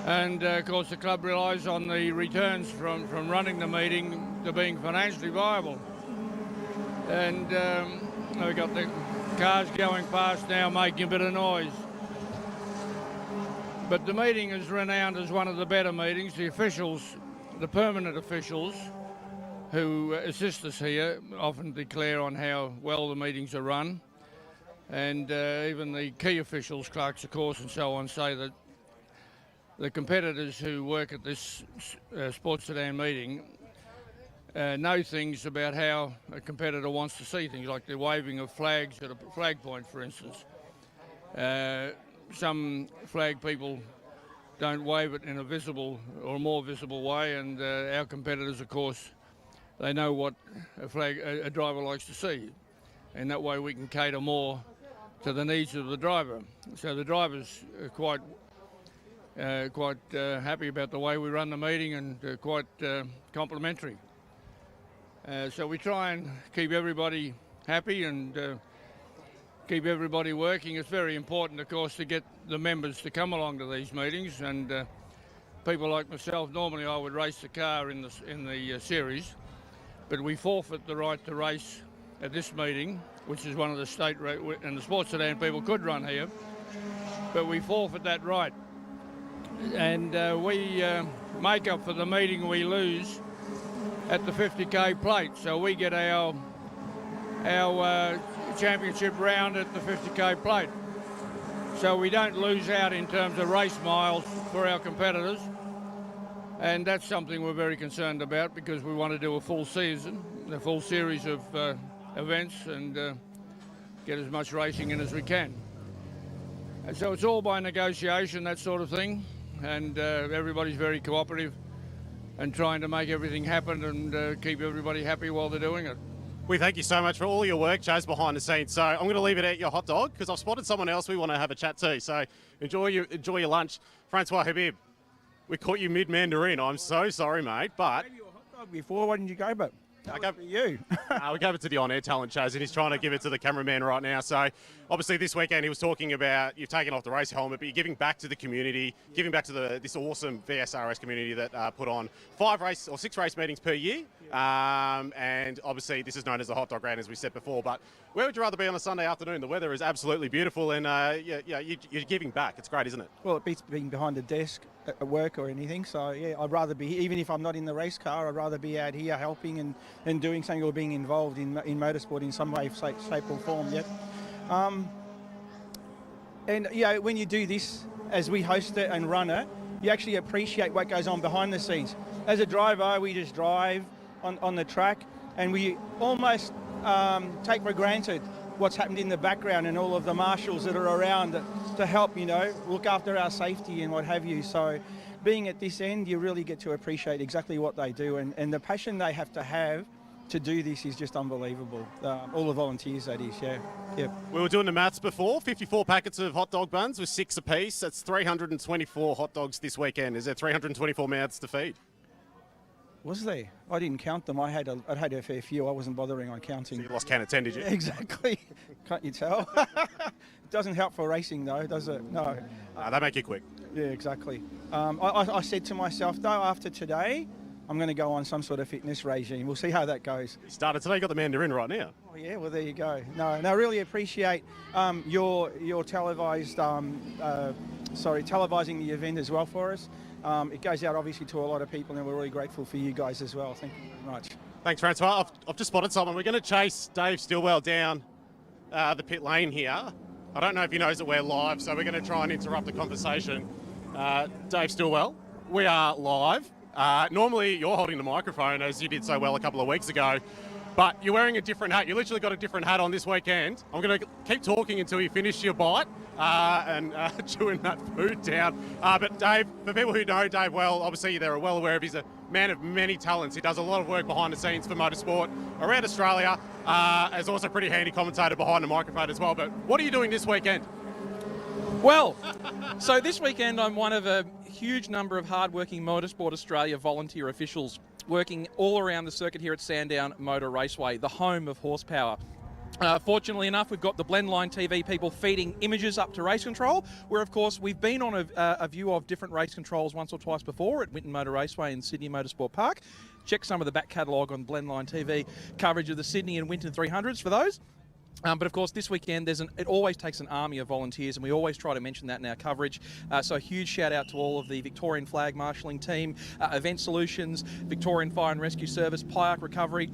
And of course the club relies on the returns from running the meeting to being financially viable. And we've got the cars going past now making a bit of noise. But the meeting is renowned as one of the better meetings. The officials, the permanent officials who assist us here, often declare on how well the meetings are run. And even the key officials, clerks of course and so on, say that the competitors who work at this sports sedan meeting know things about how a competitor wants to see things, like the waving of flags at a flag point, for instance. Some flag people don't wave it in a visible or more visible way, and our competitors, of course, they know what a driver likes to see, and that way we can cater more to the needs of the driver. So the drivers are quite happy about the way we run the meeting, and quite complimentary. So we try and keep everybody happy and keep everybody working. It's very important, of course, to get the members to come along to these meetings, and people like myself, normally I would race the car in the series, but we forfeit the right to race at this meeting, which is one of the state and the sports sedan people could run here, but we forfeit that right. And we make up for the meeting we lose at the 50k plate. So we get our championship round at the 50k plate. So we don't lose out in terms of race miles for our competitors. And that's something we're very concerned about because we want to do a full season, a full series of events and get as much racing in as we can. And so it's all by negotiation, that sort of thing, and everybody's very cooperative and trying to make everything happen and keep everybody happy while they're doing it. We thank you so much for all your work, Chaz, behind the scenes. So I'm going to leave it at your hot dog because I've spotted someone else we want to have a chat to. So enjoy your lunch. Francois Habib, we caught you mid-Mandarin. I'm so sorry, mate, but... Before, why didn't you go, but I gave it to you. We gave it to the on-air talent, Chaz, and he's trying to give it to the cameraman right now. So, obviously, this weekend he was talking about you've taken off the race helmet, but you're giving back to the community, giving back to this awesome VSRS community that put on 6 race meetings per year. And obviously, this is known as the hot dog round, as we said before. But where would you rather be on a Sunday afternoon? The weather is absolutely beautiful, and you're giving back. It's great, isn't it? Well, it beats being behind a desk at work or anything. So, yeah, I'd rather be, even if I'm not in the race car, I'd rather be out here helping and doing something or being involved in motorsport in some way, shape or form. Yep. And, yeah, when you do this, as we host it and run it, you actually appreciate what goes on behind the scenes. As a driver, we just drive on the track and we almost take for granted what's happened in the background and all of the marshals that are around to help, look after our safety and what have you. So being at this end, you really get to appreciate exactly what they do and the passion they have to do this is just unbelievable. All the volunteers, that is, yeah. Yep. We were doing the maths before, 54 packets of hot dog buns with 6 apiece. That's 324 hot dogs this weekend. Is there 324 mouths to feed? Was there? I didn't count them. I had a fair few. I wasn't bothering on counting. So you lost count at 10, did you? Exactly. Can't you tell? It doesn't help for racing, though, does it? No. They make you quick. Yeah, exactly. I said to myself, though, after today, I'm going to go on some sort of fitness regime. We'll see how that goes. You started today. You got the Mandarin right now. Oh, yeah. Well, there you go. No, I really appreciate your televised, televising the event as well for us. It goes out obviously to a lot of people and we're really grateful for you guys as well. Thank you very much. Thanks, Francois. I've just spotted someone. We're going to chase Dave Stillwell down the pit lane here. I don't know if he knows that we're live, so we're going to try and interrupt the conversation. Dave Stillwell, we are live. Normally you're holding the microphone as you did so well a couple of weeks ago, but you're wearing a different hat. You literally got a different hat on this weekend. I'm going to keep talking until you finish your bite and chewing that food down. But Dave, for people who know Dave well, obviously they're well aware of he's a man of many talents. He does a lot of work behind the scenes for motorsport around Australia. Is also a pretty handy commentator behind the microphone as well. But what are you doing this weekend? Well, so this weekend I'm one of a huge number of hard-working Motorsport Australia volunteer officials working all around the circuit here at Sandown Motor Raceway, the home of horsepower. Fortunately enough, we've got the Blendline TV people feeding images up to race control, where of course we've been on a view of different race controls once or twice before at Winton Motor Raceway and Sydney Motorsport Park. Check some of the back catalogue on Blendline TV coverage of the Sydney and Winton 300s for those. But of course, this weekend, it always takes an army of volunteers, and we always try to mention that in our coverage. So a huge shout out to all of the Victorian Flag Marshalling Team, Event Solutions, Victorian Fire and Rescue Service, Pyack Recovery,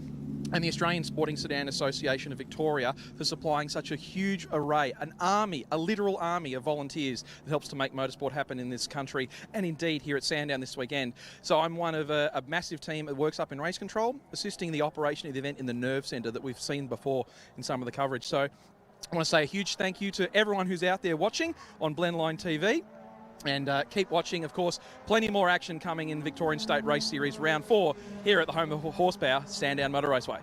and the Australian Sporting Sedan Association of Victoria for supplying such a huge array, an army, a literal army of volunteers that helps to make motorsport happen in this country and indeed here at Sandown this weekend. So I'm one of a massive team that works up in race control, assisting the operation of the event in the Nerve Centre that we've seen before in some of the coverage. So I want to say a huge thank you to everyone who's out there watching on Blendline TV. And keep watching, of course, plenty more action coming in Victorian State Race Series Round 4 here at the home of horsepower, Sandown Motor Raceway.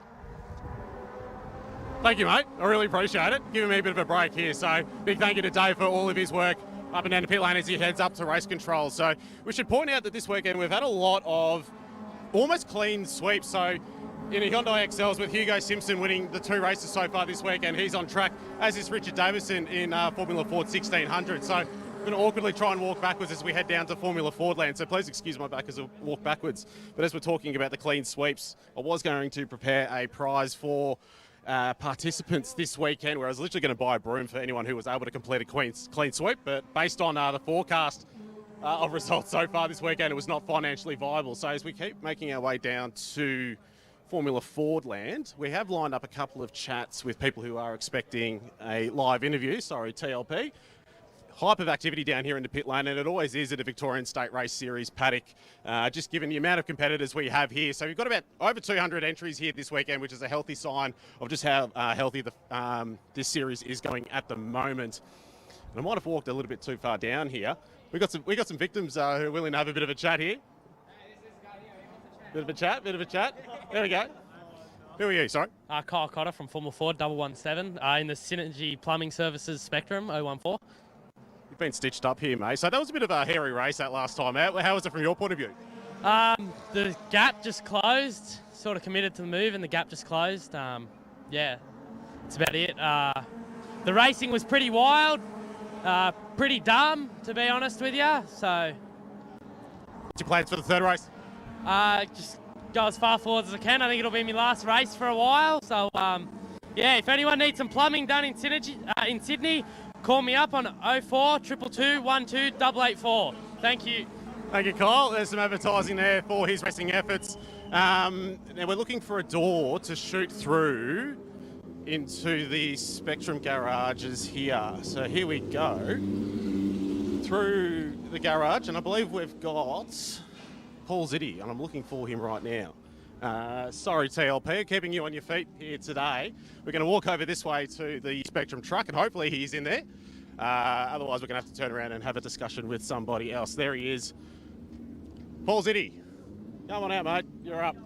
Thank you, mate. I really appreciate it. Giving me a bit of a break here. So big thank you to Dave for all of his work up and down the pit lane as he heads up to race control. So we should point out that this weekend we've had a lot of almost clean sweeps. So in a Hyundai XLs with Hugo Simpson winning the 2 races so far this week, and he's on track, as is Richard Davison in Formula Ford 1600. So I'm going to awkwardly try and walk backwards as we head down to Formula Ford land, so please excuse my back as I walk backwards. But as we're talking about the clean sweeps, I was going to prepare a prize for participants this weekend, where I was literally going to buy a broom for anyone who was able to complete a clean sweep, but based on the forecast of results so far this weekend, it was not financially viable. So as we keep making our way down to Formula Ford land, we have lined up a couple of chats with people who are expecting a live interview, TLP. hype of activity down here in the pit lane, and it always is at a Victorian State Race Series paddock, just given the amount of competitors we have here. So we've got about over 200 entries here this weekend, which is a healthy sign of just how healthy this series is going at the moment. And I might have walked a little bit too far down here. We got some victims who are willing to have a bit of a chat here. Bit of a chat. There we go. Who are you, sorry? Kyle Cotter from Formula Ford, 117, in the Synergy Plumbing Services Spectrum, 014. You've been stitched up here, mate. So that was a bit of a hairy race that last time out. How was it from your point of view? The gap just closed, sort of committed to the move, and the gap just closed. Yeah, that's about it. The racing was pretty wild, pretty dumb, to be honest with you. So, what's your plans for the third race? Just go as far forward as I can. I think it'll be my last race for a while. So, yeah, if anyone needs some plumbing done in Sydney, call me up on 04 222 12884. Thank you. Thank you, Kyle. There's some advertising there for his racing efforts. Now we're looking for a door to shoot through into the Spectrum garages here. So here we go through the garage, and I believe we've got Paul Ziddy, and I'm looking for him right now. Sorry, TLP, keeping you on your feet here today. We're going to walk over this way to the Spectrum truck, and hopefully he's in there. Otherwise, we're going to have to turn around and have a discussion with somebody else. There he is. Paul Ziddy. Come on out, mate. You're up.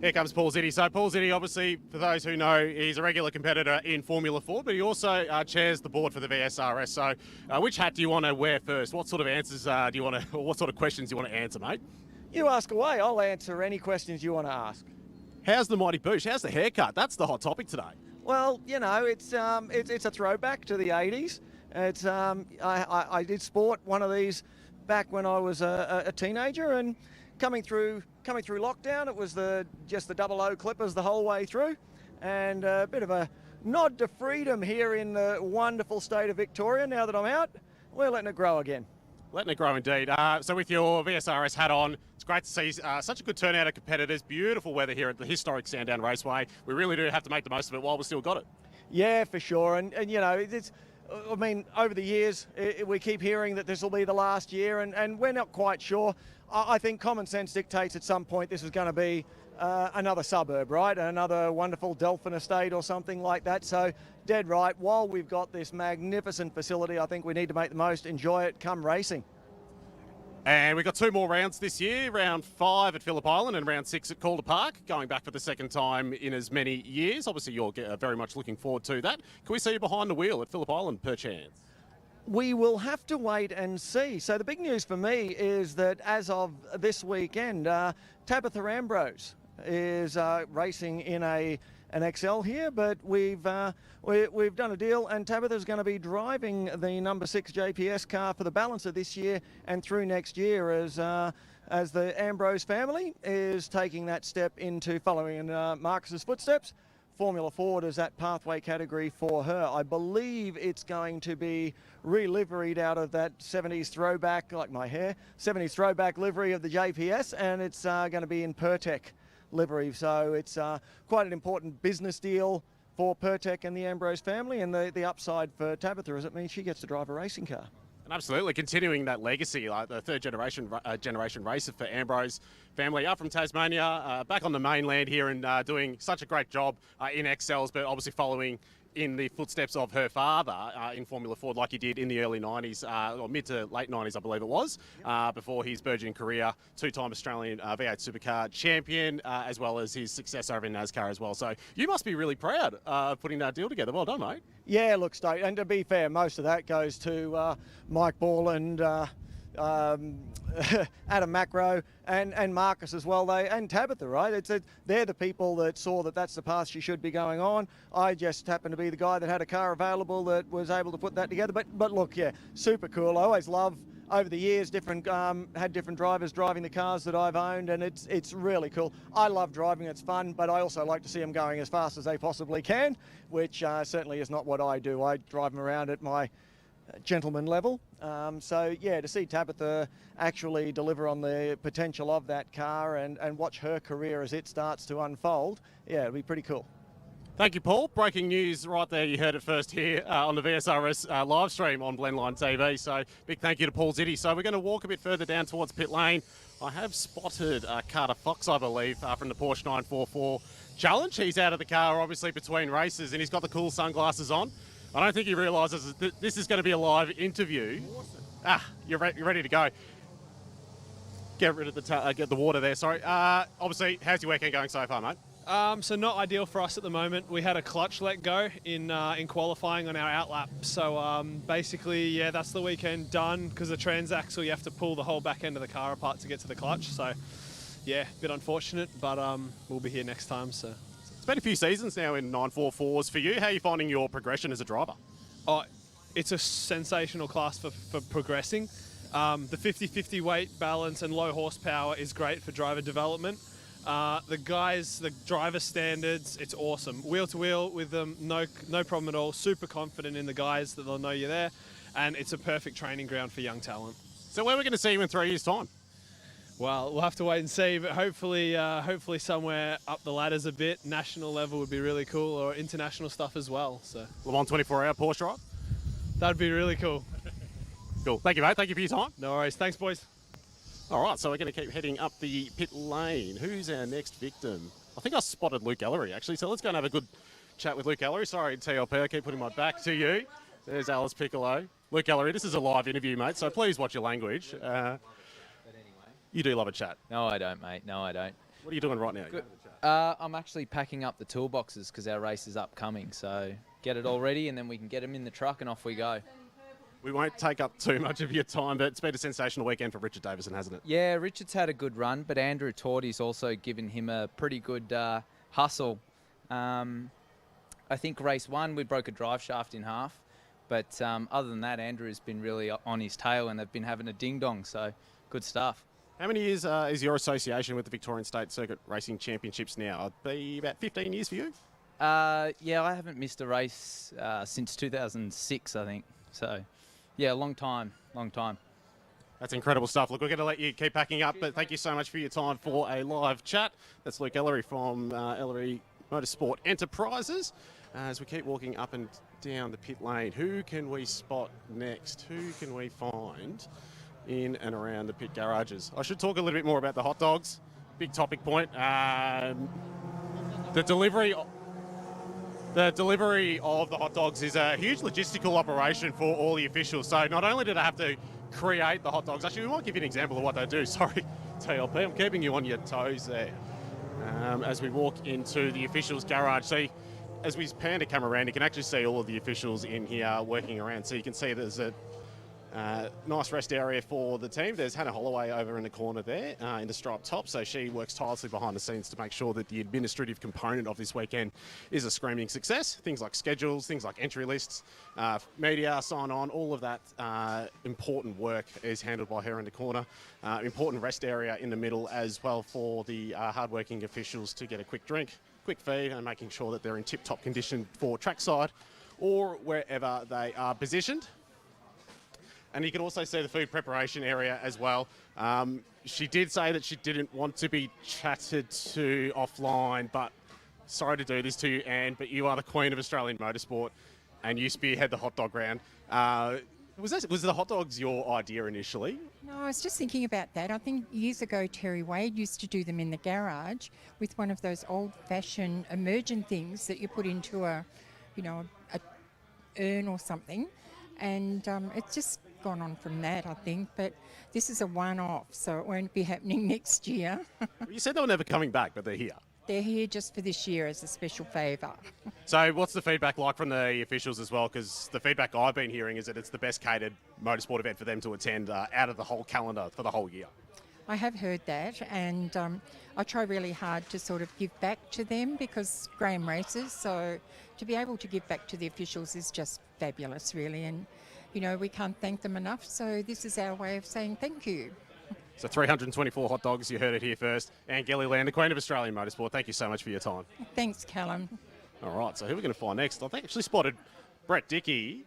Here comes Paul Ziddy. So Paul Ziddy, obviously, for those who know, he's a regular competitor in Formula Ford, but he also chairs the board for the VSRS. So which hat do you want to wear first? What sort of answers do you want to, or what sort of questions do you want to answer, mate? You ask away. I'll answer any questions you want to ask. How's the Mighty Boosh? How's the haircut? That's the hot topic today. Well, you know, it's a throwback to the 80s. It's I did sport one of these back when I was a teenager, and coming through lockdown, it was just the 00 clippers the whole way through, and a bit of a nod to freedom here in the wonderful state of Victoria. Now that I'm out, we're letting it grow again. Letting it grow indeed. So with your VSRS hat on, it's great to see such a good turnout of competitors. Beautiful weather here at the historic Sandown Raceway. We really do have to make the most of it while we've still got it. Yeah, for sure. And you know, it's, I mean, over the years, we keep hearing that this will be the last year, and we're not quite sure. I think common sense dictates at some point this is going to be another suburb, right? Another wonderful Delphin estate or something like that. So dead right. While we've got this magnificent facility, I think we need to make the most, enjoy it, come racing. And we've got 2 more rounds this year, round 5 at Phillip Island and round 6 at Calder Park, going back for the second time in as many years. Obviously, you're very much looking forward to that. Can we see you behind the wheel at Phillip Island, perchance? We will have to wait and see. So the big news for me is that as of this weekend, Tabitha Ambrose is racing in an XL here, but we've done a deal, and Tabitha's going to be driving the number 6 JPS car for the balance of this year and through next year as the Ambrose family is taking that step into following in Marcus's footsteps. Formula Ford is that pathway category for her. I believe it's going to be re-liveried out of that 70s throwback, like my hair, 70s throwback livery of the JPS, and it's going to be in Pertec livery. So it's quite an important business deal for Pertec and the Ambrose family, and the upside for Tabitha is it means she gets to drive a racing car. And absolutely, continuing that legacy, like the third generation racer for Ambrose family, up from Tasmania, back on the mainland here and doing such a great job in XLs, but obviously following in the footsteps of her father in Formula Ford, like he did in the early 90s, or mid to late 90s, I believe it was, before his burgeoning career, 2-time Australian V8 Supercar champion, as well as his success over in NASCAR as well. So you must be really proud of putting that deal together. Well done, mate. Yeah, look, State, and to be fair, most of that goes to Mike Ball and Adam Macro and Marcus as well, and Tabitha, right? They're the people that saw that that's the path she should be going on. I just happened to be the guy that had a car available that was able to put that together. But look, yeah, super cool. I always love, over the years, had different drivers driving the cars that I've owned, and it's really cool. I love driving, it's fun, but I also like to see them going as fast as they possibly can, which certainly is not what I do. I drive them around at my gentleman level. So yeah, to see Tabitha actually deliver on the potential of that car and watch her career as it starts to unfold, yeah, it'll be pretty cool. Thank you, Paul. Breaking news right there. You heard it first here on the VSRS live stream on Blendline TV. So big thank you to Paul Ziddy. So we're going to walk a bit further down towards pit lane. I have spotted Carter Fox, I believe, from the Porsche 944 Challenge. He's out of the car, obviously, between races, and he's got the cool sunglasses on. I don't think he realises that this is going to be a live interview. You're ready to go. Get rid of get the water there, sorry. Obviously, how's your weekend going so far, mate? So not ideal for us at the moment. We had a clutch let go in qualifying on our outlap. So basically, yeah, that's the weekend done because the transaxle, you have to pull the whole back end of the car apart to get to the clutch. So yeah, a bit unfortunate, but we'll be here next time. So it's been a few seasons now in 944s for you. How are you finding your progression as a driver? Oh, it's a sensational class for progressing. The 50-50 weight balance and low horsepower is great for driver development. The driver standards, it's awesome. Wheel to wheel with them, no problem at all. Super confident in the guys that they'll know you're there, and it's a perfect training ground for young talent. So where are we going to see you in 3 years' time? Well, we'll have to wait and see, but hopefully somewhere up the ladders a bit. National level would be really cool, or international stuff as well. So Le Mans 24-hour Porsche drive? That'd be really cool. Cool. Thank you, mate. Thank you for your time. No worries. Thanks, boys. All right, so we're going to keep heading up the pit lane. Who's our next victim? I think I spotted Luke Ellery, actually, so let's go and have a good chat with Luke Ellery. Sorry, TLP, I keep putting my back to you. There's Alice Piccolo. Luke Ellery, this is a live interview, mate, so please watch your language. You do love a chat. No, I don't, mate. No, I don't. What are you doing right now? Good. I'm actually packing up the toolboxes because our race is upcoming, so get it all ready and then we can get them in the truck and off we go. We won't take up too much of your time, but it's been a sensational weekend for Richard Davison, hasn't it? Yeah, Richard's had a good run, but Andrew Torty's also given him a pretty good hustle. I think race 1, we broke a drive shaft in half, but other than that, Andrew's been really on his tail and they've been having a ding-dong, so good stuff. How many years is your association with the Victorian State Circuit Racing Championships now? It'd be about 15 years for you? Yeah, I haven't missed a race since 2006, I think, so... Yeah, long time. That's incredible stuff. Look, we're going to let you keep packing up, but thank you so much for your time for a live chat. That's Luke Ellery from Ellery Motorsport Enterprises. As we keep walking up and down the pit lane, who can we spot next? Who can we find in and around the pit garages? I should talk a little bit more about the hot dogs. Big topic point. The delivery of the hot dogs is a huge logistical operation for all the officials. So not only do they have to create the hot dogs, actually we might give you an example of what they do. Sorry, TLP, I'm keeping you on your toes there. As we walk into the officials' garage. So as we pan the camera around, you can actually see all of the officials in here working around. So you can see there's a nice rest area for the team. There's Hannah Holloway over in the corner there in the striped top. So she works tirelessly behind the scenes to make sure that the administrative component of this weekend is a screaming success. Things like schedules, things like entry lists, media, sign on, all of that important work is handled by her in the corner. Important rest area in the middle as well for the hardworking officials to get a quick drink, quick feed, and making sure that they're in tip-top condition for trackside or wherever they are positioned. And you can also see the food preparation area as well. She did say that she didn't want to be chatted to offline, but sorry to do this to you, Anne, but you are the queen of Australian motorsport and you spearhead the hot dog round. Was the hot dogs your idea initially? No, I was just thinking about that. I think years ago Terry Wade used to do them in the garage with one of those old-fashioned immersion things that you put into a urn or something. And it's just gone on from that, I think, but this is a one-off, so it won't be happening next year. You said they were never coming back, but they're here. They're here just for this year as a special favour. So what's the feedback like from the officials as well? Because the feedback I've been hearing is that it's the best catered motorsport event for them to attend out of the whole calendar for the whole year. I have heard that, and I try really hard to sort of give back to them because Graham races, so to be able to give back to the officials is just fabulous, really, and we can't thank them enough, so this is our way of saying thank you. So 324 hot dogs, you heard it here first. Anne Gilliland, the queen of Australian motorsport, thank you so much for your time. Thanks, Callum. All right, so who are we going to find next? I think actually spotted Brett Dickey,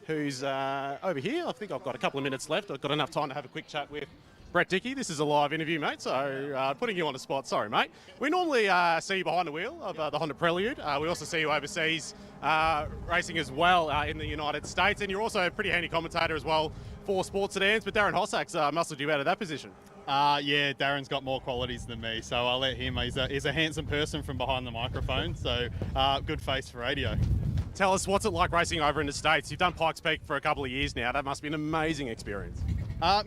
who's over here. I think I've got a couple of minutes left. I've got enough time to have a quick chat with Brett Dickey, this is a live interview, mate, so putting you on the spot. Sorry, mate. We normally see you behind the wheel of the Honda Prelude. We also see you overseas racing as well in the United States, and you're also a pretty handy commentator as well for Sports Sedans, but Darren Hossack's muscled you out of that position. Yeah, Darren's got more qualities than me, so I'll let him. He's a handsome person from behind the microphone, so good face for radio. Tell us, what's it like racing over in the States? You've done Pikes Peak for a couple of years now. That must be an amazing experience.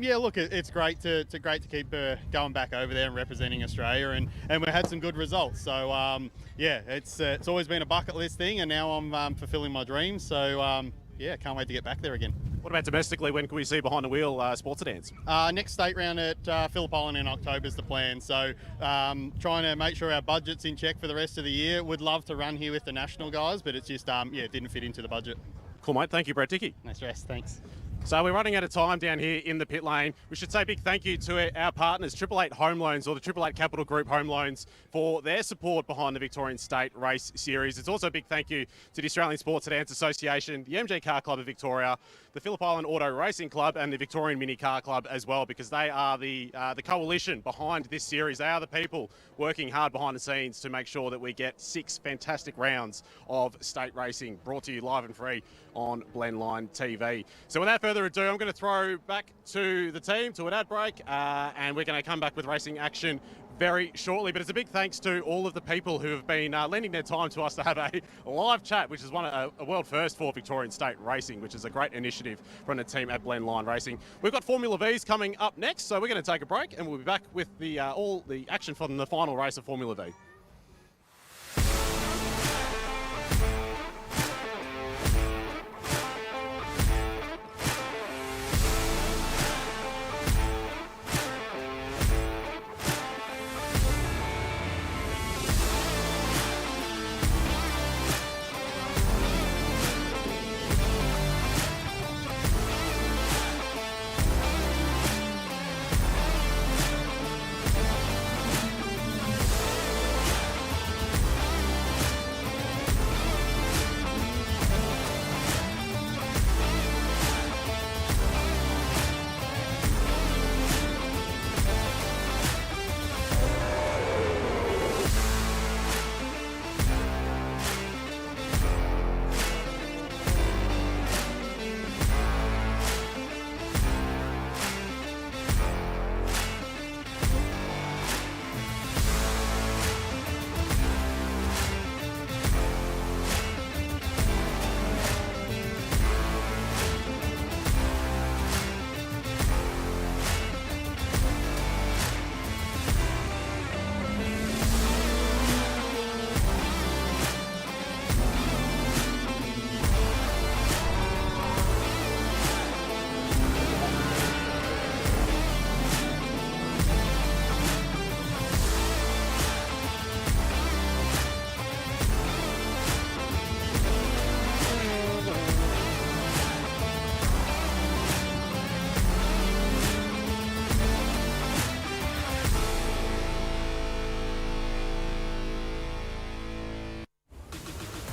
Yeah, look, it's great to keep going back over there and representing Australia, and we had some good results. So yeah, it's always been a bucket list thing, and now I'm fulfilling my dreams. So yeah, can't wait to get back there again. What about domestically? When can we see behind the wheel Sports Sedans? Next state round at Phillip Island in October is the plan. So trying to make sure our budget's in check for the rest of the year. Would love to run here with the national guys, but it's just yeah, it didn't fit into the budget. Cool, mate. Thank you, Brett Dickey. No stress. Thanks. So we're running out of time down here in the pit lane. We should say a big thank you to our partners, 888 Home Loans, or the 888 Capital Group Home Loans, for their support behind the Victorian State Race Series. It's also a big thank you to the Australian Sports Sedans Association, the MJ Car Club of Victoria, the Phillip Island Auto Racing Club, and the Victorian Mini Car Club as well, because they are the coalition behind this series. They are the people working hard behind the scenes to make sure that we get 6 fantastic rounds of state racing brought to you live and free on Blendline TV. So without further ado, I'm going to throw back to the team, to an ad break, and we're going to come back with racing action very shortly. But it's a big thanks to all of the people who have been lending their time to us to have a live chat, which is a world first for Victorian State Racing, which is a great initiative from the team at Blendline Racing. We've got Formula V's coming up next, so we're going to take a break, and we'll be back with all the action from the final race of Formula V.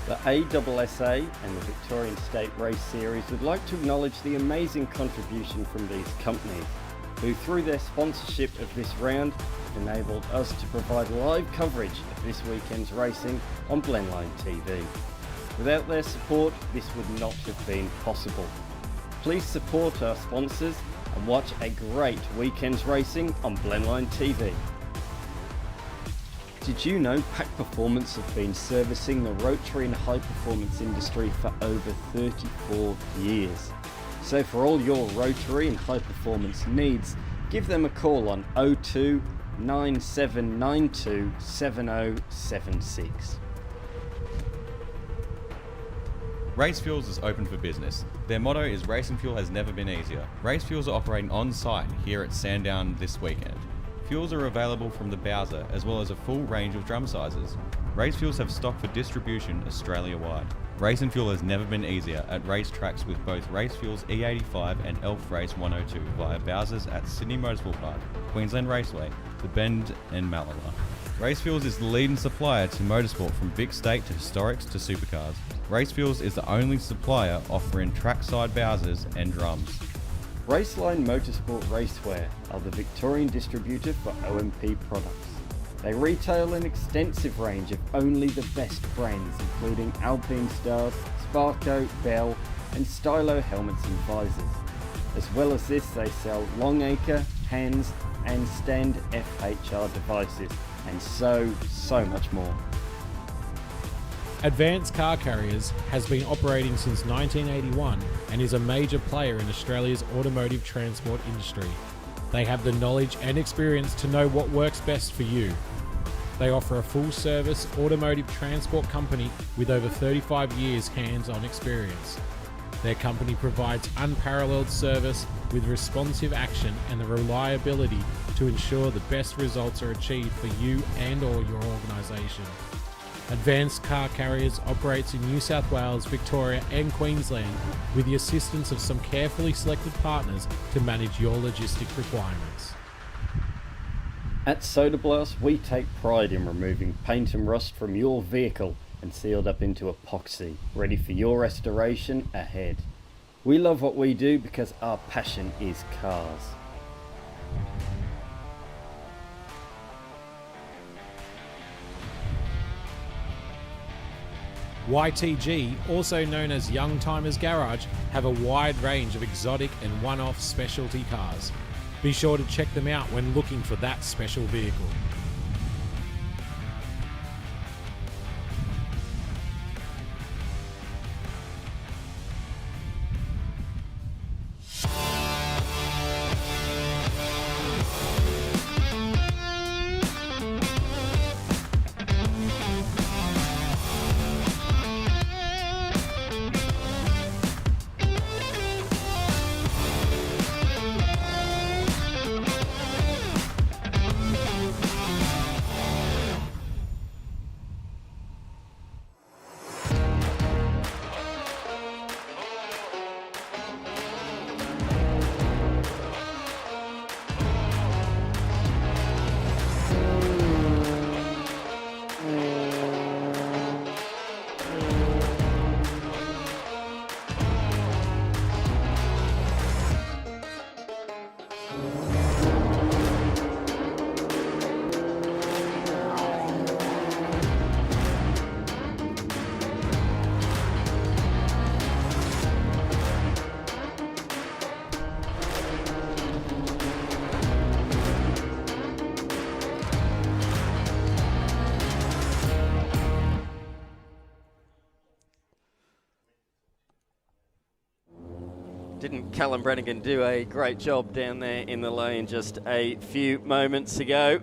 The ASSA and the Victorian State Race Series would like to acknowledge the amazing contribution from these companies, who through their sponsorship of this round have enabled us to provide live coverage of this weekend's racing on Blendline TV. Without their support, this would not have been possible. Please support our sponsors and watch a great weekend's racing on Blendline TV. Did you know Pack Performance have been servicing the rotary and high performance industry for over 34 years? So for all your rotary and high performance needs, give them a call on 02 9792 7076. Race Fuels is open for business. Their motto is racing fuel has never been easier. Race Fuels are operating on site here at Sandown this weekend. Fuels are available from the Bowser, as well as a full range of drum sizes. Race Fuels have stock for distribution Australia-wide. Racing fuel has never been easier at racetracks with both Race Fuels E85 and Elf Race 102 via Bowsers at Sydney Motorsport Park, Queensland Raceway, The Bend and Malala. Race Fuels is the leading supplier to motorsport from big state to historics to supercars. Race Fuels is the only supplier offering trackside Bowsers and drums. Raceline Motorsport Racewear are the Victorian distributor for OMP products. They retail an extensive range of only the best brands, including Alpine Stars, Sparco, Bell, and Stylo helmets and visors. As well as this, they sell Longacre, Hands, and Stand FHR devices, and so much more. Advanced Car Carriers has been operating since 1981 and is a major player in Australia's automotive transport industry. They have the knowledge and experience to know what works best for you. They offer a full-service automotive transport company with over 35 years hands-on experience. Their company provides unparalleled service with responsive action and the reliability to ensure the best results are achieved for you and or your organisation. Advanced Car Carriers operates in New South Wales, Victoria and Queensland with the assistance of some carefully selected partners to manage your logistic requirements. At Soda Blast, we take pride in removing paint and rust from your vehicle and sealed up into epoxy, ready for your restoration ahead. We love what we do because our passion is cars. YTG, also known as Young Timers Garage, have a wide range of exotic and one-off specialty cars. Be sure to check them out when looking for that special vehicle. Didn't Callum Brannigan do a great job down there in the lane just a few moments ago?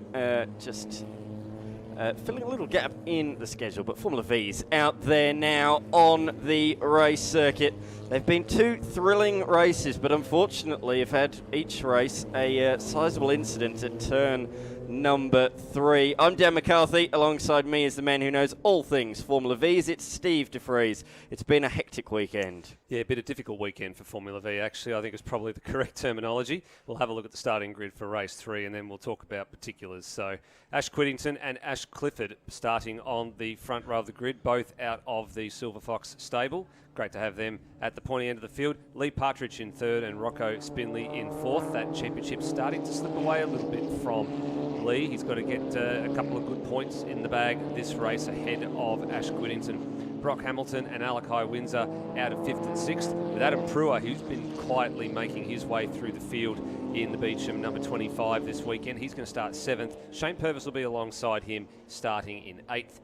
Filling a little gap in the schedule, but Formula V's out there now on the race circuit. They've been two thrilling races, but unfortunately have had each race a sizable incident at turn number 3. I'm Dan McCarthy. Alongside me is the man who knows all things Formula V's. It's Steve DeFries. It's been a hectic weekend. Yeah, a bit of difficult weekend for Formula V, actually. I think is probably the correct terminology. We'll have a look at the starting grid for race 3, and then we'll talk about particulars. So Ash Quiddington and Ash Clifford starting on the front row of the grid, both out of the Silver Fox stable. Great to have them at the pointy end of the field. Lee Partridge in 3rd and Rocco Spinley in 4th. That championship starting to slip away a little bit from Lee. He's got to get a couple of good points in the bag this race ahead of Ash Quiddington. Brock Hamilton and Alakai Windsor out of 5th and 6th, with Adam Prewer, who's been quietly making his way through the field in the Beecham number 25 this weekend. He's going to start 7th. Shane Purvis will be alongside him starting in 8th.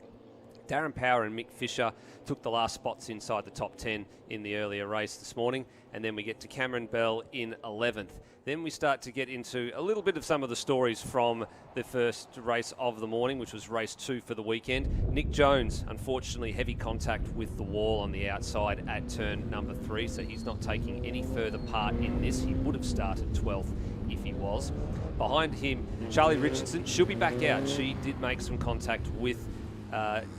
Darren Power and Mick Fisher took the last spots inside the top 10 in the earlier race this morning. And then we get to Cameron Bell in 11th. Then we start to get into a little bit of some of the stories from the first race of the morning, which was race 2 for the weekend. Nick Jones, unfortunately, heavy contact with the wall on the outside at turn number 3, so he's not taking any further part in this. He would have started 12th if he was. Behind him, Charlie Richardson, she'll be back out. She did make some contact with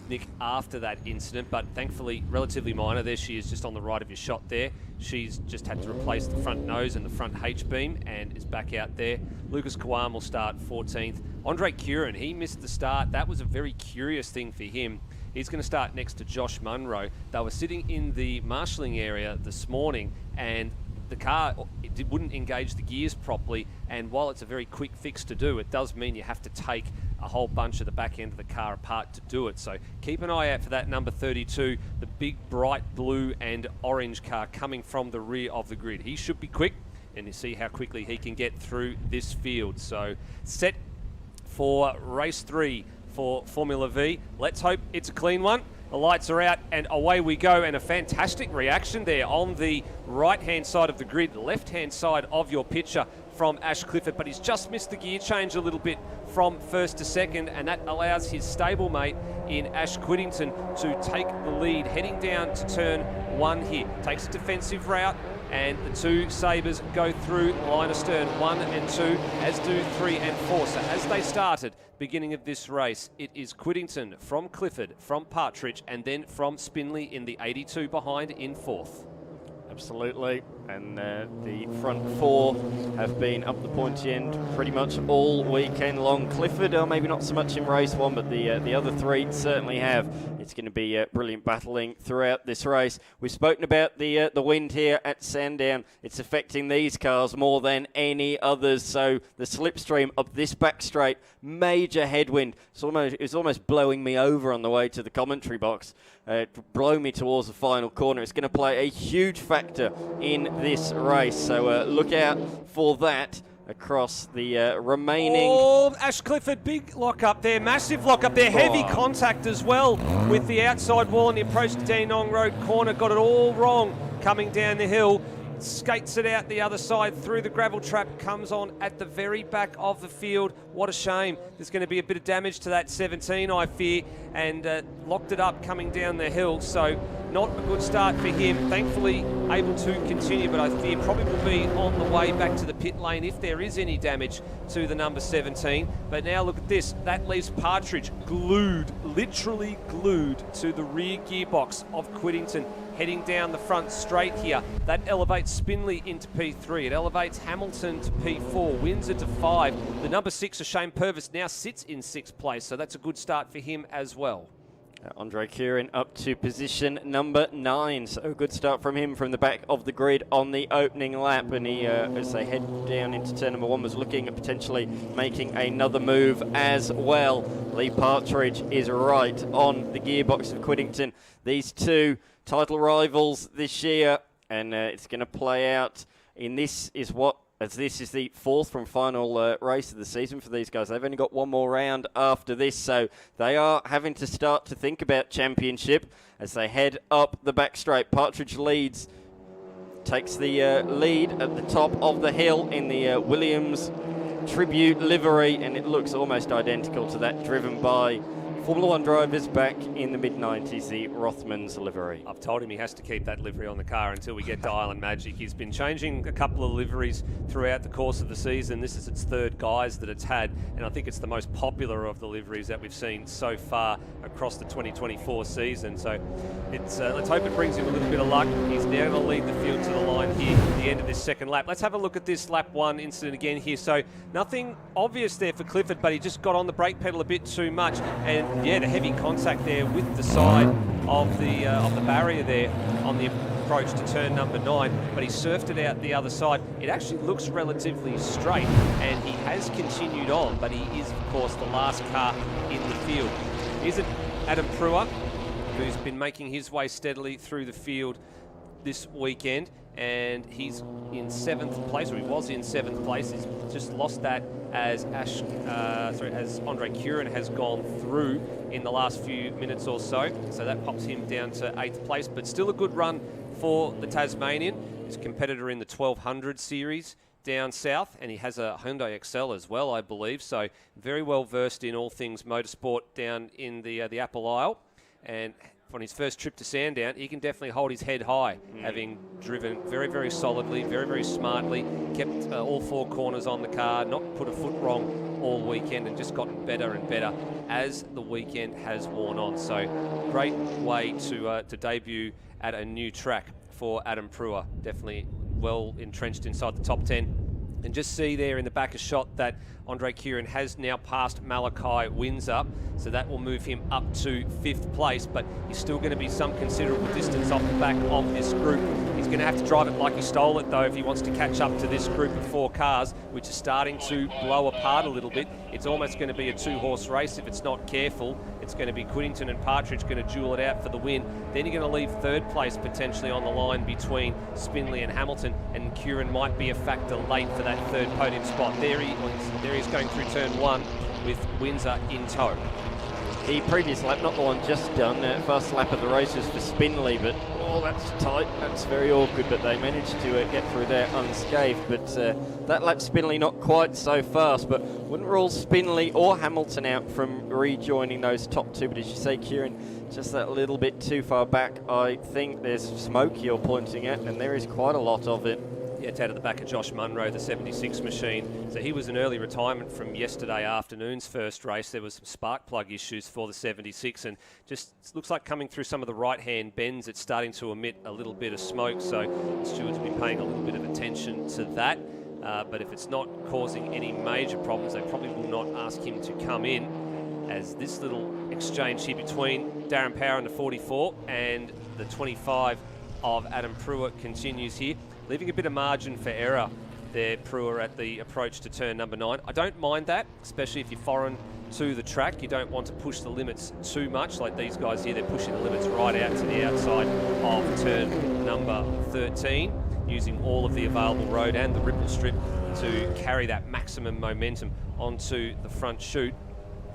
Nick after that incident, but thankfully relatively minor. There she is, just on the right of your shot there. She's just had to replace the front nose and the front H-beam and is back out there. Lucas Kawam will start 14th. Andre Curran, he missed the start. That was a very curious thing for him. He's going to start next to Josh Munro. They were sitting in the marshalling area this morning, and the car wouldn't engage the gears properly, and while it's a very quick fix to do, it does mean you have to take a whole bunch of the back end of the car apart to do it. So keep an eye out for that number 32, the big bright blue and orange car coming from the rear of the grid. He should be quick, and you see how quickly he can get through this field. So set for race 3 for Formula V. Let's hope it's a clean one. The lights are out and away we go, and a fantastic reaction there on the right-hand side of the grid, the left-hand side of your picture from Ash Clifford, but he's just missed the gear change a little bit from first to second, and that allows his stablemate in Ash Quiddington to take the lead, heading down to turn 1 here. Takes a defensive route, and the two Sabres go through line of stern 1 and 2, as do 3 and 4. So as they started, beginning of this race, it is Quiddington from Clifford, from Partridge, and then from Spinley in the 82 behind in 4th. Absolutely, and the front 4 have been up the pointy end pretty much all weekend long. Clifford, maybe not so much in race 1, but the other 3 certainly have. It's going to be brilliant battling throughout this race. We've spoken about the wind here at Sandown. It's affecting these cars more than any others. So the slipstream up this back straight, major headwind. It was almost blowing me over on the way to the commentary box. Blowing me towards the final corner. It's going to play a huge factor in this race. So look out for that across the remaining... Oh, Ash Clifford, big lock up there, massive lock up there, heavy contact as well with the outside wall on the approach to Dandenong Road corner. Got it all wrong coming down the hill. Skates it out the other side through the gravel trap, comes on at the very back of the field. What a shame. There's going to be a bit of damage to that 17, I fear, and locked it up coming down the hill. So not a good start for him. Thankfully able to continue, but I fear probably will be on the way back to the pit lane if there is any damage to the number 17. But now look at this. That leaves Partridge glued, literally glued to the rear gearbox of Quiddington, heading down the front straight here. That elevates Spinley into P3. It elevates Hamilton to P4, Windsor to 5. The number 6, Shane Purvis, now sits in 6th place, so that's a good start for him as well. Andre Kieran up to position number 9, so a good start from him from the back of the grid on the opening lap, and he, as they head down into turn number 1, was looking at potentially making another move as well. Lee Partridge is right on the gearbox of Quiddington. These two title rivals this year, and it's going to play out in this is the 4th from final race of the season for these guys. They've only got one more round after this, so they are having to start to think about championship as they head up the back straight. Partridge leads, takes the lead at the top of the hill in the Williams Tribute livery, and it looks almost identical to that driven by Formula 1 drivers back in the mid-90s, the Rothmans livery. I've told him he has to keep that livery on the car until we get to Island Magic. He's been changing a couple of liveries throughout the course of the season. This is its 3rd guise that it's had, and I think it's the most popular of the liveries that we've seen so far across the 2024 season. So it's let's hope it brings him a little bit of luck. He's now going to lead the field to the line here at the end of this 2nd lap. Let's have a look at this lap 1 incident again here. So nothing obvious there for Clifford, but he just got on the brake pedal a bit too much, and yeah, the heavy contact there with the side of the barrier there on the approach to turn number 9, but he surfed it out the other side. It actually looks relatively straight, and he has continued on, but he is, of course, the last car in the field. Here's Adam Prewer, who's been making his way steadily through the field this weekend, and he's in 7th place, or he was in 7th place. He's just lost that as as Andre Kieran has gone through in the last few minutes or so. So that pops him down to 8th place, but still a good run for the Tasmanian. His competitor in the 1200 series down south, and he has a Hyundai Excel as well, I believe. So very well versed in all things motorsport down in the Apple Isle. And on his first trip to Sandown, he can definitely hold his head high, having driven very, very solidly, very, very smartly, kept all 4 corners on the car, not put a foot wrong all weekend, and just gotten better and better as the weekend has worn on. So great way to debut at a new track for Adam Prewer. Definitely well entrenched inside the top 10 And just see there in the back a shot that Andre Kieran has now passed Malachi Windsor, so that will move him up to 5th place, but he's still going to be some considerable distance off the back of this group. He's going to have to drive it like he stole it, though, if he wants to catch up to this group of 4 cars, which is starting to blow apart a little bit. It's almost going to be a 2-horse race if it's not careful. It's going to be Whittington and Partridge going to duel it out for the win. Then you're going to leave 3rd place potentially on the line between Spinley and Hamilton, and Kieran might be a factor late for that 3rd podium spot. There he is going through turn 1 with Windsor in tow. The previous lap, not the one just done, first lap of the race was for Spinley, but that's tight, that's very awkward, but they managed to get through there unscathed. But that lap Spinley not quite so fast, but wouldn't rule Spinley or Hamilton out from rejoining those top 2. But as you say, Kieran, just that little bit too far back. I think there's smoke you're pointing at, and there is quite a lot of it. Yeah, it's out of the back of Josh Munro, the 76 machine. So he was an early retirement from yesterday afternoon's first race. There was some spark plug issues for the 76, and just looks like coming through some of the right-hand bends, it's starting to emit a little bit of smoke. So the stewards will be paying a little bit of attention to that. But if it's not causing any major problems, they probably will not ask him to come in, as this little exchange here between Darren Power in the 44 and the 25 of Adam Pruitt continues here, leaving a bit of margin for error there, Pruitt, at the approach to turn number 9. I don't mind that, especially if you're foreign to the track. You don't want to push the limits too much, like these guys here. They're pushing the limits right out to the outside of turn number 13, using all of the available road and the ripple strip to carry that maximum momentum onto the front chute.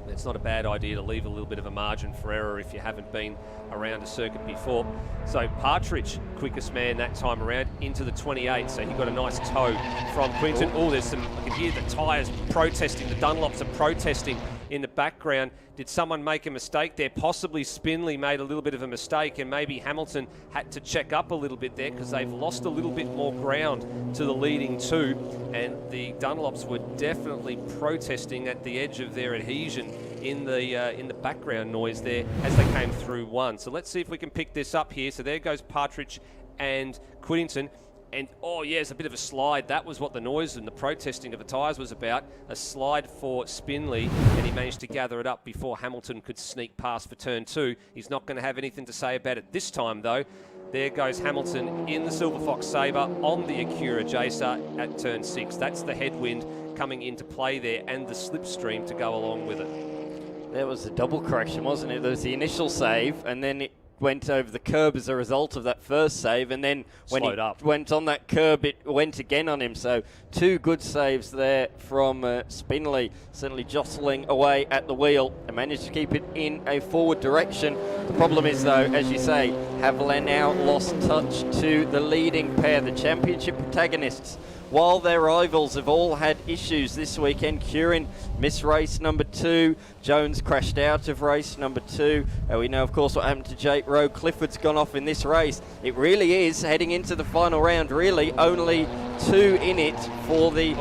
It's not a bad idea to leave a little bit of a margin for error if you haven't been around a circuit before. So Partridge, quickest man that time around, into the 28. So he got a nice tow from Quinton. Oh, there's some, I can hear the tyres protesting, the Dunlops are protesting in the background. Did someone make a mistake there? Possibly Spinley made a little bit of a mistake, and maybe Hamilton had to check up a little bit there because they've lost a little bit more ground to the leading 2, and the Dunlops were definitely protesting at the edge of their adhesion in the background noise there as they came through 1. So let's see if we can pick this up here. So there goes Partridge and Quinton. And, oh, yeah, it's a bit of a slide. That was what the noise and the protesting of the tyres was about. A slide for Spinley, and he managed to gather it up before Hamilton could sneak past for turn 2. He's not going to have anything to say about it this time, though. There goes Hamilton in the Silver Fox Sabre on the Acura Jacer at turn 6. That's the headwind coming into play there, and the slipstream to go along with it. There was a double correction, wasn't it? There was the initial save, and then it went over the curb as a result of that first save, and then when he went on that curb, it went again on him. So 2 good saves there from Spinley, certainly jostling away at the wheel and managed to keep it in a forward direction. The problem is, though, as you say, have now lost touch to the leading pair, the championship protagonists. While their rivals have all had issues this weekend, Kieran missed race number 2, Jones crashed out of race number 2. We know, of course, what happened to Jake Rowe. Clifford's gone off in this race. It really is heading into the final round, really. Only 2 in it for the...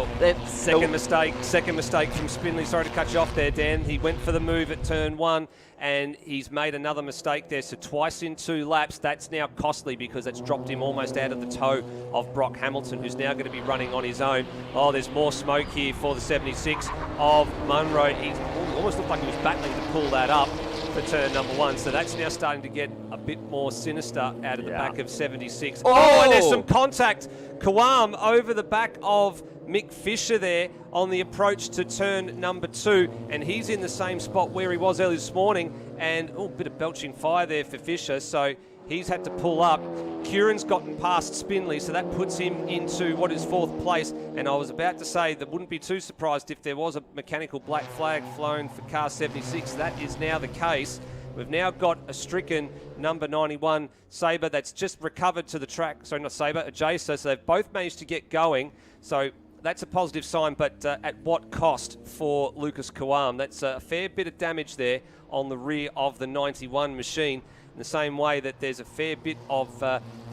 Second mistake from Spinley. Sorry to cut you off there, Dan. He went for the move at turn 1, and he's made another mistake there. So twice in 2 laps, that's now costly because it's dropped him almost out of the tow of Brock Hamilton, who's now going to be running on his own. Oh, there's more smoke here for the 76 of Munro. He almost looked like he was battling to pull that up for turn number 1. So that's now starting to get a bit more sinister out of the back of 76. Oh, and there's some contact. Kawam over the back of Mick Fisher there on the approach to turn number 2, and he's in the same spot where he was early this morning, and a bit of belching fire there for Fisher, so he's had to pull up. Kieran's gotten past Spinley, so that puts him into what is 4th place, and I was about to say that wouldn't be too surprised if there was a mechanical black flag flown for car 76. That is now the case. We've now got a stricken number 91 Sabre that's just recovered to the track. Sorry, not Sabre, a Jacer. So they've both managed to get going. So that's a positive sign, but at what cost for Lucas Kawam? That's a fair bit of damage there on the rear of the 91 machine. In the same way that there's a fair bit of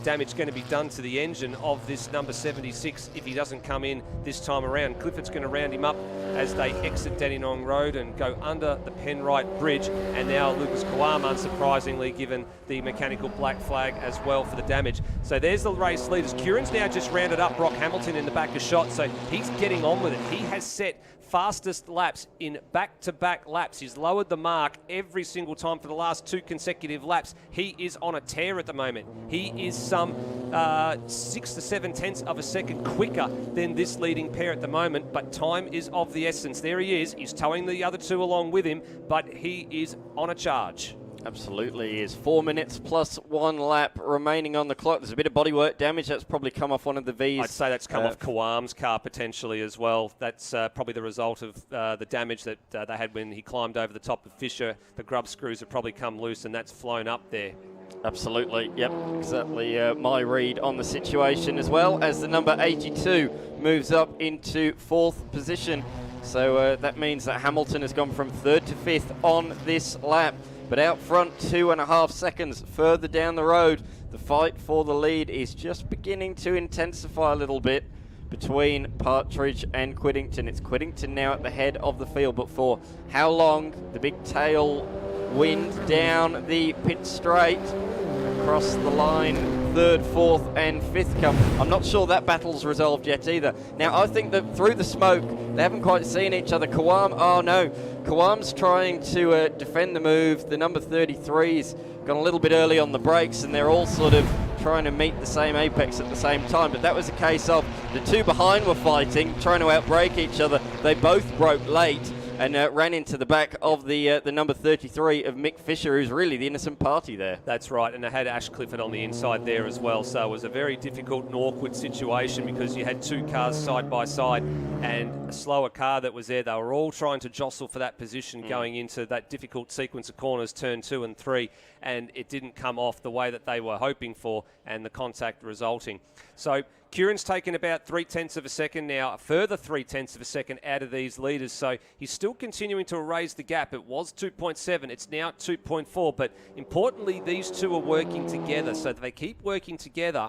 damage going to be done to the engine of this number 76 if he doesn't come in this time around. Clifford's going to round him up as they exit Dandenong Road and go under the Penrite Bridge, and now Lucas Kawam, unsurprisingly, given the mechanical black flag as well for the damage. So there's the race leaders. Kieran's now just rounded up Brock Hamilton in the back of shot, so he's getting on with it. He has set fastest laps in back-to-back laps. He's lowered the mark every single time for the last 2 consecutive laps. He is on a tear at the moment. He is some 6 to 7 tenths of a second quicker than this leading pair at the moment, but time is of the essence. There he is. He's towing the other 2 along with him, but he is on a charge. Absolutely is. 4 minutes plus 1 lap remaining on the clock. There's a bit of bodywork damage. That's probably come off one of the V's. I'd say that's come off Kawam's car potentially as well. That's probably the result of the damage that they had when he climbed over the top of Fisher. The grub screws have probably come loose and that's flown up there. Absolutely, yep, exactly my read on the situation, as well as the number 82 moves up into 4th position. So that means that Hamilton has gone from 3rd to 5th on this lap. But out front, 2.5 seconds further down the road, the fight for the lead is just beginning to intensify a little bit between Partridge and Quiddington. It's Quiddington now at the head of the field, but for how long? The big tail wind down the pit straight, across the line, 3rd, 4th and 5th come. I'm not sure that battle's resolved yet either. Now, I think that through the smoke, they haven't quite seen each other. Kawam, oh no, Kawam's trying to defend the move. The number 33's gone a little bit early on the brakes, and they're all sort of trying to meet the same apex at the same time. But that was a case of the 2 behind were fighting, trying to outbrake each other. They both broke late and ran into the back of the number 33 of Mick Fisher, who's really the innocent party there. That's right, and they had Ash Clifford on the inside there as well, so it was a very difficult and awkward situation because you had 2 cars side by side and a slower car that was there. They were all trying to jostle for that position going into that difficult sequence of corners, turn 2 and 3, and it didn't come off the way that they were hoping for, and the contact resulting. So Kieran's taken about 3/10 of a second now, a further 3/10 of a second out of these leaders. So he's still continuing to raise the gap. It was 2.7, it's now 2.4. But importantly, these 2 are working together. So if they keep working together,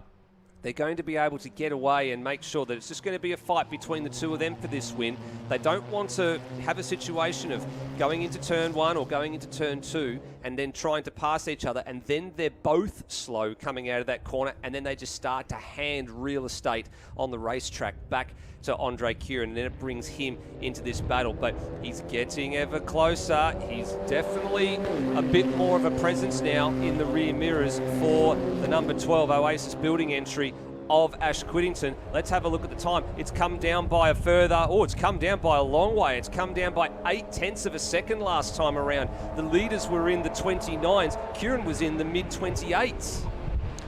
they're going to be able to get away and make sure that it's just going to be a fight between the 2 of them for this win. They don't want to have a situation of going into turn 1 or going into turn 2 and then trying to pass each other, and then they're both slow coming out of that corner, and then they just start to hand real estate on the racetrack back to Andre Kieran, and then it brings him into this battle. But he's getting ever closer. He's definitely a bit more of a presence now in the rear mirrors for the number 12 Oasis building entry of Ash Quiddington. Let's have a look at the time. It's come down by a further, it's come down by a long way. It's come down by 0.8 of a second last time around. The leaders were in the 29s. Kieran was in the mid-28s.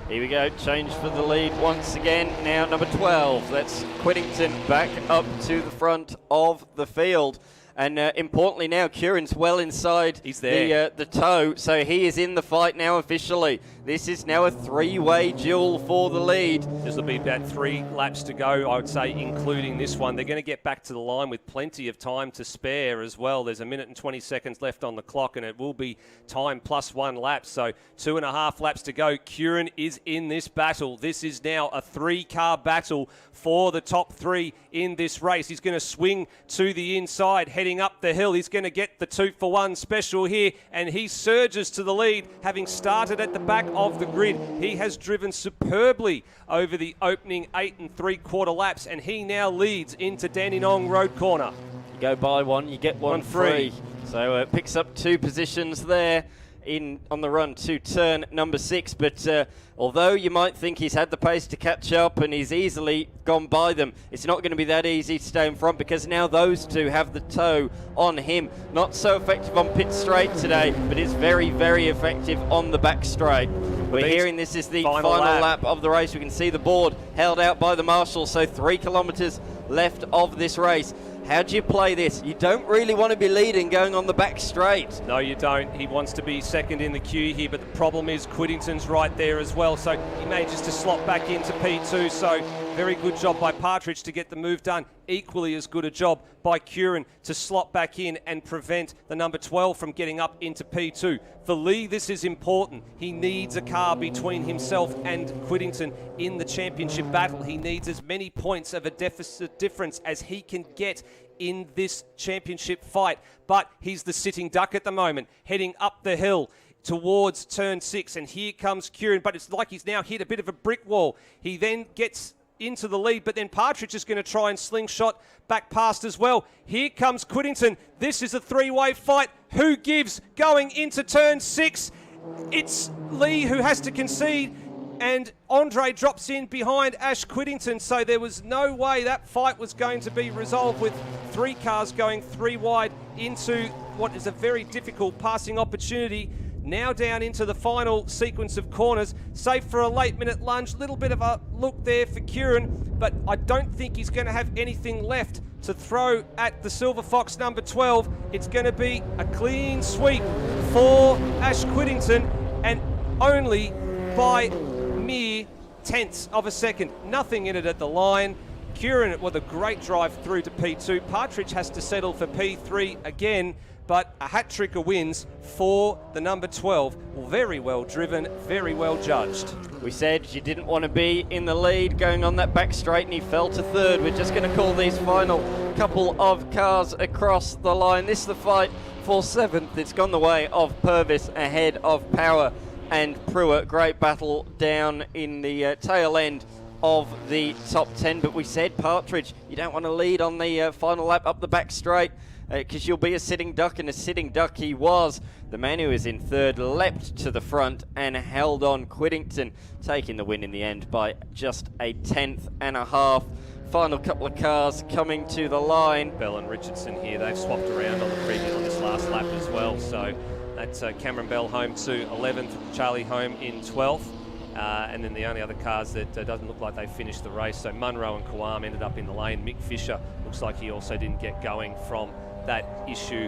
Here we go, change for the lead once again. Now number 12, that's Quiddington back up to the front of the field. And importantly now, Kieran's well inside the toe, so he is in the fight now officially. This is now a 3-way duel for the lead. This will be about 3 laps to go, I would say, including this one. They're going to get back to the line with plenty of time to spare as well. There's 1 minute and 20 seconds left on the clock, and it will be time plus 1 lap, so 2.5 laps to go. Kieran is in this battle. This is now a 3-car battle for the top 3 in this race. He's going to swing to the inside, heading up the hill. He's going to get the 2-for-1 special here, and he surges to the lead, having started at the back of the grid. He has driven superbly over the opening 8 3/4 laps, and he now leads into Dandenong Road corner. You go by 1, you get 1 free. So it picks up 2 positions there on the run to turn number 6, but although you might think he's had the pace to catch up and he's easily gone by them, it's not going to be that easy to stay in front, because now those 2 have the toe on him. Not so effective on pit straight today, but it's very, very effective on the back straight. We're hearing this is the final lap of the race. We can see the board held out by the marshal, so 3 kilometres left of this race. How do you play this? You don't really want to be leading going on the back straight. No, you don't. He wants to be second in the queue here, but the problem is Quiddington's right there as well, so he manages to slot back into P2, so very good job by Partridge to get the move done. Equally as good a job by Curran to slot back in and prevent the number 12 from getting up into P2. For Lee, this is important. He needs a car between himself and Quiddington in the championship battle. He needs as many points of a deficit difference as he can get in this championship fight. But he's the sitting duck at the moment, heading up the hill towards turn 6, and here comes Curran, but it's like he's now hit a bit of a brick wall. He then gets into the lead, but then Partridge is going to try and slingshot back past as well. Here comes Quiddington. This is a three-way fight. Who gives going into turn 6? It's Lee who has to concede, and Andre drops in behind Ash Quiddington, so there was no way that fight was going to be resolved with 3 cars going 3 wide into what is a very difficult passing opportunity. Now down into the final sequence of corners, safe for a late minute lunge. Little bit of a look there for Curran, but I don't think he's going to have anything left to throw at the Silver Fox number 12. It's going to be a clean sweep for Ash Quiddington, and only by mere tenths of a second. Nothing in it at the line. Curran with a great drive through to P2. Partridge has to settle for P3 again, but a hat trick of wins for the number 12. Very well driven, very well judged. We said you didn't want to be in the lead going on that back straight, and he fell to third. We're just going to call these final couple of cars across the line. This is the fight for 7th. It's gone the way of Purvis ahead of Power and Pruitt. Great battle down in the tail end of the top 10, but we said Partridge, you don't want to lead on the final lap up the back straight, because you'll be a sitting duck, and a sitting duck he was. The man who was in third leapt to the front and held on. Quiddington taking the win in the end by just a 1/10.5. Final couple of cars coming to the line. Bell and Richardson here, they've swapped around on this last lap as well, so that's Cameron Bell home to 11th, Charlie home in 12th. And then the only other cars that doesn't look like they finished the race, so Munro and Kawam ended up in the lane. Mick Fisher looks like he also didn't get going from that issue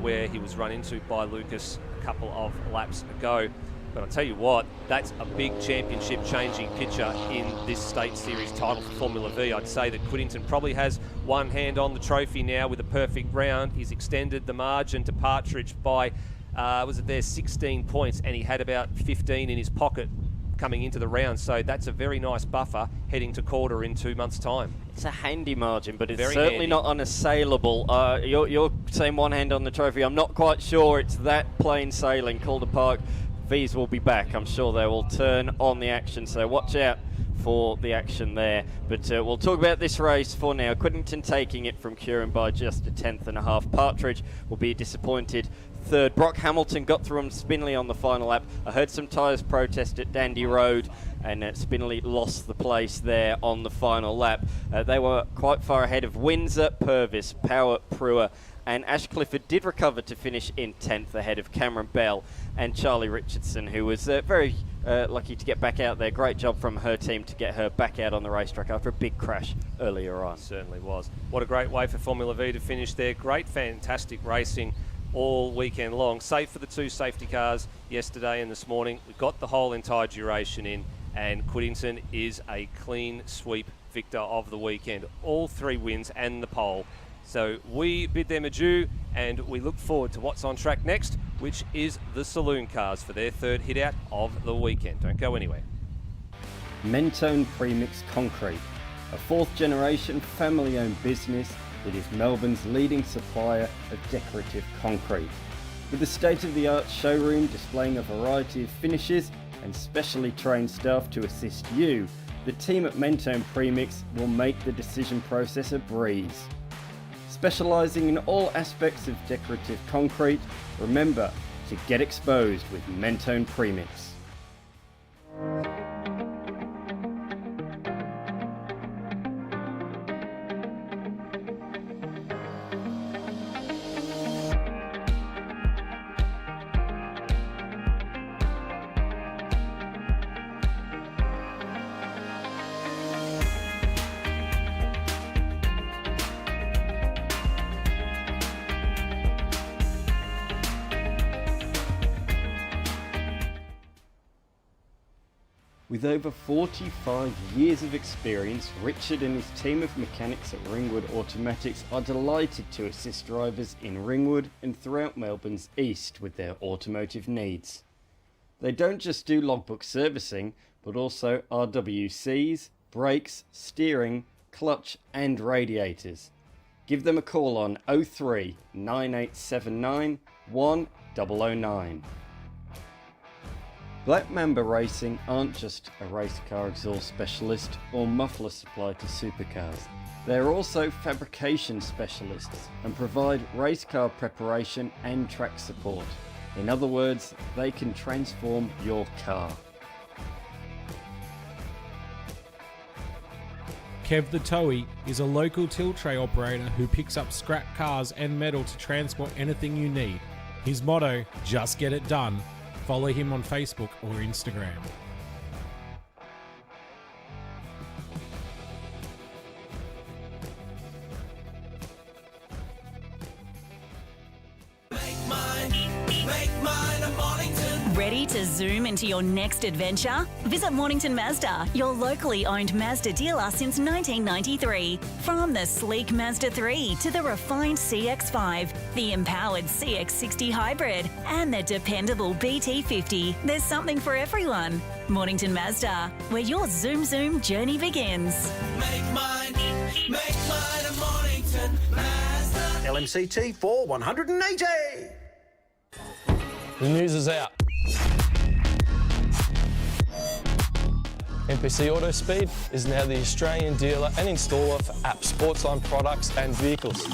where he was run into by Lucas a couple of laps ago. But I'll tell you what, that's a big championship changing picture in this State Series title for Formula V. I'd say that Quiddington probably has one hand on the trophy now with a perfect round. He's extended the margin to Partridge by, 16 points, and he had about 15 in his pocket coming into the round, so that's a very nice buffer heading to Calder in 2 months' time. It's a handy margin, but it's very certainly handy. not unassailable. You're saying one hand on the trophy. I'm not quite sure it's that plain sailing. Calder Park, V's will be back. I'm sure they will turn on the action, so watch out for the action there. But we'll talk about this race for now. Quiddington taking it from Curran by just a 1/10.5. Partridge will be disappointed third. Brock Hamilton got through on Spinley on the final lap. I heard some tyres protest at Dandy Road, and Spinley lost the place there on the final lap. They were quite far ahead of Windsor, Purvis, Power, Pruitt, and Ash Clifford did recover to finish in 10th ahead of Cameron Bell and Charlie Richardson, who was very lucky to get back out there. Great job from her team to get her back out on the racetrack after a big crash earlier on. Certainly was. What a great way for Formula V to finish there. Great, fantastic racing all weekend long, save for the 2 safety cars yesterday and this morning. We got the whole entire duration in, and Quiddington is a clean sweep victor of the weekend. All 3 wins and the pole. So we bid them adieu, and we look forward to what's on track next, which is the Saloon cars for their 3rd hit out of the weekend. Don't go anywhere. Mentone Premix Concrete, a 4th generation family owned business. It is Melbourne's leading supplier of decorative concrete. With a state-of-the-art showroom displaying a variety of finishes and specially trained staff to assist you, the team at Mentone Premix will make the decision process a breeze. Specialising in all aspects of decorative concrete, remember to get exposed with Mentone Premix. With over 45 years of experience, Richard and his team of mechanics at Ringwood Automatics are delighted to assist drivers in Ringwood and throughout Melbourne's east with their automotive needs. They don't just do logbook servicing, but also RWCs, brakes, steering, clutch and radiators. Give them a call on 03 9879 1009. Black Mamba Racing aren't just a race car exhaust specialist or muffler supply to supercars. They're also fabrication specialists and provide race car preparation and track support. In other words, they can transform your car. Kev the Towie is a local Tiltray operator who picks up scrap cars and metal to transport anything you need. His motto, just get it done. Follow him on Facebook or Instagram. Ready to zoom into your next adventure? Visit Mornington Mazda, your locally owned Mazda dealer since 1993. From the sleek Mazda 3 to the refined CX-5, the empowered CX-60 hybrid, and the dependable BT50, there's something for everyone. Mornington Mazda, where your zoom journey begins. Make mine a Mornington Mazda. LMCT for 180. The news is out. MPC Autospeed is now the Australian dealer and installer for app Sportsline products and vehicles.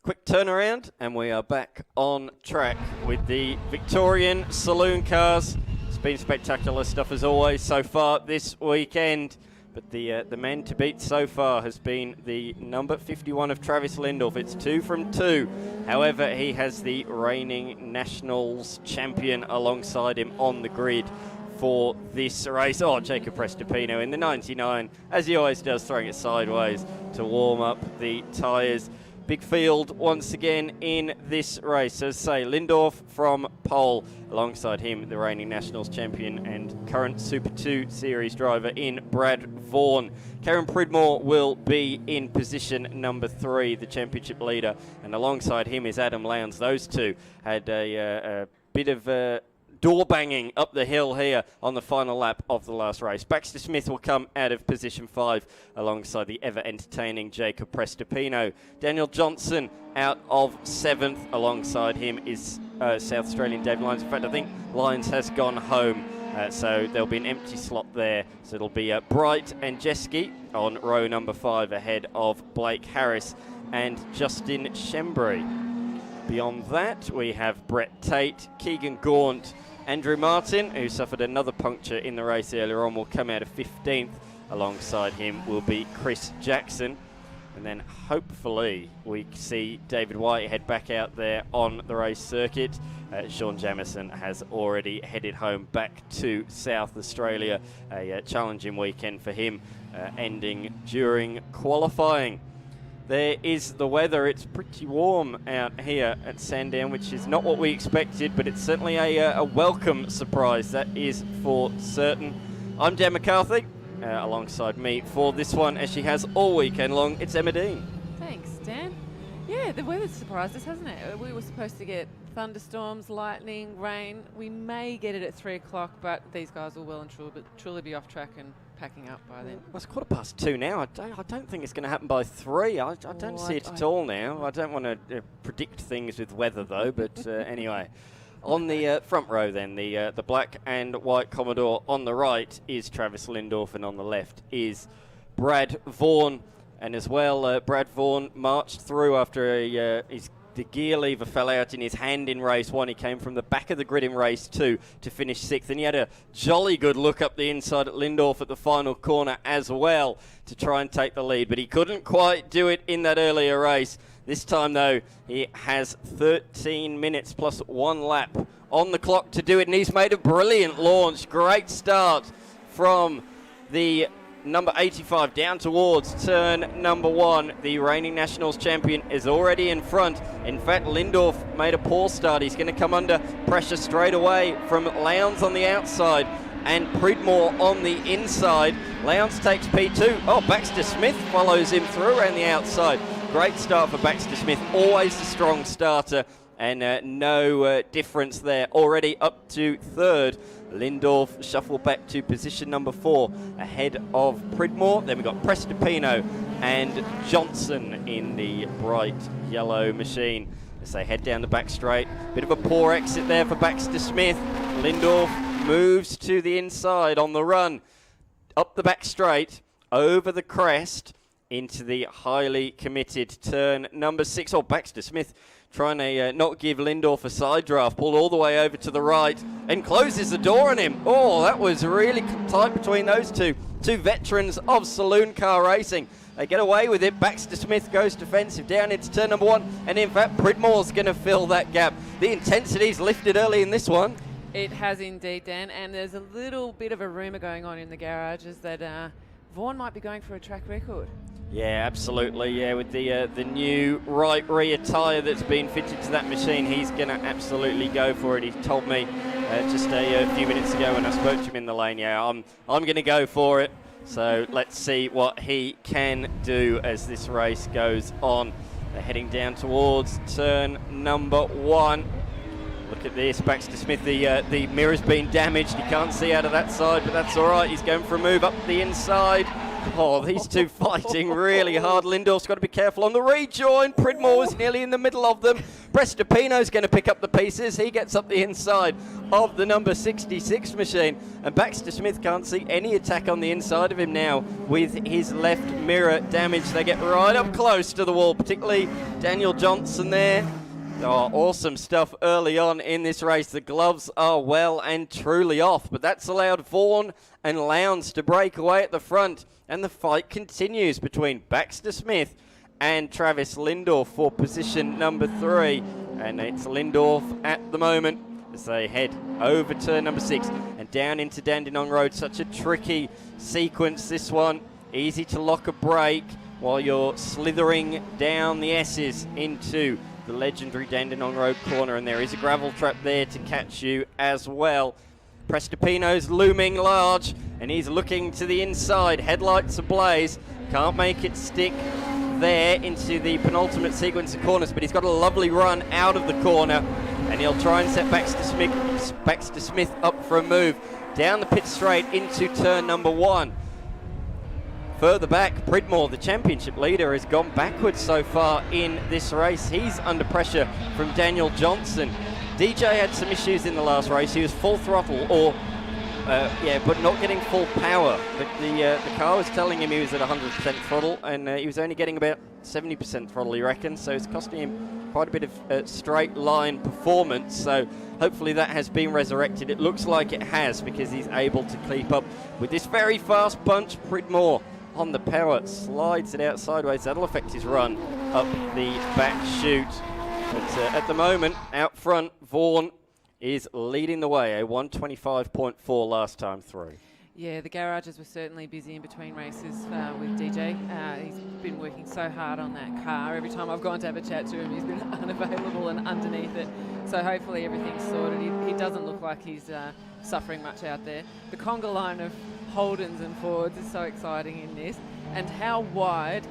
Quick turnaround and we are back on track with the Victorian Saloon cars. It's been spectacular stuff as always so far this weekend, but the man to beat so far has been the number 51 of Travis Lindorf. It's 2 from 2. However, he has the reigning Nationals champion alongside him on the grid for this race. Oh, Jacob Prestopino in the 99, as he always does, throwing it sideways to warm up the tyres. Big field once again in this race. As I say, Lindorf from pole, alongside him the reigning Nationals champion and current Super 2 Series driver in Brad Vaughan. Karen Pridmore will be in position number 3, the championship leader, and alongside him is Adam Lowndes. Those two had a bit of door banging up the hill here on the final lap of the last race. Baxter Smith will come out of position 5 alongside the ever entertaining Jacob Prestopino. Daniel Johnson out of 7th. Alongside him is South Australian Dave Lyons. In fact, I think Lyons has gone home, so there'll be an empty slot there. So it'll be Bright and Jeske on row number 5 ahead of Blake Harris and Justin Shembry. Beyond that, we have Brett Tate, Keegan Gaunt, Andrew Martin, who suffered another puncture in the race earlier on, will come out of 15th. Alongside him will be Chris Jackson. And then hopefully we see David White head back out there on the race circuit. Sean Jamieson has already headed home back to South Australia. A challenging weekend for him, ending during qualifying. there is the weather. It's pretty warm out here at Sandown, which is not what we expected, but it's certainly a welcome surprise, that is for certain. I'm Dan McCarthy, alongside me for this one, as she has all weekend long. It's Emma Dean. Thanks, Dan. Yeah, the weather's surprised us, hasn't it? We were supposed to get thunderstorms, lightning, rain. We may get it at 3 o'clock, but these guys will well and truly be off track and packing up by then. Well, it's 2:15 now. I don't think it's going to happen by 3. I don't see it at all now. I don't want to predict things with weather, though, but anyway. On the front row, then, the black and white Commodore. On the right is Travis Lindorf, and on the left is Brad Vaughan. And as well, Brad Vaughan marched through after the gear lever fell out in his hand in race 1. He came from the back of the grid in race 2 to finish 6th. And he had a jolly good look up the inside at Lindorf at the final corner as well to try and take the lead. But he couldn't quite do it in that earlier race. This time, though, he has 13 minutes plus 1 lap on the clock to do it. And he's made a brilliant launch. Great start from the number 85 down towards turn number 1. The reigning Nationals champion is already in front. In fact, Lindorf made a poor start. He's going to come under pressure straight away from Lowndes on the outside and Pridmore on the inside. Lowndes takes P2. Oh, Baxter Smith follows him through around the outside. Great start for Baxter Smith. Always a strong starter, and no difference there. Already up to 3rd. Lindorf shuffled back to position number 4 ahead of Pridmore. Then we've got Prestopino and Johnson in the bright yellow machine as they head down the back straight. Bit of a poor exit there for Baxter Smith. Lindorf moves to the inside on the run. Up the back straight, over the crest, into the highly committed turn number 6. Oh, Baxter Smith trying to not give Lindorf a side draft, pulled all the way over to the right and closes the door on him. Oh, that was really tight between those two veterans of saloon car racing. They get away with it. Baxter Smith goes defensive down into turn number 1, and in fact Pridmore's going to fill that gap. The intensity's lifted early in this one. It has indeed, Dan, and there's a little bit of a rumour going on in the garages that Vaughan might be going for a track record. Yeah, absolutely. Yeah, with the new right rear tyre that's been fitted to that machine, he's going to absolutely go for it. He told me just a few minutes ago when I spoke to him in the lane, yeah, I'm going to go for it. So let's see what he can do as this race goes on. They're heading down towards turn number 1. Look at this, Baxter Smith, the mirror's been damaged. He can't see out of that side, but that's all right. He's going for a move up the inside. Oh, these two fighting really hard. Lindorf's got to be careful on the rejoin. Pridmore was nearly in the middle of them. Prestopino's going to pick up the pieces. He gets up the inside of the number 66 machine. And Baxter Smith can't see any attack on the inside of him now with his left mirror damaged. They get right up close to the wall, particularly Daniel Johnson there. Oh, awesome stuff early on in this race. The gloves are well and truly off, but that's allowed Vaughan and Lowndes to break away at the front, and the fight continues between Baxter Smith and Travis Lindorf for position number 3, and it's Lindorf at the moment as they head over turn number 6 and down into Dandenong Road. Such a tricky sequence, this one. Easy to lock a brake while you're slithering down the S's into the legendary Dandenong Road corner, and there is a gravel trap there to catch you as well. Prestopino's looming large, and he's looking to the inside. Headlights ablaze. Can't make it stick there into the penultimate sequence of corners, but he's got a lovely run out of the corner, and he'll try and set Baxter Smith up for a move. Down the pit straight into turn number 1. Further back, Pridmore, the championship leader, has gone backwards so far in this race. He's under pressure from Daniel Johnson. DJ had some issues in the last race. He was full throttle, but not getting full power. The car was telling him he was at 100% throttle, and he was only getting about 70% throttle, he reckons. So it's costing him quite a bit of straight line performance. So hopefully that has been resurrected. It looks like it has, because he's able to keep up with this very fast bunch. Pridmore on the power, slides it out sideways. That'll affect his run up the back chute. But at the moment, out front, Vaughan is leading the way, a 125.4 last time through. Yeah, the garages were certainly busy in between races with DJ. He's been working so hard on that car. Every time I've gone to have a chat to him, he's been unavailable and underneath it. So hopefully everything's sorted. He doesn't look like he's suffering much out there. The conga line of Holdens and Fords is so exciting in this. And how wide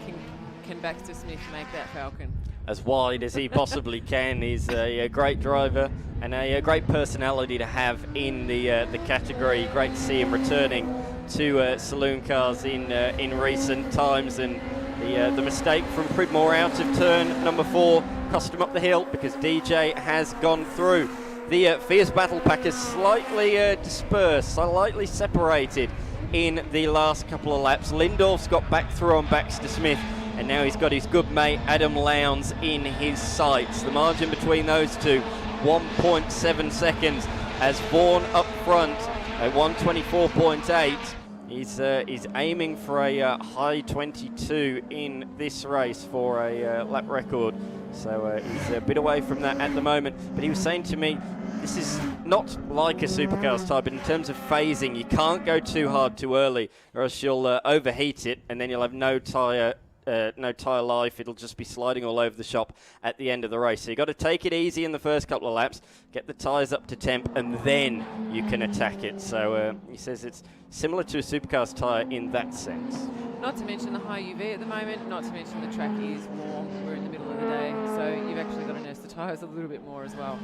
can Baxter Smith make that Falcon? As wide as he possibly can. He's a great driver and a great personality to have in the category. Great to see him returning to saloon cars in recent times, and the mistake from Pridmore out of turn number 4 cost him up the hill because DJ has gone through. The fierce battle pack is slightly dispersed, slightly separated in the last couple of laps. Lindorf's got back through on Baxter Smith, and now he's got his good mate Adam Lowndes in his sights. The margin between those two, 1.7 seconds, as Vaughan up front at 1:24.8. He's aiming for a high 22 in this race for a lap record. So he's a bit away from that at the moment. But he was saying to me, this is not like a supercars type, but in terms of phasing, you can't go too hard too early, or else you'll overheat it, and then you'll have no tyre life. It'll just be sliding all over the shop at the end of the race. So you've got to take it easy in the first couple of laps, get the tyres up to temp, and then you can attack it. So he says it's similar to a supercars tyre in that sense. Not to mention the high UV at the moment, not to mention the track is warm. We're in the middle of the day, so you've actually got to nurse the tyres a little bit more as well.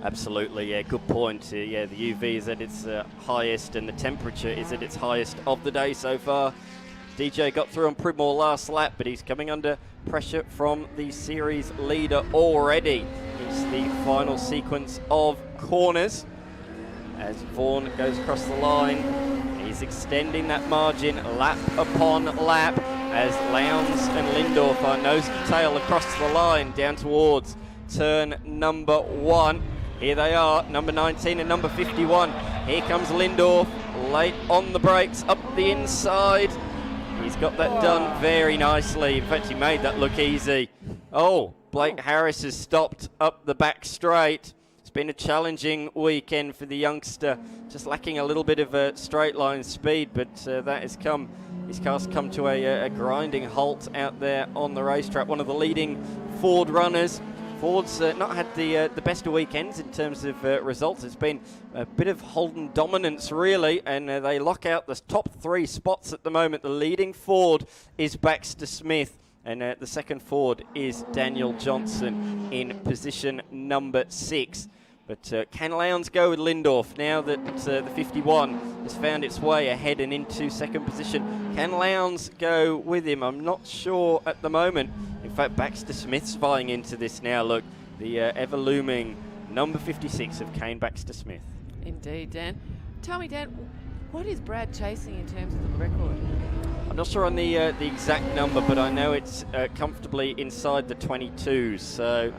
Absolutely, yeah, good point. Yeah, the UV is at its highest, and the temperature is at its highest of the day so far. DJ got through on Pridmore last lap, but he's coming under pressure from the series leader already. It's the final sequence of corners as Vaughan goes across the line. He's extending that margin lap upon lap as Lowndes and Lindorf are nose to tail across the line down towards turn number 1. Here they are, number 19 and number 51. Here comes Lindorf, late on the brakes, up the inside. He's got that done very nicely. In fact, he made that look easy. Oh, Blake Harris has stopped up the back straight. It's been a challenging weekend for the youngster, just lacking a little bit of straight line speed, but that has come. His car's come to a grinding halt out there on the racetrack. One of the leading Ford runners. Ford's not had the best of weekends in terms of results. It's been a bit of Holden dominance, really, and they lock out the top 3 spots at the moment. The leading Ford is Baxter Smith, and the second Ford is Daniel Johnson in position number 6. But can Lowndes go with Lindorf now that the 51 has found its way ahead and into second position? Can Lowndes go with him? I'm not sure at the moment. In fact, Baxter Smith's vying into this now. Look, the ever-looming number 56 of Kane Baxter Smith. Indeed, Dan. Tell me, Dan, what is Brad chasing in terms of the record? I'm not sure on the exact number, but I know it's comfortably inside the 22s. So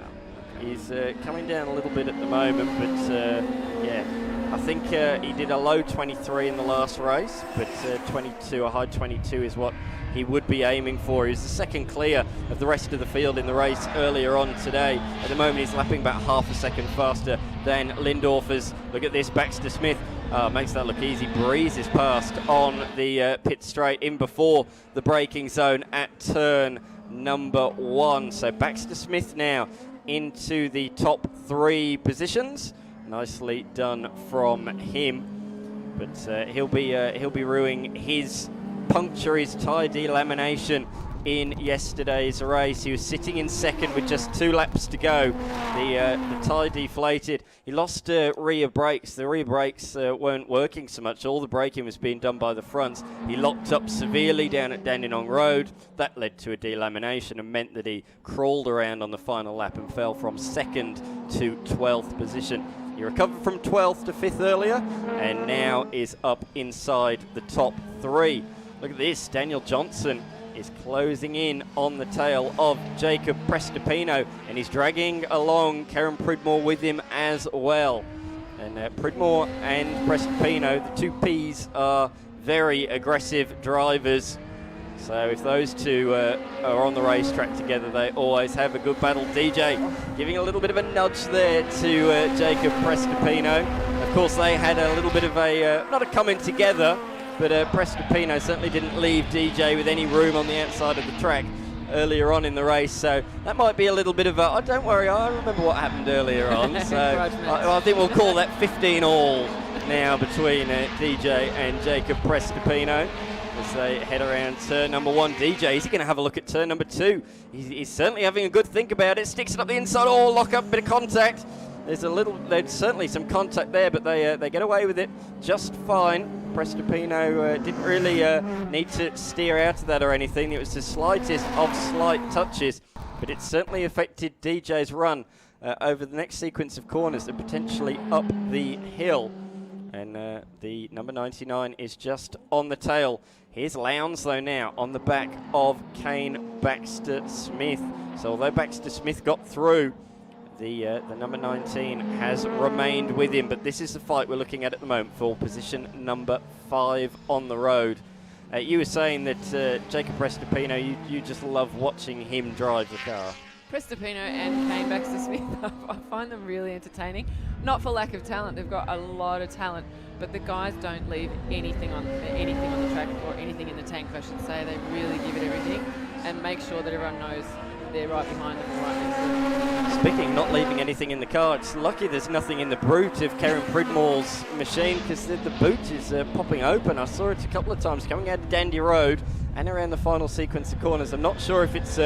he's coming down a little bit at the moment, but yeah, I think he did a low 23 in the last race, but 22, a high 22 is what he would be aiming for. He's the second clear of the rest of the field in the race earlier on today. At the moment, he's lapping about half a second faster than Lindorf's. Look at this, Baxter Smith makes that look easy, breezes past on the pit straight in before the braking zone at turn number 1. So Baxter Smith now into the top 3 positions. Nicely done from him, but he'll be ruining his tyre delamination in yesterday's race. He was sitting in second with just 2 laps to go. The tyre deflated. He lost rear brakes. The rear brakes weren't working so much. All the braking was being done by the fronts. He locked up severely down at Dandenong Road. That led to a delamination and meant that he crawled around on the final lap and fell from second to 12th position. He recovered from 12th to 5th earlier and now is up inside the top 3. Look at this, Daniel Johnson is closing in on the tail of Jacob Prestopino, and he's dragging along Karen Pridmore with him as well. And Pridmore and Prestopino, the 2 Ps, are very aggressive drivers. So if those two are on the racetrack together, they always have a good battle. DJ giving a little bit of a nudge there to Jacob Prestopino. Of course, they had a little bit of a, not a coming together, but Prestopino certainly didn't leave DJ with any room on the outside of the track earlier on in the race, so that might be a little bit of a, oh, don't worry, I remember what happened earlier on, so I think we'll call that 15 all now between DJ and Jacob Prestopino as they head around turn number 1. DJ, is he going to have a look at turn number 2? He's certainly having a good think about it, sticks it up the inside, oh, lock up, bit of contact. There's certainly some contact there, but they get away with it just fine. Prestopino didn't really need to steer out of that or anything. It was the slightest of slight touches, but it certainly affected DJ's run over the next sequence of corners and potentially up the hill. And the number 99 is just on the tail. Here's Lowndes, though, now on the back of Kane Baxter-Smith. So although Baxter-Smith got through, the number 19 has remained with him. But this is the fight we're looking at the moment for position number 5 on the road. You were saying that Jacob Prestopino, you just love watching him drive the car. Prestopino and Kane Baxter-Smith, I find them really entertaining. Not for lack of talent, they've got a lot of talent, but the guys don't leave anything on the track or anything in the tank, I should say. They really give it everything and make sure that everyone knows they're right behind them, right next to them. Speaking of not leaving anything in the car, it's lucky there's nothing in the brute of Karen Pridmore's machine, because the boot is popping open. I saw it a couple of times coming out of Dandy Road and around the final sequence of corners. I'm not sure if it's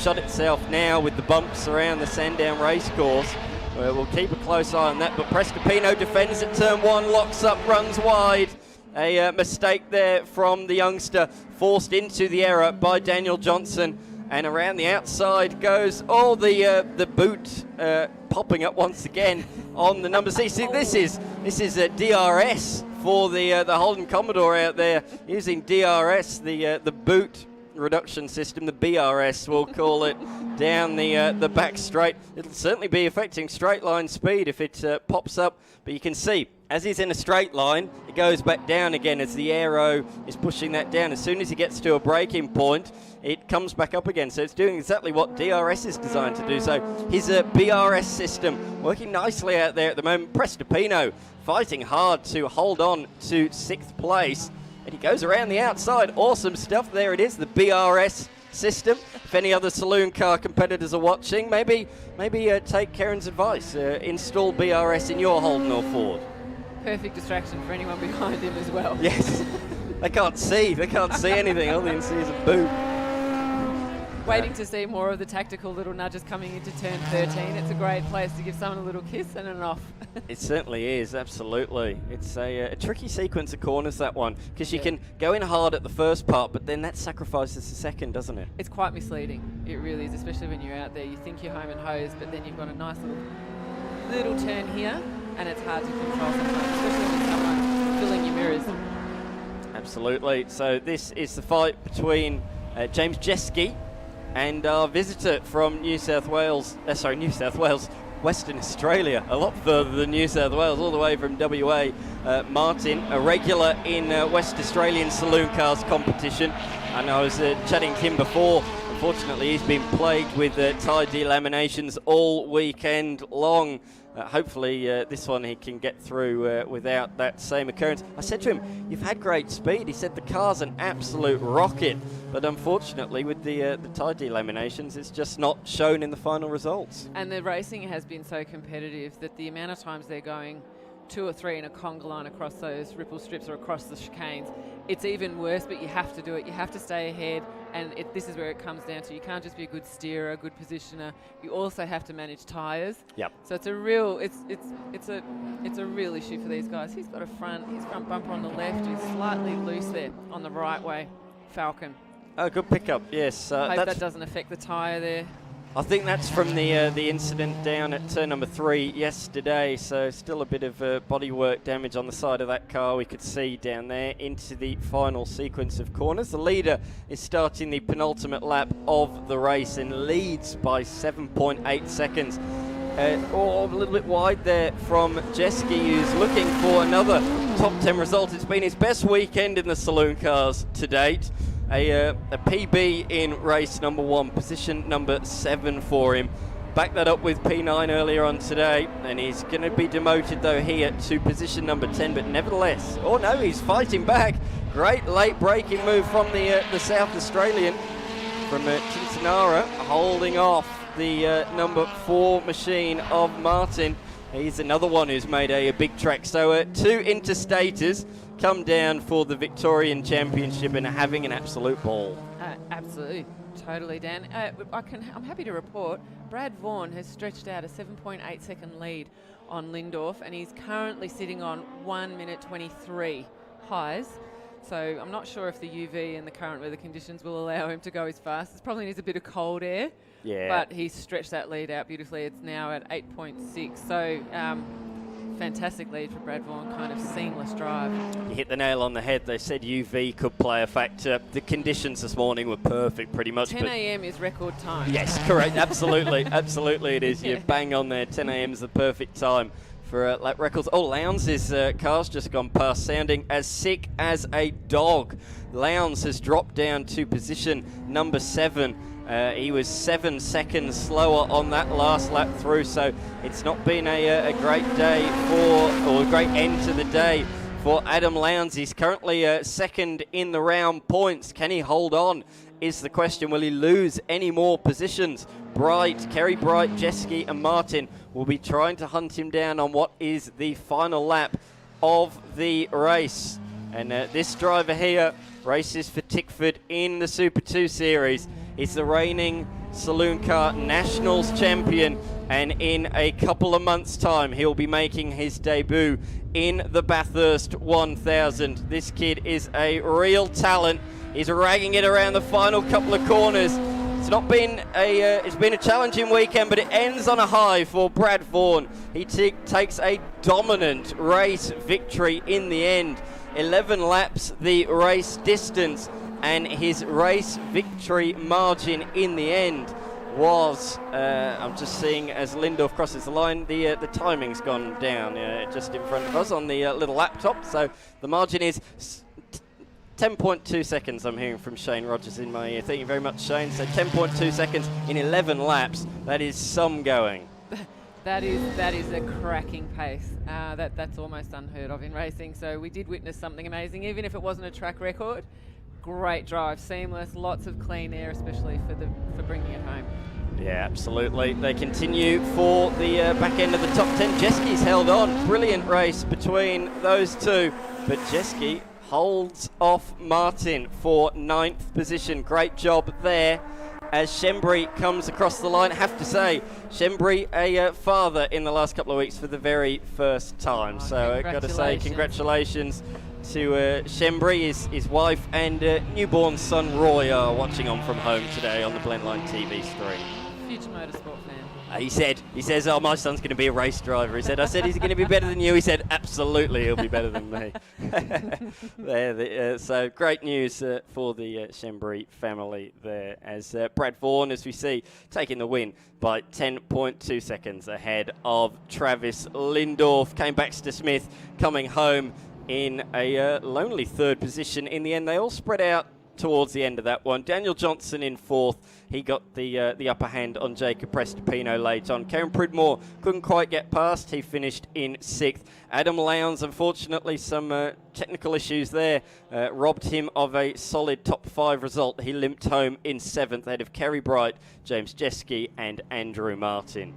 shut itself now with the bumps around the Sandown racecourse. We'll keep a close eye on that, but Prestopino defends at turn 1, locks up, runs wide. A mistake there from the youngster, forced into the error by Daniel Johnson. And around the outside goes all the boot popping up once again on the number 6. This is a DRS for the Holden Commodore out there using DRS, the boot reduction system, the BRS we'll call it, down the back straight. It'll certainly be affecting straight line speed if it pops up, but you can see as he's in a straight line, it goes back down again as the aero is pushing that down. As soon as he gets to a braking point, it comes back up again. So it's doing exactly what DRS is designed to do. So his BRS system working nicely out there at the moment. Prestopino fighting hard to hold on to 6th place. And he goes around the outside. Awesome stuff. There it is, the BRS system. If any other saloon car competitors are watching, maybe take Karen's advice. Install BRS in your Holden or Ford. Perfect distraction for anyone behind him as well. Yes. They can't see anything. All they can see is a boot. Waiting to see more of the tactical little nudges coming into turn 13. It's a great place to give someone a little kiss and an off. It certainly is, absolutely. It's a tricky sequence of corners, that one, because you can go in hard at the first part, but then that sacrifices the second, doesn't it? It's quite misleading. It really is, especially when you're out there. You think you're home and hosed, but then you've got a nice little turn here, and it's hard to control sometimes, especially with someone filling your mirrors. Absolutely. So this is the fight between James Jeske and our visitor from Western Australia, a lot further than New South Wales, all the way from WA. Martin, a regular in West Australian saloon cars competition, and I was chatting to him before. Unfortunately, he's been plagued with tyre delaminations all weekend long. Hopefully this one he can get through without that same occurrence. I said to him, you've had great speed. He said the car's an absolute rocket, but unfortunately with the tyre delaminations, it's just not shown in the final results. And the racing has been so competitive that the amount of times they're going 2 or 3 in a conga line across those ripple strips or across the chicanes, it's even worse, but you have to do it. You have to stay ahead, and this is where it comes down to. You can't just be a good steerer, a good positioner. You also have to manage tyres. Yep. So it's a real issue for these guys. His front bumper on the left is slightly loose there on the right way. Falcon. Oh, good pickup. Yes. Hope that doesn't affect the tyre there. I think that's from the incident down at turn number 3 yesterday, so still a bit of bodywork damage on the side of that car we could see down there into the final sequence of corners. The leader is starting the penultimate lap of the race and leads by 7.8 seconds. A little bit wide there from Jeske, who's looking for another top 10 result. It's been his best weekend in the saloon cars to date. A PB in race number 1, position number 7 for him. backed that up with P9 earlier on today, and he's going to be demoted though here to position number 10, but nevertheless, oh no, he's fighting back. Great late braking move from the South Australian, from Tintinara, holding off the number 4 machine of Martin. He's another one who's made a big track. So 2 interstaters come down for the Victorian Championship and are having an absolute ball. Absolutely, totally, Dan. I'm happy to report Brad Vaughan has stretched out a 7.8 second lead on Lindorf, and he's currently sitting on 1 minute 23 highs. So I'm not sure if the UV and the current weather conditions will allow him to go as fast. It probably needs a bit of cold air. Yeah. But he's stretched that lead out beautifully. It's now at 8.6. So fantastic lead for Brad Vaughan, kind of seamless drive. You hit the nail on the head. They said UV could play a factor. The conditions this morning were perfect pretty much. 10 a.m. is record time. Yes, correct. Absolutely. Absolutely it is. You're bang on there. 10 a.m. is the perfect time for lap records. Oh, Lowndes' car's just gone past, sounding as sick as a dog. Lowndes has dropped down to position number 7. He was 7 seconds slower on that last lap through, so it's not been a great day or a great end to the day for Adam Lowndes. He's currently second in the round points. Can he hold on is the question. Will he lose any more positions? Kerry Bright, Jeske and Martin will be trying to hunt him down on what is the final lap of the race. And this driver here races for Tickford in the Super 2 Series. He's the reigning Saloon Car Nationals champion, and in a couple of months' time he'll be making his debut in the Bathurst 1000. This kid is a real talent. He's ragging it around the final couple of corners. It's been a challenging weekend, but it ends on a high for Brad Vaughan. He takes a dominant race victory in the end. 11 laps the race distance, and his race victory margin in the end was, I'm just seeing as Lindorf crosses the line, the timing's gone down just in front of us on the little laptop, so the margin is 10.2 seconds. I'm hearing from Shane Rogers in my ear. Thank you very much, Shane. So 10.2 seconds in 11 laps. That is some going. That is a cracking pace. That's almost unheard of in racing. So we did witness something amazing, even if it wasn't a track record. Great drive, seamless, lots of clean air, especially for bringing it home. Yeah, absolutely. They continue for the back end of the top 10. Jeske's held on. Brilliant race between those two, but Jeske holds off Martin for 9th position. Great job there as Shembry comes across the line. I have to say, Shembry a father in the last couple of weeks for the very first time. So I've got to say congratulations to Shembry, his wife and newborn son Roy are watching on from home today on the Blendline TV stream. Future motorsport fan. He says, oh, my son's going to be a race driver. I said, he's going to be better than you. He said, absolutely, he'll be better than me. So great news for the Shembry family there, as Brad Vaughan, as we see, taking the win by 10.2 seconds ahead of Travis Lindorf. Kane Baxter Smith coming home in a lonely 3rd position. In the end, they all spread out towards the end of that one. Daniel Johnson in 4th. He got the upper hand on Jacob Prestopino late on. Karen Pridmore couldn't quite get past. He finished in 6th. Adam Lowndes, unfortunately, some technical issues there robbed him of a solid top 5 result. He limped home in 7th ahead of Kerry Bright, James Jeske and Andrew Martin.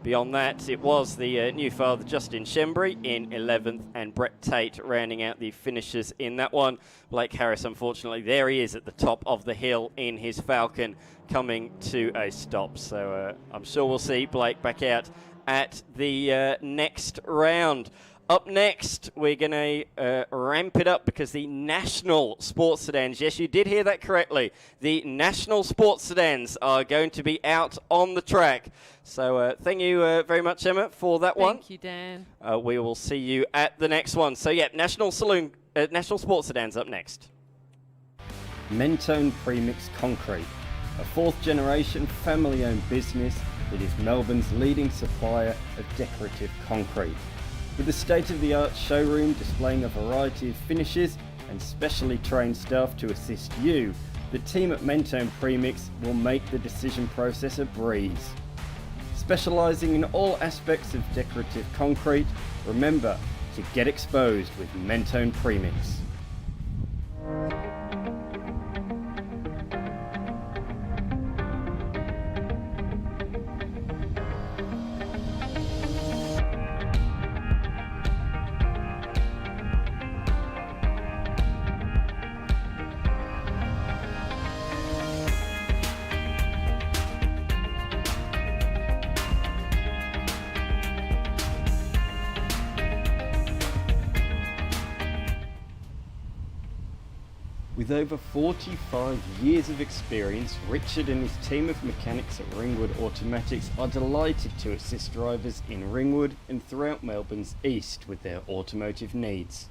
Beyond that, it was the new father, Justin Shembry, in 11th, and Brett Tate rounding out the finishers in that one. Blake Harris, unfortunately, there he is at the top of the hill in his Falcon, coming to a stop. So I'm sure we'll see Blake back out at the next round. Up next, we're going to ramp it up because the National Sports Sedans, yes, you did hear that correctly, the National Sports Sedans are going to be out on the track. So thank you very much, Emma, for that one. Thank you, Dan. We will see you at the next one. So, yeah, National Sports Sedans up next. Mentone Premix Concrete, a 4th generation family-owned business that is Melbourne's leading supplier of decorative concrete. With a state-of-the-art showroom displaying a variety of finishes and specially trained staff to assist you, the team at Mentone Premix will make the decision process a breeze. Specialising in all aspects of decorative concrete, remember to get exposed with Mentone Premix. With over 45 years of experience, Richard and his team of mechanics at Ringwood Automatics are delighted to assist drivers in Ringwood and throughout Melbourne's east with their automotive needs.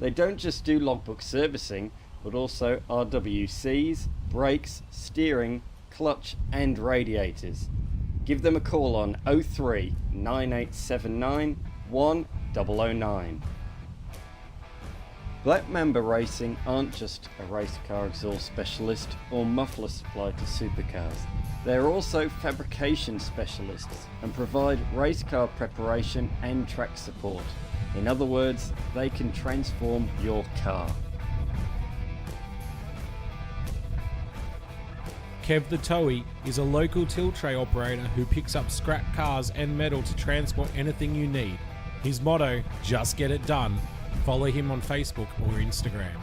They don't just do logbook servicing, but also RWCs, brakes, steering, clutch and radiators. Give them a call on 03 9879 1009. Black Mamba Racing aren't just a race car exhaust specialist or muffler supply to supercars. They are also fabrication specialists and provide race car preparation and track support. In other words, they can transform your car. Kev the Towie is a local tilt tray operator who picks up scrap cars and metal to transport anything you need. His motto, just get it done. Follow him on Facebook or Instagram.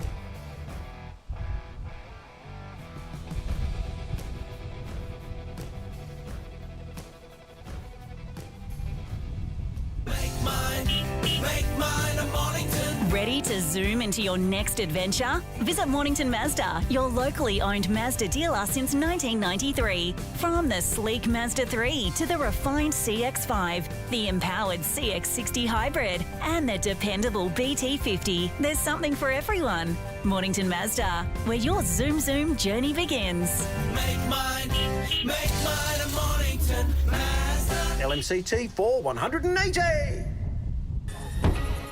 Ready to zoom into your next adventure? Visit Mornington Mazda, your locally owned Mazda dealer since 1993. From the sleek Mazda 3 to the refined CX-5, the empowered CX-60 hybrid, and the dependable BT50, there's something for everyone. Mornington Mazda, where your Zoom Zoom journey begins. Make mine a Mornington Mazda. LMCT 4180.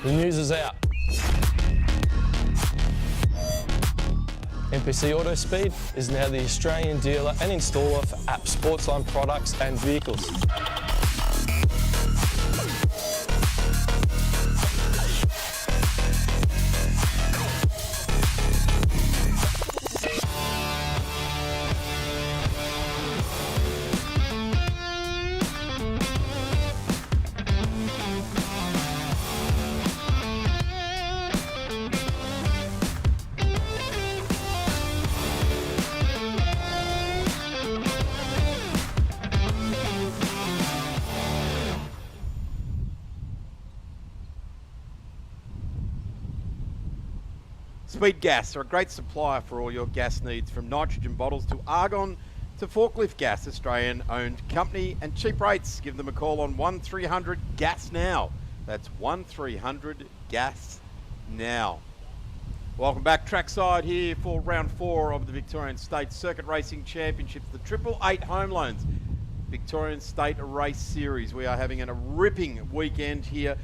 The news is out. MPC Autospeed is now the Australian dealer and installer for app Sportsline products and vehicles. Speed Gas are a great supplier for all your gas needs, from nitrogen bottles to argon to forklift gas. Australian owned company and cheap rates. Give them a call on 1300 Gas Now. That's 1300 Gas Now. Welcome back trackside here for round 4 of the Victorian State Circuit Racing Championships, the 888 Home Loans Victorian State Race Series. We are having a ripping weekend here.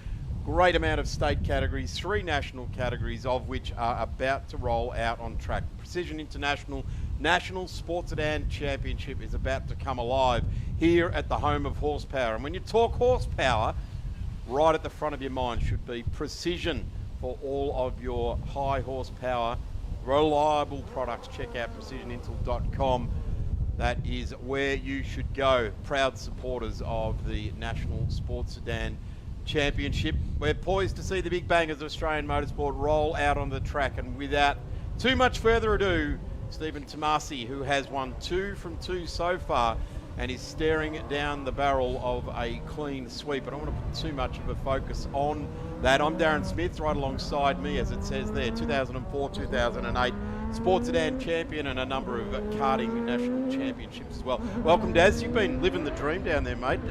Great amount of state categories, 3 national categories, of which are about to roll out on track. Precision International National Sports Sedan Championship is about to come alive here at the home of horsepower. And when you talk horsepower, right at the front of your mind should be Precision for all of your high horsepower, reliable products. Check out precisionintel.com. That is where you should go. Proud supporters of the National Sports Sedan Championship. We're poised to see the big bangers of Australian motorsport roll out on the track, and without too much further ado, Stephen Tomasi, who has won 2 from 2 so far and is staring down the barrel of a clean sweep. I don't want to put too much of a focus on that. I'm Darren Smith, right alongside me, as it says there, 2004-2008 Sports Sedan champion and a number of karting national championships as well. Welcome, Daz. You've been living the dream down there, mate.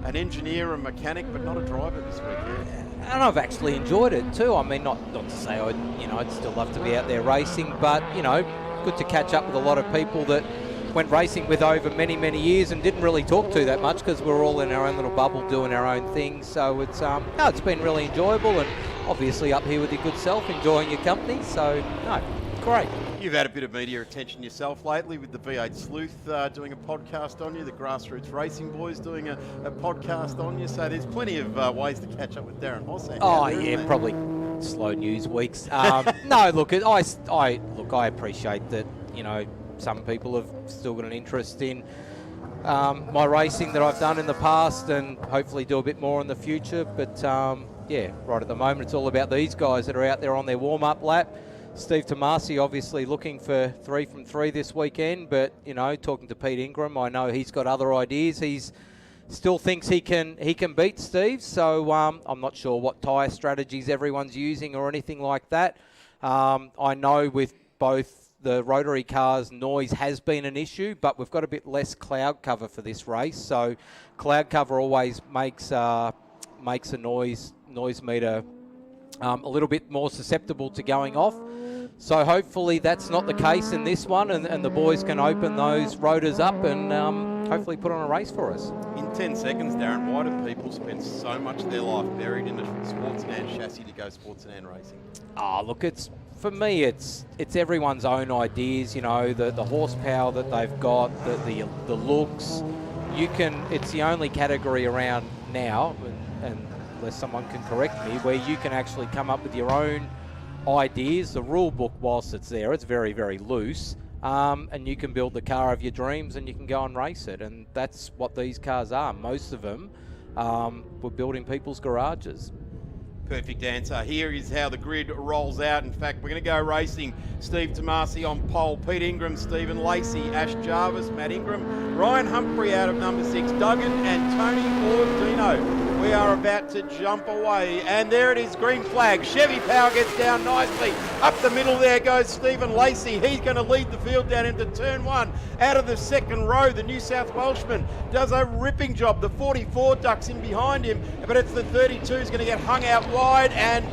An engineer and mechanic, but not a driver this weekend. And I've actually enjoyed it too. I mean, not to say I'd still love to be out there racing, but good to catch up with a lot of people that went racing with over many, many years and didn't really talk to that much because we're all in our own little bubble doing our own thing. So it's been really enjoyable, and obviously up here with your good self, enjoying your company. So great. You've had a bit of media attention yourself lately with the V8 Sleuth doing a podcast on you, the Grassroots Racing Boys doing a podcast on you. So there's plenty of ways to catch up with Darren Hoss. Oh, yeah, probably slow news weeks. No, look, I appreciate that, you know, some people have still got an interest in my racing that I've done in the past and hopefully do a bit more in the future. But, yeah, right at the moment it's all about these guys that are out there on their warm-up lap. Steve Tomasi obviously looking for 3 from 3 this weekend, but, you know, talking to Pete Ingram, I know he's got other ideas. He's still thinks he can beat Steve, so I'm not sure what tyre strategies everyone's using or anything like that. I know with both the rotary cars, noise has been an issue, but we've got a bit less cloud cover for this race, so cloud cover always makes a noise meter a little bit more susceptible to going off. So hopefully that's not the case in this one, and the boys can open those rotors up and hopefully put on a race for us. In 10 seconds, Darren, why do people spend so much of their life buried in a sports sedan chassis to go sports sedan racing? Look, for me, it's everyone's own ideas. You know, the horsepower that they've got, the looks. It's the only category around now, and unless someone can correct me, where you can actually come up with your own ideas. The rule book, whilst it's there, it's very, very loose, and you can build the car of your dreams and you can go and race it, and that's what these cars are. Most of them were built in people's garages. Perfect answer. Here is how the grid rolls out. In fact, we're going to go racing. Steve Tomasi on pole, Pete Ingram, Stephen Lacey, Ash Jarvis, Matt Ingram, Ryan Humphrey out of number 6, Duggan and Tony Ordino. We are about to jump away, and there it is, green flag. Chevy Power gets down nicely. Up the middle there goes Stephen Lacey. He's going to lead the field down into turn 1. Out of the second row, the New South Welshman does a ripping job. The 44 ducks in behind him, but it's the 32 who's going to get hung out wide, and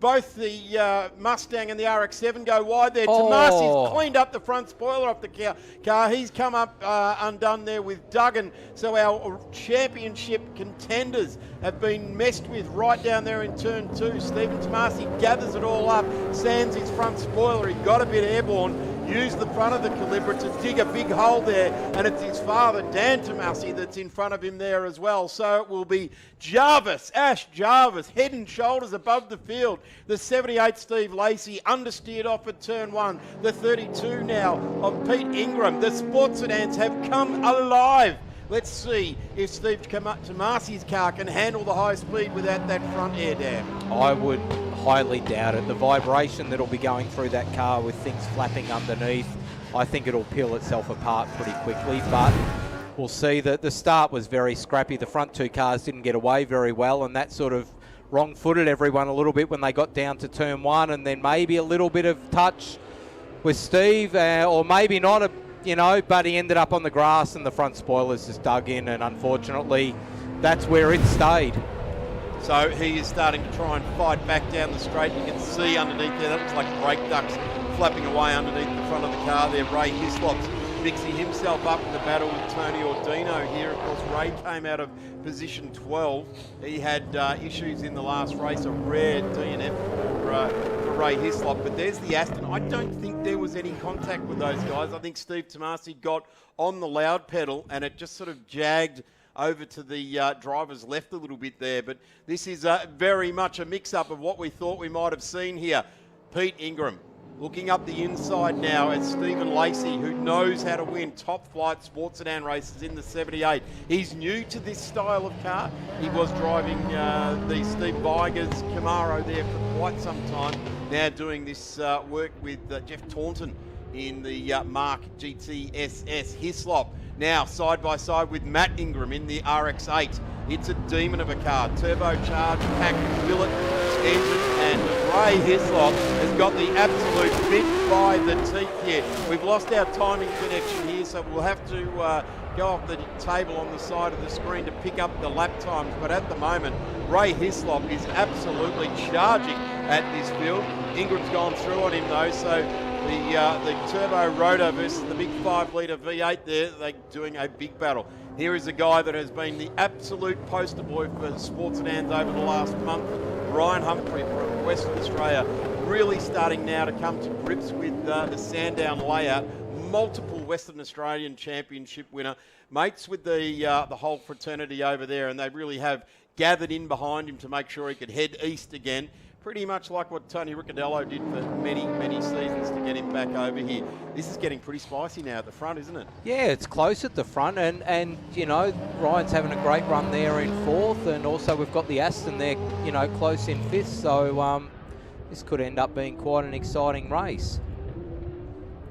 both the Mustang and the RX-7 go wide there. Tomasi's cleaned up the front spoiler off the car. He's come up undone there with Duggan. So our championship contenders have been messed with right down there in turn 2. Stephen Tomasi gathers it all up, sands his front spoiler. He got a bit airborne. Used the front of the Calibra to dig a big hole there, and it's his father, Dan Tomasi, that's in front of him there as well. So it will be Ash Jarvis, head and shoulders above the field. The 78 Steve Lacey understeered off at turn 1. The 32 now of Pete Ingram. The sports sedans have come alive. Let's see if Steve Tomasi's car can handle the high speed without that front air dam. I would highly doubt it. The vibration that'll be going through that car with things flapping underneath, I think it'll peel itself apart pretty quickly, but we'll see. That the start was very scrappy. The front 2 cars didn't get away very well, and that sort of wrong-footed everyone a little bit when they got down to turn 1, and then maybe a little bit of touch with Steve, or maybe not, but he ended up on the grass and the front spoilers just dug in, and unfortunately that's where it stayed. So he is starting to try and fight back down the straight. You can see underneath there, that looks like brake ducts flapping away underneath the front of the car there. Ray Hislop's mixing himself up in the battle with Tony Ordino here. Of course, Ray came out of position 12. He had issues in the last race, a rare DNF for Ray Hislop. But there's the Aston. I don't think there was any contact with those guys. I think Steve Tomasi got on the loud pedal and it just sort of jagged over to the driver's left a little bit there. But this is very much a mix-up of what we thought we might have seen here. Pete Ingram looking up the inside now at Stephen Lacey, who knows how to win top-flight sports sedan races in the 78. He's new to this style of car. He was driving the Steve Viger's Camaro there for quite some time. Now doing this work with Jeff Taunton in the Mark GT SS. Hislop now side by side with Matt Ingram in the RX-8. It's a demon of a car, turbocharged, packed billet engine, and Ray Hislop has got the absolute bit by the teeth here. We've lost our timing connection here, so we'll have to go off the table on the side of the screen to pick up the lap times. But at the moment, Ray Hislop is absolutely charging at this field. Ingram's gone through on him though, so the turbo rotor versus the big 5-litre V8 there, they're doing a big battle. Here is a guy that has been the absolute poster boy for sports sedans over the last month, Ryan Humphrey from Western Australia. really starting now to come to grips with the Sandown layout. Multiple Western Australian Championship winner, mates with the whole fraternity over there, and they really have gathered in behind him to make sure he could head east again. Pretty much like what Tony Ricciardello did for many, many seasons to get him back over here. This is getting pretty spicy now at the front, isn't it? Yeah, it's close at the front, and you know, Ryan's having a great run there in fourth, and also we've got the Aston there, you know, close in fifth, so this could end up being quite an exciting race.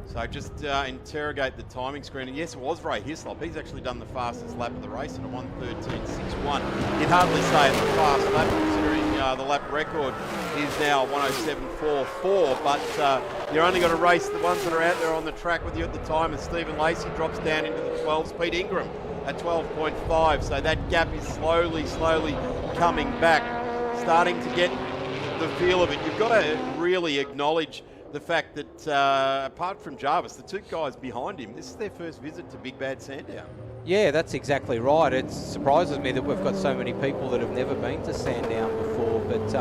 So just interrogate the timing screen. And yes, it was Ray Hislop. He's actually done the fastest lap of the race at a 1:13.61. You'd hardly say it's a fast lap considering the lap record is now 1:07.44. But you're only got to race the ones that are out there on the track with you at the time. And Stephen Lacey drops down into the 12s. Pete Ingram at 12.5. So that gap is slowly coming back. Starting to get the feel of it. You've got to really acknowledge the fact that apart from Jarvis, the two guys behind him, this is their first visit to Big Bad Sandown. Yeah, that's exactly right. It surprises me that we've got so many people that have never been to Sandown before, but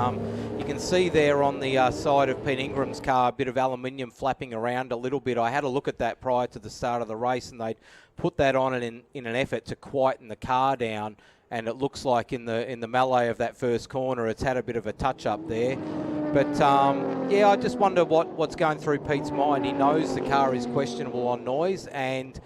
you can see there on the side of Pete Ingram's car a bit of aluminium flapping around a little bit. I had a look at that prior to the start of the race, and they'd put that on in an effort to quieten the car down, and it looks like in the melee of that first corner it's had a bit of a touch-up there. But, yeah, I just wonder what's going through Pete's mind. He knows the car is questionable on noise, and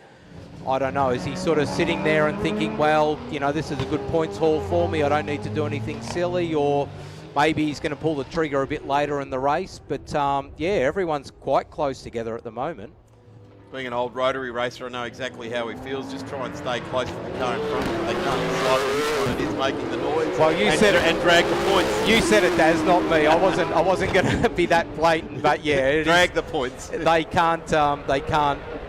I don't know, is he sort of sitting there and thinking, well, you know, this is a good points haul for me, I don't need to do anything silly, or maybe he's going to pull the trigger a bit later in the race. But, yeah, everyone's quite close together at the moment. Being an old rotary racer, I know exactly how he feels. Just try and stay close to the car in front of him. They can't decide which one it is making the noise. Well, you said it, and drag the points. You said it, Daz, not me. I wasn't going to be that blatant, but yeah, drag the points. They can't.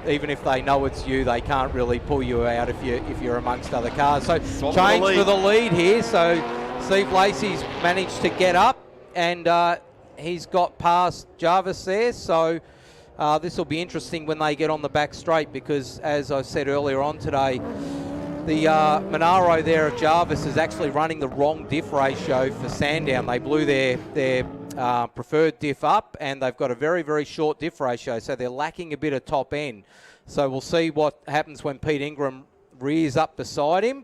Even if they know it's you, they can't really pull you out if you're amongst other cars. So change for the lead here. So Steve Lacey's managed to get up, and he's got past Jarvis there. So. This will be interesting when they get on the back straight, because, as I said earlier on today, the Monaro there of Jarvis is actually running the wrong diff ratio for Sandown. They blew their preferred diff up, and they've got a very, very short diff ratio, so they're lacking a bit of top end. So we'll see what happens when Pete Ingram rears up beside him,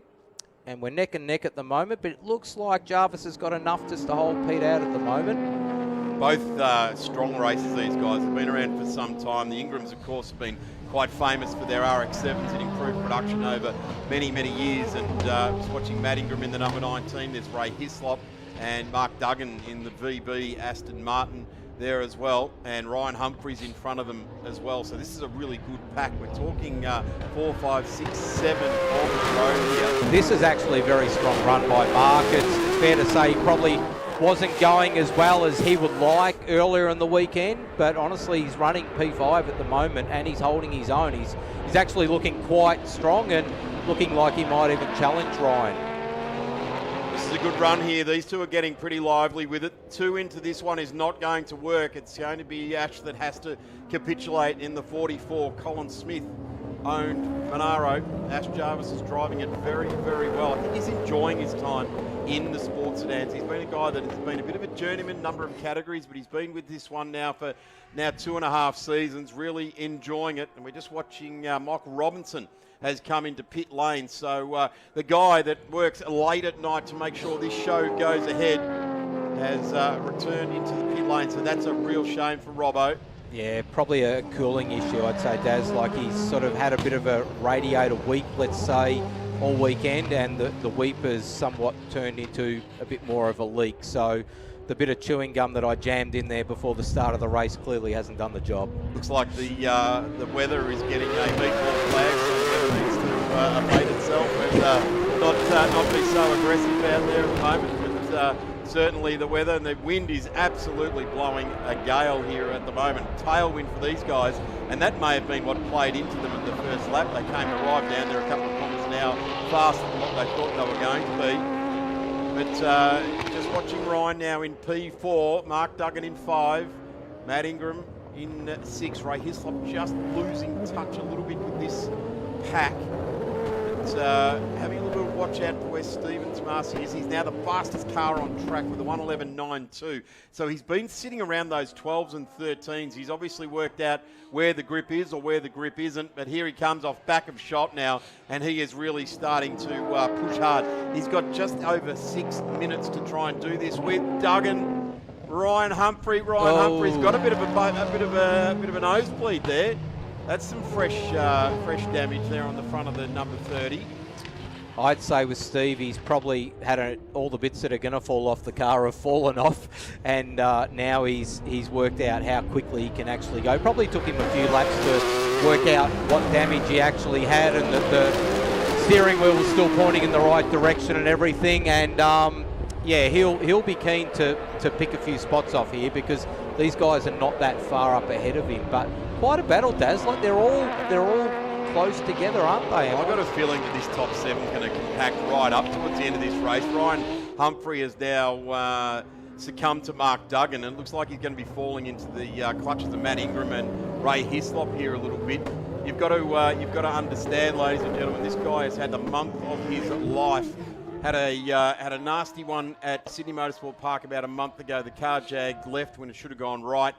and we're neck and neck at the moment, but it looks like Jarvis has got enough just to hold Pete out at the moment. Both strong races, these guys have been around for some time. The Ingrams, of course, have been quite famous for their RX-7s and improved production over many, many years. And just watching Matt Ingram in the number 19, there's Ray Hislop and Mark Duggan in the VB Aston Martin there as well, and Ryan Humphreys in front of them as well. So this is a really good pack. We're talking 4, 5, 6, 7 on the road here. This is actually a very strong run by Mark. It's fair to say he probably wasn't going as well as he would like earlier in the weekend, but honestly he's running P5 at the moment and he's holding his own. He's actually looking quite strong and looking like he might even challenge Ryan. This is a good run here. These two are getting pretty lively with it. 2 into this one is not going to work. It's going to be Ash that has to capitulate in the 44. Colin Smith owned Monaro. Ash Jarvis is driving it very, very well. I think he's enjoying his time in the sports sedans. He's been a guy that has been a bit of a journeyman, number of categories, but he's been with this one now for 2.5 seasons, really enjoying it. And we're just watching Michael Robinson has come into pit lane. So the guy that works late at night to make sure this show goes ahead has returned into the pit lane. So that's a real shame for Robbo. Yeah, probably a cooling issue, I'd say, Daz. Like he's sort of had a bit of a radiator weep, let's say, all weekend, and the weep has somewhat turned into a bit more of a leak. So the bit of chewing gum that I jammed in there before the start of the race clearly hasn't done the job. Looks like the weather is getting a meatball flag, so the weather needs to abate itself and not be so aggressive out there at the moment. But certainly the weather and the wind is absolutely blowing a gale here at the moment. Tailwind for these guys, and that may have been what played into them at the first lap. They arrived down there a couple of kilometres an hour faster than what they thought they were going to be. But just watching Ryan now in P4, Mark Duggan in 5, Matt Ingram in 6, Ray Hislop just losing touch a little bit with this pack. having a little bit of watch out for where Stephen Tomasi is. He's now the fastest car on track with a 1:11.92. So he's been sitting around those 12s and 13s. He's obviously worked out where the grip is or where the grip isn't, but here he comes off back of shot now, and he is really starting to push hard. He's got just over 6 minutes to try and do this with Duggan. Ryan Humphrey. Humphrey's got a bit of a nosebleed there. That's some fresh damage there on the front of the number 30. I'd say with Steve, he's probably had all the bits that are going to fall off the car have fallen off, and now he's worked out how quickly he can actually go. Probably took him a few laps to work out what damage he actually had, and that the steering wheel was still pointing in the right direction and everything. And yeah, he'll be keen to pick a few spots off here, because these guys are not that far up ahead of him. But quite a battle, Daz. Like they're all close together, aren't they? I've got a feeling that this top 7 is going to compact right up towards the end of this race. Ryan Humphrey has now succumbed to Mark Duggan, and it looks like he's going to be falling into the clutches of Matt Ingram and Ray Hislop here a little bit. You've got to understand, ladies and gentlemen, this guy has had the month of his life. Had a nasty one at Sydney Motorsport Park about a month ago. The car jagged left when it should have gone right.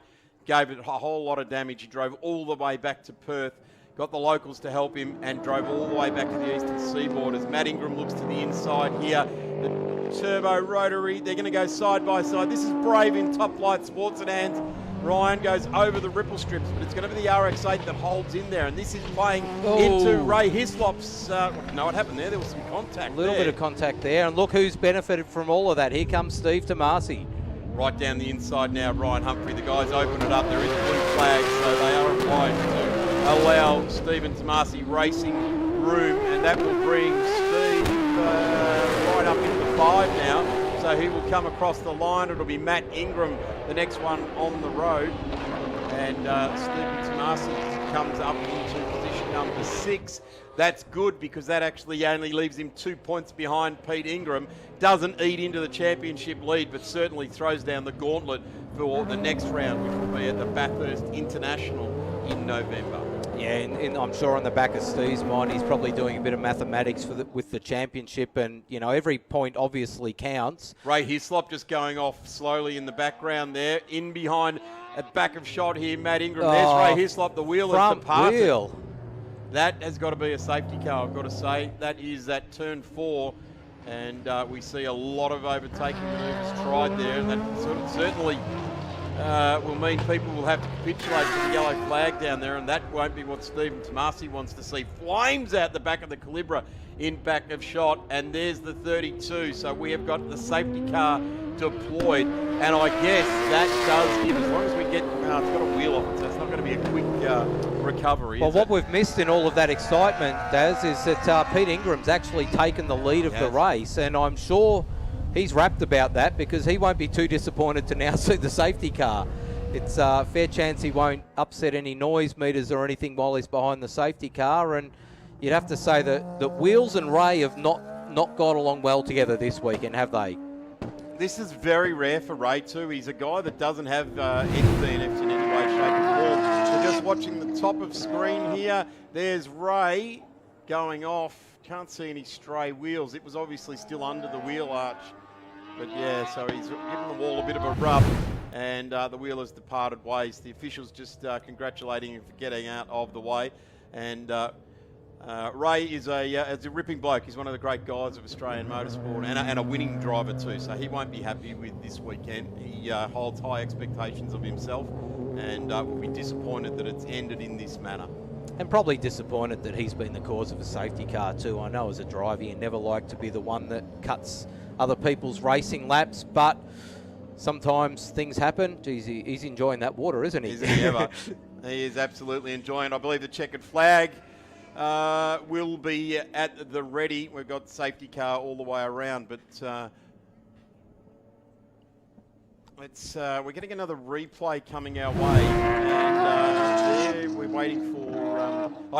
Gave it a whole lot of damage. He drove all the way back to Perth, got the locals to help him, and drove all the way back to the eastern seaboard. As Matt Ingram looks to the inside here, the turbo rotary, they're going to go side by side. This is brave in Top Flight Sports Sedans. Ryan goes over the ripple strips, but it's going to be the RX-8 that holds in there, and this is playing into Ray Hislop's... know what happened there? There was some contact A little bit of contact there, and look who's benefited from all of that. Here comes Steve Tomasi. Right down the inside now, Ryan Humphrey. The guys open it up. There is blue flags, so they are obliged to allow Stephen Tomasi racing room, and that will bring Steve right up into 5 now. So he will come across the line. It'll be Matt Ingram, the next one on the road. And Stephen Tomasi comes up into position number 6. That's good, because that actually only leaves him 2 points behind Pete Ingram. Doesn't eat into the championship lead, but certainly throws down the gauntlet for the next round, which will be at the Bathurst International in November. Yeah, and I'm sure on the back of Steve's mind, he's probably doing a bit of mathematics with the championship, and you know, every point obviously counts. Ray Hislop just going off slowly in the background there, in behind at back of shot here, Matt Ingram. There's Ray Hislop, the wheel has departed. Wheel. That has got to be a safety car, I've got to say. That is at turn 4, and we see a lot of overtaking manoeuvres tried there, and that sort of certainly will mean people will have to capitulate to the yellow flag down there, and that won't be what Stephen Tomasi wants to see. Flames out the back of the Calibra in back of shot, and there's the 32. So we have got the safety car deployed, and I guess that does give, as long as we get, it's got a wheel off it, so it's not going to be a quick recovery. Well, what we've missed in all of that excitement, Daz, is that Pete Ingram's actually taken the lead of the race, and I'm sure he's rapt about that, because he won't be too disappointed to now see the safety car. It's a fair chance he won't upset any noise meters or anything while he's behind the safety car, and you'd have to say that Wheels and Ray have not got along well together this weekend, have they? This is very rare for Ray too. He's a guy that doesn't have any DNFs in any way, shape or form. We're just watching the top of screen here. There's Ray going off. Can't see any stray wheels. It was obviously still under the wheel arch. But yeah, so he's given the wall a bit of a rub, and the wheel has departed ways. The officials just congratulating him for getting out of the way. And Ray is a ripping bloke. He's one of the great guys of Australian motorsport, and a winning driver too. So he won't be happy with this weekend. He holds high expectations of himself, and will be disappointed that it's ended in this manner. And probably disappointed that he's been the cause of a safety car too. I know as a driver you never like to be the one that cuts other people's racing laps, but sometimes things happen. Geez, he's enjoying that water, isn't he? Isn't he ever? He is absolutely enjoying. I believe the checkered flag will be at the ready. We've got safety car all the way around, but we're getting another replay coming our way, and there we're waiting for.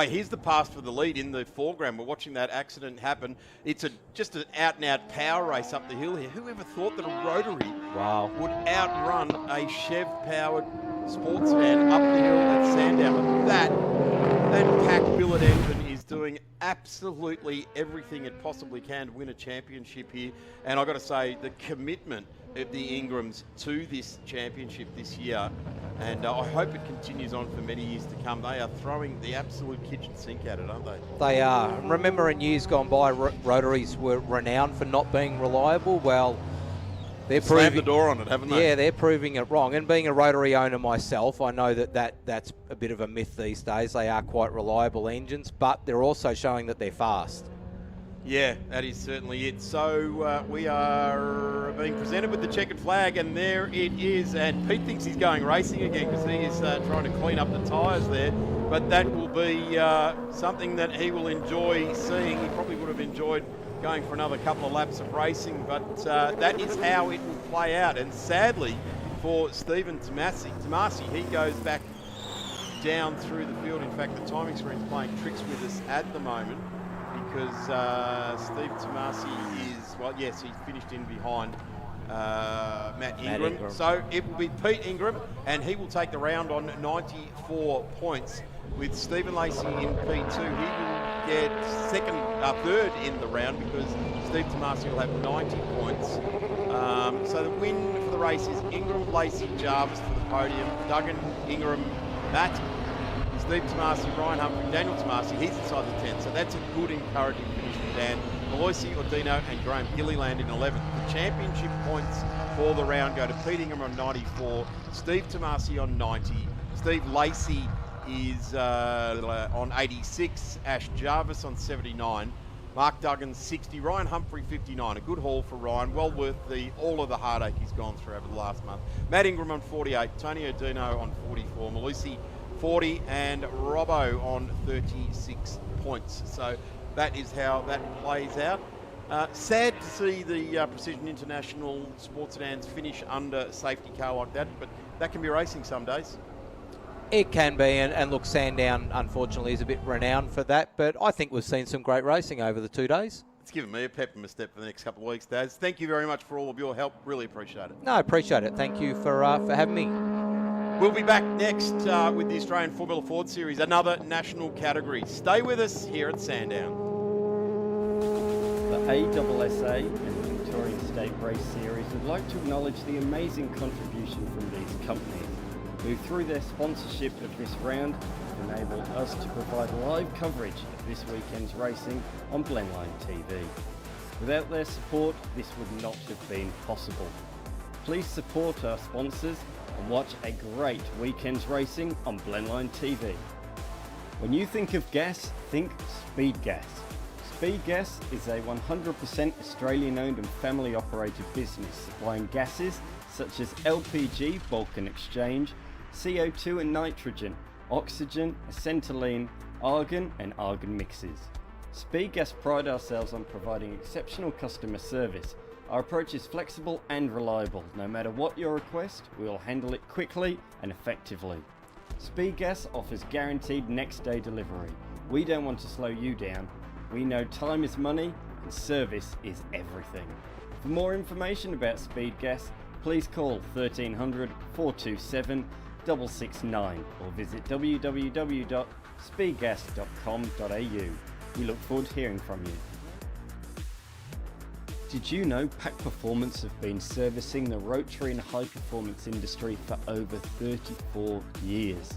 Here's the pass for the lead in the foreground. We're watching that accident happen. It's just an out-and-out power race up the hill here. Whoever thought that a rotary would outrun a Chev-powered sports van up the hill at Sandown? That packed billet engine is doing absolutely everything it possibly can to win a championship here. And I've got to say, the commitment of the Ingrams to this championship this year, and I hope it continues on for many years to come. They are throwing the absolute kitchen sink at it, aren't they? They are. Remember in years gone by, rotaries were renowned for not being reliable. Well, they're slammed the door on it, haven't they? Yeah, they're proving it wrong. And being a rotary owner myself, I know that's a bit of a myth these days. They are quite reliable engines, but they're also showing that they're fast. Yeah, that is certainly it. So we are being presented with the checkered flag, and there it is. And Pete thinks he's going racing again because he is trying to clean up the tyres there. But that will be something that he will enjoy seeing. He probably would have enjoyed going for another couple of laps of racing, but that is how it will play out. And sadly for Stephen Tomasi, he goes back down through the field. In fact, the timing screen's playing tricks with us at the moment, because Steve Tomasi is, well, yes, he's finished in behind Matt Ingram. So it will be Pete Ingram, and he will take the round on 94 points. With Stephen Lacey in P2, he will get third in the round, because Steve Tomasi will have 90 points. So the win for the race is Ingram, Lacey, Jarvis for the podium, Duggan, Ingram, Matt, Steve Tomasi, Ryan Humphrey, Daniel Tomasi, he's inside the 10. So that's a good, encouraging finish for Dan. Maloisi, Ordino and Graham Gilliland in 11th. The championship points for the round go to Pete Ingram on 94, Steve Tomasi on 90, Steve Lacey is on 86, Ash Jarvis on 79, Mark Duggan 60, Ryan Humphrey 59. A good haul for Ryan, well worth all of the heartache he's gone through over the last month. Matt Ingram on 48, Tony Ordino on 44, Maloisi 40, and Robbo on 36 points. So that is how that plays out. Sad to see the Precision International Sports Sedans finish under safety car like that, but that can be racing some days. It can be, and look, Sandown unfortunately is a bit renowned for that, but I think we've seen some great racing over the 2 days. It's given me a pep in my step for the next couple of weeks, Daz. Thank you very much for all of your help. Really appreciate it. No, I appreciate it. Thank you for having me. We'll be back next with the Australian Formula Ford Series, another national category. Stay with us here at Sandown. The ASSA and the Victorian State Race Series would like to acknowledge the amazing contribution from these companies, who through their sponsorship of this round have enabled us to provide live coverage of this weekend's racing on Blendline TV. Without their support, this would not have been possible. Please support our sponsors and watch a great weekend's racing on Blendline TV. When you think of gas, think Speed Gas. Speed Gas is a 100% Australian-owned and family-operated business supplying gases such as LPG, bulk and exchange, CO2 and nitrogen, oxygen, acetylene, argon and argon mixes. Speed Gas pride ourselves on providing exceptional customer service. Our approach is flexible and reliable. No matter what your request, we will handle it quickly and effectively. Speed Gas offers guaranteed next day delivery. We don't want to slow you down. We know time is money and service is everything. For more information about Speed Gas, please call 1300 427 669 or visit www.speedgas.com.au. We look forward to hearing from you. Did you know Pack Performance have been servicing the rotary and high performance industry for over 34 years?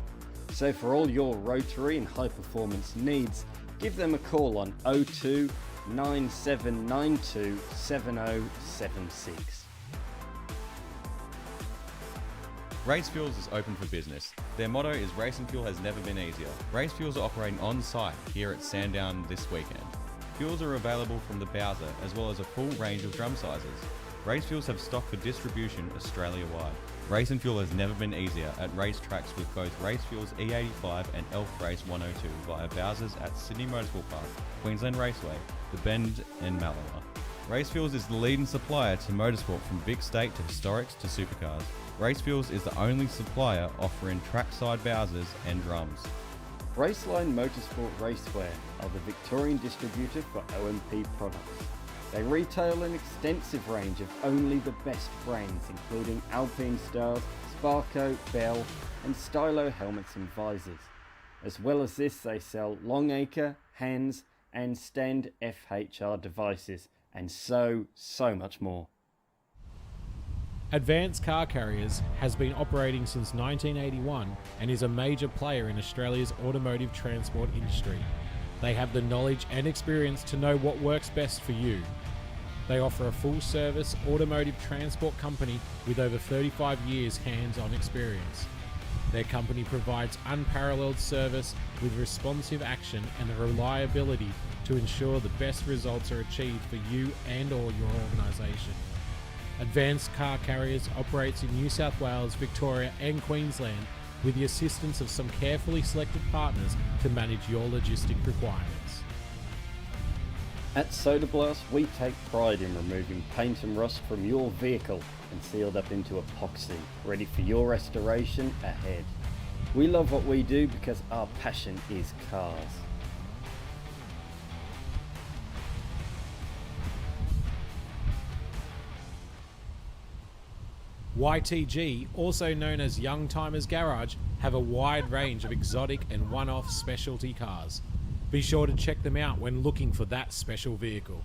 So for all your rotary and high performance needs, give them a call on 02 9792 7076. Race Fuels is open for business. Their motto is racing fuel has never been easier. Race Fuels are operating on site here at Sandown this weekend. Fuels are available from the Bowser as well as a full range of drum sizes. Race Fuels have stock for distribution Australia-wide. Racing fuel has never been easier at racetracks with both Race Fuels E85 and Elf Race 102 via Bowsers at Sydney Motorsport Park, Queensland Raceway, The Bend and Malala. Race Fuels is the leading supplier to motorsport from Vic State to historics to supercars. Race Fuels is the only supplier offering trackside Bowsers and drums. Raceline Motorsport Raceway are the Victorian distributor for OMP products. They retail an extensive range of only the best brands, including Alpine Stars, Sparco, Bell and Stylo helmets and visors. As well as this, they sell Longacre, Hands, and Stand FHR devices, and so much more. Advanced Car Carriers has been operating since 1981 and is a major player in Australia's automotive transport industry. They have the knowledge and experience to know what works best for you. They offer a full-service automotive transport company with over 35 years hands-on experience. Their company provides unparalleled service with responsive action and the reliability to ensure the best results are achieved for you and or your organisation. Advanced Car Carriers operates in New South Wales, Victoria and Queensland with the assistance of some carefully selected partners to manage your logistic requirements. At Soda Blast, we take pride in removing paint and rust from your vehicle and sealed up into epoxy, ready for your restoration ahead. We love what we do because our passion is cars. YTG, also known as Young Timers Garage, have a wide range of exotic and one-off specialty cars. Be sure to check them out when looking for that special vehicle.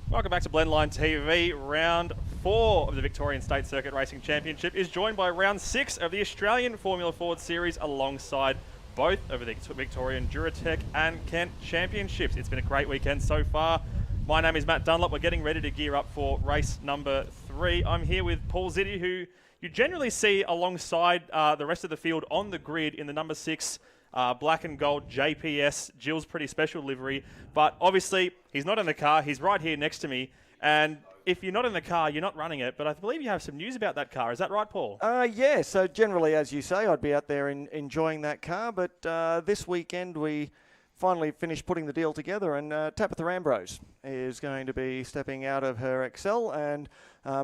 Welcome back to Blendline TV. Round 4 of the Victorian State Circuit Racing Championship is joined by round 6 of the Australian Formula Ford Series alongside both of the Victorian Duratec and Kent Championships. It's been a great weekend so far. My name is Matt Dunlop. We're getting ready to gear up for race number 3. I'm here with Paul Ziddy, who you generally see alongside the rest of the field on the grid in the number 6 black and gold JPS, Jill's Pretty Special livery. But obviously, he's not in the car. He's right here next to me. And if you're not in the car, you're not running it. But I believe you have some news about that car. Is that right, Paul? Yeah, so generally, as you say, I'd be out there enjoying that car. But this weekend, we finally finished putting the deal together. And Tabitha Ambrose is going to be stepping out of her Excel and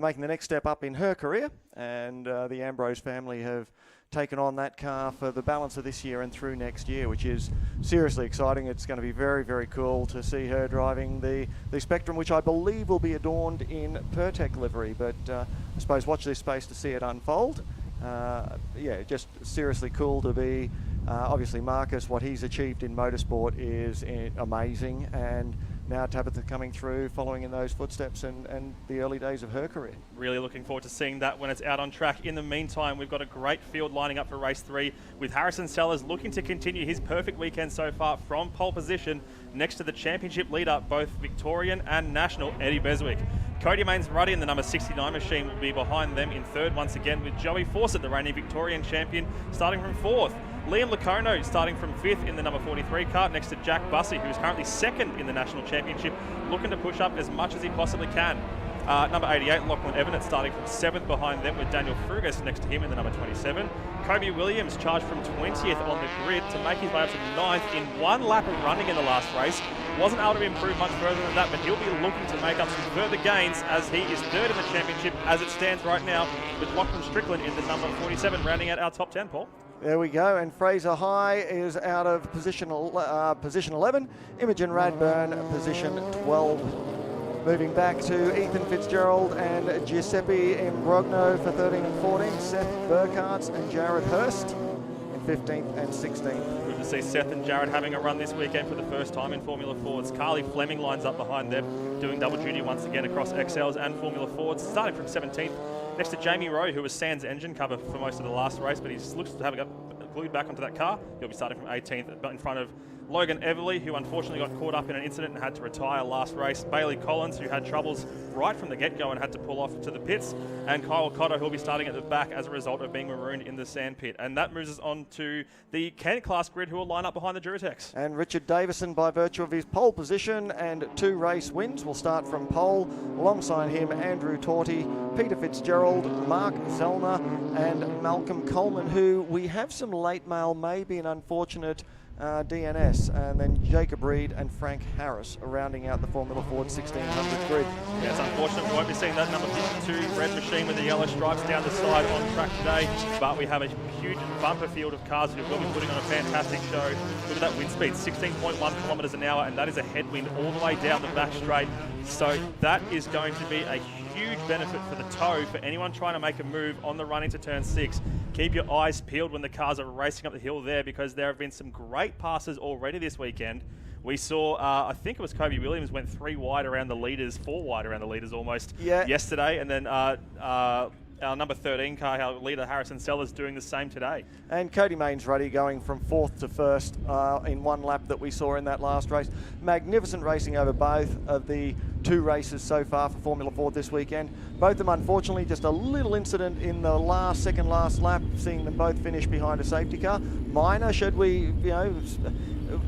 making the next step up in her career. And the Ambrose family have taken on that car for the balance of this year and through next year, which is seriously exciting. It's going to be very, very cool to see her driving the Spectrum, which I believe will be adorned in Pertec livery. But I suppose watch this space to see it unfold. Yeah, just seriously cool to be. Obviously, Marcus, what he's achieved in motorsport is amazing, and now Tabitha coming through, following in those footsteps and the early days of her career. Really looking forward to seeing that when it's out on track. In the meantime, we've got a great field lining up for race 3 with Harrison Sellers looking to continue his perfect weekend so far from pole position next to the championship leader, both Victorian and National, Eddie Beswick. Cody Mains Ruddy in the number 69 machine will be behind them in third once again, with Joey Fawcett, the reigning Victorian champion, starting from 4th. Liam Lacono starting from 5th in the number 43 car next to Jack Bussey, who is currently 2nd in the National Championship, looking to push up as much as he possibly can. Number 88, Lachlan Evanet starting from 7th behind them, with Daniel Frugas next to him in the number 27. Kobe Williams charged from 20th on the grid to make his way up to 9th in one lap of running in the last race. Wasn't able to improve much further than that, but he'll be looking to make up some further gains as he is 3rd in the championship as it stands right now, with Lachlan Strickland in the number 47 rounding out our top 10, Paul. There we go, and Fraser High is out of position 11. Imogen Radburn, position 12. Moving back to Ethan Fitzgerald and Giuseppe Imbrogno for 13 and 14. Seth Burkhardt and Jared Hurst in 15th and 16th. Good to see Seth and Jared having a run this weekend for the first time in Formula Fords. Carly Fleming lines up behind them, doing double duty once again across XLs and Formula Fords, starting from 17th. Next to Jamie Rowe, who was Sans engine cover for most of the last race, but he looks to have glued back onto that car. He'll be starting from 18th, but in front of Logan Everly, who unfortunately got caught up in an incident and had to retire last race. Bailey Collins, who had troubles right from the get-go and had to pull off to the pits. And Kyle Cotto, who'll be starting at the back as a result of being marooned in the sand pit. And that moves us on to the Kent class grid, who will line up behind the Duratex. And Richard Davison, by virtue of his pole position and 2 race wins, will start from pole. Alongside him, Andrew Torty, Peter Fitzgerald, Mark Zellner, and Malcolm Coleman, who we have some late mail, maybe an unfortunate DNS, and then Jacob Reed and Frank Harris rounding out the Formula Ford 1600 grid. Yeah, it's unfortunate we won't be seeing that number 52 red machine with the yellow stripes down the side on track today, but we have a huge bumper field of cars who will be putting on a fantastic show. Look at that wind speed, 16.1 kilometres an hour, and that is a headwind all the way down the back straight. So that is going to be a huge benefit for the toe for anyone trying to make a move on the run into turn 6. Keep your eyes peeled when the cars are racing up the hill there, because there have been some great passes already this weekend. We saw, I think it was Kobe Williams went 3 wide around the leaders, 4 wide around the leaders almost yesterday, and then our number 13 car, our leader Harrison Sellers, doing the same today. And Cody Main's-Ruddy going from 4th to 1st in one lap that we saw in that last race. Magnificent racing over both of the 2 races so far for Formula Ford this weekend. Both of them, unfortunately, just a little incident in the second last lap, seeing them both finish behind a safety car. Minor, should we,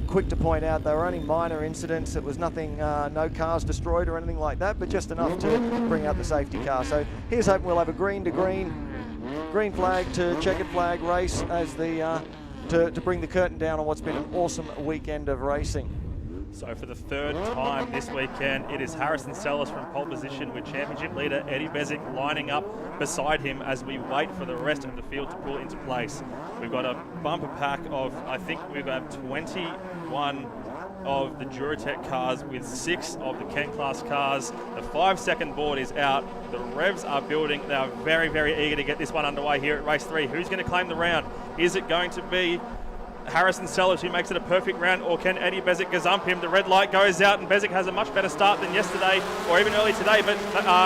quick to point out, they were only minor incidents. It was nothing, no cars destroyed or anything like that, but just enough to bring out the safety car. So here's hoping we'll have a green to green flag to checkered flag race as the to bring the curtain down on what's been an awesome weekend of racing. So for the 3rd time this weekend, it is Harrison Sellers from pole position with championship leader Eddie Bezic lining up beside him as we wait for the rest of the field to pull into place. We've got a bumper pack of, I think we've got 21 of the Duratec cars with 6 of the Kent class cars. The 5-second board is out. The revs are building. They are very, very eager to get this one underway here at race 3. Who's going to claim the round? Is it going to be Harrison Sellers who makes it a perfect round, or can Eddie Bezic gazump him? The red light goes out and Bezic has a much better start than yesterday or even early today, but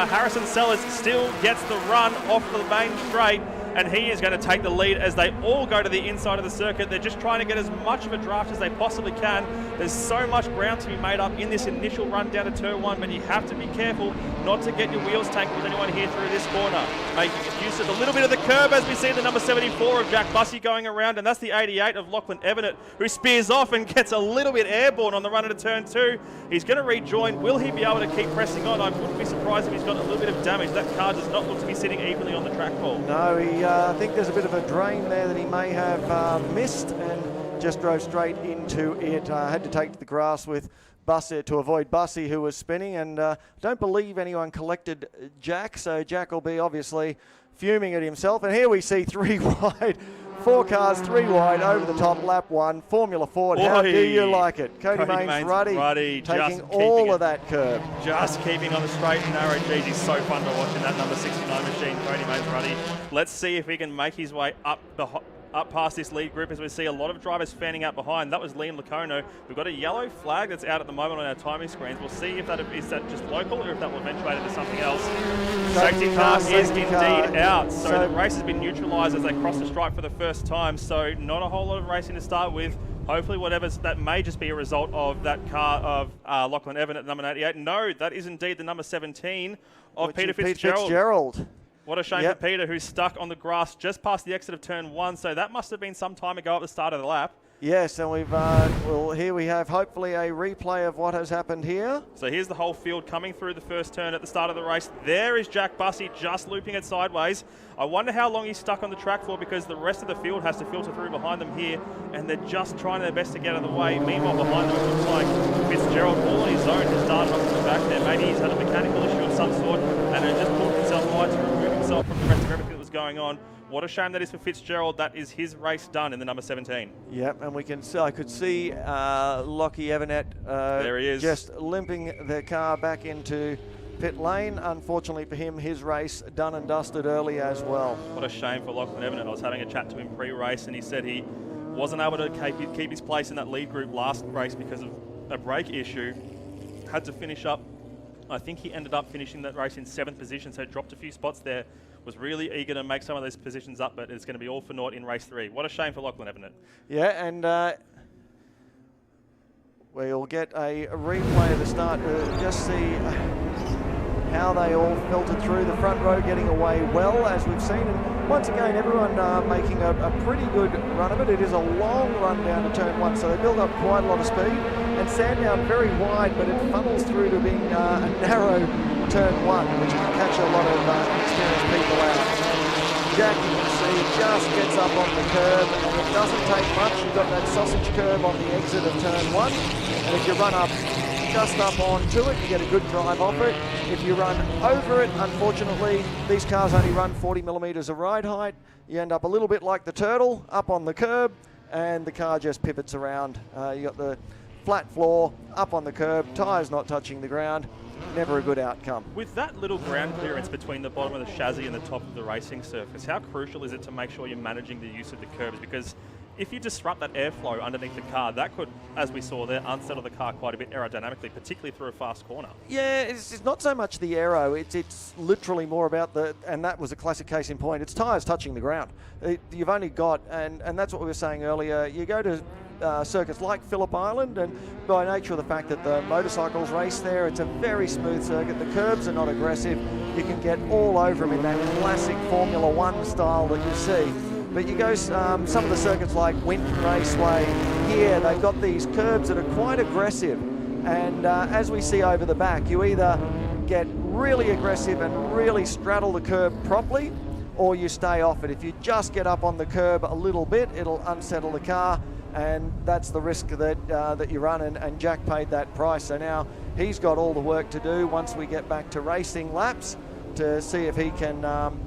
Harrison Sellers still gets the run off the main straight, and he is going to take the lead as they all go to the inside of the circuit. They're just trying to get as much of a draft as they possibly can. There's so much ground to be made up in this initial run down to turn 1, but you have to be careful not to get your wheels tangled with anyone here through this corner. Making use of a little bit of the curb as we see the number 74 of Jack Bussey going around, and that's the 88 of Lachlan Evanet, who spears off and gets a little bit airborne on the run into turn 2. He's going to rejoin. Will he be able to keep pressing on? I wouldn't be surprised if he's got a little bit of damage. That car does not look to be sitting evenly on the track, Paul. No, I think there's a bit of a drain there that he may have missed and just drove straight into it. Had to take to the grass with Bussey to avoid Bussey, who was spinning, and don't believe anyone collected Jack, so Jack will be obviously fuming at himself. And here we see 3 wide. 4 cars, 3 wide, over the top, lap 1, Formula Ford. How do you like it? Cody Main's-Ruddy taking all of that curb. Just keeping on the straight and narrow. Geez, he's so fun to watch in that number 69 machine, Cody Main's-Ruddy. Let's see if he can make his way up past this lead group as we see a lot of drivers fanning out behind. That was Liam Lacono. We've got a yellow flag that's out at the moment on our timing screens. We'll see if that is that just local or if that will eventuate into something else. Safety car is indeed out. So the race has been neutralised as they cross the stripe for the first time. So not a whole lot of racing to start with. Hopefully that may just be a result of that car of Lachlan Evan at number 88. No, that is indeed the number 17 of Peter Fitzgerald. What a shame for Peter, who's stuck on the grass just past the exit of turn 1. So that must have been some time ago at the start of the lap. Yes, and we've here we have hopefully a replay of what has happened here. So here's the whole field coming through the first turn at the start of the race. There is Jack Bussey just looping it sideways. I wonder how long he's stuck on the track for, because the rest of the field has to filter through behind them here, and they're just trying their best to get out of the way. Meanwhile, behind them, it looks like Fitzgerald, all on his own, has started off the back there. Maybe he's had a mechanical issue of some sort and has just pulled himself wide to remove himself from the rest of everything that was going on. What a shame that is for Fitzgerald. That is his race done in the number 17. Yep, and I could see Lockie Evanet there he is, just limping the car back into pit lane. Unfortunately for him, his race done and dusted early as well. What a shame for Lachlan Evanet. I was having a chat to him pre-race, and he said he wasn't able to keep his place in that lead group last race because of a brake issue. Had to finish up. I think he ended up finishing that race in 7th position, so dropped a few spots there. Was really eager to make some of those positions up, but it's going to be all for naught in race 3. What a shame for Lachlan Evanet. Yeah, and we'll get a replay of the start to just see how they all filtered through the front row, getting away well, as we've seen. And once again, everyone making a pretty good run of it. It is a long run down to turn 1, so they build up quite a lot of speed. And Sandown very wide, but it funnels through to being a narrow turn 1, which can catch a lot of experienced people out. Jack, you can see, just gets up on the curb, and it doesn't take much. You've got that sausage curb on the exit of turn 1, and if you run up just up onto it, you get a good drive off it. If you run over it, unfortunately, these cars only run 40 millimetres of ride height. You end up a little bit like the Turtle, up on the curb, and the car just pivots around. You got the flat floor, up on the curb, tyres not touching the ground. Never a good outcome. With that little ground clearance between the bottom of the chassis and the top of the racing surface, how crucial is it to make sure you're managing the use of the curbs? Because if you disrupt that airflow underneath the car, that could, as we saw there, unsettle the car quite a bit aerodynamically, particularly through a fast corner. Yeah, it's not so much the aero, it's literally more about and that was a classic case in point, it's tyres touching the ground. You've only got, and that's what we were saying earlier, you go to circuits like Phillip Island, and by nature of the fact that the motorcycles race there, it's a very smooth circuit. The curbs are not aggressive. You can get all over them in that classic Formula One style that you see. But you go some of the circuits like Winton Raceway here, they've got these curbs that are quite aggressive. And as we see over the back, you either get really aggressive and really straddle the curb properly, or you stay off it. If you just get up on the curb a little bit, it'll unsettle the car. And that's the risk that you run, and Jack paid that price. So now he's got all the work to do once we get back to racing laps to see if he can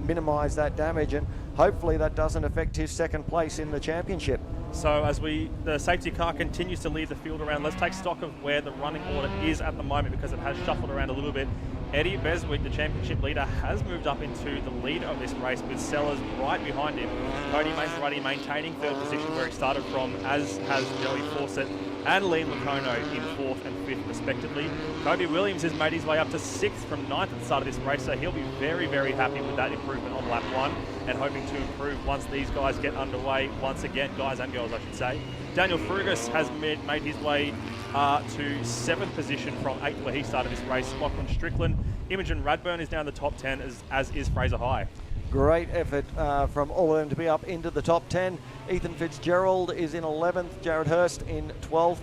minimise that damage, and hopefully that doesn't affect his second place in the championship. So as the safety car continues to lead the field around, let's take stock of where the running order is at the moment, because it has shuffled around a little bit. Eddie Beswick, the championship leader, has moved up into the lead of this race with Sellers right behind him. Cody Maserati maintaining third position where he started from, as has Joey Fawcett and Liam Lacono in 4th and 5th respectively. Kobe Williams has made his way up to 6th from 9th at the start of this race, so he'll be very, very happy with that improvement on lap 1 and hoping to improve once these guys get underway once again, guys and girls I should say. Daniel Frugas has made his way to 7th position from 8th where he started this race. Lachlan Strickland, Imogen Radburn is now in the top 10 as is Fraser High. Great effort from all of them to be up into the top 10. Ethan Fitzgerald is in 11th, Jared Hurst in 12th,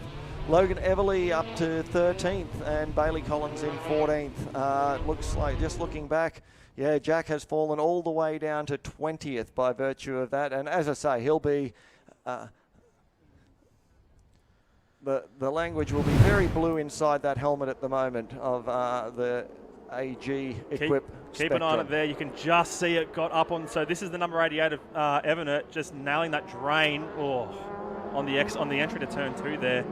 Logan Everly up to 13th, and Bailey Collins in 14th. Looks like, just looking back, yeah, Jack has fallen all the way down to 20th by virtue of that. And as I say, he'll be... The language will be very blue inside that helmet at the moment of the AG equip. Keep an eye on it there. You can just see it got up on. So this is the number 88 of Evernett, just nailing that drain on the entry to turn 2 there.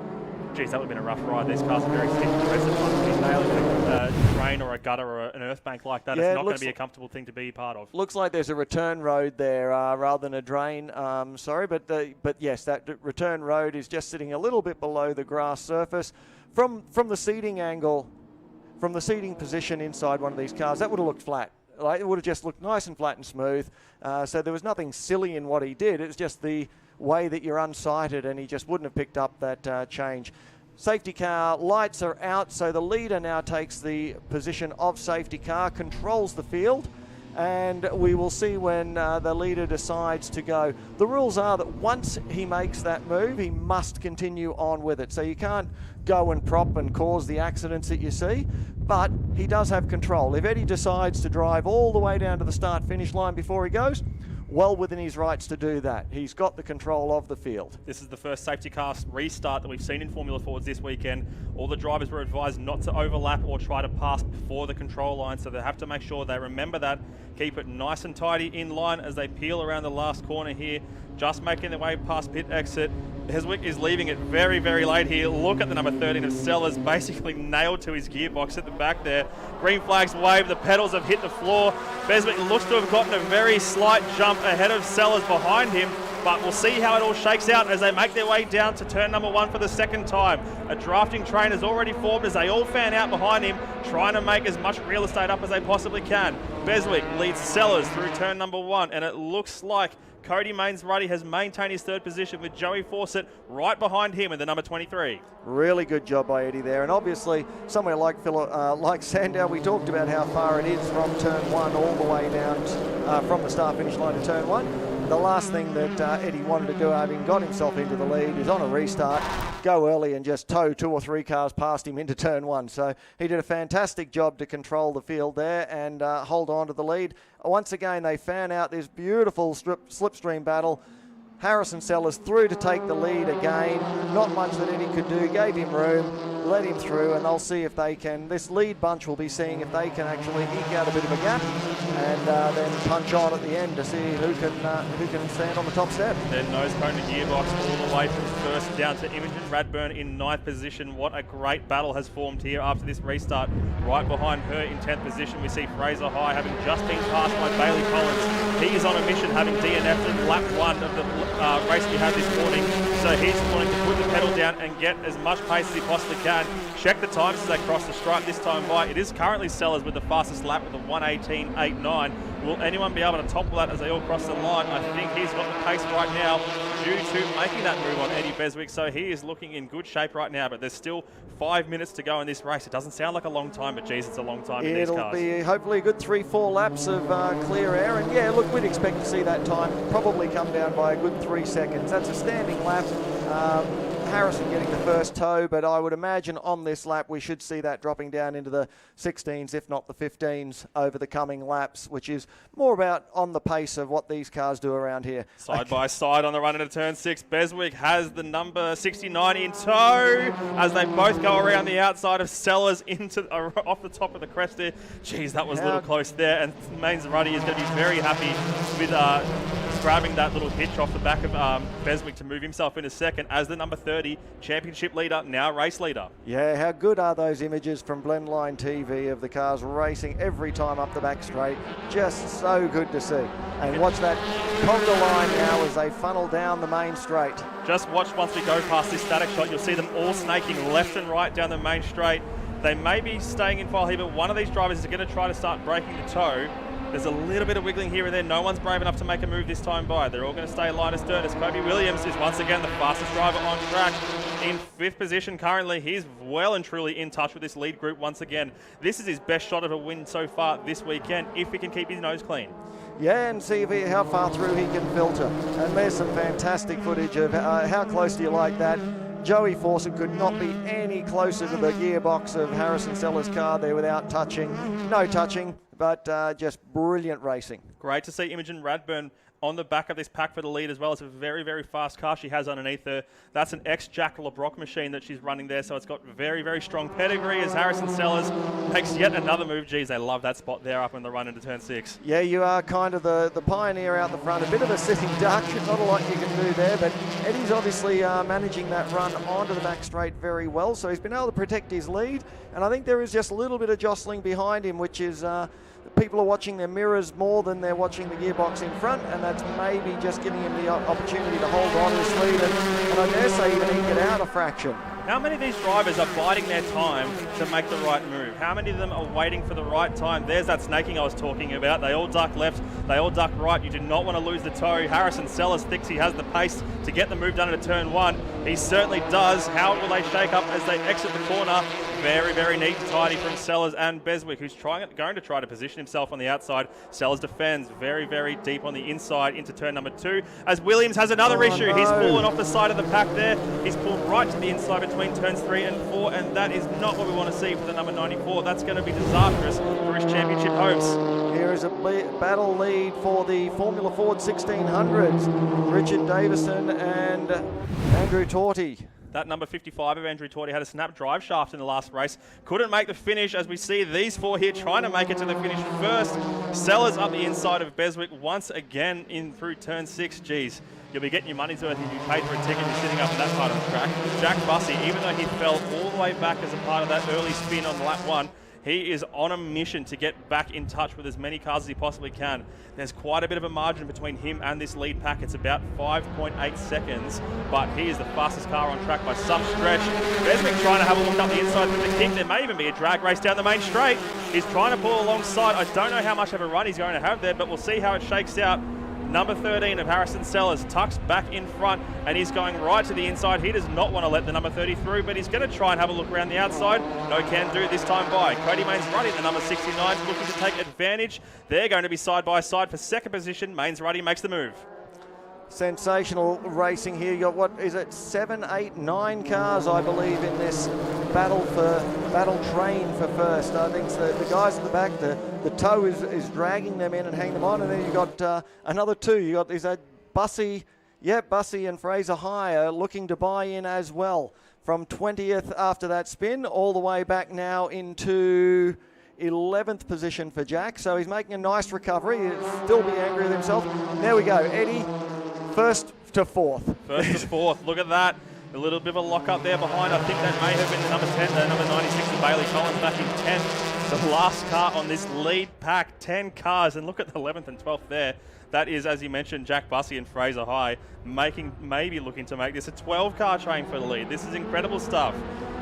Geez, that would have been a rough ride. These cars are very stiff. The rest of the time, he's nailing a drain or a gutter or an earth bank like that. Yeah, it's not going to be a comfortable thing to be part of. Looks like there's a return road there rather than a drain. Sorry, but yes, that return road is just sitting a little bit below the grass surface. From the seating angle, from the seating position inside one of these cars, that would have looked flat. Like, it would have just looked nice and flat and smooth. So there was nothing silly in what he did. It was just the way that you're unsighted, and he just wouldn't have picked up that change. Safety car lights are out, so the leader now takes the position of safety car, controls the field, and we will see when the leader decides to go. The rules are that once he makes that move, he must continue on with it. So you can't go and prop and cause the accidents that you see, but he does have control. If Eddie decides to drive all the way down to the start-finish line before he goes, well within his rights to do that. He's got the control of the field. This is the first safety car restart that we've seen in Formula Fords this weekend. All the drivers were advised not to overlap or try to pass before the control line, so they have to make sure they remember that, keep it nice and tidy in line as they peel around the last corner here, just making their way past pit exit. Beswick is leaving it very, very late here. Look at the number 13 of Sellers, basically nailed to his gearbox at the back there. Green flags wave, the pedals have hit the floor. Beswick looks to have gotten a very slight jump ahead of Sellers behind him, but we'll see how it all shakes out as they make their way down to turn number 1 for the second time. A drafting train has already formed as they all fan out behind him, trying to make as much real estate up as they possibly can. Beswick leads Sellers through turn number 1, and it looks like Cody Maserati has maintained his third position with Joey Fawcett right behind him in the number 23. Really good job by Eddie there, and obviously somewhere like Sandown, we talked about how far it is from turn 1 all the way down from the start-finish line to turn 1. the last thing that Eddie wanted to do, having got himself into the lead, is on a restart, go early and just tow 2 or 3 cars past him into turn 1. So he did a fantastic job to control the field there and hold on to the lead. Once again, they fan out this beautiful slipstream battle. Harrison Sellers through to take the lead again. Not much that Eddie could do, gave him room, let him through, and they'll see if they can, this lead bunch will be seeing if they can actually eke out a bit of a gap and then punch on at the end to see who can stand on the top step. Then nose cone to gearbox all the way from first down to Imogen Radburn in 9th position. What a great battle has formed here after this restart. Right behind her in 10th position, we see Fraser High having just been passed by Bailey Collins. He is on a mission, having DNF'd in lap 1 of the race we had this morning, so he's wanting to put the pedal down and get as much pace as he possibly can. Check the times as they cross the stripe this time by. It is currently Sellers with the fastest lap with a 1:18.89. Will anyone be able to topple that as they all cross the line? I think he's got the pace right now due to making that move on Eddie Beswick, so he is looking in good shape right now, but there's still 5 minutes to go in this race. It doesn't sound like a long time, but geez, it's a long time in these cars. It'll be hopefully a good 3-4 laps of clear air, and yeah, look, we'd expect to see that time probably come down by a good 3 seconds. That's a standing lap. Harrison getting the first tow, but I would imagine on this lap we should see that dropping down into the 16s, if not the 15s, over the coming laps, which is more about on the pace of what these cars do around here. Side by side on the run into turn 6, Beswick has the number 69 in tow as they both go around the outside of Sellers into off the top of the crest there. Jeez, that was a little close there, and Mains Ruddy is going to be very happy with grabbing that little hitch off the back of Beswick to move himself into second as the number 30 championship leader, now race leader. Yeah, how good are those images from Blendline TV of the cars racing every time up the back straight? Just so good to see. And watch that conga line now as they funnel down the main straight. Just watch once we go past this static shot, you'll see them all snaking left and right down the main straight. They may be staying in file here, but one of these drivers is going to try to start breaking the toe. There's a little bit of wiggling here and there. No one's brave enough to make a move this time by. They're all going to stay line astern as Kobe Williams is once again the fastest driver on track. In 5th position currently. He's well and truly in touch with this lead group once again. This is his best shot of a win so far this weekend, if he can keep his nose clean. Yeah, and see how far through he can filter. And there's some fantastic footage of how close do you like that. Joey Fawcett could not be any closer to the gearbox of Harrison Sellers' car there without touching. No touching, but just brilliant racing. Great to see Imogen Radburn on the back of this pack for the lead, as well as a very, very fast car she has underneath her. That's an ex-Jack LeBrock machine that she's running there, so it's got very, very strong pedigree as Harrison Sellers makes yet another move. Geez, they love that spot there up in the run into turn 6. Yeah, you are kind of the pioneer out the front. A bit of a sitting duck, not a lot you can do there, but Eddie's obviously managing that run onto the back straight very well, so he's been able to protect his lead, and I think there is just a little bit of jostling behind him, which is people are watching their mirrors more than they're watching the gearbox in front, and that's maybe just giving him the opportunity to hold on to his lead and I dare say even eke it out a fraction. How many of these drivers are biding their time to make the right move? How many of them are waiting for the right time? There's that snaking I was talking about. They all duck left, they all duck right. You do not want to lose the toe. Harrison Sellers thinks he has the pace to get the move done into turn 1. He certainly does. How will they shake up as they exit the corner? Very, very neat and tidy from Sellers and Beswick, who's going to try to position himself on the outside. Sellers defends very, very deep on the inside into turn number 2. As Williams has another issue. No. He's fallen off the side of the pack there. He's pulled right to the inside between turns 3 and 4, and that is not what we want to see for the number 94. That's going to be disastrous for his championship hopes. Here is a battle lead for the Formula Ford 1600s. Richard Davison and Andrew Torty. That number 55 of Andrew Torty had a snap drive shaft in the last race. Couldn't make the finish, as we see these four here trying to make it to the finish first. Sellers up the inside of Beswick once again in through turn 6. Geez, you'll be getting your money's worth if you paid for a ticket and you're sitting up in that part of the track. Jack Bussey, even though he fell all the way back as a part of that early spin on lap 1, he is on a mission to get back in touch with as many cars as he possibly can. There's quite a bit of a margin between him and this lead pack. It's about 5.8 seconds, but he is the fastest car on track by some stretch. Beswick trying to have a look up the inside with the kick. There may even be a drag race down the main straight. He's trying to pull alongside. I don't know how much of a run he's going to have there, but we'll see how it shakes out. Number 13 of Harrison Sellers tucks back in front, and he's going right to the inside. He does not want to let the number 30 through, but he's going to try and have a look around the outside. No can do this time by. Cody Mains Ruddy, the number 69, looking to take advantage. They're going to be side by side for second position. Mains Ruddy makes the move. sensational racing here. You got, what is it, 7, 8, 9 cars, I believe, in this battle train for first. I think the guys at the back, the tow is dragging them in and hanging them on, and then you got another two. You got Bussy and Fraser High are looking to buy in as well. From 20th after that spin, all the way back now into 11th position for Jack. So he's making a nice recovery. He'll still be angry with himself. There we go, Eddie, first to fourth. First to fourth, look at that. A little bit of a lock up there behind. I think that may have been the number 10, the number 96 of Bailey Collins back in 10th. The last car on this lead pack, 10 cars, and look at the 11th and 12th there. That is, as you mentioned, Jack Bussey and Fraser High maybe looking to make this a 12-car train for the lead. This is incredible stuff.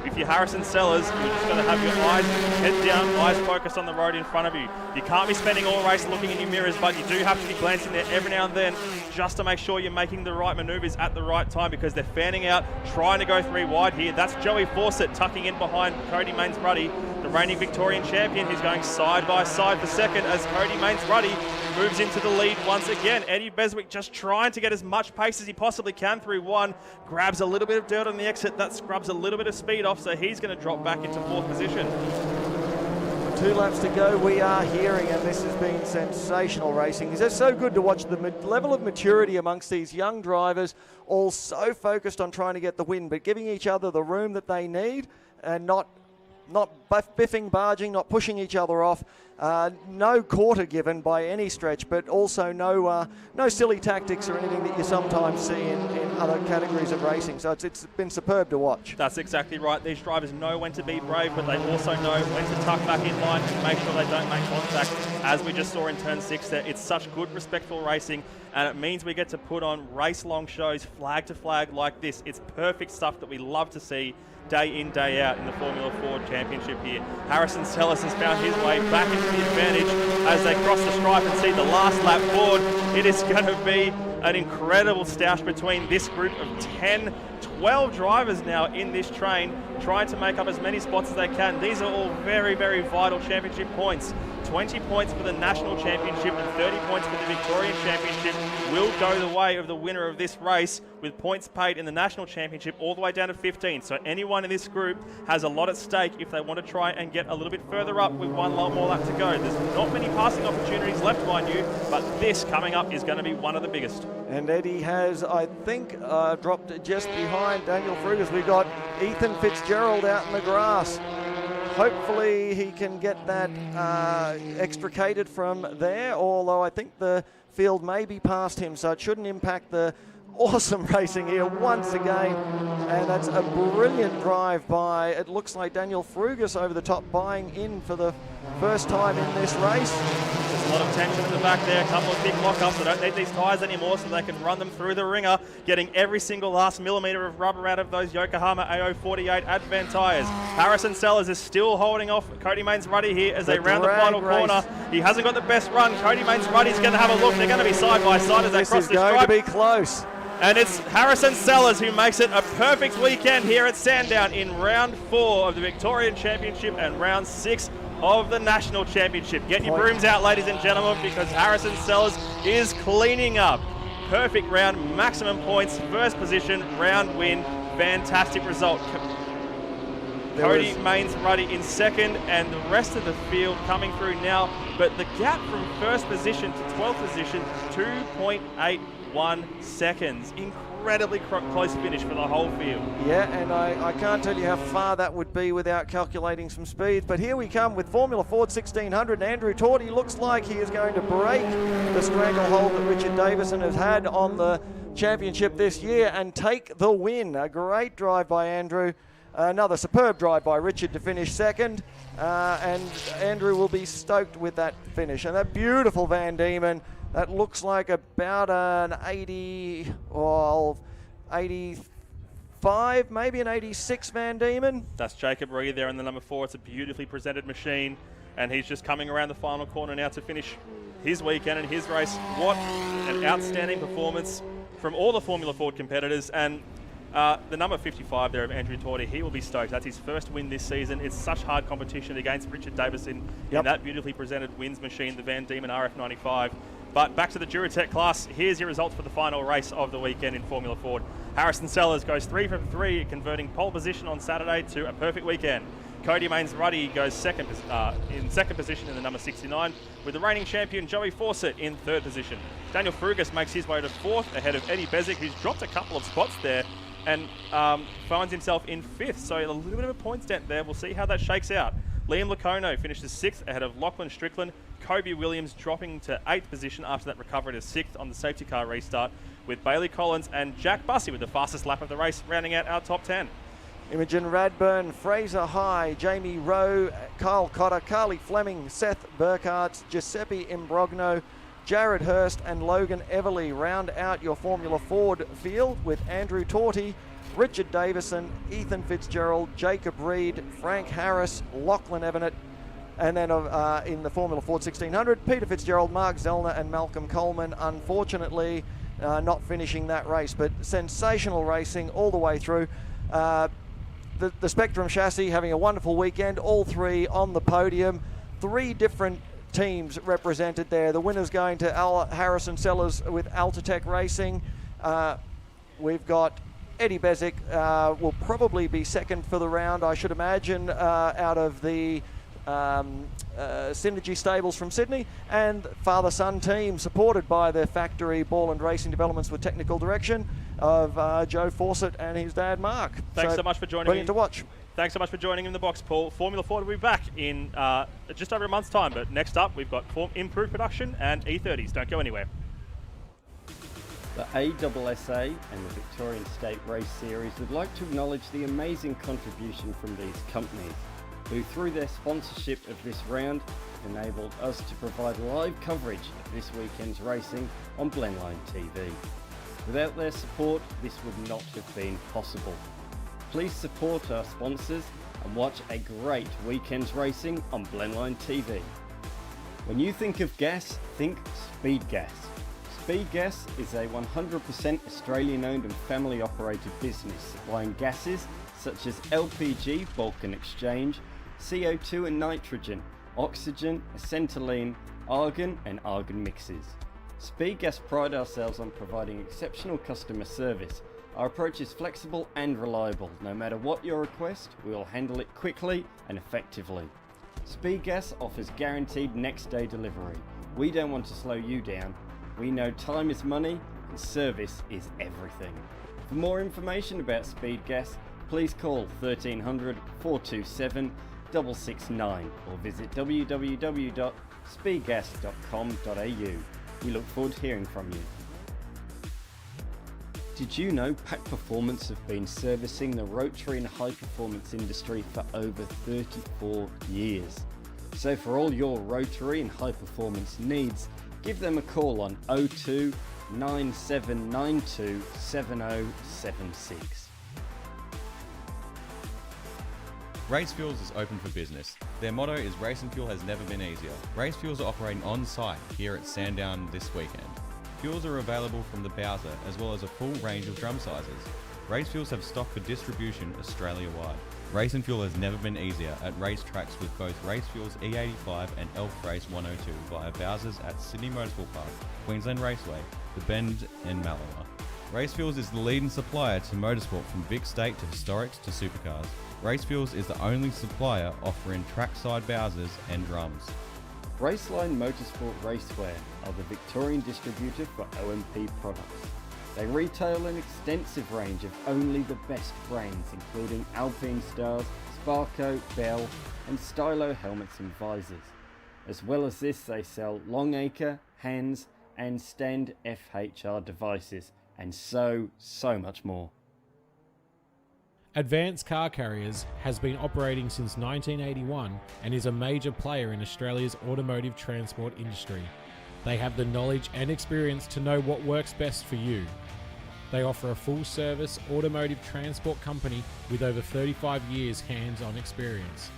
If you're Harrison Sellers, you're just going to have your eyes head down, eyes focused on the road in front of you. You can't be spending all race looking in your mirrors, but you do have to be glancing there every now and then just to make sure you're making the right manoeuvres at the right time, because they're fanning out, trying to go 3 wide here. That's Joey Fawcett tucking in behind Cody Mains-Ruddy, the reigning Victorian champion, who's going side by side for second as Cody Mains-Ruddy moves into the lead once again. Eddie Beswick just trying to get as much pace as he possibly can through one. Grabs a little bit of dirt on the exit. That scrubs a little bit of speed off, so he's going to drop back into 4th position. 2 laps to go, we are hearing, and this has been sensational racing. It's just so good to watch the level of maturity amongst these young drivers, all so focused on trying to get the win, but giving each other the room that they need and not biffing, barging, not pushing each other off. No quarter given by any stretch, but also no silly tactics or anything that you sometimes see in other categories of racing. So it's been superb to watch. That's exactly right. These drivers know when to be brave, but they also know when to tuck back in line and make sure they don't make contact. As we just saw in turn 6 there, it's such good, respectful racing, and it means we get to put on race-long shows, flag to flag like this. It's perfect stuff that we love to see day in, day out in the Formula Ford Championship here. Harrison Sellers has found his way back into the advantage as they cross the stripe and see the last lap forward. It is going to be an incredible stoush between this group of 10, 12 drivers now in this train, trying to make up as many spots as they can. These are all very, very vital championship points. 20 points for the National Championship and 30 points for the Victorian Championship will go the way of the winner of this race, with points paid in the National Championship all the way down to 15. So anyone in this group has a lot at stake if they want to try and get a little bit further up with one more lap to go. There's not many passing opportunities left, mind you, but this coming up is going to be one of the biggest. And Eddie has, I think, dropped just behind Daniel Frugas. We've got Ethan Fitzgerald out in the grass. Hopefully he can get that extricated from there, although I think the field may be past him, so it shouldn't impact the awesome racing here once again. And that's a brilliant drive by, it looks like, Daniel Frugas over the top, buying in for the first time in this race. There's a lot of tension in the back there, a couple of big lock-ups. They don't need these tyres anymore, so they can run them through the ringer, getting every single last millimetre of rubber out of those Yokohama AO48 Advan tyres. Harrison Sellers is still holding off Cody Mains-Ruddy here as they round the final corner. He hasn't got the best run. Cody Mains-Ruddy's going to have a look. They're going to be side by side as they cross the stripe. This is going to be close. And it's Harrison Sellers who makes it a perfect weekend here at Sandown in round 4 of the Victorian Championship and round 6 of the National Championship. Get your brooms out, ladies and gentlemen, because Harrison Sellers is cleaning up. Perfect round, maximum points, first position, round win. Fantastic result. Cody Mains-Ruddy in second, and the rest of the field coming through now. But the gap from first position to 12th position, 2.81 seconds. Incredibly close finish for the whole field. Yeah, and I can't tell you how far that would be without calculating some speeds. But here we come with Formula Ford 1600. Andrew Torty looks like he is going to break the stranglehold that Richard Davison has had on the championship this year and take the win. A great drive by Andrew. Another superb drive by Richard to finish second, and Andrew will be stoked with that finish. And that beautiful Van Diemen, that looks like about an 85, maybe an 86 Van Diemen. That's Jacob Reed there in the number 4. It's a beautifully presented machine, and he's just coming around the final corner now to finish his weekend and his race. What an outstanding performance from all the Formula Ford competitors. And the number 55 there of Andrew Torty, he will be stoked. That's his first win this season. It's such hard competition against Richard Davison in that beautifully presented wins machine, the Van Diemen RF95. But back to the Duratec class. Here's your results for the final race of the weekend in Formula Ford. Harrison Sellers goes 3 from 3, converting pole position on Saturday to a perfect weekend. Cody Mains-Ruddy goes in second position in the number 69, with the reigning champion Joey Fawcett in third position. Daniel Frugas makes his way to fourth, ahead of Eddie Bezic, who's dropped a couple of spots there, and finds himself in fifth. So a little bit of a points dent there. We'll see how that shakes out. Liam Lacono finishes sixth, ahead of Lachlan Strickland. Kobe Williams dropping to 8th position after that recovery to 6th on the safety car restart, with Bailey Collins and Jack Bussey with the fastest lap of the race, rounding out our top 10. Imogen Radburn, Fraser High, Jamie Rowe, Kyle Cotter, Carly Fleming, Seth Burkhardt, Giuseppe Imbrogno, Jared Hurst and Logan Everly round out your Formula Ford field, with Andrew Torty, Richard Davison, Ethan Fitzgerald, Jacob Reed, Frank Harris, Lachlan Evanet, and then in the Formula Ford 1600, Peter Fitzgerald, Mark Zellner and Malcolm Coleman, unfortunately not finishing that race, but sensational racing all the way through. The Spectrum chassis having a wonderful weekend, all three on the podium. 3 different teams represented there. The winners going to Harrison Sellers with Altatech Racing. We've got Eddie Bezic will probably be second for the round, I should imagine, out of the Synergy Stables from Sydney, and father-son team supported by the factory Ball and Racing Developments with technical direction of Joe Fawcett and his dad Mark. Thanks so much for joining me. Brilliant to watch. Thanks so much for joining in the box, Paul. Formula Ford will be back in just over a month's time, but next up we've got improved production and E30s. Don't go anywhere. The ASSA and the Victorian State Race Series would like to acknowledge the amazing contribution from these companies, who through their sponsorship of this round enabled us to provide live coverage of this weekend's racing on Blendline TV. Without their support, this would not have been possible. Please support our sponsors and watch a great weekend's racing on Blendline TV. When you think of gas, think Speed Gas. Speed Gas is a 100% Australian-owned and family-operated business supplying gases such as LPG, bulk and exchange, CO2 and nitrogen, oxygen, acetylene, argon and argon mixes. Speed Gas pride ourselves on providing exceptional customer service. Our approach is flexible and reliable. No matter what your request, we will handle it quickly and effectively. Speed Gas offers guaranteed next day delivery. We don't want to slow you down. We know time is money and service is everything. For more information about Speed Gas, please call 1300 427 669 or visit www.speedgas.com.au. We look forward to hearing from you. Did you know Pack Performance have been servicing the rotary and high performance industry for over 34 years? So for all your rotary and high performance needs, give them a call on 02 9792 7076. Race Fuels is open for business. Their motto is racing fuel has never been easier. Race Fuels are operating on site here at Sandown this weekend. Fuels are available from the Bowser as well as a full range of drum sizes. Race Fuels have stock for distribution Australia-wide. Racing fuel has never been easier at racetracks with both Race Fuels E85 and Elf Race 102 via Bowsers at Sydney Motorsport Park, Queensland Raceway, The Bend and Malala. Race Fuels is the leading supplier to motorsport from big state to historics to supercars. Race Fuels is the only supplier offering trackside Bowsers and drums. Raceline Motorsport Raceway are the Victorian distributor for OMP products. They retail an extensive range of only the best brands, including Alpine Stars, Sparco, Bell and Stylo helmets and visors. As well as this, they sell Longacre, Hands and Stand FHR devices and so much more. Advanced Car Carriers has been operating since 1981 and is a major player in Australia's automotive transport industry. They have the knowledge and experience to know what works best for you. They offer a full-service automotive transport company with over 35 years hands-on experience.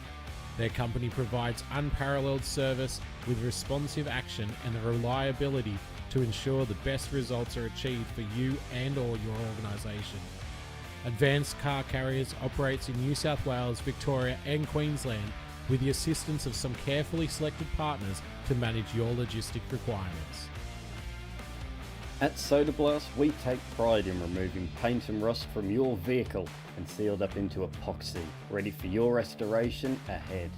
Their company provides unparalleled service with responsive action and the reliability to ensure the best results are achieved for you and or your organisation. Advanced Car Carriers operates in New South Wales, Victoria and Queensland with the assistance of some carefully selected partners to manage your logistic requirements. At Soda Blast, we take pride in removing paint and rust from your vehicle and sealed up into epoxy, ready for your restoration ahead.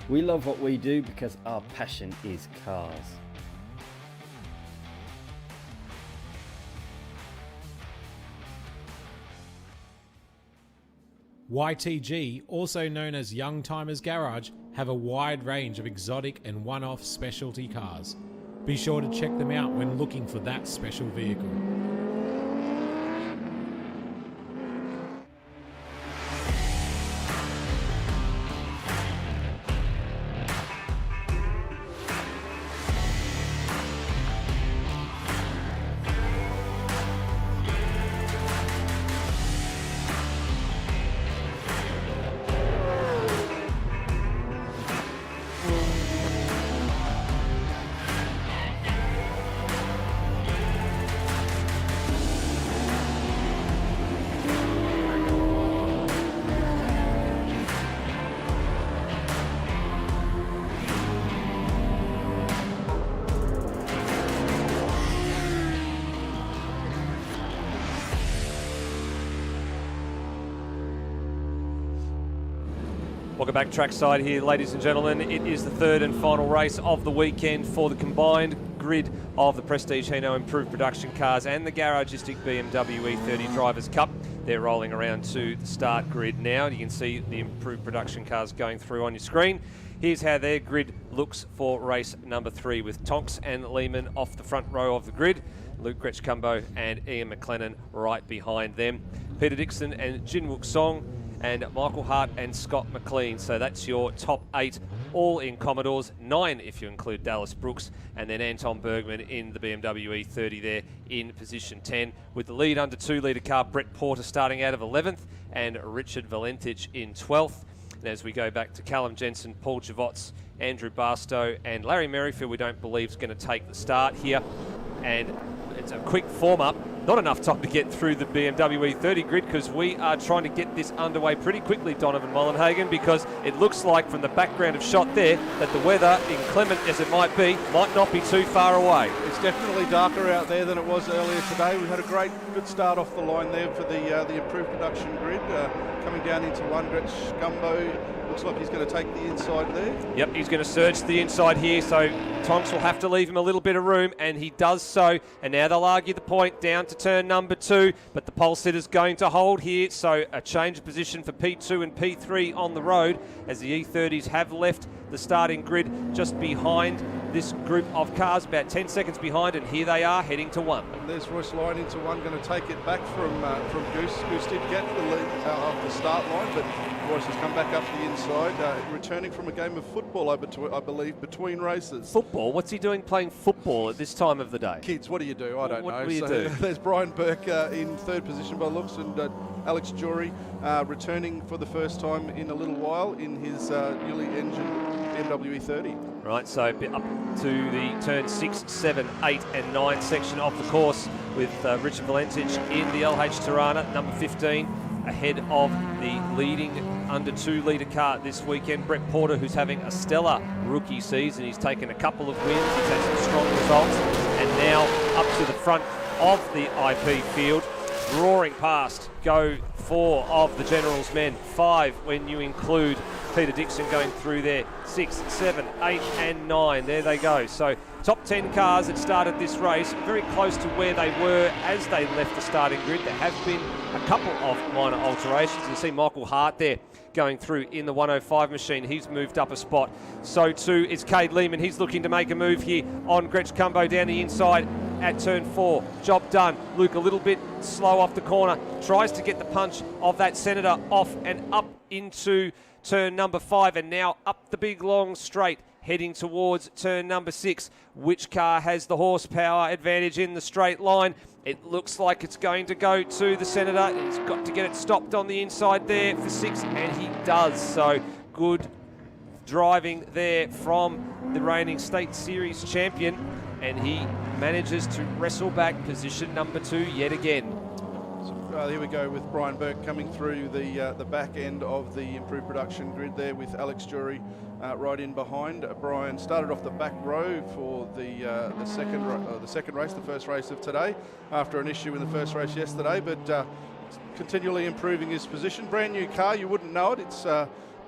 We love what we do because our passion is cars. YTG, also known as Young Timers Garage, have a wide range of exotic and one-off specialty cars. Be sure to check them out when looking for that special vehicle. Welcome back trackside here, ladies and gentlemen. It is the third and final race of the weekend for the combined grid of the Prestige Hino Improved Production Cars and the Garagistic BMW E30 Drivers' Cup. They're rolling around to the start grid now. You can see the Improved Production Cars going through on your screen. Here's how their grid looks for race number 3, with Tonks and Lehman off the front row of the grid, Luke Gretschkumbo and Ian McLennan right behind them, Peter Dixon and Jinwook Song, and Michael Hart and Scott McLean. So that's your top 8, all in Commodores, 9 if you include Dallas Brooks, and then Anton Bergman in the BMW E30 there in position 10, with the lead under 2 litre car, Brett Porter starting out of 11th, and Richard Valentich in 12th. And as we go back to Callum Jensen, Paul Javots, Andrew Barstow, and Larry Merrifield, we don't believe is going to take the start here. And it's a quick form-up. Not enough time to get through the BMW E30 grid, because we are trying to get this underway pretty quickly, Donovan Mollenhagen, because it looks like from the background of shot there that the weather, inclement as it might be, might not be too far away. It's definitely darker out there than it was earlier today. We had a good start off the line there for the improved production grid. Coming down into one, Gretsch-Gumbo. Looks like he's going to take the inside there. Yep, he's going to surge to the inside here, so Tonks will have to leave him a little bit of room, and he does so. And now they'll argue the point down to turn number 2, but the pole sitter's going to hold here, so a change of position for P2 and P3 on the road, as the E30s have left the starting grid just behind this group of cars, about 10 seconds behind, and here they are heading to 1. And there's Royce Lyon into 1, going to take it back from Goose. Goose did get the lead off the start line, but Royce has come back up the inside, returning from a game of football, I believe, between races. Football? What's he doing playing football at this time of the day? Kids, what do you do? I don't know. What do you do? There's Brian Burke in 3rd position by looks, and Alex Jury returning for the first time in a little while in his newly engined BMW E30. Right, so up to the turn 6, 7, 8 and 9 section of the course, with Richard Valentich in the LH Tirana, number 15, ahead of the leading under 2 litre car this weekend, Brett Porter, who's having a stellar rookie season. He's taken a couple of wins, he's had some strong results, and now up to the front of the IP field, roaring past go 4 of the General's men, 5 when you include Peter Dixon going through there, 6, 7, 8 and 9, there they go. So top 10 cars that started this race, very close to where they were as they left the starting grid. There have been a couple of minor alterations. You see Michael Hart there going through in the 105 machine. He's moved up a spot. So too is Cade Lehman. He's looking to make a move here on Gretsch-Kumbo down the inside at turn 4. Job done. Luke a little bit slow off the corner. Tries to get the punch of that Senator off and up into turn number 5, and now up the big long straight heading towards turn number 6. Which car has the horsepower advantage in the straight line? It looks like it's going to go to the Senator. He's got to get it stopped on the inside there for 6, and he does. So good driving there from the reigning State Series champion, and he manages to wrestle back position number 2 yet again. Here we go with Brian Burke coming through the back end of the improved production grid there, with Alex Jury right in behind. Brian started off the back row for the second race, the first race of today, after an issue in the first race yesterday, but continually improving his position. Brand new car, you wouldn't know it. It's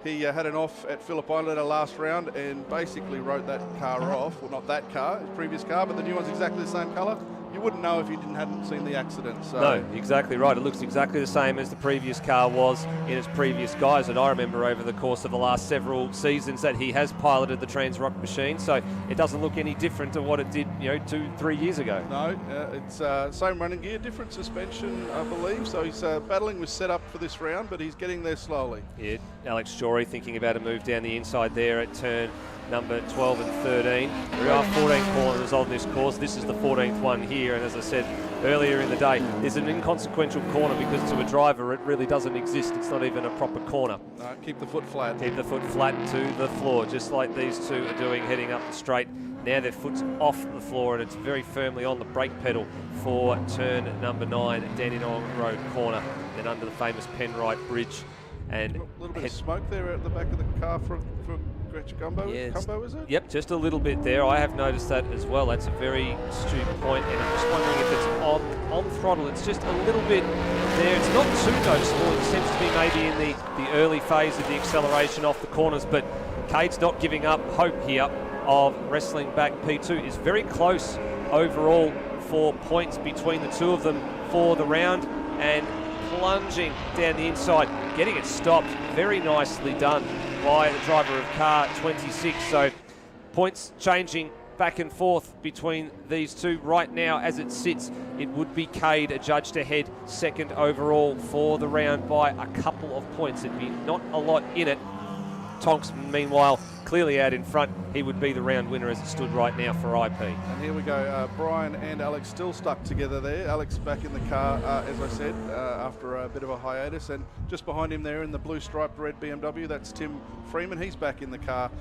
he had an off at Phillip Island last round and basically wrote that car off. Well, not that car, his previous car, but the new one's exactly the same colour. You wouldn't know if you hadn't seen the accident. So. No, exactly right. It looks exactly the same as the previous car was in its previous guise. And I remember over the course of the last several seasons that he has piloted the Transrock machine, so it doesn't look any different to what it did, 2-3 years ago. No, it's same running gear, different suspension, I believe. So he's battling with setup for this round, but he's getting there slowly. Yeah, Alex Jory thinking about a move down the inside there at turn number 12 and 13. There are 14 corners on this course. This is the 14th one here, and as I said earlier in the day, it's an inconsequential corner because to a driver it really doesn't exist. It's not even a proper corner. No, keep the foot flat. Keep the foot flat to the floor, just like these two are doing heading up the straight. Now their foot's off the floor and it's very firmly on the brake pedal for turn number 9, Dandenong Road corner, then under the famous Penrite Bridge. And a little bit of smoke there at the back of the car for Gretchen Gumbo, is it? Yep, just a little bit there. I have noticed that as well. That's a very astute point, and I'm just wondering if it's on throttle. It's just a little bit there. It's not too noticeable. It seems to be maybe in the early phase of the acceleration off the corners, but Cade's not giving up hope here of wrestling back P2. Is very close overall for points between the two of them for the round, and plunging down the inside, getting it stopped. Very nicely done by the driver of car 26. So points changing back and forth between these two. Right now, as it sits, it would be Cade adjudged ahead second overall for the round by a couple of points. It'd be not a lot in it. Tonks, meanwhile, clearly out in front. He would be the round winner as it stood right now for IP. And here we go. Brian and Alex still stuck together there. Alex back in the car, as I said, after a bit of a hiatus. And just behind him there in the blue striped red BMW, that's Tim Freeman. He's back in the car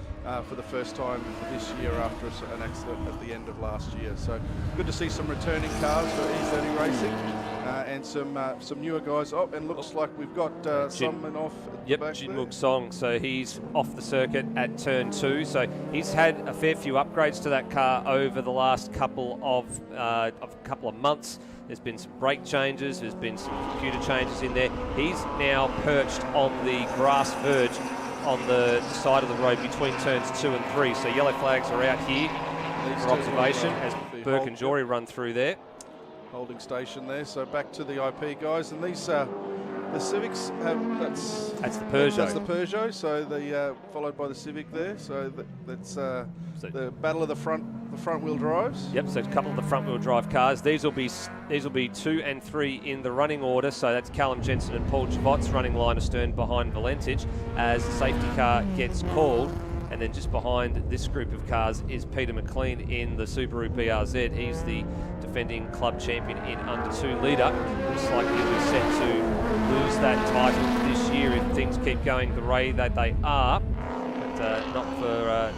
for the first time this year after an accident at the end of last year. So good to see some returning cars for E30 Racing. And some newer guys. Oh, and looks like we've got someone off at the back Jin there. Muk Song. So he's off the circuit at turn 2. So he's had a fair few upgrades to that car over the last couple of months. There's been some brake changes. There's been some computer changes in there. He's now perched on the grass verge on the side of the road between turns 2 and 3. So yellow flags are out here for observation as Burke and Jory run through there. Holding station there, so back to the IP guys, and these the Civics have that's the Peugeot. That's the Peugeot. So the followed by the Civic there. So that's the battle of the front wheel drives. Yep. So a couple of the front wheel drive cars. These will be 2 and 3 in the running order. So that's Callum Jensen and Paul Chavot's running line astern behind Valentic as the safety car gets called. And then just behind this group of cars is Peter McLean in the Subaru BRZ. He's the defending club champion in under 2 litre. Looks like he'll be set to lose that title this year if things keep going the way that they are. But not for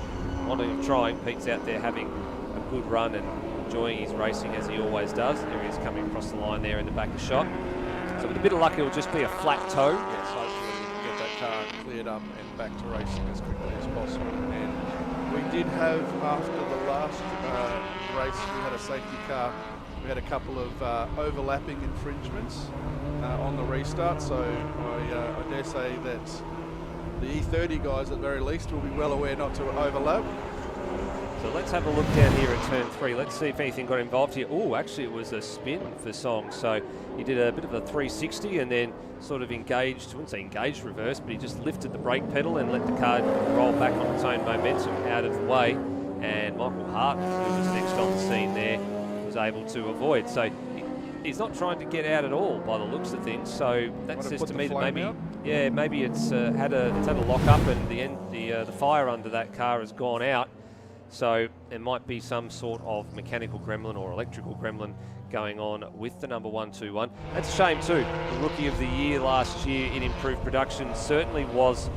wanting of trying. Pete's out there having a good run and enjoying his racing as he always does. There he is coming across the line there in the back of shot. So with a bit of luck, it'll just be a flat toe. Yes, hopefully we can get that car cleared up and back to racing as quickly as possible. And we did have, after the last race, we had a safety car. We had a couple of overlapping infringements on the restart. So I dare say that the E30 guys, at very least, will be well aware not to overlap. So let's have a look down here at turn 3. Let's see if anything got involved here. Oh, actually it was a spin for Song. So he did a bit of a 360 and then sort of engaged, I wouldn't say engaged reverse, but he just lifted the brake pedal and let the car roll back on its own momentum out of the way. And Michael Hart, who was next on the scene there, was able to avoid. So he's not trying to get out at all by the looks of things. So that says to me that maybe it's had a lock up and the fire under that car has gone out. So there might be some sort of mechanical gremlin or electrical gremlin going on with the number 121. That's a shame too. The Rookie of the Year last year in improved production certainly was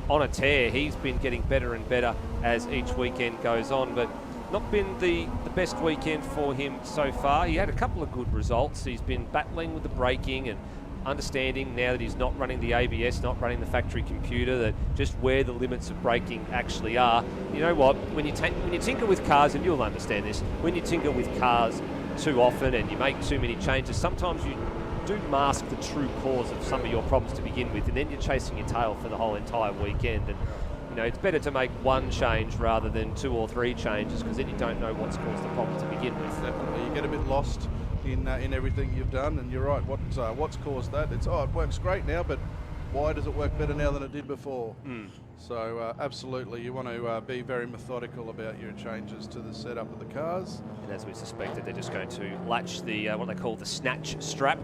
on a tear. He's been getting better and better as each weekend goes on, but not been the best weekend for him so far. He had a couple of good results. He's been battling with the braking and understanding now that he's not running the ABS, not running the factory computer, that just where the limits of braking actually are. You know what, when you tinker with cars, and you'll understand this, when you tinker with cars too often and you make too many changes, sometimes you do mask the true cause of some of your problems to begin with, and then you're chasing your tail for the whole entire weekend. And you know, it's better to make one change rather than 2 or 3 changes, because then you don't know what's caused the problem to begin with. Definitely, you get a bit lost in everything you've done, and you're right. What's caused that? It works great now, but why does it work better now than it did before? So absolutely, you want to be very methodical about your changes to the setup of the cars. And as we suspected, they're just going to latch the what they call the snatch strap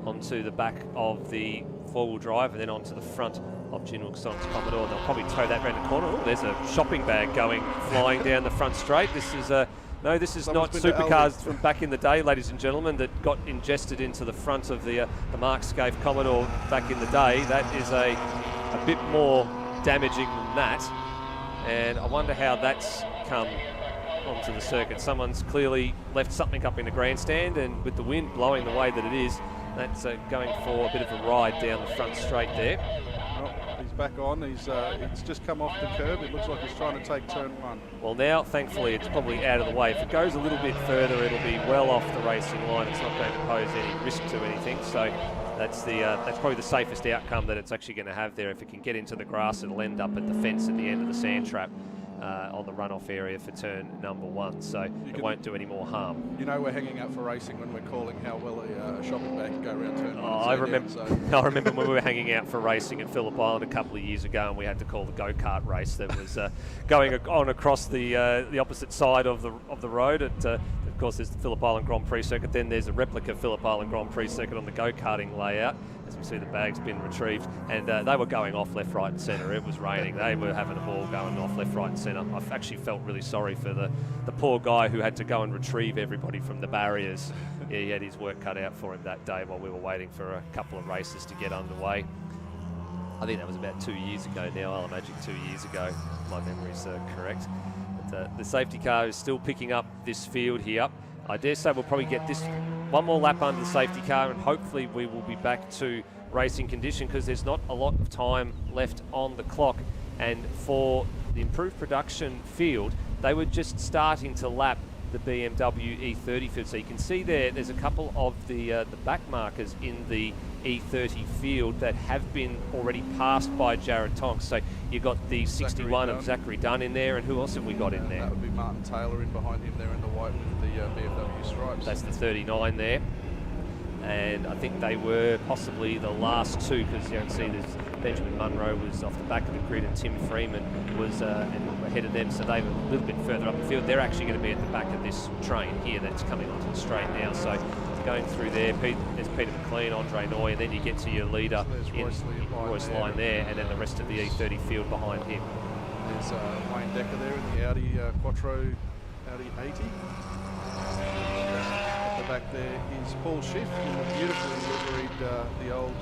onto the back of the four-wheel drive and then onto the front of Jin Wook-song's Commodore. They'll probably tow that around the corner. Oh, there's a shopping bag going flying down the front straight. This is no, this is not supercars from back in the day, ladies and gentlemen, that got ingested into the front of the Mark Scaife Commodore back in the day. That is a bit more damaging than that, and I wonder how that's come onto the circuit. Someone's clearly left something up in the grandstand, and with the wind blowing the way that it is, that's going for a bit of a ride down the front straight there. Well, he's back on. He's just come off the curb. It looks like he's trying to take turn 1. Well, now, thankfully, it's probably out of the way. If it goes a little bit further, it'll be well off the racing line. It's not going to pose any risk to anything. So that's probably the safest outcome that it's actually going to have there. If it can get into the grass, it'll end up at the fence at the end of the sand trap on the runoff area for turn number 1. So it won't do any more harm. You know, we're hanging out for racing when we're calling how well a shopping bag can go around turn 1. I remember when we were hanging out for racing at Phillip Island a couple of years ago, and we had to call the go-kart race that was going on across the opposite side of the road. Of course, there's the Phillip Island Grand Prix circuit. Then there's a replica Phillip Island Grand Prix circuit on the go-karting layout. As we see, the bag's been retrieved, and they were going off left, right, and centre. It was raining. They were having a ball going off left, right, and centre. I've actually felt really sorry for the poor guy who had to go and retrieve everybody from the barriers. Yeah, he had his work cut out for him that day while we were waiting for a couple of races to get underway. I think that was about 2 years ago now. I'll imagine 2 years ago. My memory's correct. But, the safety car is still picking up this field here. I dare say we'll probably get this one more lap under the safety car, and hopefully we will be back to racing condition, because there's not a lot of time left on the clock. And for the improved production field, they were just starting to lap the BMW E30 field. So you can see there's a couple of the back markers in the E30 field that have been already passed by Jared Tonks. So you got the 61 of Zachary Dunn in there, and who else have we got in there? That would be Martin Taylor in behind him there in the white with the BMW stripes. That's the 39 there. And I think they were possibly the last two, because you can see there's Benjamin Munro was off the back of the grid, and Tim Freeman was ahead of them, so they were a little bit further up the field. They're actually going to be at the back of this train here that's coming onto the straight now. So going through there, there's Peter McLean, Andre Noy, and then you get to your leader in Royce Line there, and then the rest of the E30 field behind him. There's Wayne Decker there in the Audi Quattro Audi 80. Back there is Paul Schiff in the beautifully liveried, the old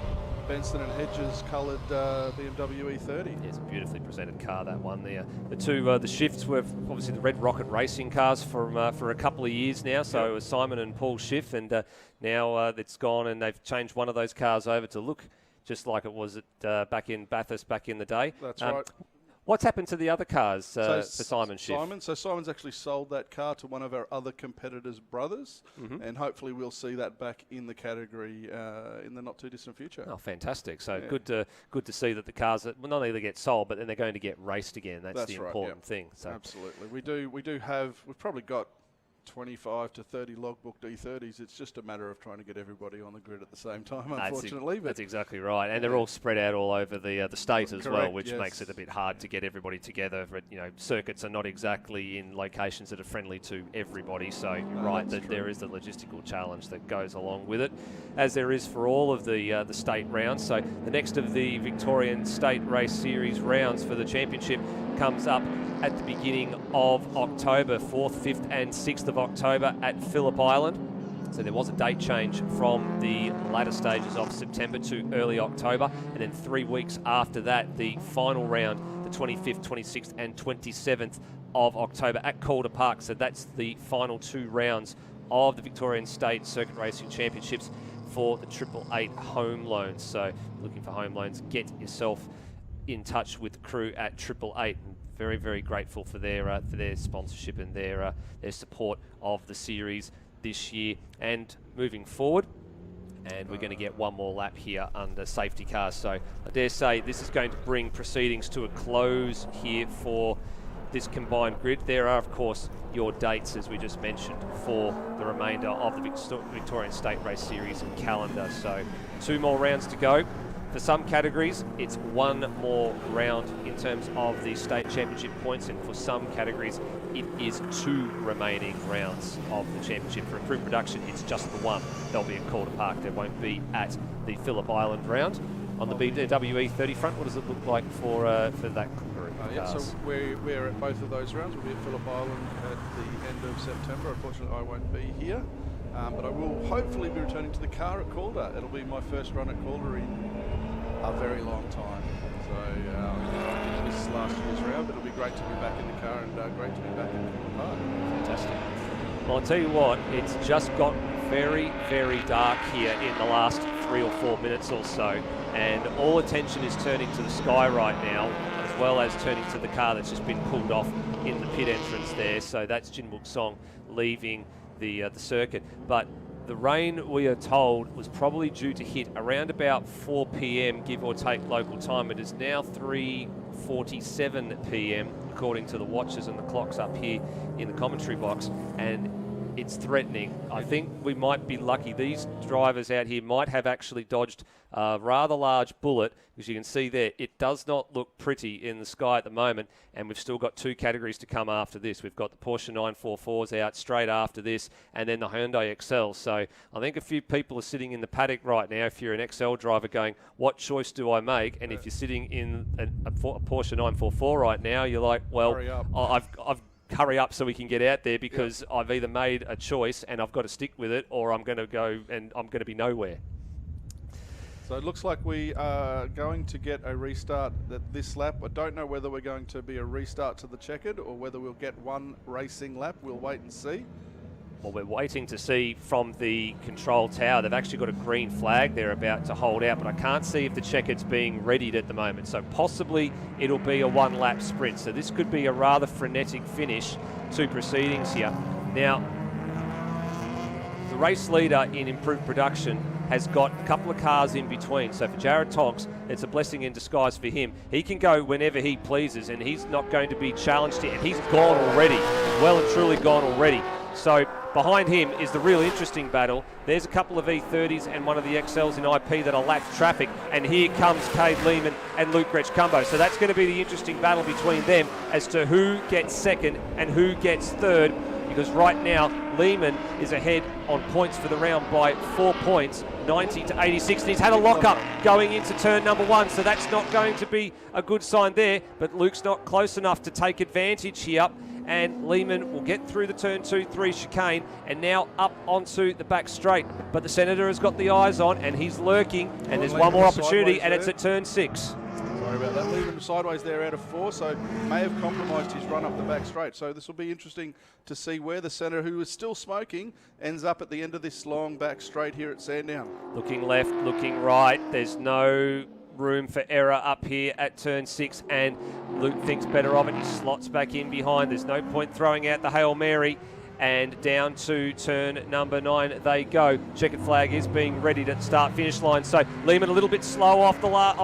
Benson and Hedges coloured BMW E30. Yeah, it's a beautifully presented car, that one there. The Shifts were obviously the Red Rocket racing cars for a couple of years now. So it was Simon and Paul Schiff, and now it's gone, and they've changed one of those cars over to look just like it was back in Bathurst back in the day. That's right. What's happened to the other cars for Simon Schiff? Simon's actually sold that car to one of our other competitors' brothers, and hopefully we'll see that back in the category in the not too distant future. Oh, fantastic! So good to see that the cars that not only get sold, but then they're going to get raced again. That's the important thing. So absolutely, we've probably got 25 to 30 logbook E30s. It's just a matter of trying to get everybody on the grid at the same time, unfortunately. That's exactly right. And they're all spread out all over the state as well, which makes it a bit hard to get everybody together. But, circuits are not exactly in locations that are friendly to everybody. So you're right that there is the logistical challenge that goes along with it, as there is for all of the state rounds. So the next of the Victorian State Race Series rounds for the championship comes up at the beginning of October, 4th, 5th and 6th of October at Phillip Island. So there was a date change from the latter stages of September to early October, and then 3 weeks after that, the final round, the 25th, 26th and 27th of October at Calder Park. So that's the final 2 rounds of the Victorian State Circuit Racing Championships for the 888 home loans. So looking for home loans, get yourself in touch with the crew at 888. And very, very grateful for their sponsorship and their support of the series this year and moving forward. And we're going to get one more lap here under safety cars. So I dare say this is going to bring proceedings to a close here for this combined grid. There are, of course, your dates, as we just mentioned, for the remainder of the Victorian State Race Series calendar. So 2 more rounds to go. For some categories, it's 1 more round in terms of the state championship points, and for some categories, it is 2 remaining rounds of the championship. For improved production, it's just the 1. There'll be at Calder Park. There won't be at the Phillip Island round. On the BWE 30 front, what does it look like for that group of Yeah, so cars? we're at both of those rounds. We'll be at Phillip Island at the end of September. Unfortunately, I won't be here, but I will hopefully be returning to the car at Calder. It'll be my first run at Calder in a very long time. So this is last year's round, but it'll be great to be back in the car and great to be back in Calder Park. Fantastic. Well, I'll tell you what, it's just got very, very dark here in the last 3 or 4 minutes or so, and all attention is turning to the sky right now, as well as turning to the car that's just been pulled off in the pit entrance there. So that's Jin Wook Song leaving the circuit. But the rain, we are told, was probably due to hit around about 4 p.m, give or take local time. It is now 3:47 p.m, according to the watches and the clocks up here in the commentary box, and it's threatening. I think we might be lucky. These drivers out here might have actually dodged a rather large bullet, because you can see there, it does not look pretty in the sky at the moment, and we've still got 2 categories to come after this. We've got the Porsche 944s out straight after this, and then the Hyundai Excel. So I think a few people are sitting in the paddock right now, if you're an XL driver, going, what choice do I make? And if you're sitting in a Porsche 944 right now, you're like, well, I've hurry up so we can get out there, because I've either made a choice and I've got to stick with it, or I'm going to go and I'm going to be nowhere. So it looks like we are going to get a restart at this lap. I don't know whether we're going to be a restart to the checkered or whether we'll get 1 racing lap. We'll wait and see. Well, we're waiting to see from the control tower. They've actually got a green flag they're about to hold out, but I can't see if the checkered's being readied at the moment. So possibly it'll be a 1-lap sprint. So this could be a rather frenetic finish to proceedings here. Now, the race leader in improved production has got a couple of cars in between. So for Jared Tonks, it's a blessing in disguise for him. He can go whenever he pleases, and he's not going to be challenged here. And he's gone already, well and truly gone already. So behind him is the real interesting battle. There's a couple of E30s and one of the XLs in IP that are lapped traffic, and here comes Cade Lehman and Luke Gretsch-Cumbo. So that's going to be the interesting battle between them as to who gets second and who gets third, because right now Lehman is ahead on points for the round by 4 points, 90 to 86, and he's had a lock-up going into turn number 1, so that's not going to be a good sign there, but Luke's not close enough to take advantage here, and Lehman will get through the turn 2-3 chicane and now up onto the back straight, but the Senator has got the eyes on and he's lurking, and there's one more opportunity, and it's at turn 6. Sorry about that. Leaving him sideways there out of 4, so may have compromised his run up the back straight. So this will be interesting to see where the Senator, who is still smoking, ends up at the end of this long back straight here at Sandown. Looking left, looking right. There's no room for error up here at turn 6, and Luke thinks better of it. He slots back in behind. There's no point throwing out the Hail Mary. And down to turn number 9 they go. Checkered flag is being readied at the start-finish line. So Lehman a little bit slow off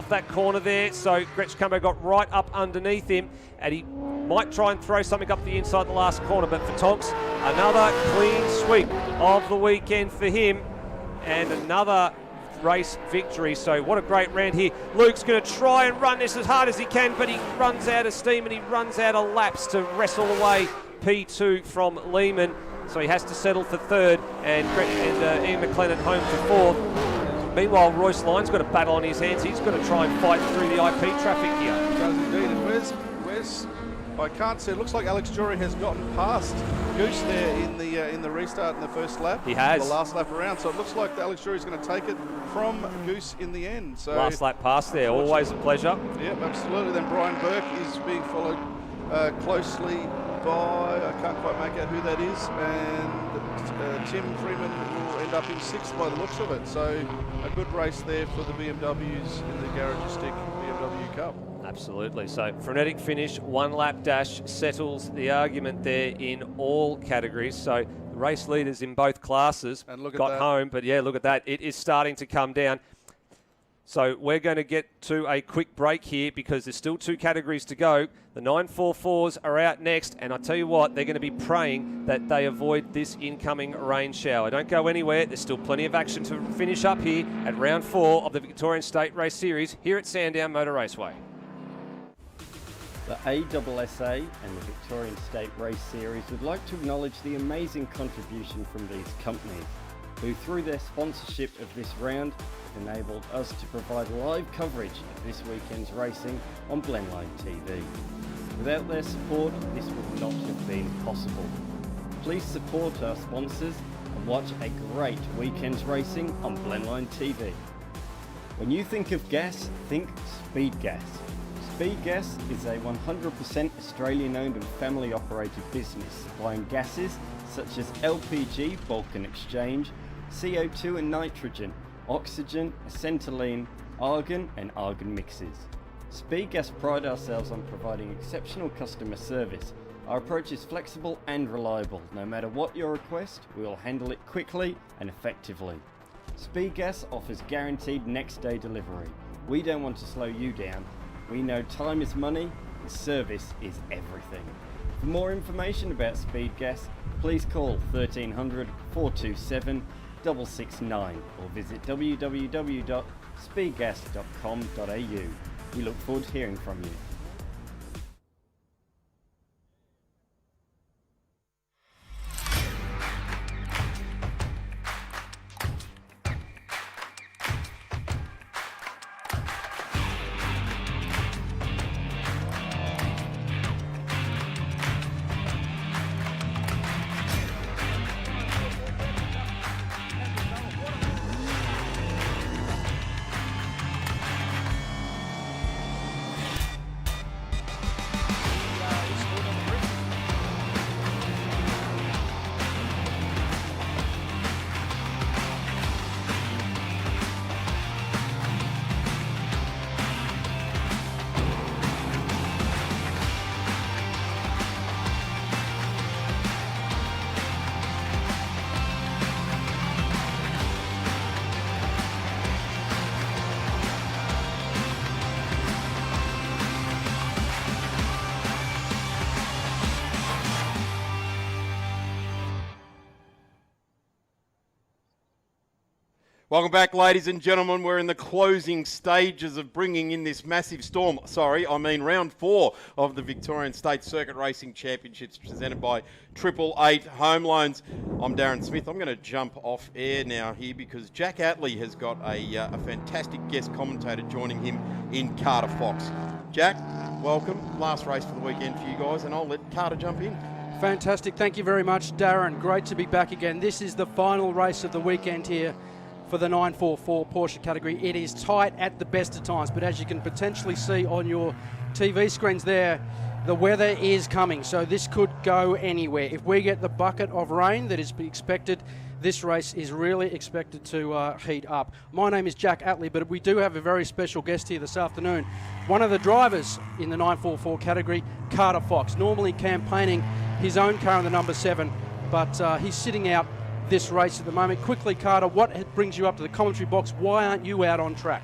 that corner there. So Gretsch-Cumbo got right up underneath him, and he might try and throw something up the inside the last corner. But for Tonks, another clean sweep of the weekend for him, and another race victory. So what a great round here. Luke's going to try and run this as hard as he can, but he runs out of steam and he runs out of laps to wrestle away P2 from Lehman, so he has to settle for 3rd, and Ian McLennan home for 4th. Meanwhile, Royce Lyne's got a battle on his hands. He's got to try and fight through the IP traffic here. He does indeed. And where's I can't see. It looks like Alex Jory has gotten past Goose there in the restart in the first lap. He has. The last lap around. So it looks like Alex Jory's going to take it from Goose in the end. So last lap pass there, always a pleasure. Yep, absolutely. Then Brian Burke is being followed closely by, I can't quite make out who that is, and Tim Freeman will end up in 6th by the looks of it. So a good race there for the BMWs in the Garagistic BMW Cup. Absolutely. So frenetic finish, 1 lap dash settles the argument there in all categories. So the race leaders in both classes got home, but yeah, look at that. It is starting to come down. So we're going to get to a quick break here because there's still 2 categories to go. The 944s are out next, and I tell you what, they're going to be praying that they avoid this incoming rain shower. Don't go anywhere. There's still plenty of action to finish up here at round 4 of the Victorian State Race Series here at Sandown Motor Raceway. The ASSA and the Victorian State Race Series would like to acknowledge the amazing contribution from these companies, who through their sponsorship of this round have enabled us to provide live coverage of this weekend's racing on Blendline TV. Without their support, this would not have been possible. Please support our sponsors and watch a great weekend's racing on Blendline TV. When you think of gas, think Speed Gas. Speed Gas is a 100% Australian-owned and family-operated business supplying gases such as LPG, bulk and exchange, CO2 and nitrogen, oxygen, acetylene, argon and argon mixes. Speed Gas pride ourselves on providing exceptional customer service. Our approach is flexible and reliable. No matter what your request, we will handle it quickly and effectively. Speed Gas offers guaranteed next day delivery. We don't want to slow you down. We know time is money and service is everything. For more information about Speed Gas, please call 1300 427 669 or visit www.speedgas.com.au. We look forward to hearing from you. Welcome back, ladies and gentlemen. We're in the closing stages of bringing in this massive storm. Round 4 of the Victorian State Circuit Racing Championships presented by 888 Home Loans. I'm Darren Smith. I'm going to jump off air now here because Jack Atlee has got a fantastic guest commentator joining him in Carter Fox. Jack, welcome. Last race for the weekend for you guys, and I'll let Carter jump in. Fantastic. Thank you very much, Darren. Great to be back again. This is the final race of the weekend here for the 944 Porsche category. It is tight at the best of times, but as you can potentially see on your TV screens there, the weather is coming, so this could go anywhere. If we get the bucket of rain that is expected, this race is really expected to heat up. My name is Jack Atlee, but we do have a very special guest here this afternoon. One of the drivers in the 944 category, Carter Fox, normally campaigning his own car in the number 7, but he's sitting out this race at the moment. Quickly, Carter, what brings you up to the commentary box? Why aren't you out on track?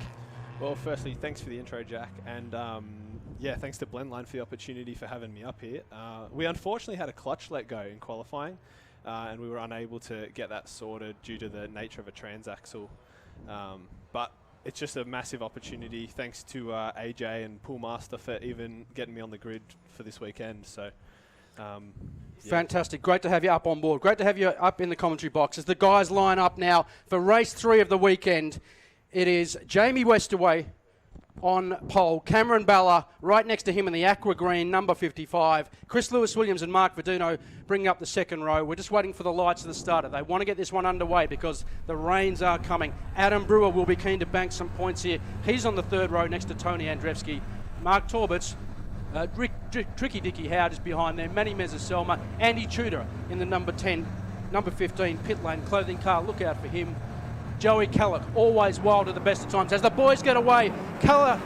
Well, firstly, thanks for the intro, Jack, and thanks to Blendline for the opportunity for having me up here. We unfortunately had a clutch let go in qualifying, and we were unable to get that sorted due to the nature of a transaxle. But it's just a massive opportunity. Thanks to AJ and Poolmaster for even getting me on the grid for this weekend. So. Fantastic. Great to have you up on board. Great to have you up in the commentary box. As the guys line up now for race 3 of the weekend, it is Jamie Westerway on pole, Cameron Balla right next to him in the aqua green, number 55. Chris Lewis-Williams and Mark Verdino bringing up the second row. We're just waiting for the lights of the starter. They want to get this one underway because the rains are coming. Adam Brewer will be keen to bank some points here. He's on the third row next to Tony Andrzejewski. Mark Torbitz Tricky Dicky Howard is behind there. Manny Mezzaselma, Andy Tudor in the number 10, number 15 pit lane clothing car. Look out for him. Joey Callock, always wild at the best of times. As the boys get away, Callock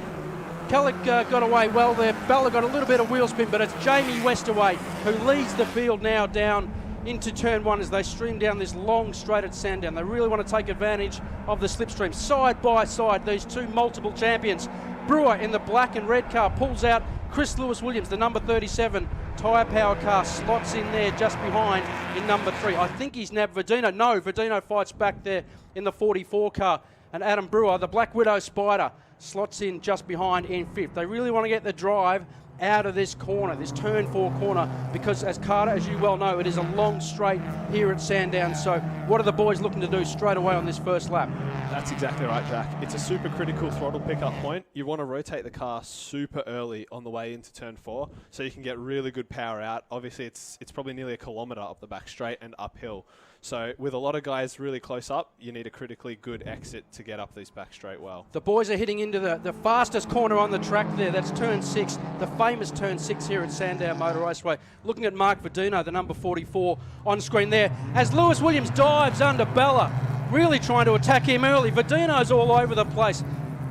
got away well there. Bella got a little bit of wheel spin, but it's Jamie Westaway who leads the field now down into turn 1 as they stream down this long straight at Sandown. They really want to take advantage of the slipstream. Side by side, these two multiple champions. Brewer in the black and red car pulls out Chris Lewis-Williams, the number 37 tyre power car, slots in there just behind in number 3. I think he's nabbed Verdino. No, Verdino fights back there in the 44 car. And Adam Brewer, the Black Widow Spider, slots in just behind in 5th. They really want to get the drive out of this corner, this turn 4 corner, because as Carter, as you well know, it is a long straight here at Sandown. So what are the boys looking to do straight away on this first lap? That's exactly right, Jack. It's a super critical throttle pickup point. You want to rotate the car super early on the way into turn 4 so you can get really good power out. Obviously, it's probably nearly a kilometre up the back straight and uphill. So with a lot of guys really close up, you need a critically good exit to get up these back straight well. The boys are hitting into the fastest corner on the track there. That's turn 6, the famous turn 6 here at Sandown Motor Raceway. Looking at Mark Verdino, the number 44 on screen there, as Lewis Williams dives under Bella, really trying to attack him early. Verdino's all over the place.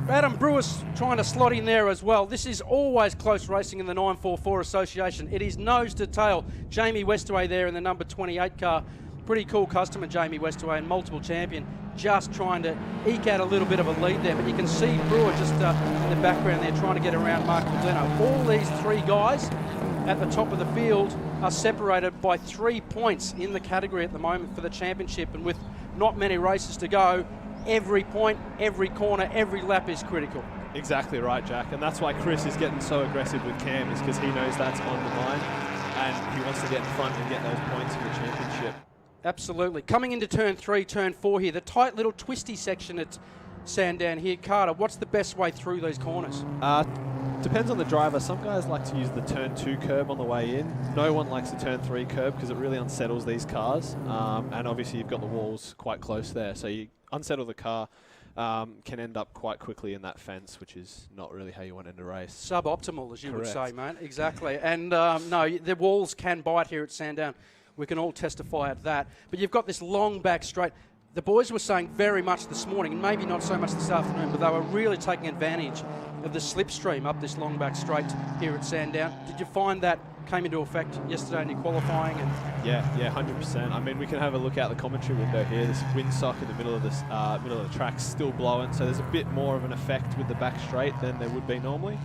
Adam Brewer's trying to slot in there as well. This is always close racing in the 944 Association. It is nose to tail. Jamie Westaway there in the number 28 car. Pretty cool customer, Jamie Westaway, and multiple champion, just trying to eke out a little bit of a lead there. But you can see Brewer just in the background there trying to get around Mark Verdino. All these 3 guys at the top of the field are separated by 3 points in the category at the moment for the championship. And with not many races to go, every point, every corner, every lap is critical. Exactly right, Jack. And that's why Chris is getting so aggressive with Cam, is because he knows that's on the line and he wants to get in front and get those points in the championship. Absolutely. Coming into turn 3, turn 4 here, the tight little twisty section at Sandown here. Carter, what's the best way through these corners? Depends on the driver. Some guys like to use the turn 2 curb on the way in. No one likes the turn 3 curb because it really unsettles these cars. And obviously you've got the walls quite close there. So you unsettle the car, can end up quite quickly in that fence, which is not really how you want to end a race. Suboptimal, as you Correct. would say, mate. Exactly. And no, the walls can bite here at Sandown. We can all testify at that. But you've got this long back straight. The boys were saying very much this morning, and maybe not so much this afternoon, but they were really taking advantage of the slipstream up this long back straight here at Sandown. Did you find that came into effect yesterday in your qualifying? And Yeah, 100%. I mean, we can have a look out the commentary window here. This windsock in the middle of this middle of the track's still blowing, so there's a bit more of an effect with the back straight than there would be normally.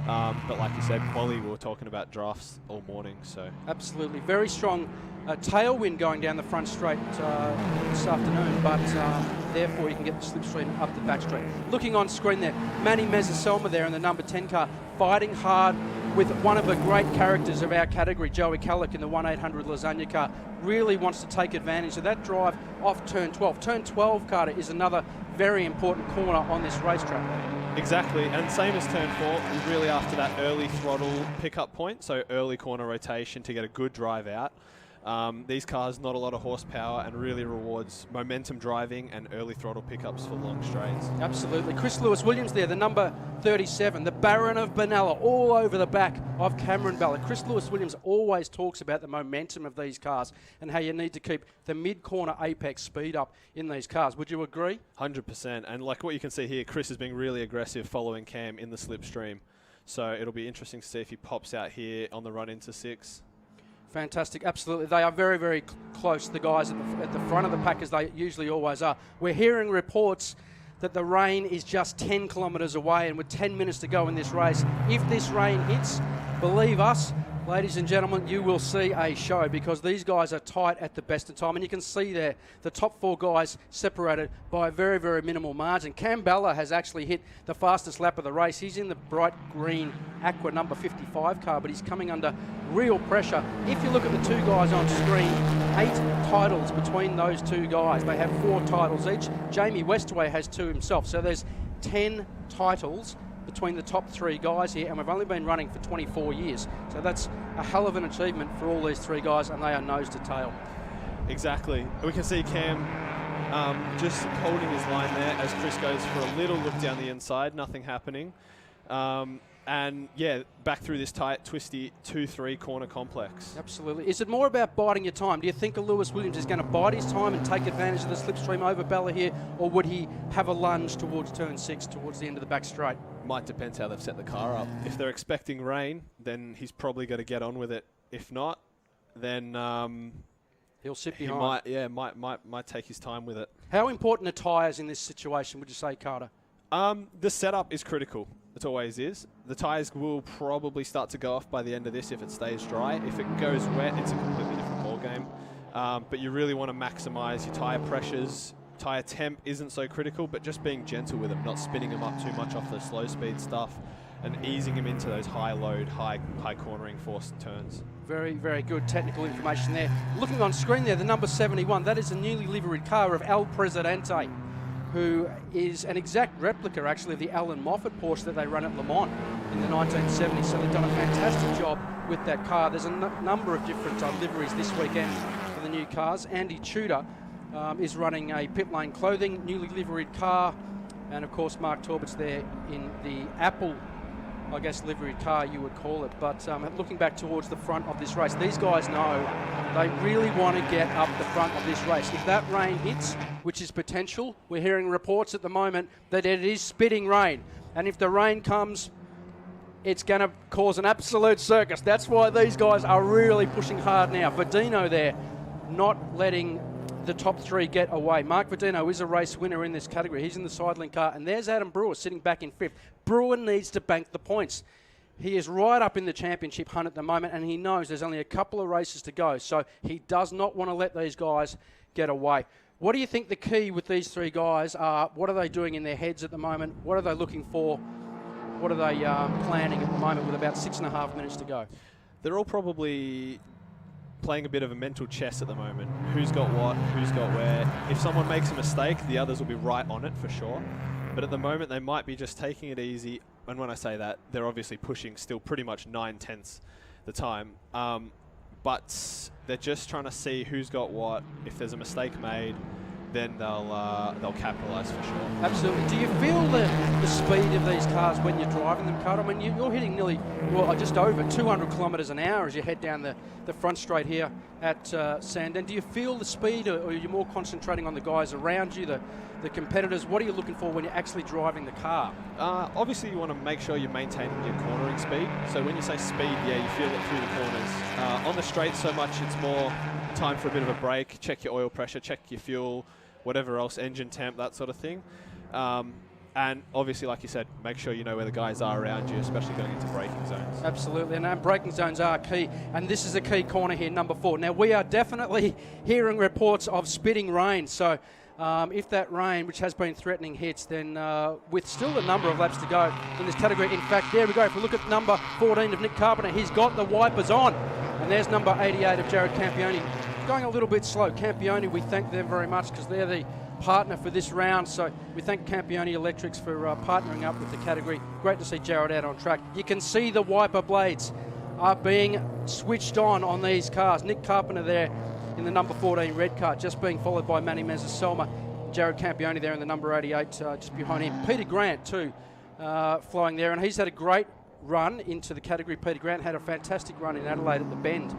But like you said, quali, we were talking about drafts all morning, so absolutely, very strong tailwind going down the front straight this afternoon, but therefore you can get the slipstream up the back straight. Looking on screen there, Manny Mezzaselma there in the number 10 car, fighting hard with one of the great characters of our category, Joey Callock in the 1-800 Lasagna car. Really wants to take advantage of that drive off turn 12. Turn 12, Carter, is another very important corner on this racetrack. Exactly, and same as turn 4, we're really after that early throttle pickup point, so early corner rotation to get a good drive out. These cars, not a lot of horsepower, and really rewards momentum driving and early throttle pickups for long straights. Absolutely. Chris Lewis-Williams there, the number 37, the Baron of Benalla, all over the back of Cameron Bella. Chris Lewis-Williams always talks about the momentum of these cars and how you need to keep the mid-corner apex speed up in these cars. Would you agree? 100%, and like what you can see here, Chris is being really aggressive following Cam in the slipstream. So it'll be interesting to see if he pops out here on the run into 6. Fantastic, absolutely. They are very, very close, the guys at the front of the pack, as they usually always are. We're hearing reports that the rain is just 10 kilometres away, and with 10 minutes to go in this race, if this rain hits, believe us, ladies and gentlemen, you will see a show, because these guys are tight at the best of time. And you can see there, the top 4 guys separated by a very, very minimal margin. Cam Bella has actually hit the fastest lap of the race. He's in the bright green Aqua number 55 car, but he's coming under real pressure. If you look at the 2 guys on screen, 8 titles between those 2 guys. They have 4 titles each. Jamie Westaway has 2 himself. So there's 10 titles between the top 3 guys here, and we've only been running for 24 years. So that's a hell of an achievement for all these 3 guys, and they are nose to tail. Exactly. We can see Cam just holding his line there as Chris goes for a little look down the inside, nothing happening. And yeah, back through this tight, twisty 2-3 corner complex. Absolutely. Is it more about biding your time? Do you think Lewis Williams is going to bide his time and take advantage of the slipstream over Bella here, or would he have a lunge towards turn 6, towards the end of the back straight? Might depend how they've set the car up. If they're expecting rain, then he's probably going to get on with it. If not, then he'll sit he behind. might take his time with it. How important are tyres in this situation, would you say, Carter? The setup is critical. It always is. The tyres will probably start to go off by the end of this if it stays dry. If it goes wet, it's a completely different ball game. But you really want to maximise your tyre pressures. Tyre temp isn't so critical, but just being gentle with them, not spinning them up too much off the slow speed stuff, and easing them into those high load, high cornering forced turns. Very, very good technical information there. Looking on screen there, the number 71, that is a newly liveried car of El Presidente, who is an exact replica, actually, of the Alan Moffat Porsche that they run at Le Mans in the 1970s. So they've done a fantastic job with that car. There's a number of different liveries this weekend for the new cars. Andy Tudor is running a pit lane clothing, newly liveried car. And, of course, Mark Torbett's there in the Apple, I guess, liveried car you would call it. But looking back towards the front of this race, these guys know they really want to get up the front of this race. If that rain hits, which is potential, we're hearing reports at the moment that it is spitting rain. And if the rain comes, it's going to cause an absolute circus. That's why these guys are really pushing hard now. Verdino there, not letting the top 3 get away. Mark Verdino is a race winner in this category. He's in the Sideling car, and there's Adam Brewer sitting back in 5th. Brewer needs to bank the points. He is right up in the championship hunt at the moment, and he knows there's only a couple of races to go, so he does not want to let these guys get away. What do you think the key with these 3 guys are? What are they doing in their heads at the moment? What are they looking for? What are they planning at the moment with about 6.5 minutes to go? They're all probably playing a bit of a mental chess at the moment. Who's got what, who's got where. If someone makes a mistake, the others will be right on it for sure. But at the moment, they might be just taking it easy. And when I say that, they're obviously pushing still pretty much 9/10 the time. But they're just trying to see who's got what. If there's a mistake made, then they'll capitalise for sure. Absolutely. Do you feel the speed of these cars when you're driving them, Carter? I mean, you're hitting nearly, just over 200 kilometres an hour as you head down the front straight here at Sandown. Do you feel the speed, or are you more concentrating on the guys around you, the competitors? What are you looking for when you're actually driving the car? Obviously, you want to make sure you're maintaining your cornering speed. So when you say speed, yeah, you feel it through the corners. On the straight, so much it's more time for a bit of a break, check your oil pressure, check your fuel, whatever else, engine temp, that sort of thing. And obviously, like you said, make sure you know where the guys are around you, especially going into braking zones. Absolutely, and braking zones are key. And this is a key corner here, number 4. Now, we are definitely hearing reports of spitting rain. So if that rain, which has been threatening, hits, then with still a number of laps to go in this category. In fact, there we go. If we look at number 14 of Nick Carpenter, he's got the wipers on. And there's number 88 of Jared Campione. Going a little bit slow. Campione, we thank them very much because they're the partner for this round. So we thank Campione Electrics for partnering up with the category. Great to see Jared out on track. You can see the wiper blades are being switched on these cars. Nick Carpenter there in the number 14 red car, just being followed by Manny Mezzaselma. Jared Campione there in the number 88 just behind him. Peter Grant too flowing there, and he's had a great run into the category. Peter Grant had a fantastic run in Adelaide at the Bend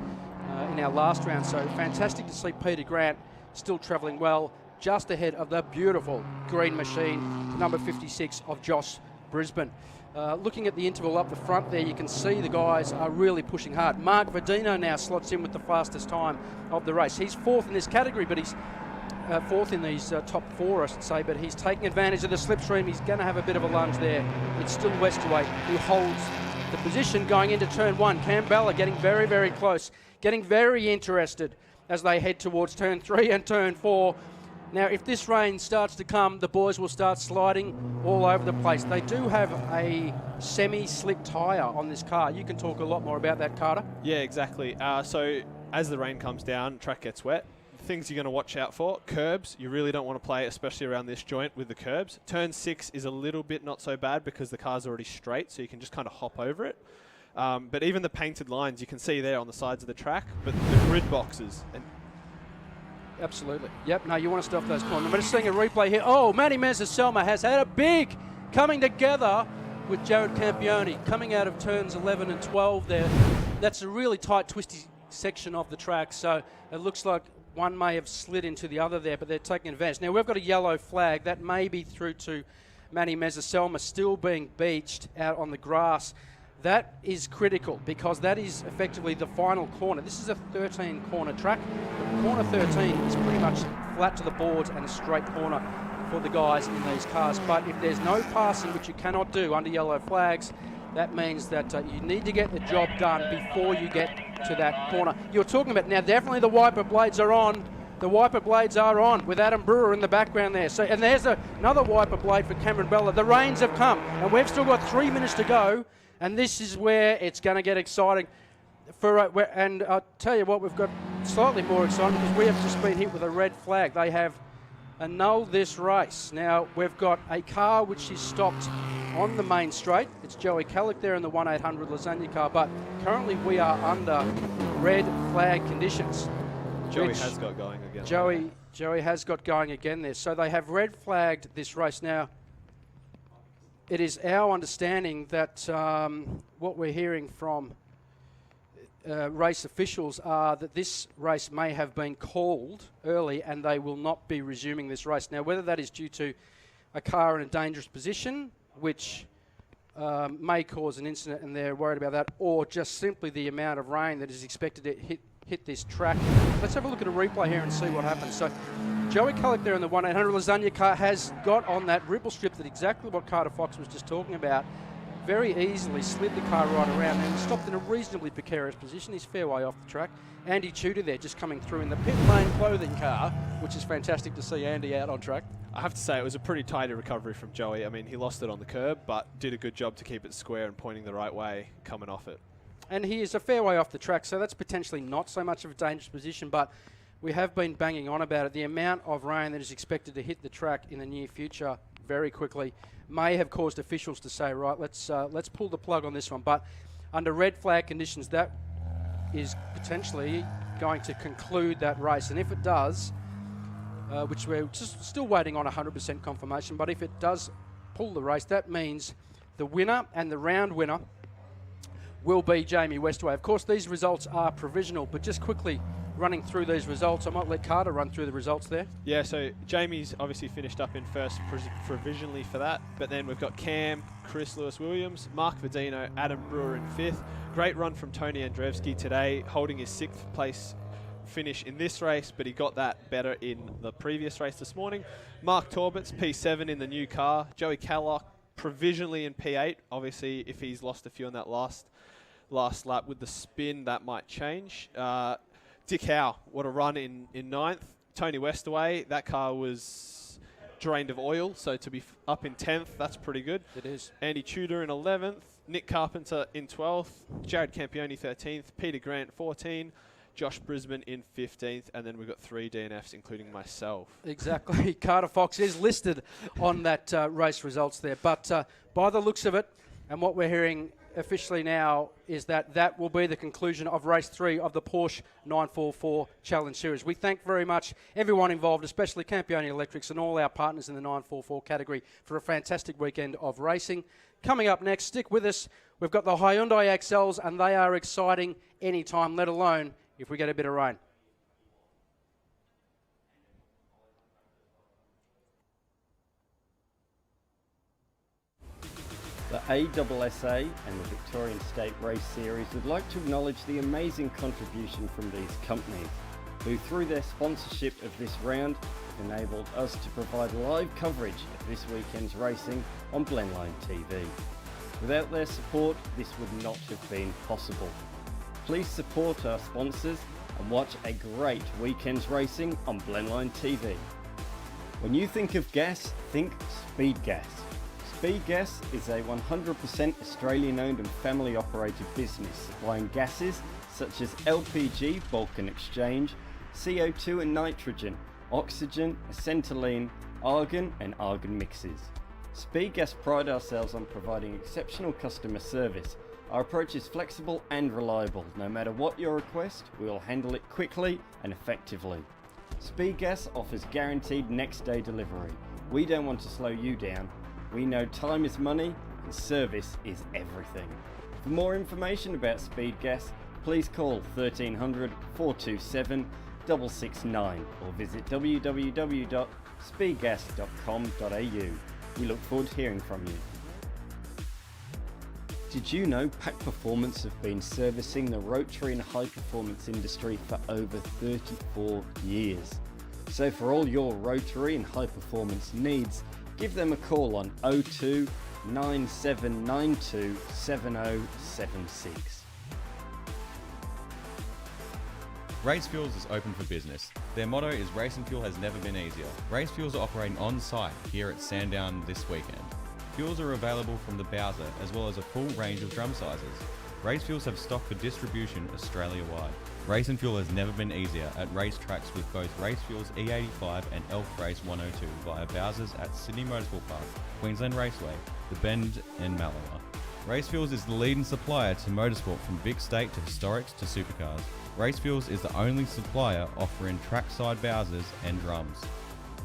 in our last round, so fantastic to see Peter Grant still travelling well, just ahead of the beautiful green machine, number 56 of Josh Brisbane. Looking at the interval up the front there, you can see the guys are really pushing hard. Mark Verdino now slots in with the fastest time of the race. He's 4th in this category, but he's 4th in these top 4, I should say, but he's taking advantage of the slipstream. He's going to have a bit of a lunge there. It's still Westaway who holds the position going into turn 1. Campbell getting very, very close, getting very interested as they head towards turn 3 and turn 4. Now, if this rain starts to come, the boys will start sliding all over the place. They do have a semi-slick tyre on this car. You can talk a lot more about that, Carter. Yeah, exactly. So as the rain comes down, track gets wet. Things you're going to watch out for: curbs. You really don't want to play, especially around this joint with the curbs. Turn 6 is a little bit not so bad because the car's already straight, so you can just kind of hop over it. But even the painted lines you can see there on the sides of the track, but the grid boxes. And absolutely. Yep, no, you want to stay off those corners. But just seeing a replay here. Oh, Manny Mezzaselma has had a big coming together with Jared Campione coming out of turns 11 and 12 there. That's a really tight, twisty section of the track, so it looks like one may have slid into the other there, but they're taking advantage. Now, we've got a yellow flag. That may be through to Manny Mezzaselma still being beached out on the grass. That is critical because that is effectively the final corner. This is a 13-corner track. Corner 13 is pretty much flat to the boards and a straight corner for the guys in these cars. But if there's no passing, which you cannot do under yellow flags, that means that you need to get the job done before you get to that corner. You're talking about now, definitely the wiper blades are on. The wiper blades are on with Adam Brewer in the background there. So, and there's another wiper blade for Cameron Bella. The rains have come, and we've still got 3 minutes to go. And this is where it's going to get exciting. And I'll tell you what, we've got slightly more exciting because we have just been hit with a red flag. They have annulled this race. Now, we've got a car which is stopped on the main straight. It's Joey Kallick there in the 1-800 Lasagna car, but currently we are under red flag conditions. Joey has got going again. Joey has got going again there. So they have red flagged this race. Now, it is our understanding that what we're hearing from race officials are that this race may have been called early and they will not be resuming this race. Now, whether that is due to a car in a dangerous position, which may cause an incident and they're worried about that, or just simply the amount of rain that is expected to hit this track. Let's have a look at a replay here and see what happens. So Joey Kallick there in the 1-800 Lasagna car has got on that ripple strip that exactly what Carter Fox was just talking about. Very easily slid the car right around and stopped in a reasonably precarious position. He's fair way off the track. Andy Tudor there just coming through in the pit lane clothing car, which is fantastic to see Andy out on track. I have to say it was a pretty tidy recovery from Joey. I mean, he lost it on the curb, but did a good job to keep it square and pointing the right way coming off it. And he is a fair way off the track, so that's potentially not so much of a dangerous position, but we have been banging on about it. The amount of rain that is expected to hit the track in the near future very quickly may have caused officials to say, right, let's pull the plug on this one. But under red flag conditions, that is potentially going to conclude that race. And if it does, which we're just still waiting on 100% confirmation, but if it does pull the race, that means the winner and the round winner will be Jamie Westaway. Of course, these results are provisional, but just quickly running through these results, I might let Carter run through the results there. Yeah, so Jamie's obviously finished up in first provisionally for that, but then we've got Cam, Chris Lewis-Williams, Mark Verdino, Adam Brewer in fifth. Great run from Tony Andrzejewski today, holding his sixth place finish in this race, but he got that better in the previous race this morning. Mark Torbitz, P7 in the new car. Joey Kallock provisionally in P8. Obviously, if he's lost a few on that last lap with the spin, that might change. Dick Howe, what a run in ninth. Tony Westaway, that car was drained of oil, so to be up in 10th, that's pretty good. It is. Andy Tudor in 11th. Nick Carpenter in 12th. Jared Campione 13th. Peter Grant 14th. Josh Brisbane in 15th, and then we've got 3 DNFs, including myself. Exactly. Carter Fox is listed on that race results there. But by the looks of it, and what we're hearing officially now, is that will be the conclusion of race 3 of the Porsche 944 Challenge Series. We thank very much everyone involved, especially Campione Electrics and all our partners in the 944 category for a fantastic weekend of racing. Coming up next, stick with us. We've got the Hyundai XLs, and they are exciting anytime, let alone if we get a bit of rain. The ASSA and the Victorian State Race Series would like to acknowledge the amazing contribution from these companies, who through their sponsorship of this round have enabled us to provide live coverage of this weekend's racing on Blendline TV. Without their support, this would not have been possible. Please support our sponsors and watch a great weekend's racing on Blendline TV. When you think of gas, think Speed Gas. Speed Gas is a 100% Australian-owned and family-operated business supplying gases such as LPG, bulk and exchange, CO2 and nitrogen, oxygen, acetylene, argon and argon mixes. Speed Gas pride ourselves on providing exceptional customer service. Our approach is flexible and reliable. No matter what your request, we will handle it quickly and effectively. Speed Gas offers guaranteed next day delivery. We don't want to slow you down. We know time is money, and service is everything. For more information about Speed Gas, please call 1300 427 669 or visit www.speedgas.com.au. We look forward to hearing from you. Did you know Pack Performance have been servicing the rotary and high performance industry for over 34 years? So for all your rotary and high performance needs, give them a call on 02 9792 7076. Race Fuels is open for business. Their motto is racing fuel has never been easier. Race Fuels are operating on site here at Sandown this weekend. Fuels are available from the Bowser as well as a full range of drum sizes. Race Fuels have stock for distribution Australia-wide. Racing fuel has never been easier at racetracks with both Race Fuels E85 and Elf Race 102 via Bowsers at Sydney Motorsport Park, Queensland Raceway, The Bend and Malala. Race Fuels is the leading supplier to motorsport from big state to historics to supercars. Race Fuels is the only supplier offering trackside Bowsers and drums.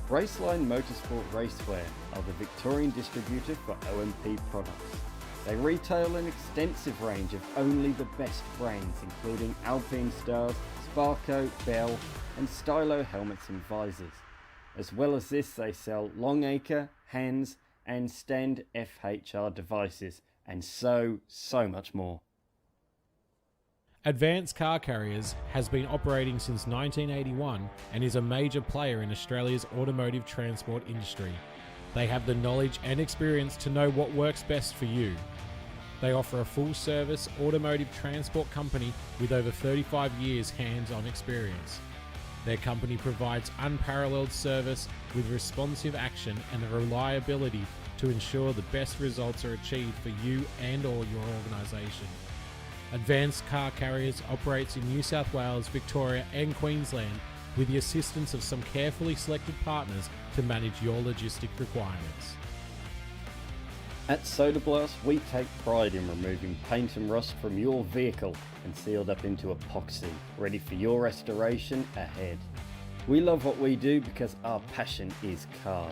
Raceline Motorsport Raceway are the Victorian distributor for OMP products. They retail an extensive range of only the best brands including Alpine Stars, Sparco, Bell and Stylo helmets and visors. As well as this, they sell Longacre, Hands and Stand FHR devices and so much more. Advanced Car Carriers has been operating since 1981 and is a major player in Australia's automotive transport industry. They have the knowledge and experience to know what works best for you. They offer a full-service automotive transport company with over 35 years hands-on experience. Their company provides unparalleled service with responsive action and the reliability to ensure the best results are achieved for you and or your organisation. Advanced Car Carriers operates in New South Wales, Victoria and Queensland with the assistance of some carefully selected partners to manage your logistic requirements. At Soda Blast, we take pride in removing paint and rust from your vehicle and sealed up into epoxy, ready for your restoration ahead. We love what we do because our passion is cars.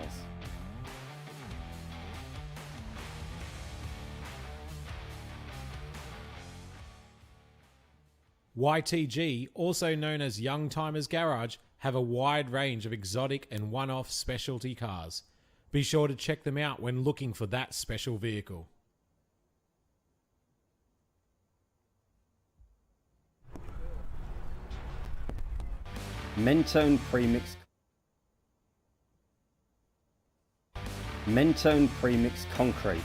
YTG, also known as Young Timers Garage, have a wide range of exotic and one-off specialty cars. Be sure to check them out when looking for that special vehicle. Mentone Premix Concrete,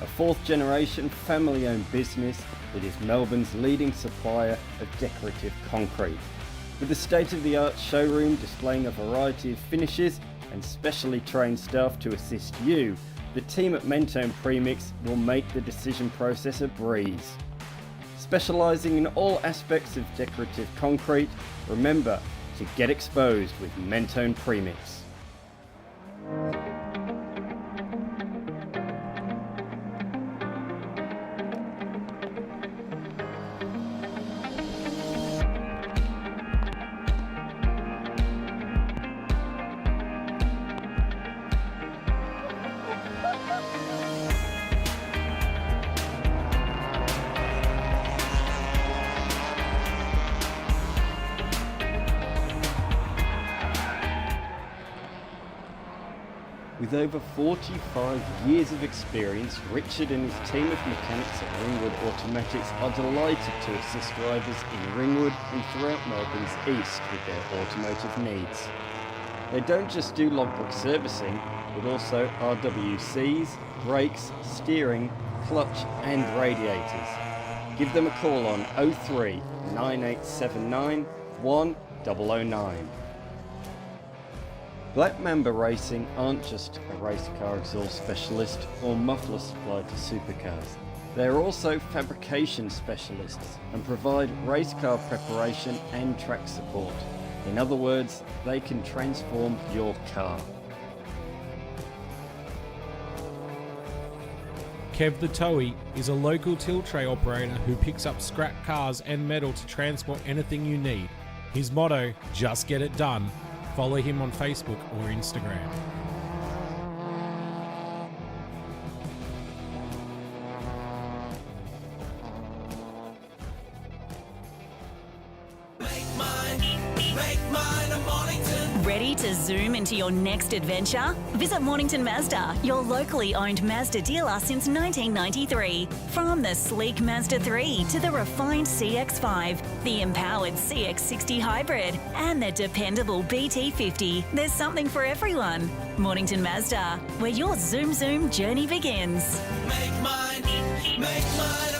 a fourth generation family owned business that is Melbourne's leading supplier of decorative concrete. With a state-of-the-art showroom displaying a variety of finishes and specially trained staff to assist you, the team at Mentone Premix will make the decision process a breeze. Specialising in all aspects of decorative concrete, remember to get exposed with Mentone Premix. With over 45 years of experience, Richard and his team of mechanics at Ringwood Automatics are delighted to assist drivers in Ringwood and throughout Melbourne's east with their automotive needs. They don't just do logbook servicing, but also RWCs, brakes, steering, clutch and radiators. Give them a call on 03 9879 1009. Black Mamba Racing aren't just a race car exhaust specialist or muffler supplier to supercars. They are also fabrication specialists and provide race car preparation and track support. In other words, they can transform your car. Kev the Towie is a local tilt tray operator who picks up scrap cars and metal to transport anything you need. His motto, just get it done. Follow him on Facebook or Instagram. Ready to zoom into your next adventure? Visit Mornington Mazda, your locally owned Mazda dealer since 1993. From the sleek Mazda 3 to the refined CX-5, the empowered CX-60 hybrid, and the dependable BT50, there's something for everyone. Mornington Mazda, where your zoom journey begins. Make mine a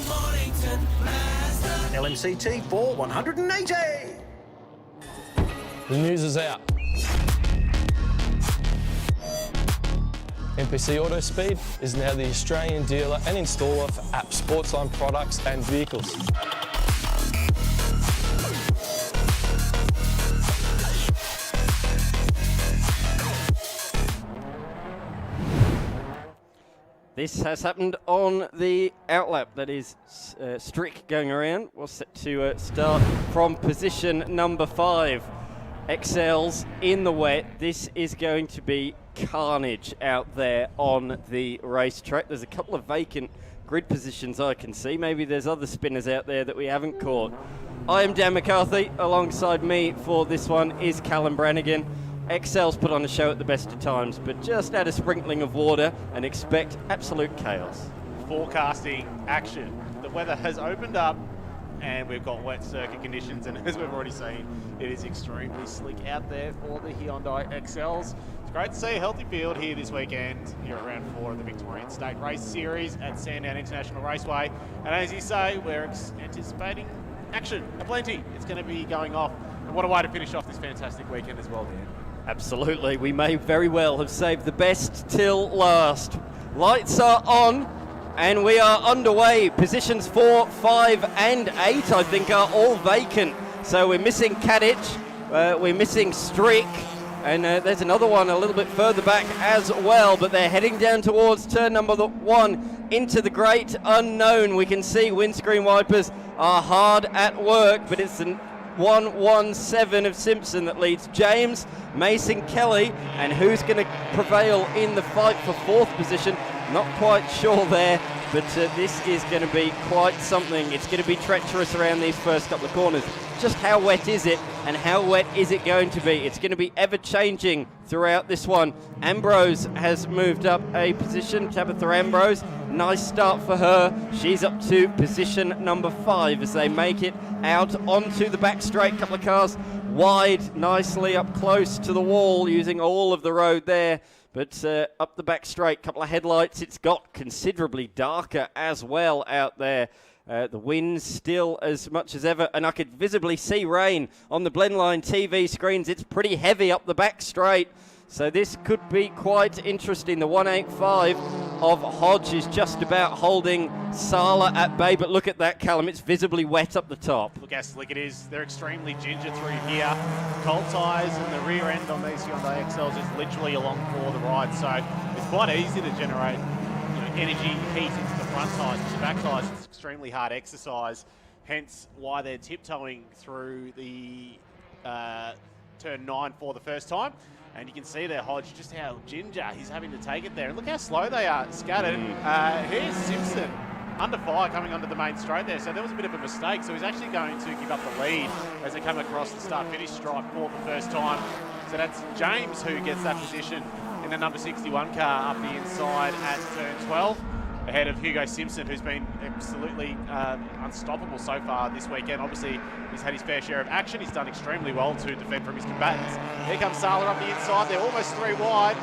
Mornington Mazda. LMCT 4180. The news is out. MPC Auto Speed is now the Australian dealer and installer for app sportsline products and vehicles. This has happened on the outlap. That is Strick going around. We're set to start from position number 5. XLs in the wet. This is going to be carnage out there on the racetrack. There's a couple of vacant grid positions I can see. Maybe there's other spinners out there that we haven't caught. I am Dan McCarthy. Alongside me for this one is Callum Brannigan. XL's put on a show at the best of times, but just add a sprinkling of water and expect absolute chaos. Forecasting action. The weather has opened up and we've got wet circuit conditions, and as we've already seen, it is extremely slick out there for the Hyundai XLs. It's great to see a healthy field here this weekend, here at round 4 of the Victorian State Race Series at Sandown International Raceway. And as you say, we're anticipating action aplenty. It's going to be going off. And what a way to finish off this fantastic weekend as well, Dan. Absolutely, we may very well have saved the best till last. Lights are on and we are underway. Positions 4, 5 and 8 I think are all vacant. So we're missing Kadich, we're missing Strick, and there's another one a little bit further back as well, but they're heading down towards turn number 1 into the great unknown. We can see windscreen wipers are hard at work, but it's an 117 of Simpson that leads James, Mason Kelly, and who's going to prevail in the fight for 4th position? Not quite sure there, but this is going to be quite something. It's going to be treacherous around these first couple of corners. Just how wet is it, and how wet is it going to be? It's going to be ever-changing throughout this one. Ambrose has moved up a position. Tabitha Ambrose, nice start for her. She's up to position number 5 as they make it out onto the back straight. Couple of cars wide, nicely up close to the wall, using all of the road there. But up the back straight, couple of headlights. It's got considerably darker as well out there. The wind's still as much as ever, and I could visibly see rain on the Blendline TV screens. It's pretty heavy up the back straight, so this could be quite interesting. The 185 of Hodge is just about holding Sala at bay, but look at that, Callum. It's visibly wet up the top. Look how slick it is. They're extremely ginger through here. Cold tyres and the rear end on these Hyundai XLs is literally along for the ride, so it's quite easy to generate energy, heat into the front tyres. Into the back tyres, it's extremely hard exercise, hence why they're tiptoeing through the turn 9 for the first time. And you can see there, Hodge, just how ginger he's having to take it there. And look how slow they are scattered. Here's Simpson under fire coming onto the main straight there. So there was a bit of a mistake. So he's actually going to give up the lead as they come across the start-finish stripe for the first time. So that's James who gets that position in the number 61 car up the inside at turn 12. Ahead of Hugo Simpson, who's been absolutely unstoppable so far this weekend. Obviously, he's had his fair share of action. He's done extremely well to defend from his combatants. Here comes Sala up the inside. They're almost 3 wide.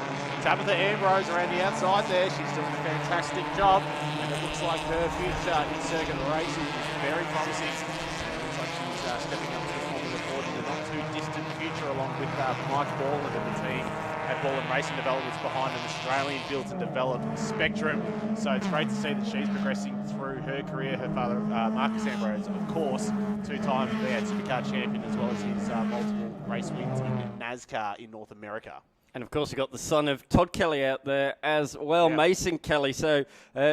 Tabitha Ambrose around the outside there. She's doing a fantastic job. And it looks like her future in circuit racing is very promising. Looks like she's stepping up to the Formula 40 in the not too distant future, along with Mike Borland and the team at Borland Racing Developments behind an Australian built and developed Spectrum. So it's great to see that she's progressing through her career. Her father, Marcus Ambrose, of course, 2-time V8 Supercar champion, as well as his multiple race wins in NASCAR in North America. And of course, you've got the son of Todd Kelly out there as well, Mason Kelly. So,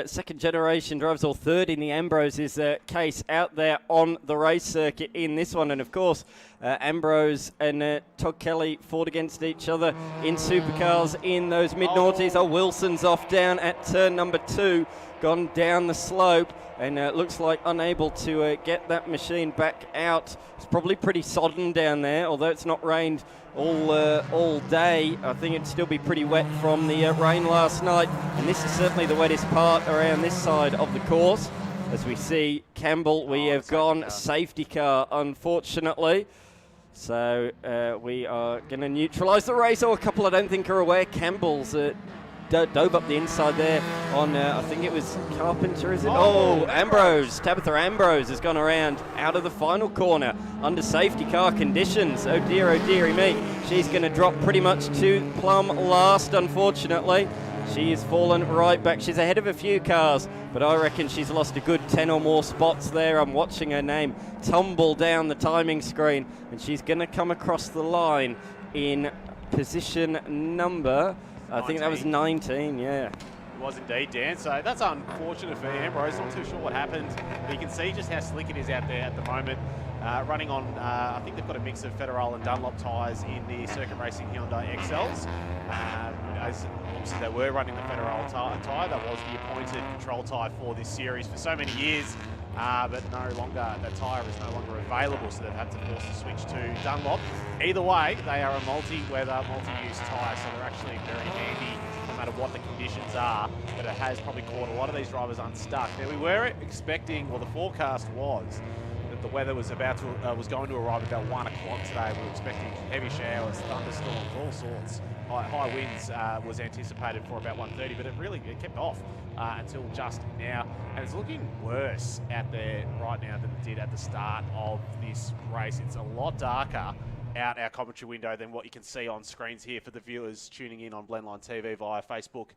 second generation drives, or third in the Ambrose's case, out there on the race circuit in this one. And of course, Ambrose and Todd Kelly fought against each other in supercars in those mid-noughties. Oh, Wilson's off down at turn number 2, gone down the slope, and looks like unable to get that machine back out. It's probably pretty sodden down there, although it's not rained all day. I think it'd still be pretty wet from the rain last night, and this is certainly the wettest part around this side of the course. As we see Campbell, we have gone safety car, unfortunately. So we are going to neutralise the race. Oh, a couple I don't think are aware. Campbell's dove up the inside there on, I think it was Carpenter, is it? Oh, Ambrose. Tabitha Ambrose has gone around out of the final corner under safety car conditions. Oh dearie me. She's going to drop pretty much to plumb last, unfortunately. She has fallen right back. She's ahead of a few cars, but I reckon she's lost a good 10 or more spots there. I'm watching her name tumble down the timing screen, and she's going to come across the line in position number, I think that was 19, yeah. It was indeed, Dan. So that's unfortunate for Ambrose. Not too sure what happened. But you can see just how slick it is out there at the moment. Running on, I think they've got a mix of Federal and Dunlop tyres in the Circuit Racing Hyundai XLs. As obviously they were running the Federal tyre. That was the appointed control tyre for this series for so many years. But no longer, the tyre is no longer available, so they've had to force the switch to Dunlop. Either way, they are a multi-weather, multi-use tyre, so they're actually very handy no matter what the conditions are, but it has probably caught a lot of these drivers unstuck. Now, we were expecting, well, the forecast was that the weather was was going to arrive about 1 o'clock today. We were expecting heavy showers, thunderstorms, all sorts. High winds was anticipated for about 1:30, but it kept off until just now. And it's looking worse out there right now than it did at the start of this race. It's a lot darker out our commentary window than what you can see on screens here for the viewers tuning in on Blendline TV via Facebook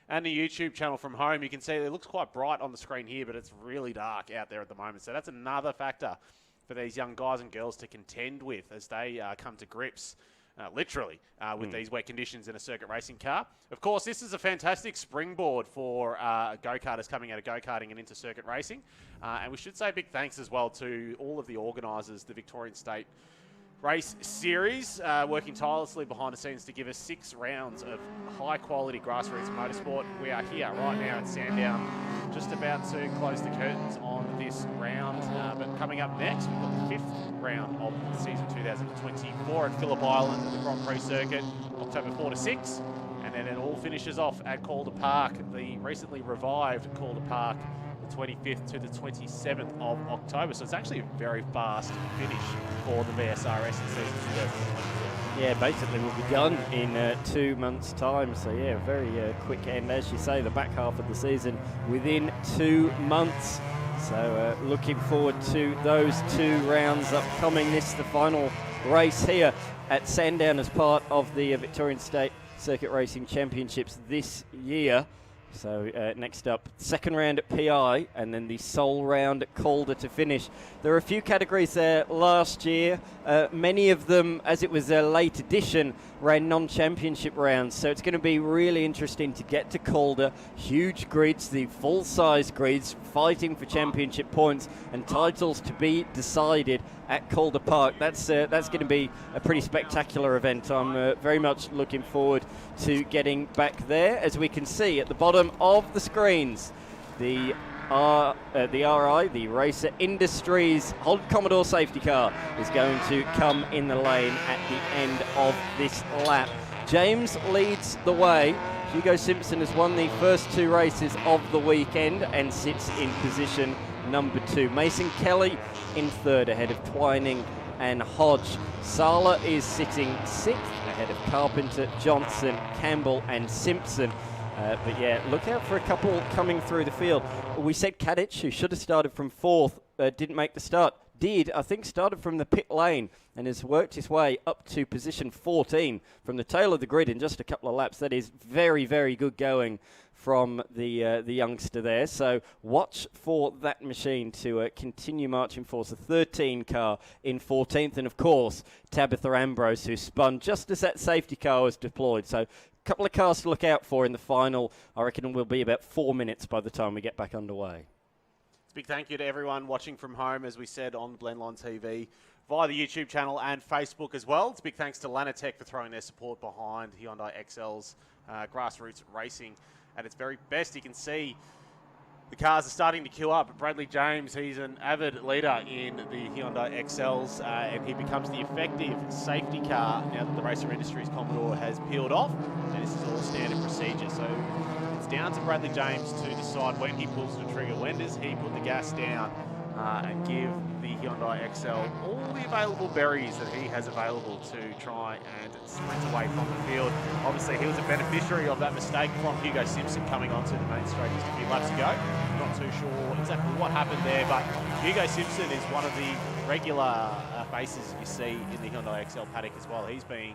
and the YouTube channel from home. You can see it looks quite bright on the screen here, but it's really dark out there at the moment. So that's another factor for these young guys and girls to contend with as they come to grips literally with these wet conditions in a circuit racing car. Of course, this is a fantastic springboard for go-karters coming out of go-karting and into circuit racing. And we should say a big thanks as well to all of the organisers, the Victorian State Race Series, working tirelessly behind the scenes to give us 6 rounds of high-quality grassroots motorsport. We are here right now at Sandown, just about to close the curtains on this round. But coming up next, we've got the 5th round of the season 2024 at Phillip Island at the Grand Prix circuit, October 4 to 6. And then it all finishes off at Calder Park, the recently revived Calder Park, the 25th to the 27th of October. So it's actually a very fast finish for the VSRS in season 2022. Yeah, basically we'll be done in 2 months' time. So yeah, very quick end, as you say, the back half of the season within 2 months. So looking forward to those 2 rounds upcoming. This is the final race here at Sandown as part of the Victorian State Circuit Racing Championships this year. So next up, second round at PI, and then the sole round at Calder to finish. There are a few categories there last year. Many of them, as it was a late edition, ran non-championship rounds. So it's going to be really interesting to get to Calder. Huge grids, the full-size grids, fighting for championship points and titles to be decided at Calder Park. That's going to be a pretty spectacular event. I'm very much looking forward to getting back there. As we can see at the bottom of the screens, the RI, the Racer Industries Hold Commodore safety car, is going to come in the lane at the end of this lap. James leads the way. Hugo Simpson has won the first 2 races of the weekend and sits in position number 2. Mason Kelly in 3rd ahead of Twining and Hodge. Sala is sitting 6th ahead of Carpenter, Johnson, Campbell and Simpson. But yeah, look out for a couple coming through the field. We said Kadich, who should have started from 4th, didn't make the start. Started from the pit lane and has worked his way up to position 14 from the tail of the grid in just a couple of laps. That is very, very good going from the youngster there. So watch for that machine to continue marching forward. The 13 car in 14th, and of course Tabitha Ambrose, who spun just as that safety car was deployed. So a couple of cars to look out for in the final. I reckon it will be about 4 minutes by the time we get back underway. Big thank you to everyone watching from home, as we said on Blendline TV via the YouTube channel and Facebook as well. It's a big thanks to Lanatech for throwing their support behind Hyundai XL's grassroots racing at its very best. You can see the cars are starting to queue up. Bradley James, he's an avid leader in the Hyundai XLs, and he becomes the effective safety car now that the Racer Industries Commodore has peeled off, and this is all standard procedure. So it's down to Bradley James to decide when he pulls the trigger, when does he put the gas down, and give the Hyundai XL all the available berries that he has available to try and sprint away from the field. Obviously, he was a beneficiary of that mistake from Hugo Simpson coming onto the main straight just a few laps ago. Not too sure exactly what happened there, but Hugo Simpson is one of the regular faces you see in the Hyundai XL paddock as well. He's been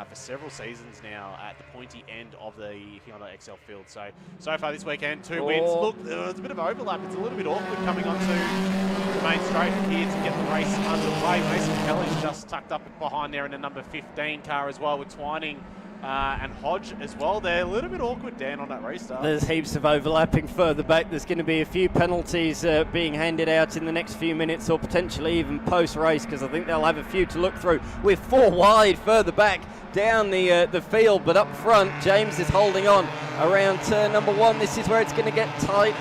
for several seasons now at the pointy end of the Hyundai XL field. So far this weekend, 2 wins. Look, there's a bit of overlap. It's a little bit awkward coming onto the main straight here to get the race underway. Mason Kelly's just tucked up behind there in the number 15 car as well, with Twining and Hodge as well. They're a little bit awkward, Dan, on that restart. There's heaps of overlapping further back. There's going to be a few penalties being handed out in the next few minutes, or potentially even post-race, because I think they'll have a few to look through. We're 4 wide further back down the field, but up front, James is holding on around turn number 1. This is where it's going to get tight.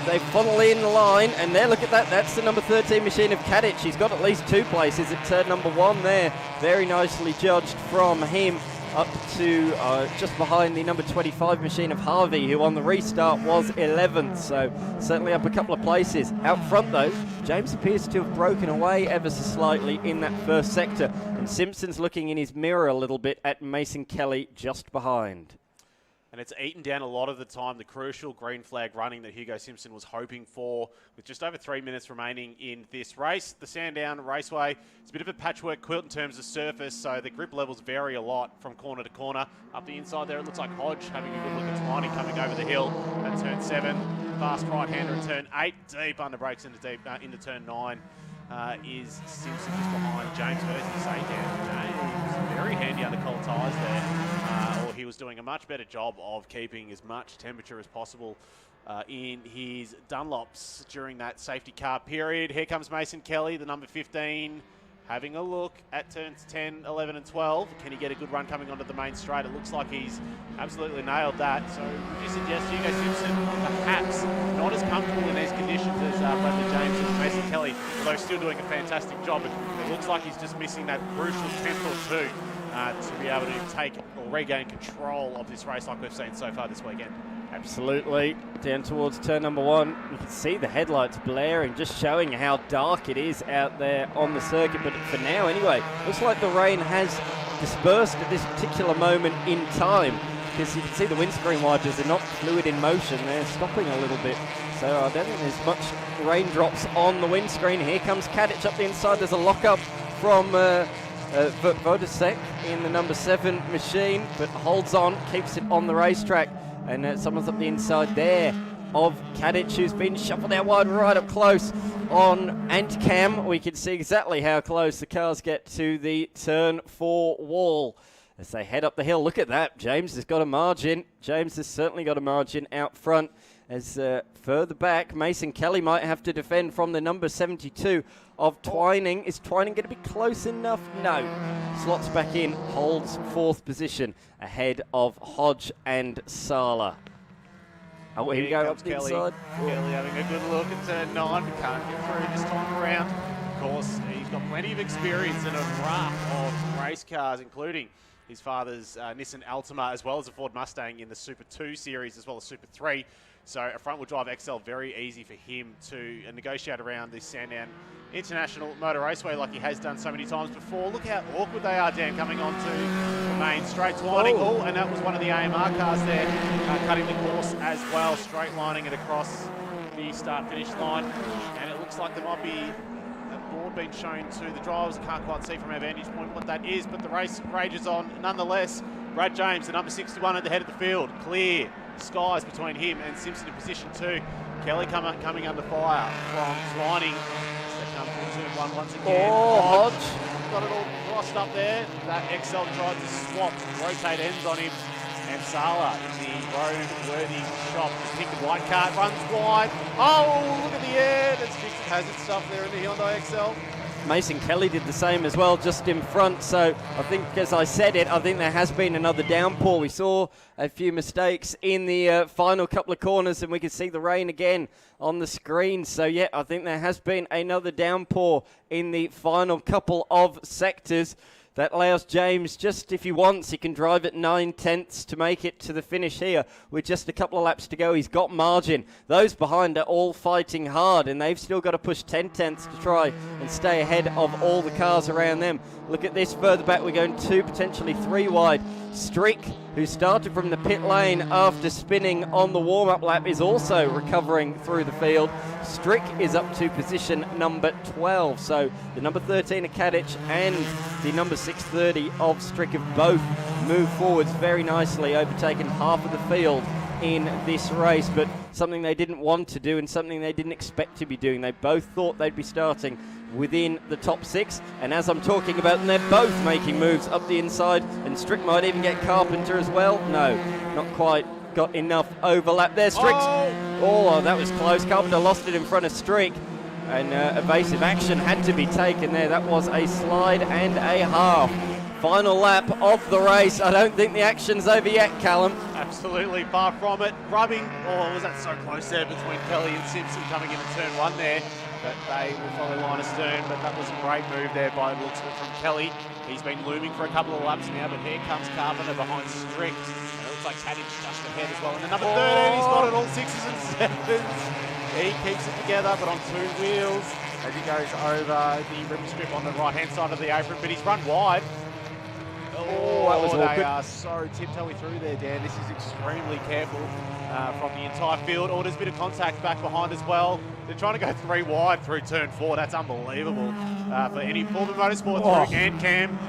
They funnel in the line, and there, look at that. That's the number 13 machine of Kadich. He's got at least 2 places at turn number 1 there. Very nicely judged from him. Up to just behind the number 25 machine of Harvey, who on the restart was 11th, so certainly up a couple of places. Out front though, James appears to have broken away ever so slightly in that first sector, and Simpson's looking in his mirror a little bit at Mason Kelly just behind. And it's eaten down a lot of the time, the crucial green flag running that Hugo Simpson was hoping for, with just over 3 minutes remaining in this race. The Sandown Raceway is a bit of a patchwork quilt in terms of surface, so the grip levels vary a lot from corner to corner. Up the inside there, it looks like Hodge having a good look at Twining coming over the hill at turn 7. Fast right-hander at turn 8, deep under brakes into turn 9. Is Simpson just behind James versus Sandown. James very handy under cold tyres there, or he was doing a much better job of keeping as much temperature as possible in his Dunlops during that safety car period. Here comes Mason Kelly, the number 15, having a look at turns 10, 11 and 12. Can he get a good run coming onto the main straight? It looks like he's absolutely nailed that. So would you suggest Hugo Simpson perhaps not as comfortable in these conditions as Bradley James and Mason Kelly, although still doing a fantastic job? It looks like he's just missing that crucial tenth or two to be able to take or regain control of this race like we've seen so far this weekend. Absolutely. Down towards turn number 1. You can see the headlights blaring, just showing how dark it is out there on the circuit. But for now, anyway, looks like the rain has dispersed at this particular moment in time, because you can see the windscreen wipers are not fluid in motion. They're stopping a little bit. So I don't think there's much raindrops on the windscreen. Here comes Kadich up the inside. There's a lockup from Vodasek in the number 7 machine, but holds on, keeps it on the racetrack. And someone's up the inside there of Kadich, who's been shuffled out wide right up close on Antcam. We can see exactly how close the cars get to the turn 4 wall as they head up the hill. Look at that. James has got a margin. James has certainly got a margin out front. As further back, Mason Kelly might have to defend from the number 72 of Twining. Is Twining going to be close enough? No. Slots back in, holds 4th position ahead of Hodge and Sala. Oh, here we go up the inside. Kelly having a good look at turn 9, but can't get through this time around. Of course, he's got plenty of experience in a raft of race cars, including his father's Nissan Altima, as well as a Ford Mustang in the Super 2 series, as well as Super 3. So a front-wheel drive XL, very easy for him to negotiate around this Sandown International Motor Raceway like he has done so many times before. Look how awkward they are, Dan, coming onto the main straight. Twining, and that was one of the AMR cars there, cutting the course as well, straight lining it across the start-finish line. And it looks like there might be a board being shown to the drivers. I can't quite see from our vantage point what that is, but the race rages on nonetheless. Brad James, the number 61 at the head of the field, clear skies between him and Simpson in position 2. Kelly coming under fire from Twining. So they come to turn 1 once again. Hodge. Got it all crossed up there. That XL tried to swap, rotate ends on him. And Sala in the road-worthy shop. The pink and white car runs wide. Oh, look at the air. That's just hazard stuff there in the Hyundai XL. Mason Kelly did the same as well, just in front. So I think, as I said it, I think there has been another downpour. We saw a few mistakes in the final couple of corners, and we can see the rain again on the screen. So yeah, I think there has been another downpour in the final couple of sectors. That allows James, just if he wants, he can drive at 9/10 to make it to the finish here with just a couple of laps to go. He's got margin. Those behind are all fighting hard, and they've still got to push 10/10 to try and stay ahead of all the cars around them. Look at this further back. We're going 2, potentially 3 wide. Strick, who started from the pit lane after spinning on the warm-up lap, is also recovering through the field. Strick is up to position number 12. So the number 13 of Kadich and the number 630 of Strick have both moved forwards very nicely, overtaken half of the field in this race, but something they didn't want to do and something they didn't expect to be doing. They both thought they'd be starting within the top 6, and as I'm talking about them, they're both making moves up the inside, and Strick might even get Carpenter as well. No, not quite got enough overlap there. Strick's, oh, that was close. Carpenter lost it in front of Strick, and evasive action had to be taken there. That was a slide and a half. Final lap of the race. I don't think the action's over yet, Callum. Absolutely far from it. Rubbing, oh, was that so close there between Kelly and Simpson coming into turn 1 there. But they will follow line astern, but that was a great move there by the looks of it from Kelly. He's been looming for a couple of laps now, but here comes Carpenter behind Strick. And it looks like Kadich just ahead as well. And the number 13, he's got it all 6s and 7s. He keeps it together, but on 2 wheels as he goes over the rim strip on the right-hand side of the apron, but he's run wide. Oh, that was awkward. They are so tiptoey through there, Dan. This is extremely careful from the entire field. Oh, there's a bit of contact back behind as well. They're trying to go 3 wide through turn 4. That's unbelievable for any form of motorsport. Through and Cam.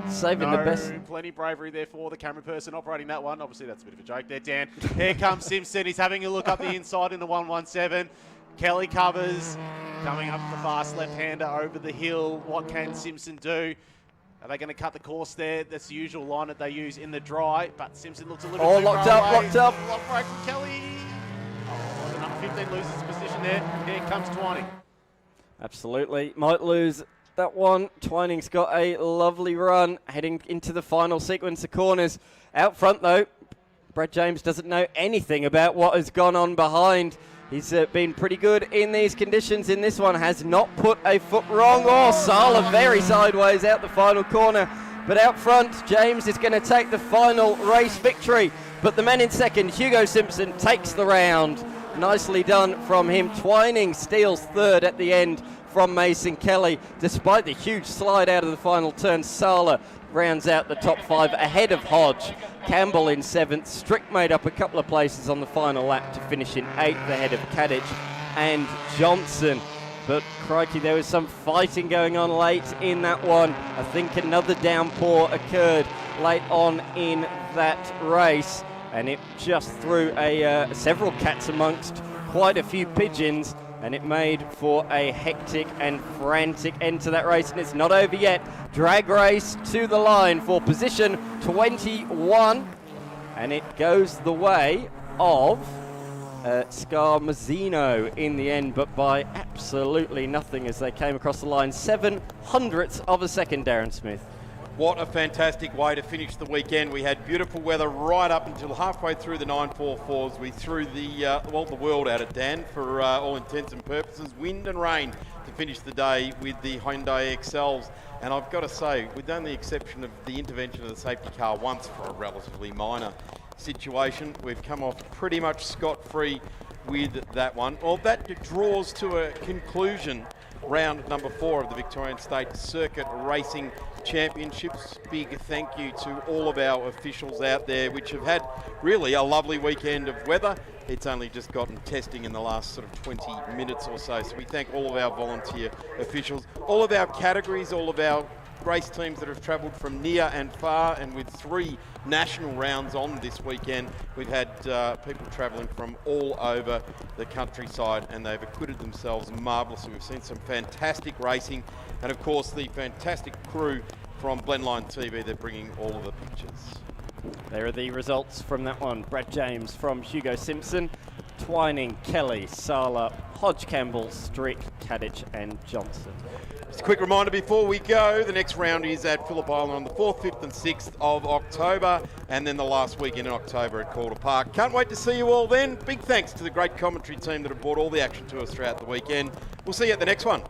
Saving the best. Plenty of bravery there for the camera person operating that one. Obviously, that's a bit of a joke there, Dan. Here comes Simpson. He's having a look up the inside in the 117. Kelly covers, coming up the fast left-hander over the hill. What can Simpson do? Are they going to cut the course there? That's the usual line that they use in the dry, but Simpson looks a little bit too locked far up, away. locked up. Lock break from Kelly. Oh, the number 15 loses his position there. Here comes Twining. Absolutely. Might lose that one. Twining's got a lovely run heading into the final sequence of corners. Out front, though, Brad James doesn't know anything about what has gone on behind. He's been pretty good in these conditions. In this one, has not put a foot wrong. Oh, Sala very sideways out the final corner. But out front, James is going to take the final race victory. But the man in second, Hugo Simpson, takes the round. Nicely done from him. Twining steals third at the end from Mason Kelly. Despite the huge slide out of the final turn, Sala rounds out the top 5 ahead of Hodge. Campbell in 7th. Strick made up a couple of places on the final lap to finish in 8th ahead of Kadich and Johnson. But crikey, there was some fighting going on late in that one. I think another downpour occurred late on in that race, and it just threw several cats amongst quite a few pigeons, and it made for a hectic and frantic end to that race, and it's not over yet. Drag race to the line for position 21, and it goes the way of Scarmazzino in the end, but by absolutely nothing as they came across the line. 0.07 of a second, Darren Smith. What a fantastic way to finish the weekend. We had beautiful weather right up until halfway through the 944s. We threw the world at it, Dan, for all intents and purposes. Wind and rain to finish the day with the Hyundai XLs. And I've got to say, with only the exception of the intervention of the safety car once for a relatively minor situation, we've come off pretty much scot-free with that one. Well, that draws to a conclusion round number 4 of the Victorian State Circuit Racing Championships. Big thank you to all of our officials out there, which have had really a lovely weekend of weather. It's only just gotten testing in the last sort of 20 minutes or so. So we thank all of our volunteer officials, all of our categories, all of our race teams that have travelled from near and far, and with 3 national rounds on this weekend, we've had people travelling from all over the countryside, and they've acquitted themselves marvellously. We've seen some fantastic racing, and of course the fantastic crew from Blendline TV, they're bringing all of the pictures. There are the results from that one. Brad James from Hugo Simpson. Twining, Kelly, Sala, Hodge, Campbell, Strick, Kadich and Johnson. Just a quick reminder before we go, the next round is at Phillip Island on the 4th, 5th and 6th of October, and then the last weekend in October at Calder Park. Can't wait to see you all then. Big thanks to the great commentary team that have brought all the action to us throughout the weekend. We'll see you at the next one.